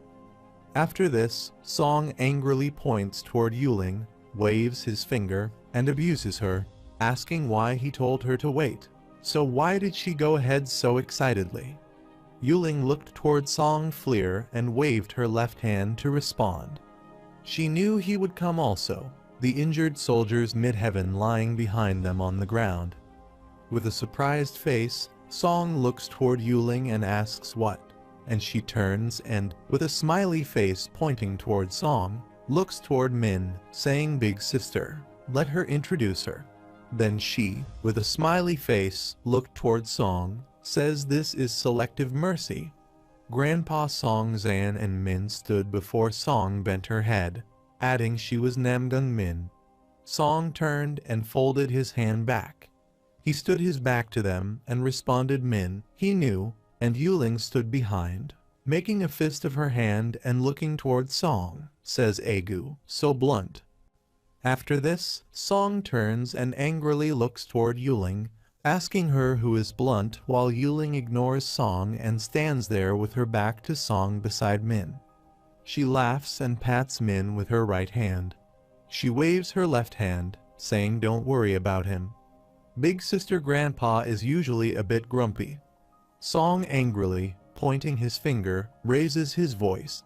After this, Song angrily points toward Yuling, waves his finger, and abuses her, asking why he told her to wait. So why did she go ahead so excitedly? Yuling looked toward Song Fleer and waved her left hand to respond. She knew he would come also. The injured soldiers Midheaven lying behind them on the ground. With a surprised face, Song looks toward Yuling and asks what, and she turns and, with a smiley face pointing toward Song, looks toward Min, saying big sister, let her introduce her. Then she, with a smiley face, looked toward Song, says this is selective mercy. Grandpa Song Zan and Min stood before Song bent her head, adding she was Namgung Min. Song turned and folded his hand back. He stood his back to them and responded Min, he knew, and Yuling stood behind, making a fist of her hand and looking toward Song, says Agu, so blunt. After this, Song turns and angrily looks toward Yuling, asking her who is blunt while Yuling ignores Song and stands there with her back to Song beside Min. She laughs and pats Min with her right hand. She waves her left hand, saying don't worry about him. Big sister Grandpa is usually a bit grumpy. Song angrily, pointing his finger, raises his voice.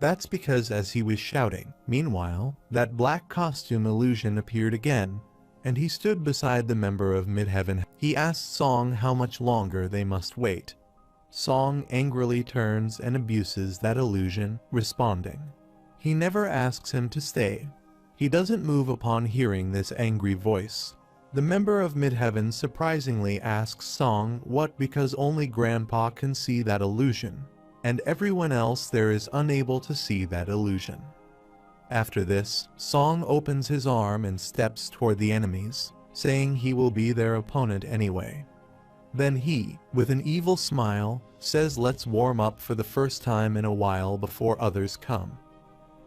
That's because as he was shouting, meanwhile, that black costume illusion appeared again, and he stood beside the member of Midheaven. He asked Song how much longer they must wait. Song angrily turns and abuses that illusion, responding. He never asks him to stay. He doesn't move upon hearing this angry voice. The member of Midheaven surprisingly asks Song what because only Grandpa can see that illusion, and everyone else there is unable to see that illusion. After this, Song opens his arm and steps toward the enemies, saying he will be their opponent anyway. Then he, with an evil smile, says let's warm up for the first time in a while before others come.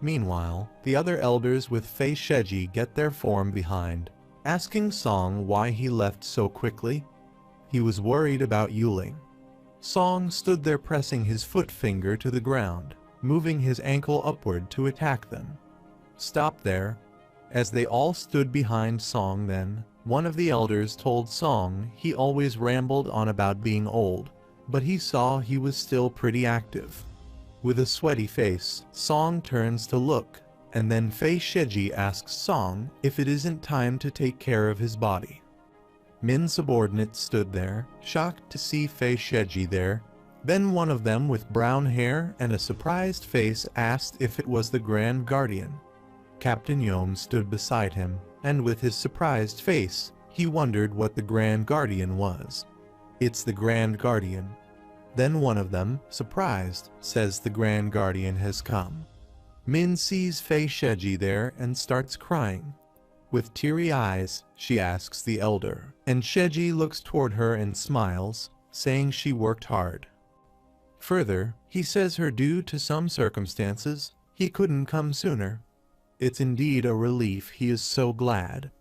Meanwhile, the other elders with Fei Sheji get their form behind, asking Song why he left so quickly. He was worried about Yuling. Song stood there pressing his foot finger to the ground, moving his ankle upward to attack them. Stop there. As they all stood behind Song then, one of the elders told Song he always rambled on about being old, but he saw he was still pretty active. With a sweaty face, Song turns to look, and then Fei Sheji asks Song if it isn't time to take care of his body. Min's subordinates stood there, shocked to see Fei Sheji there. Then one of them with brown hair and a surprised face asked if it was the Grand Guardian. Captain Yom stood beside him, and with his surprised face, he wondered what the Grand Guardian was. It's the Grand Guardian. Then one of them, surprised, says the Grand Guardian has come. Min sees Fei Sheji there and starts crying. With teary eyes, she asks the elder, and Sheji looks toward her and smiles, saying she worked hard. Further, he says her due to some circumstances, he couldn't come sooner. It's indeed a relief, he is so glad.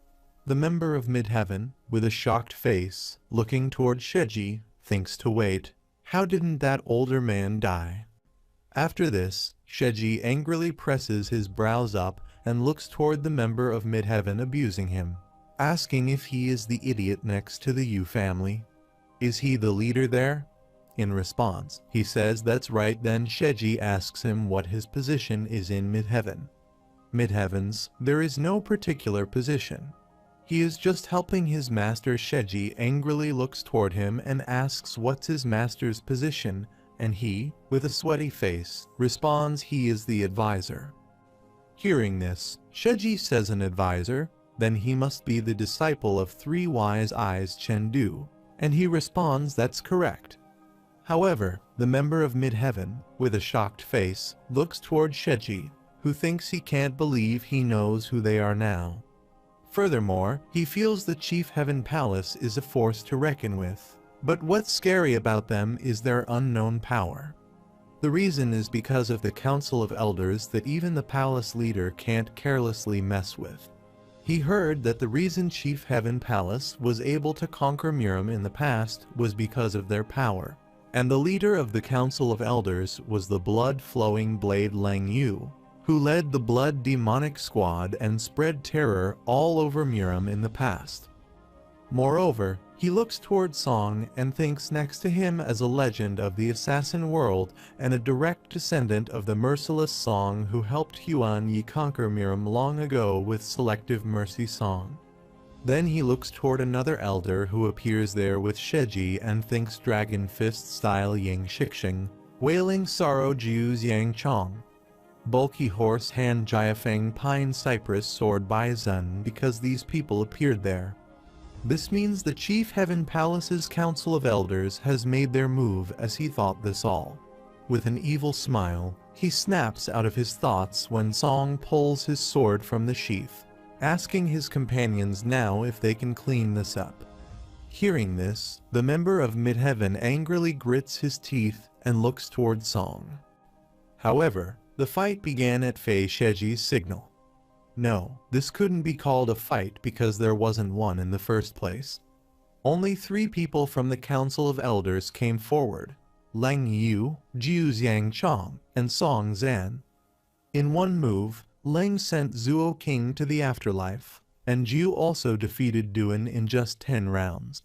The member of Midheaven, with a shocked face, looking toward Sheji, thinks to wait. How didn't that older man die? After this, Sheji angrily presses his brows up and looks toward the member of Midheaven abusing him. asking if he is the idiot next to the Yu family. Is he the leader there? In response, he says that's right. Then Sheji asks him what his position is in Midheaven. Midheavens, there is no particular position. He is just helping his master. Sheji angrily looks toward him and asks what's his master's position, and he, with a sweaty face, responds he is the advisor. Hearing this, Sheji says an advisor, then he must be the disciple of Three Wise Eyes Chengdu, and he responds that's correct. However, the member of Midheaven, with a shocked face, looks toward Sheji, who thinks he can't believe he knows who they are now. Furthermore, he feels the Chief Heaven Palace is a force to reckon with, but what's scary about them is their unknown power. The reason is because of the Council of Elders that even the palace leader can't carelessly mess with. He heard that the reason Chief Heaven Palace was able to conquer Miram in the past was because of their power, and the leader of the Council of Elders was the blood-flowing Blade Lang Yu, who led the Blood Demonic Squad and spread terror all over Miram in the past. Moreover, he looks toward Song and thinks next to him as a legend of the assassin world and a direct descendant of the merciless Song who helped Huan Yi conquer Miram long ago with selective mercy Song. Then he looks toward another elder who appears there with Sheji and thinks Dragon Fist style Yang Shixing, Wailing Sorrow Jiu's Yang Chong, Bulky Horse Hand Jiafeng Pine Cypress Sword Bai Zun because these people appeared there. This means the Chief Heaven Palace's Council of Elders has made their move as he thought this all. With an evil smile, he snaps out of his thoughts when Song pulls his sword from the sheath, asking his companions now if they can clean this up. Hearing this, the member of Midheaven angrily grits his teeth and looks toward Song. However, the fight began at Fei Sheji's signal. No, this couldn't be called a fight because there wasn't one in the first place. Only 3 people from the Council of Elders came forward: Lang Yu, Jiu Yang Chong, and Song Zan. In one move, Lang sent Zuo King to the afterlife, and Jiu also defeated Duan in just 10 rounds.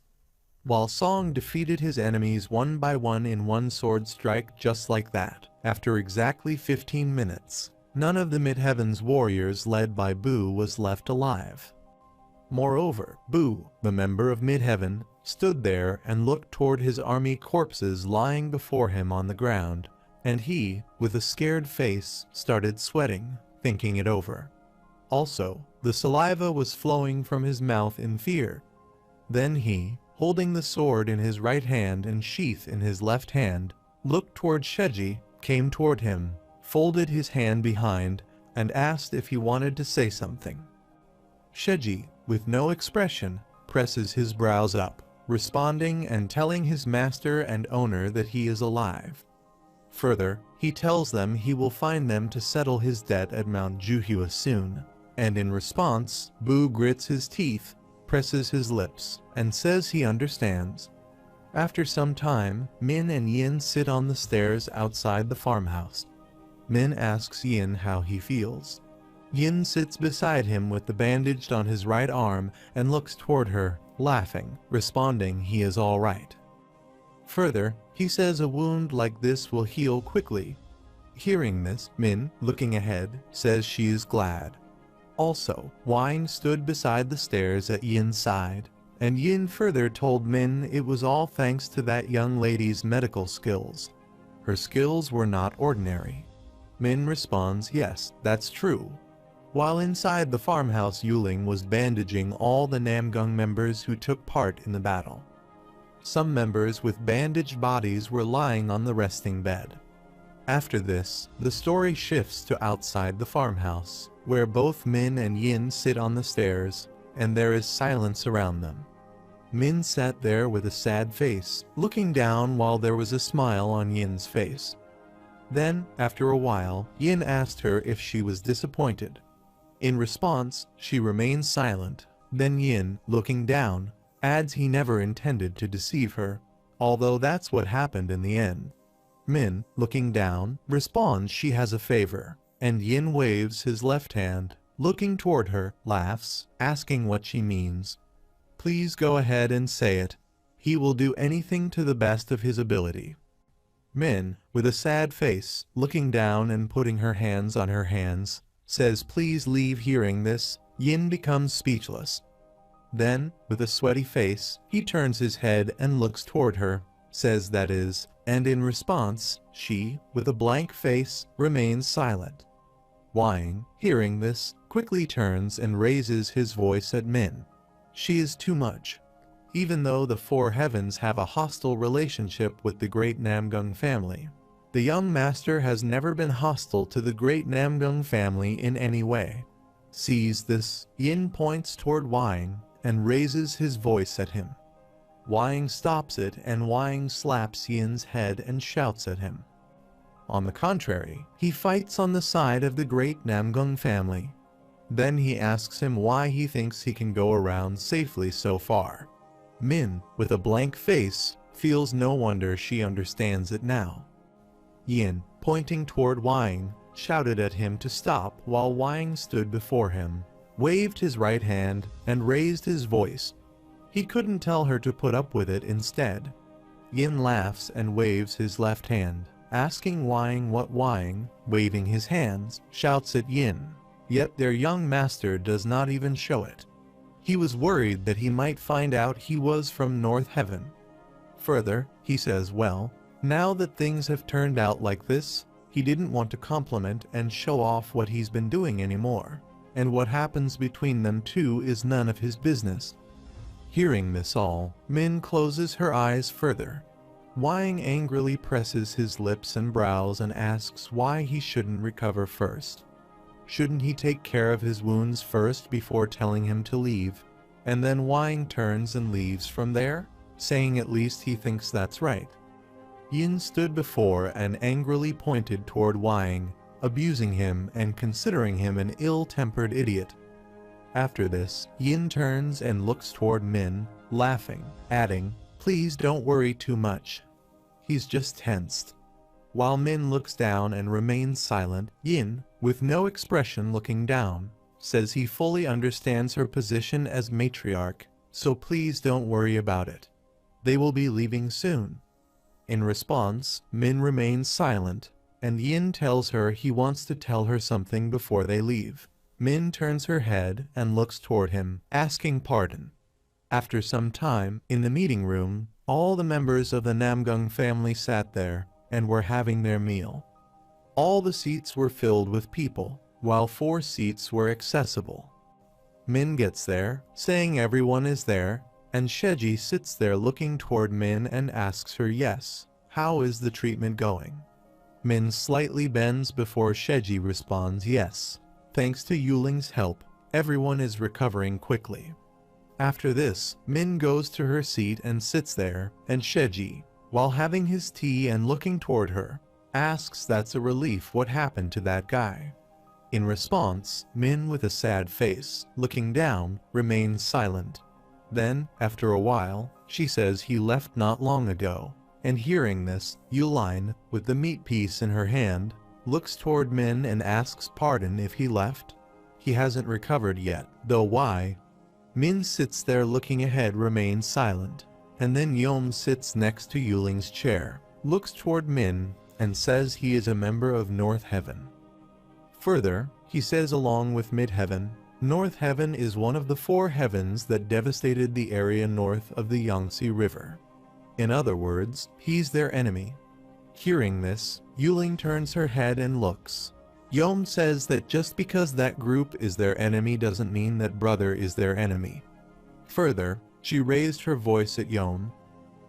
While Song defeated his enemies one by one in one sword strike just like that, after exactly 15 minutes. None of the Midheaven's warriors led by Bu was left alive. Moreover, Bu, the member of Midheaven, stood there and looked toward his army corpses lying before him on the ground, and he, with a scared face, started sweating, thinking it over. Also, the saliva was flowing from his mouth in fear. Then he, holding the sword in his right hand and sheath in his left hand, looked toward Sheji, came toward him, folded his hand behind, and asked if he wanted to say something. Sheji, with no expression, presses his brows up, responding and telling his master and owner that he is alive. Further, he tells them he will find them to settle his debt at Mount Juhua soon, and in response, Bu grits his teeth, presses his lips, and says he understands. After some time, Min and Yin sit on the stairs outside the farmhouse. Min asks Yin how he feels. Yin sits beside him with the bandage on his right arm and looks toward her, laughing, responding he is all right. Further, he says a wound like this will heal quickly. Hearing this, Min, looking ahead, says she is glad. Also, Wine stood beside the stairs at Yin's side, and Yin further told Min it was all thanks to that young lady's medical skills. Her skills were not ordinary. Min responds yes, that's true. While inside the farmhouse, Yuling was bandaging all the Namgung members who took part in the battle. Some members with bandaged bodies were lying on the resting bed. After this, the story shifts to outside the farmhouse, where both Min and Yin sit on the stairs, and there is silence around them. Min sat there with a sad face, looking down while there was a smile on Yin's face. Then, after a while, Yin asked her if she was disappointed. In response, she remains silent. Then Yin, looking down, adds he never intended to deceive her, although that's what happened in the end. Min, looking down, responds she has a favor, and Yin waves his left hand, looking toward her, laughs, asking what she means. Please go ahead and say it. He will do anything to the best of his ability. Min, with a sad face, looking down and putting her hands on her hands, says please leave. Hearing this, Yin becomes speechless. Then, with a sweaty face, he turns his head and looks toward her, says that is, and in response, she, with a blank face, remains silent. Wang, hearing this, quickly turns and raises his voice at Min. She is too much. Even though the four heavens have a hostile relationship with the great Namgung family, the young master has never been hostile to the great Namgung family in any way. Sees this, Yin points toward Wang and raises his voice at him. Wang stops it and Wang slaps Yin's head and shouts at him. On the contrary, he fights on the side of the great Namgung family. Then he asks him why he thinks he can go around safely so far. Min, with a blank face, feels no wonder she understands it now. Yin, pointing toward Wang, shouted at him to stop while Wang stood before him, waved his right hand, and raised his voice. He couldn't tell her to put up with it instead. Yin laughs and waves his left hand, asking Wang what Wang, waving his hands, shouts at Yin. Yet their young master does not even show it. He was worried that he might find out he was from North Heaven. Further, he says well, now that things have turned out like this, he didn't want to compliment and show off what he's been doing anymore, and what happens between them two is none of his business. Hearing this all, Min closes her eyes further. Wang angrily presses his lips and brows and asks why he shouldn't recover first. Shouldn't he take care of his wounds first before telling him to leave? And then Wang turns and leaves from there, saying at least he thinks that's right. Yin stood before and angrily pointed toward Wang, abusing him and considering him an ill-tempered idiot. After this, Yin turns and looks toward Min, laughing, adding, please don't worry too much. He's just tensed. While Min looks down and remains silent, Yin, with no expression looking down, says he fully understands her position as matriarch, so please don't worry about it. They will be leaving soon. In response, Min remains silent, and Yin tells her he wants to tell her something before they leave. Min turns her head and looks toward him, asking pardon. After some time, in the meeting room, all the members of the Namgung family sat there and were having their meal. All the seats were filled with people, while 4 seats were accessible. Min gets there, saying everyone is there, and Sheji sits there looking toward Min and asks her yes, how is the treatment going? Min slightly bends before Sheji responds yes. Thanks to Yuling's help, everyone is recovering quickly. After this, Min goes to her seat and sits there, and Sheji, while having his tea and looking toward her, asks that's a relief what happened to that guy. In response, Min with a sad face, looking down, remains silent. Then, after a while, she says he left not long ago, and hearing this, Yuline, with the meat piece in her hand, looks toward Min and asks pardon if he left. He hasn't recovered yet, though why? Min sits there looking ahead, remains silent, and then Yom sits next to Yuling's chair, looks toward Min, and says he is a member of North Heaven. Further, he says along with Mid-Heaven, North Heaven is one of the 4 heavens that devastated the area north of the Yangtze River. In other words, he's their enemy. Hearing this, Yuling turns her head and looks. Yom says that just because that group is their enemy doesn't mean that brother is their enemy. Further, she raised her voice at Yom.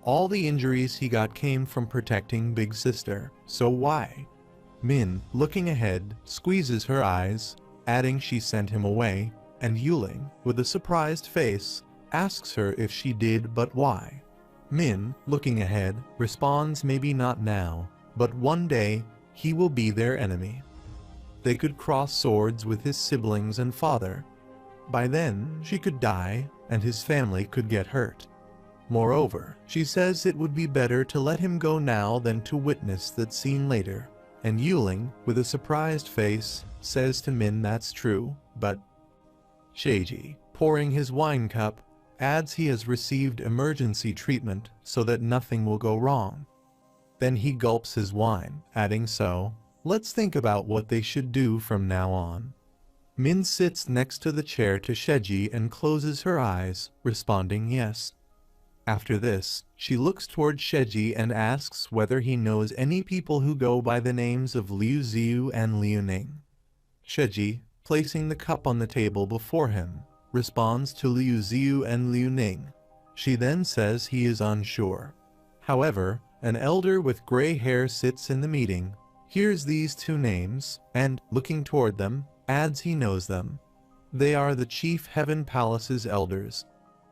All the injuries he got came from protecting Big Sister, so why? Min, looking ahead, squeezes her eyes, adding she sent him away, and Yuling, with a surprised face, asks her if she did but why. Min, looking ahead, responds maybe not now, but one day, he will be their enemy. They could cross swords with his siblings and father. By then, she could die, and his family could get hurt. Moreover, she says it would be better to let him go now than to witness that scene later. And Yuling, with a surprised face, says to Min that's true, but Sheiji, pouring his wine cup, adds he has received emergency treatment so that nothing will go wrong. Then he gulps his wine, adding, so, let's think about what they should do from now on. Min sits next to the chair to Sheiji and closes her eyes, responding yes. After this, she looks toward Sheiji and asks whether he knows any people who go by the names of Liu Ziyu and Liu Ning. Sheiji, placing the cup on the table before him, responds to Liu Ziyu and Liu Ning. She then says he is unsure. However, an elder with gray hair sits in the meeting, hears these two names, and, looking toward them, adds he knows them. They are the Chief Heaven Palace's elders.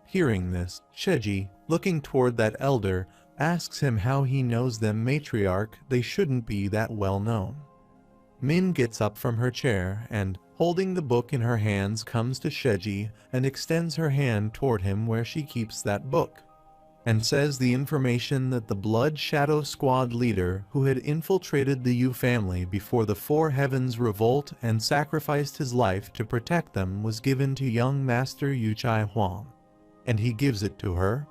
Hearing this, Sheiji, looking toward that elder, asks him how he knows them. Matriarch, they shouldn't be that well known. Min gets up from her chair and, holding the book in her hands, comes to Sheiji and extends her hand toward him where she keeps that book, and says the information that the Blood Shadow Squad leader who had infiltrated the Yu family before the Four Heavens revolt and sacrificed his life to protect them was given to young Master Yu Chai Huang, and he gives it to her.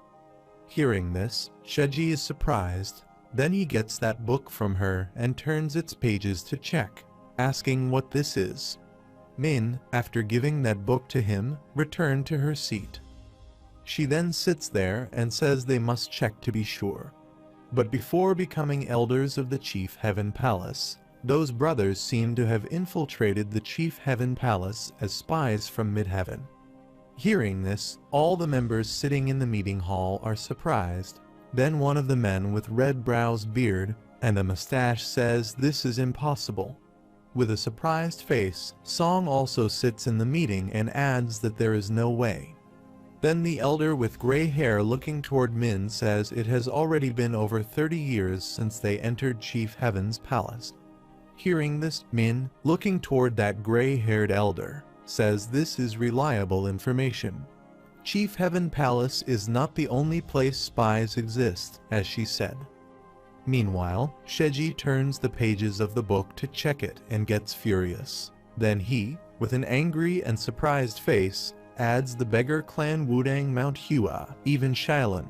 Hearing this, Sheiji is surprised. Then he gets that book from her and turns its pages to check, asking what this is. Min, after giving that book to him, returned to her seat. She then sits there and says they must check to be sure. But before becoming elders of the Chief Heaven Palace, those brothers seem to have infiltrated the Chief Heaven Palace as spies from Midheaven. Hearing this, all the members sitting in the meeting hall are surprised. Then one of the men with red brows, beard, and a mustache says this is impossible. With a surprised face, Song also sits in the meeting and adds that there is no way. Then the elder with gray hair, looking toward Min, says it has already been over 30 years since they entered Chief Heaven's palace. Hearing this, Min, looking toward that gray-haired elder, says this is reliable information. Chief Heaven Palace is not the only place spies exist, as she said. Meanwhile, Sheiji turns the pages of the book to check it and gets furious. Then he, with an angry and surprised face, adds the beggar clan Wudang manhwa, even Shaolin.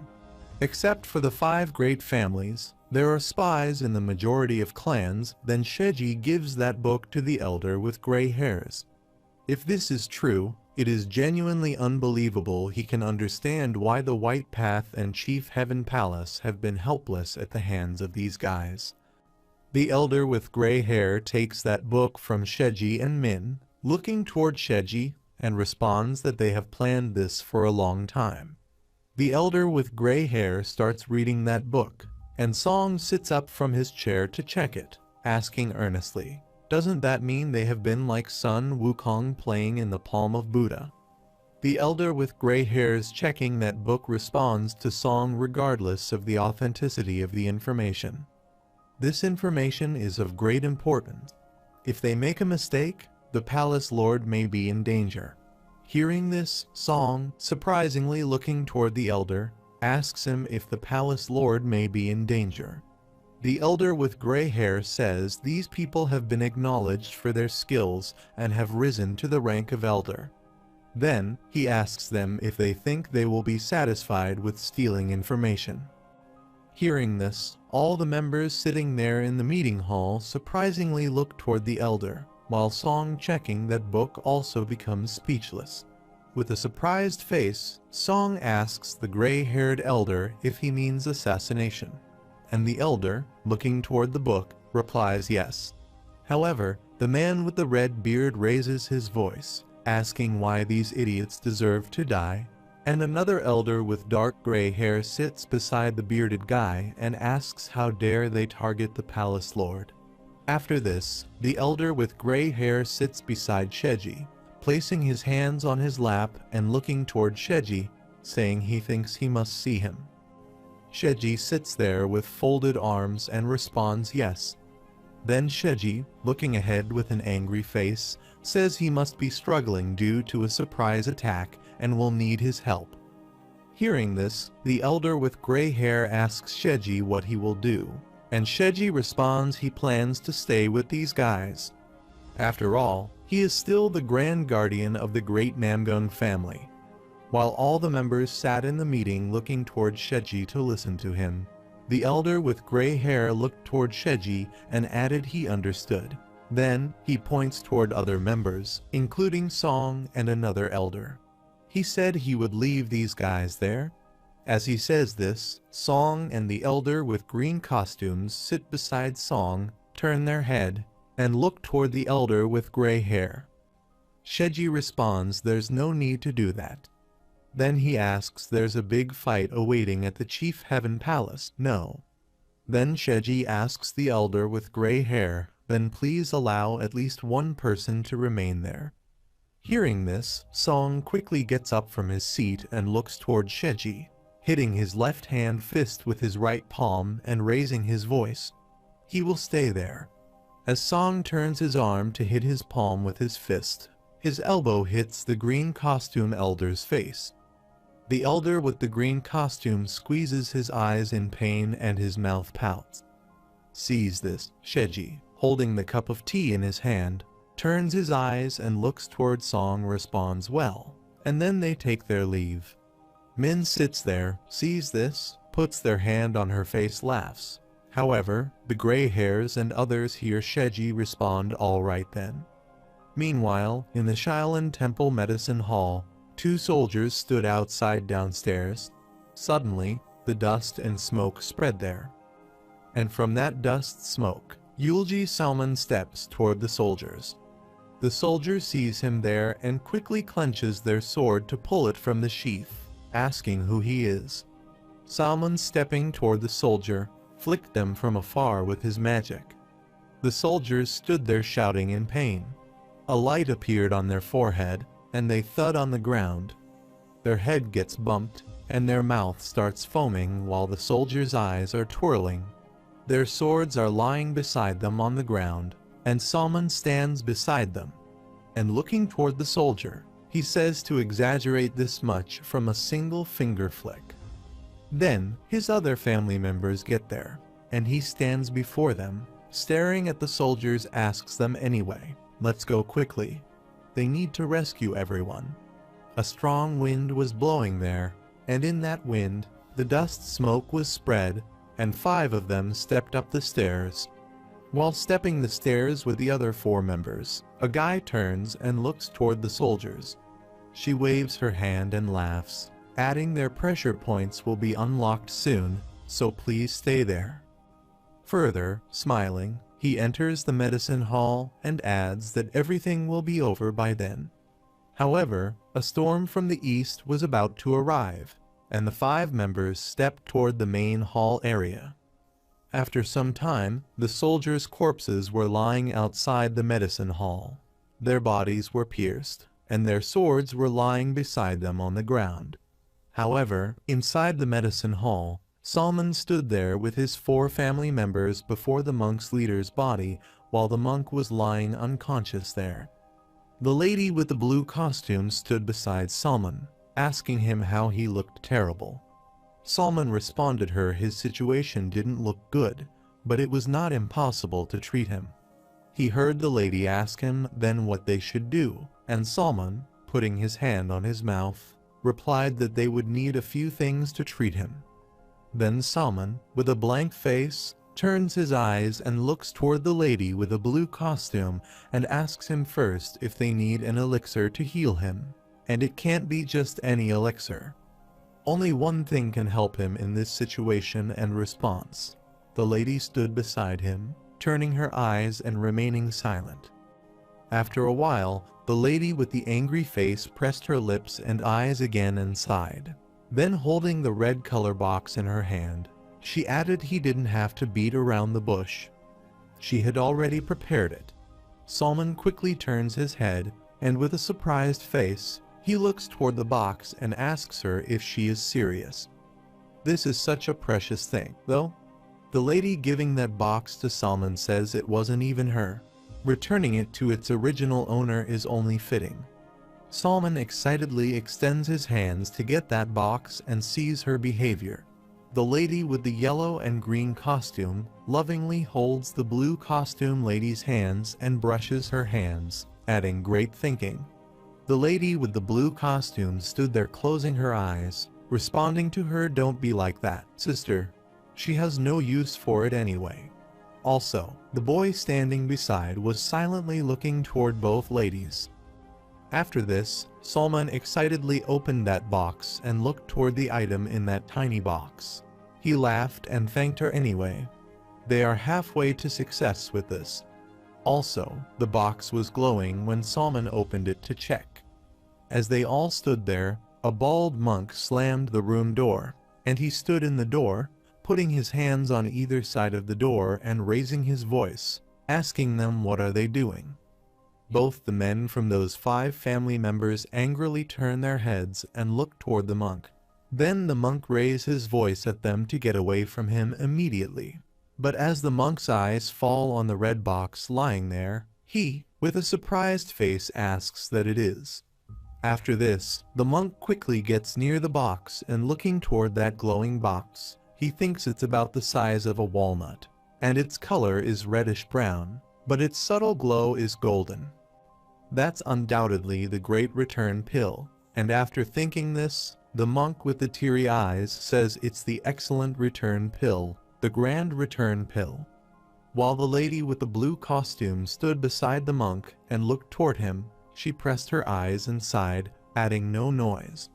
Except for the 5 great families, there are spies in the majority of clans. Then Sheiji gives that book to the elder with gray hairs. If this is true, it is genuinely unbelievable he can understand why the White Path and Chief Heaven Palace have been helpless at the hands of these guys. The elder with gray hair takes that book from Sheiji and Min, looking toward Sheiji, and responds that they have planned this for a long time. The elder with gray hair starts reading that book, and Song sits up from his chair to check it, asking earnestly, doesn't that mean they have been like Sun Wukong playing in the palm of Buddha? The elder with gray hairs checking that book responds to Song regardless of the authenticity of the information. This information is of great importance. If they make a mistake, the palace lord may be in danger. Hearing this, Song, surprisingly looking toward the elder, asks him if the palace lord may be in danger. The elder with gray hair says these people have been acknowledged for their skills and have risen to the rank of elder. Then, he asks them if they think they will be satisfied with stealing information. Hearing this, all the members sitting there in the meeting hall surprisingly look toward the elder, while Song, checking that book, also becomes speechless. With a surprised face, Song asks the gray-haired elder if he means assassination, and the elder, looking toward the book, replies yes. However, the man with the red beard raises his voice, asking why these idiots deserve to die, and another elder with dark gray hair sits beside the bearded guy and asks how dare they target the palace lord. After this, the elder with gray hair sits beside Sheiji, placing his hands on his lap and looking toward Sheiji, saying he thinks he must see him. Sheiji sits there with folded arms and responds yes. Then Sheiji, looking ahead with an angry face, says he must be struggling due to a surprise attack and will need his help. Hearing this, the elder with gray hair asks Sheiji what he will do, and Sheiji responds he plans to stay with these guys. After all, He is still the grand guardian of the great Namgung family. While all the members sat in the meeting looking toward Sheji to listen to him, the elder with gray hair looked toward Sheji and added he understood. Then, he points toward other members, including Song and another elder. He said he would leave these guys there. As he says this, Song and the elder with green costumes sit beside Song, turn their head, and look toward the elder with gray hair. Sheji responds there's no need to do that. Then he asks there's a big fight awaiting at the Chief Heaven Palace. No. Then Sheji asks the elder with gray hair, then please allow at least one person to remain there. Hearing this, Song quickly gets up from his seat and looks toward Sheji, hitting his left-hand fist with his right palm and raising his voice. He will stay there. As Song turns his arm to hit his palm with his fist, his elbow hits the green costume elder's face. The elder with the green costume squeezes his eyes in pain and his mouth pouts. Sees this, Sheji, holding the cup of tea in his hand, turns his eyes and looks toward Song, responds well, and then they take their leave. Min sits there, sees this, puts their hand on her face, laughs. However, the gray hairs and others hear Sheji respond all right then. Meanwhile, in the Shaolin Temple Medicine Hall, two soldiers stood outside downstairs. Suddenly, the dust and smoke spread there. And from that dust smoke, Yulji Salmon steps toward the soldiers. The soldier sees him there and quickly clenches their sword to pull it from the sheath, asking who he is. Salmon, stepping toward the soldier, flicked them from afar with his magic. The soldiers stood there shouting in pain. A light appeared on their forehead, and they thud on the ground. Their head gets bumped, and their mouth starts foaming while the soldiers' eyes are twirling. Their swords are lying beside them on the ground, and Salmon stands beside them. And looking toward the soldier, he says to exaggerate this much from a single finger flick. Then, his other family members get there, and he stands before them, staring at the soldiers, asks them anyway, let's go quickly. They need to rescue everyone. A strong wind was blowing there, and in that wind, the dust smoke was spread, and 5 of them stepped up the stairs. While stepping the stairs with the other 4 members, a guy turns and looks toward the soldiers. She waves her hand and laughs, adding their pressure points will be unlocked soon, so please stay there. Further, smiling, he enters the medicine hall and adds that everything will be over by then. However, a storm from the east was about to arrive, and the 5 members stepped toward the main hall area. After some time, the soldiers' corpses were lying outside the medicine hall. Their bodies were pierced, and their swords were lying beside them on the ground. However, inside the medicine hall, Salmon stood there with his 4 family members before the monk's leader's body while the monk was lying unconscious there. The lady with the blue costume stood beside Salmon, asking him how he looked terrible. Salmon responded her his situation didn't look good, but it was not impossible to treat him. He heard the lady ask him then what they should do, and Salmon, putting his hand on his mouth, replied that they would need a few things to treat him. Then Salmon, with a blank face, turns his eyes and looks toward the lady with a blue costume and asks him first if they need an elixir to heal him, and it can't be just any elixir. Only one thing can help him in this situation and response. The lady stood beside him, turning her eyes and remaining silent. After a while, the lady with the angry face pressed her lips and eyes again and sighed. Then, holding the red color box in her hand, she added he didn't have to beat around the bush. She had already prepared it. Salmon quickly turns his head, and with a surprised face, he looks toward the box and asks her if she is serious. This is such a precious thing, though. The lady giving that box to Salmon says it wasn't even her. Returning it to its original owner is only fitting. Salmon excitedly extends his hands to get that box and sees her behavior. The lady with the yellow and green costume lovingly holds the blue costume lady's hands and brushes her hands, adding great thinking. The lady with the blue costume stood there closing her eyes, responding to her, "Don't be like that, sister. She has no use for it anyway." Also, the boy standing beside was silently looking toward both ladies. After this, Salman excitedly opened that box and looked toward the item in that tiny box. He laughed and thanked her anyway. They are halfway to success with this. Also, the box was glowing when Salman opened it to check. As they all stood there, a bald monk slammed the room door, and he stood in the door, putting his hands on either side of the door and raising his voice, asking them what are they doing. Both the men from those 5 family members angrily turned their heads and looked toward the monk. Then the monk raised his voice at them to get away from him immediately. But as the monk's eyes fall on the red box lying there, he, with a surprised face, asks that it is. After this, the monk quickly gets near the box and looking toward that glowing box, he thinks it's about the size of a walnut, and its color is reddish-brown, but its subtle glow is golden. That's undoubtedly the Great Return Pill, and after thinking this, the monk with the teary eyes says it's the excellent return pill, the Grand Return Pill. While the lady with the blue costume stood beside the monk and looked toward him, she pressed her eyes and sighed, adding no noise.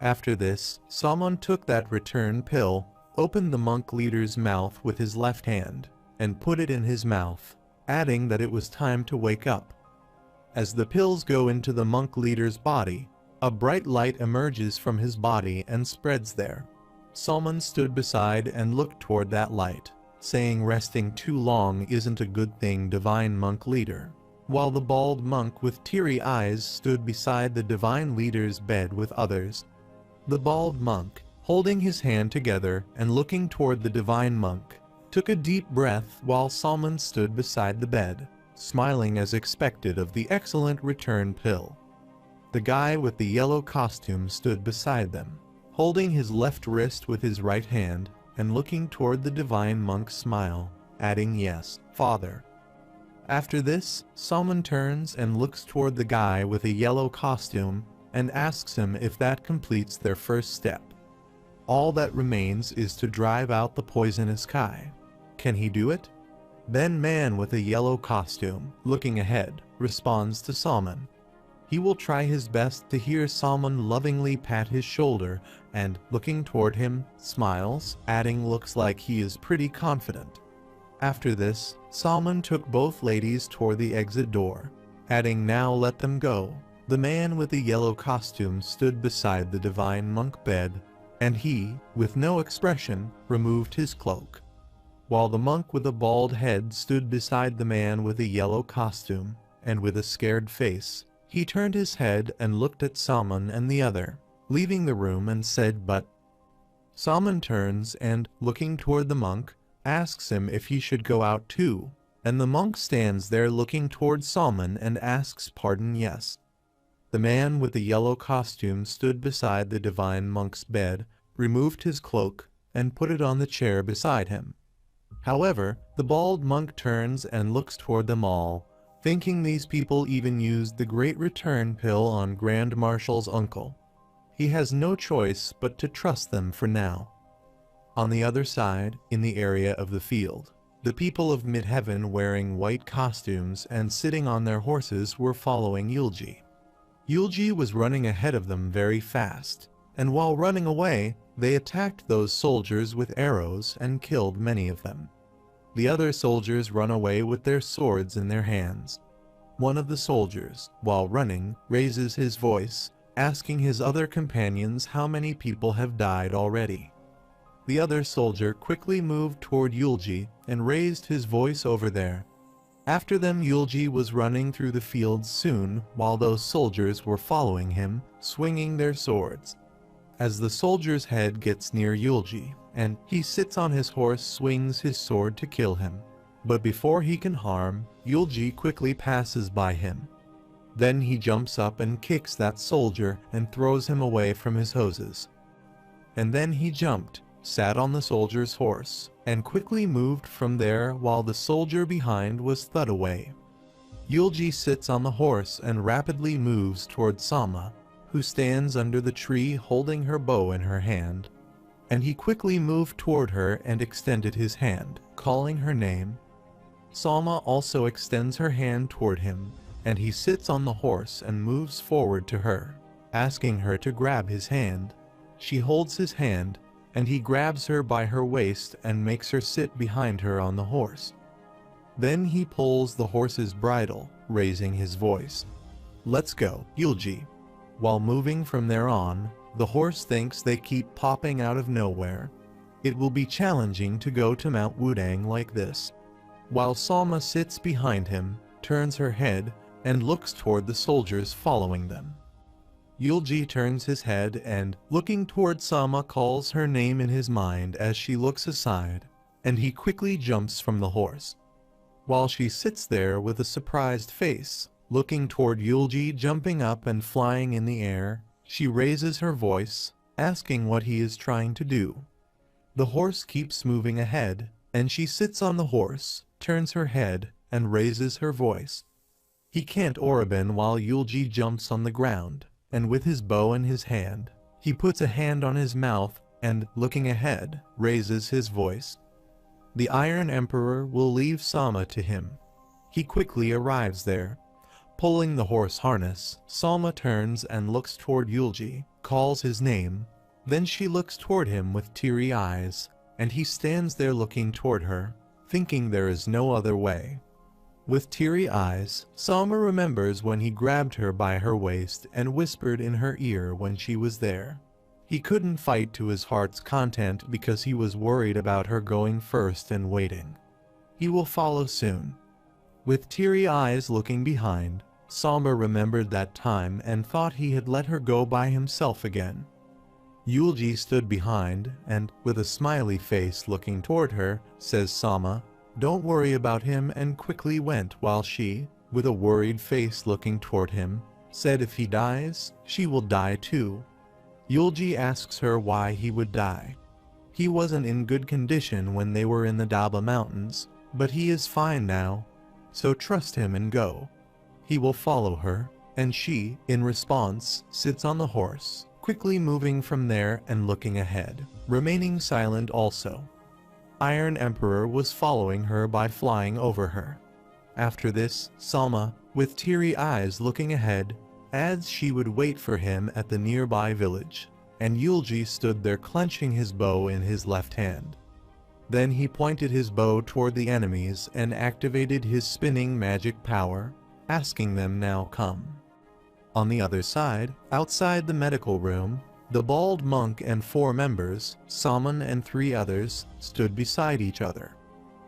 After this, Salman took that return pill, opened the monk leader's mouth with his left hand, and put it in his mouth, adding that it was time to wake up. As the pills go into the monk leader's body, a bright light emerges from his body and spreads there. Salman stood beside and looked toward that light, saying resting too long isn't a good thing, divine monk leader, while the bald monk with teary eyes stood beside the divine leader's bed with others. The bald monk, holding his hand together and looking toward the divine monk, took a deep breath while Salman stood beside the bed, smiling as expected of the excellent return pill. The guy with the yellow costume stood beside them, holding his left wrist with his right hand and looking toward the divine monk's smile, adding, "Yes, Father." After this, Salman turns and looks toward the guy with a yellow costume and asks him if that completes their first step. All that remains is to drive out the poisonous Kai. Can he do it? Then man with a yellow costume, looking ahead, responds to Salman. He will try his best to hear Salman lovingly pat his shoulder and, looking toward him, smiles, adding, "Looks like he is pretty confident." After this, Salman took both ladies toward the exit door, adding, "Now let them go." The man with the yellow costume stood beside the divine monk bed, and he, with no expression, removed his cloak. While the monk with a bald head stood beside the man with a yellow costume, and with a scared face, he turned his head and looked at Salman and the other, leaving the room, and said, "But..." Salman turns and, looking toward the monk, asks him if he should go out too, and the monk stands there looking toward Salman and asks pardon. Yes. The man with the yellow costume stood beside the divine monk's bed, removed his cloak, and put it on the chair beside him. However, the bald monk turns and looks toward them all, thinking these people even used the Great Return Pill on Grand Marshal's uncle. He has no choice but to trust them for now. On the other side, in the area of the field, the people of Midheaven wearing white costumes and sitting on their horses were following Yulji. Yulji was running ahead of them very fast, and while running away, they attacked those soldiers with arrows and killed many of them. The other soldiers run away with their swords in their hands. One of the soldiers, while running, raises his voice, asking his other companions how many people have died already. The other soldier quickly moved toward Yulji and raised his voice over there. After them, Yulji was running through the fields soon, while those soldiers were following him, swinging their swords. As the soldier's head gets near Yulji, and he sits on his horse, swings his sword to kill him. But before he can harm, Yulji quickly passes by him. Then he jumps up and kicks that soldier and throws him away from his hoses. And then he jumped, sat on the soldier's horse, and quickly moved from there while the soldier behind was thud away. Yulji sits on the horse and rapidly moves toward Sama, who stands under the tree holding her bow in her hand. And he quickly moved toward her and extended his hand, calling her name. Sama also extends her hand toward him, and he sits on the horse and moves forward to her, asking her to grab his hand. She holds his hand, and he grabs her by her waist and makes her sit behind her on the horse. Then he pulls the horse's bridle, raising his voice. "Let's go, Yulji." While moving from there on, the horse thinks they keep popping out of nowhere. It will be challenging to go to Mount Wudang like this. While Sama sits behind him, turns her head, and looks toward the soldiers following them. Yulji turns his head and, looking toward Sama, calls her name in his mind as she looks aside, and he quickly jumps from the horse. While she sits there with a surprised face, looking toward Yulji jumping up and flying in the air, she raises her voice, asking what he is trying to do. The horse keeps moving ahead, and she sits on the horse, turns her head, and raises her voice. He can't Orobin while Yulji jumps on the ground, and with his bow in his hand, he puts a hand on his mouth and, looking ahead, raises his voice. The Iron Emperor will leave Sama to him. He quickly arrives there. Pulling the horse harness, Sama turns and looks toward Yulji, calls his name. Then she looks toward him with teary eyes, and he stands there looking toward her, thinking there is no other way. With teary eyes, Sama remembers when he grabbed her by her waist and whispered in her ear when she was there. He couldn't fight to his heart's content because he was worried about her going first and waiting. He will follow soon. With teary eyes looking behind, Sama remembered that time and thought he had let her go by himself again. Yulji stood behind and, with a smiley face looking toward her, says Sama, "Don't worry about him," and quickly went while she, with a worried face looking toward him, said if he dies, she will die too. Yulji asks her why he would die. He wasn't in good condition when they were in the Daba Mountains, but he is fine now, so trust him and go. He will follow her, and she, in response, sits on the horse, quickly moving from there and looking ahead, remaining silent also. Iron Emperor was following her by flying over her. After this, Sama, with teary eyes looking ahead, adds she would wait for him at the nearby village, and Yulji stood there clenching his bow in his left hand. Then he pointed his bow toward the enemies and activated his spinning magic power, asking them now come. On the other side, outside the medical room, the bald monk and 4 members, Saman and 3 others, stood beside each other.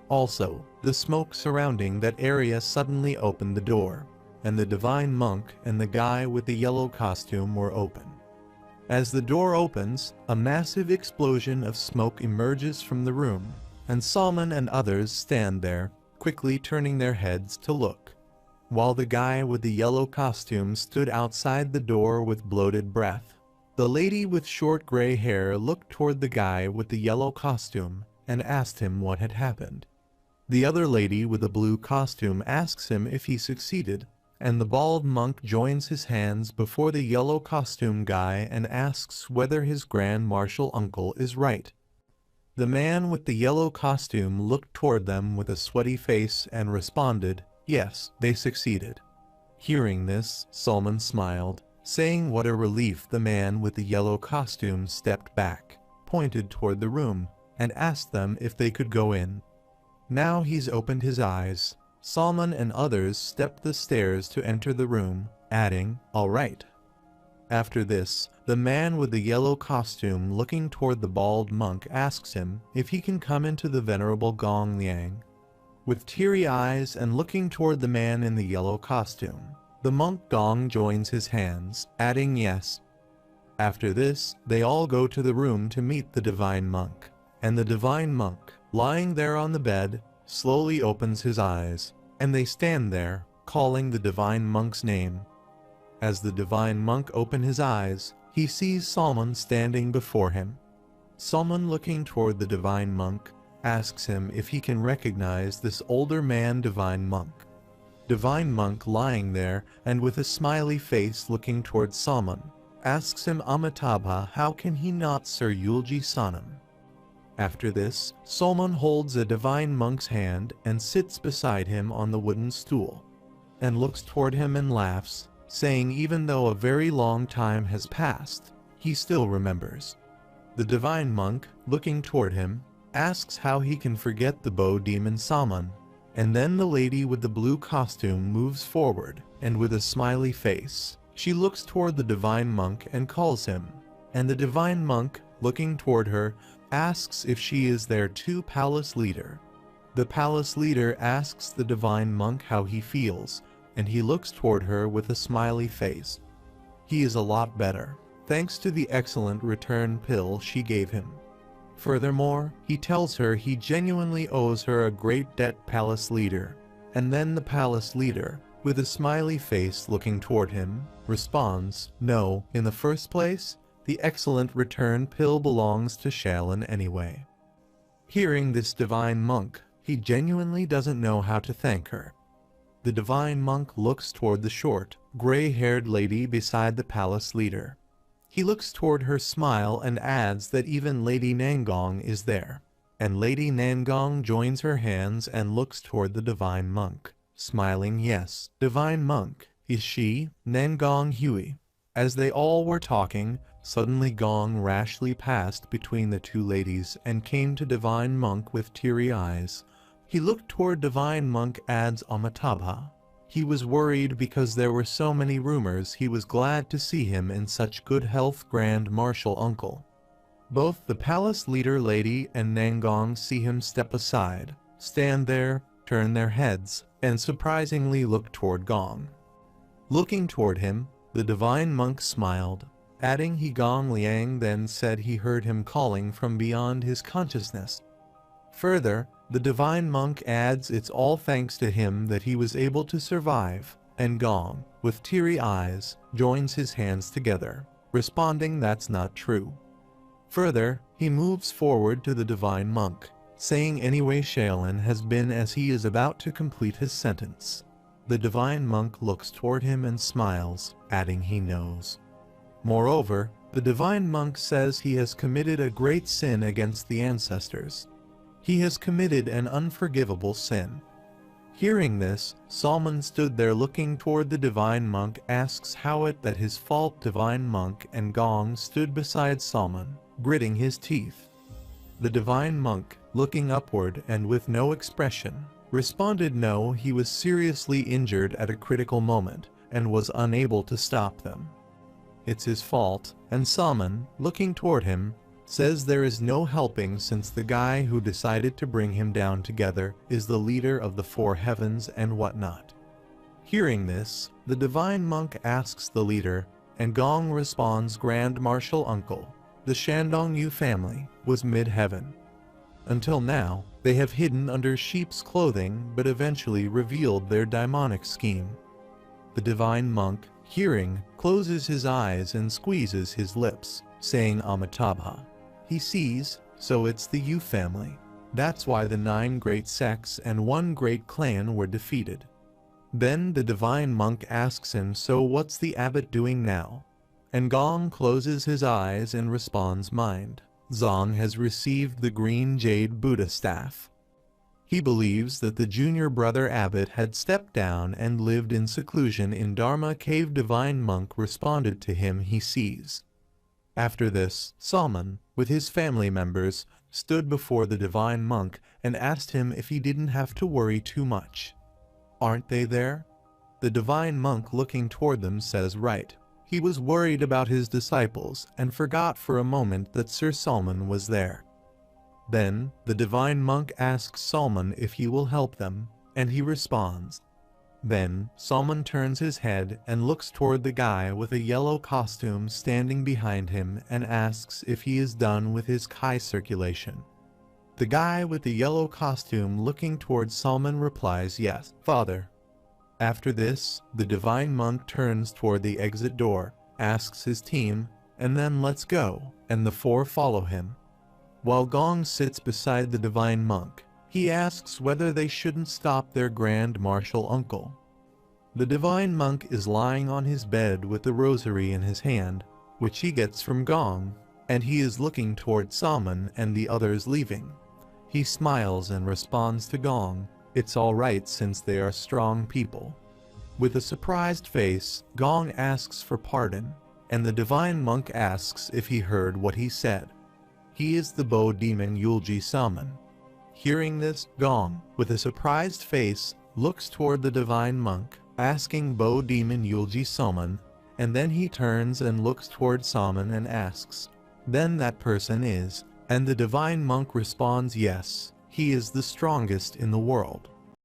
Also, the smoke surrounding that area suddenly opened the door, and the divine monk and the guy with the yellow costume were open. As the door opens, a massive explosion of smoke emerges from the room, and Salman and others stand there, quickly turning their heads to look. While the guy with the yellow costume stood outside the door with bloated breath, the lady with short gray hair looked toward the guy with the yellow costume and asked him what had happened. The other lady with the blue costume asks him if he succeeded, and the bald monk joins his hands before the yellow costume guy and asks whether his grand marshal uncle is right. The man with the yellow costume looked toward them with a sweaty face and responded, "Yes, they succeeded." Hearing this, Salman smiled, saying what a relief. The man with the yellow costume stepped back, pointed toward the room, and asked them if they could go in. Now he's opened his eyes. Salman and others stepped the stairs to enter the room, adding, "All right." After this, the man with the yellow costume looking toward the bald monk asks him if he can come into the venerable Gong Liang. With teary eyes and looking toward the man in the yellow costume, the monk Gong joins his hands, adding yes. After this, they all go to the room to meet the divine monk, and the divine monk, lying there on the bed, slowly opens his eyes, and they stand there, calling the divine monk's name. As the divine monk opens his eyes, he sees Salman standing before him. Salman, looking toward the divine monk, asks him if he can recognize this older man divine monk. divine monk lying there and with a smiley face looking towards Salmon, asks him Amitabha how can he not Sir Yulji Sanam. After this, Salmon holds a divine monk's hand and sits beside him on the wooden stool, and looks toward him and laughs, saying even though a very long time has passed, he still remembers. The divine monk, looking toward him, asks how he can forget the bow demon Salmon, and then the lady with the blue costume moves forward, and with a smiley face, she looks toward the divine monk and calls him, and the divine monk, looking toward her, asks if she is their palace leader. The palace leader asks the divine monk how he feels, and he looks toward her with a smiley face. He is a lot better, thanks to the excellent return pill she gave him. Furthermore, he tells her he genuinely owes her a great debt, palace leader. And then the palace leader, with a smiley face looking toward him, responds, "No, in the first place, the excellent return pill belongs to Shaolin anyway." Hearing this divine monk, he genuinely doesn't know how to thank her. The divine monk looks toward the short, gray-haired lady beside the palace leader. He looks toward her, smile, and adds that even Lady Nangong is there. And Lady Nangong joins her hands and looks toward the divine monk, smiling. Yes, divine monk, is she, Nangong Hui? As they all were talking, suddenly Gong rashly passed between the two ladies and came to divine monk with teary eyes. He looked toward divine monk, adds Amitabha. He was worried because there were so many rumors. He was glad to see him in such good health, grand martial uncle. Both the palace leader lady and Nangong see him step aside, stand there, turn their heads, and surprisingly look toward Gong. Looking toward him, the divine monk smiled, adding he Gong Liang then said he heard him calling from beyond his consciousness. Further, the divine monk adds it's all thanks to him that he was able to survive, and Gong, with teary eyes, joins his hands together, responding that's not true. Further, he moves forward to the divine monk, saying anyway Shaolin has been, as he is about to complete his sentence. The divine monk looks toward him and smiles, adding he knows. Moreover, the divine monk says he has committed a great sin against the ancestors. He has committed an unforgivable sin. Hearing this, Salmon stood there looking toward the divine monk, asks how it that his fault. Divine monk and Gong stood beside Salmon, gritting his teeth. The divine monk, looking upward and with no expression, responded no, he was seriously injured at a critical moment and was unable to stop them. It's his fault, and Salmon, looking toward him, says there is no helping since the guy who decided to bring him down together is the leader of the four heavens and whatnot. Hearing this, the divine monk asks the leader, and Gong responds Grand Martial Uncle, the Shandong Yu family, was mid-heaven. Until now, they have hidden under sheep's clothing but eventually revealed their demonic scheme. The divine monk, hearing, closes his eyes and squeezes his lips, saying Amitabha. He sees, so it's the Yu family. That's why the 9 great sects and 1 great clan were defeated. Then the divine monk asks him, so what's the abbot doing now? And Gong closes his eyes and responds, mind. Zong has received the green jade Buddha staff. He believes that the junior brother abbot had stepped down and lived in seclusion in Dharma cave. Divine monk responded to him he sees. After this, Salmon, with his family members, stood before the divine monk and asked him if he didn't have to worry too much. Aren't they there? The divine monk, looking toward them, says right. He was worried about his disciples and forgot for a moment that Sir Salmon was there. Then, the divine monk asks Salmon if he will help them, and he responds. Then, Salmon turns his head and looks toward the guy with a yellow costume standing behind him and asks if he is done with his Kai circulation. The guy with the yellow costume, looking toward Salmon, replies, yes, Father. After this, the divine monk turns toward the exit door, asks his team, and then let's go, and the 4 follow him. While Gong sits beside the divine monk, he asks whether they shouldn't stop their grand martial uncle. The divine monk is lying on his bed with the rosary in his hand, which he gets from Gong, and he is looking toward Salmon and the others leaving. He smiles and responds to Gong, "It's all right since they are strong people." With a surprised face, Gong asks for pardon, and the divine monk asks if he heard what he said. He is the bow demon Yulji Salmon. Hearing this, Gong, with a surprised face, looks toward the divine monk, asking bow demon Yulji Salmon, and then he turns and looks toward Salmon and asks, "Then that person is?" And the divine monk responds, "Yes, he is the strongest in the world."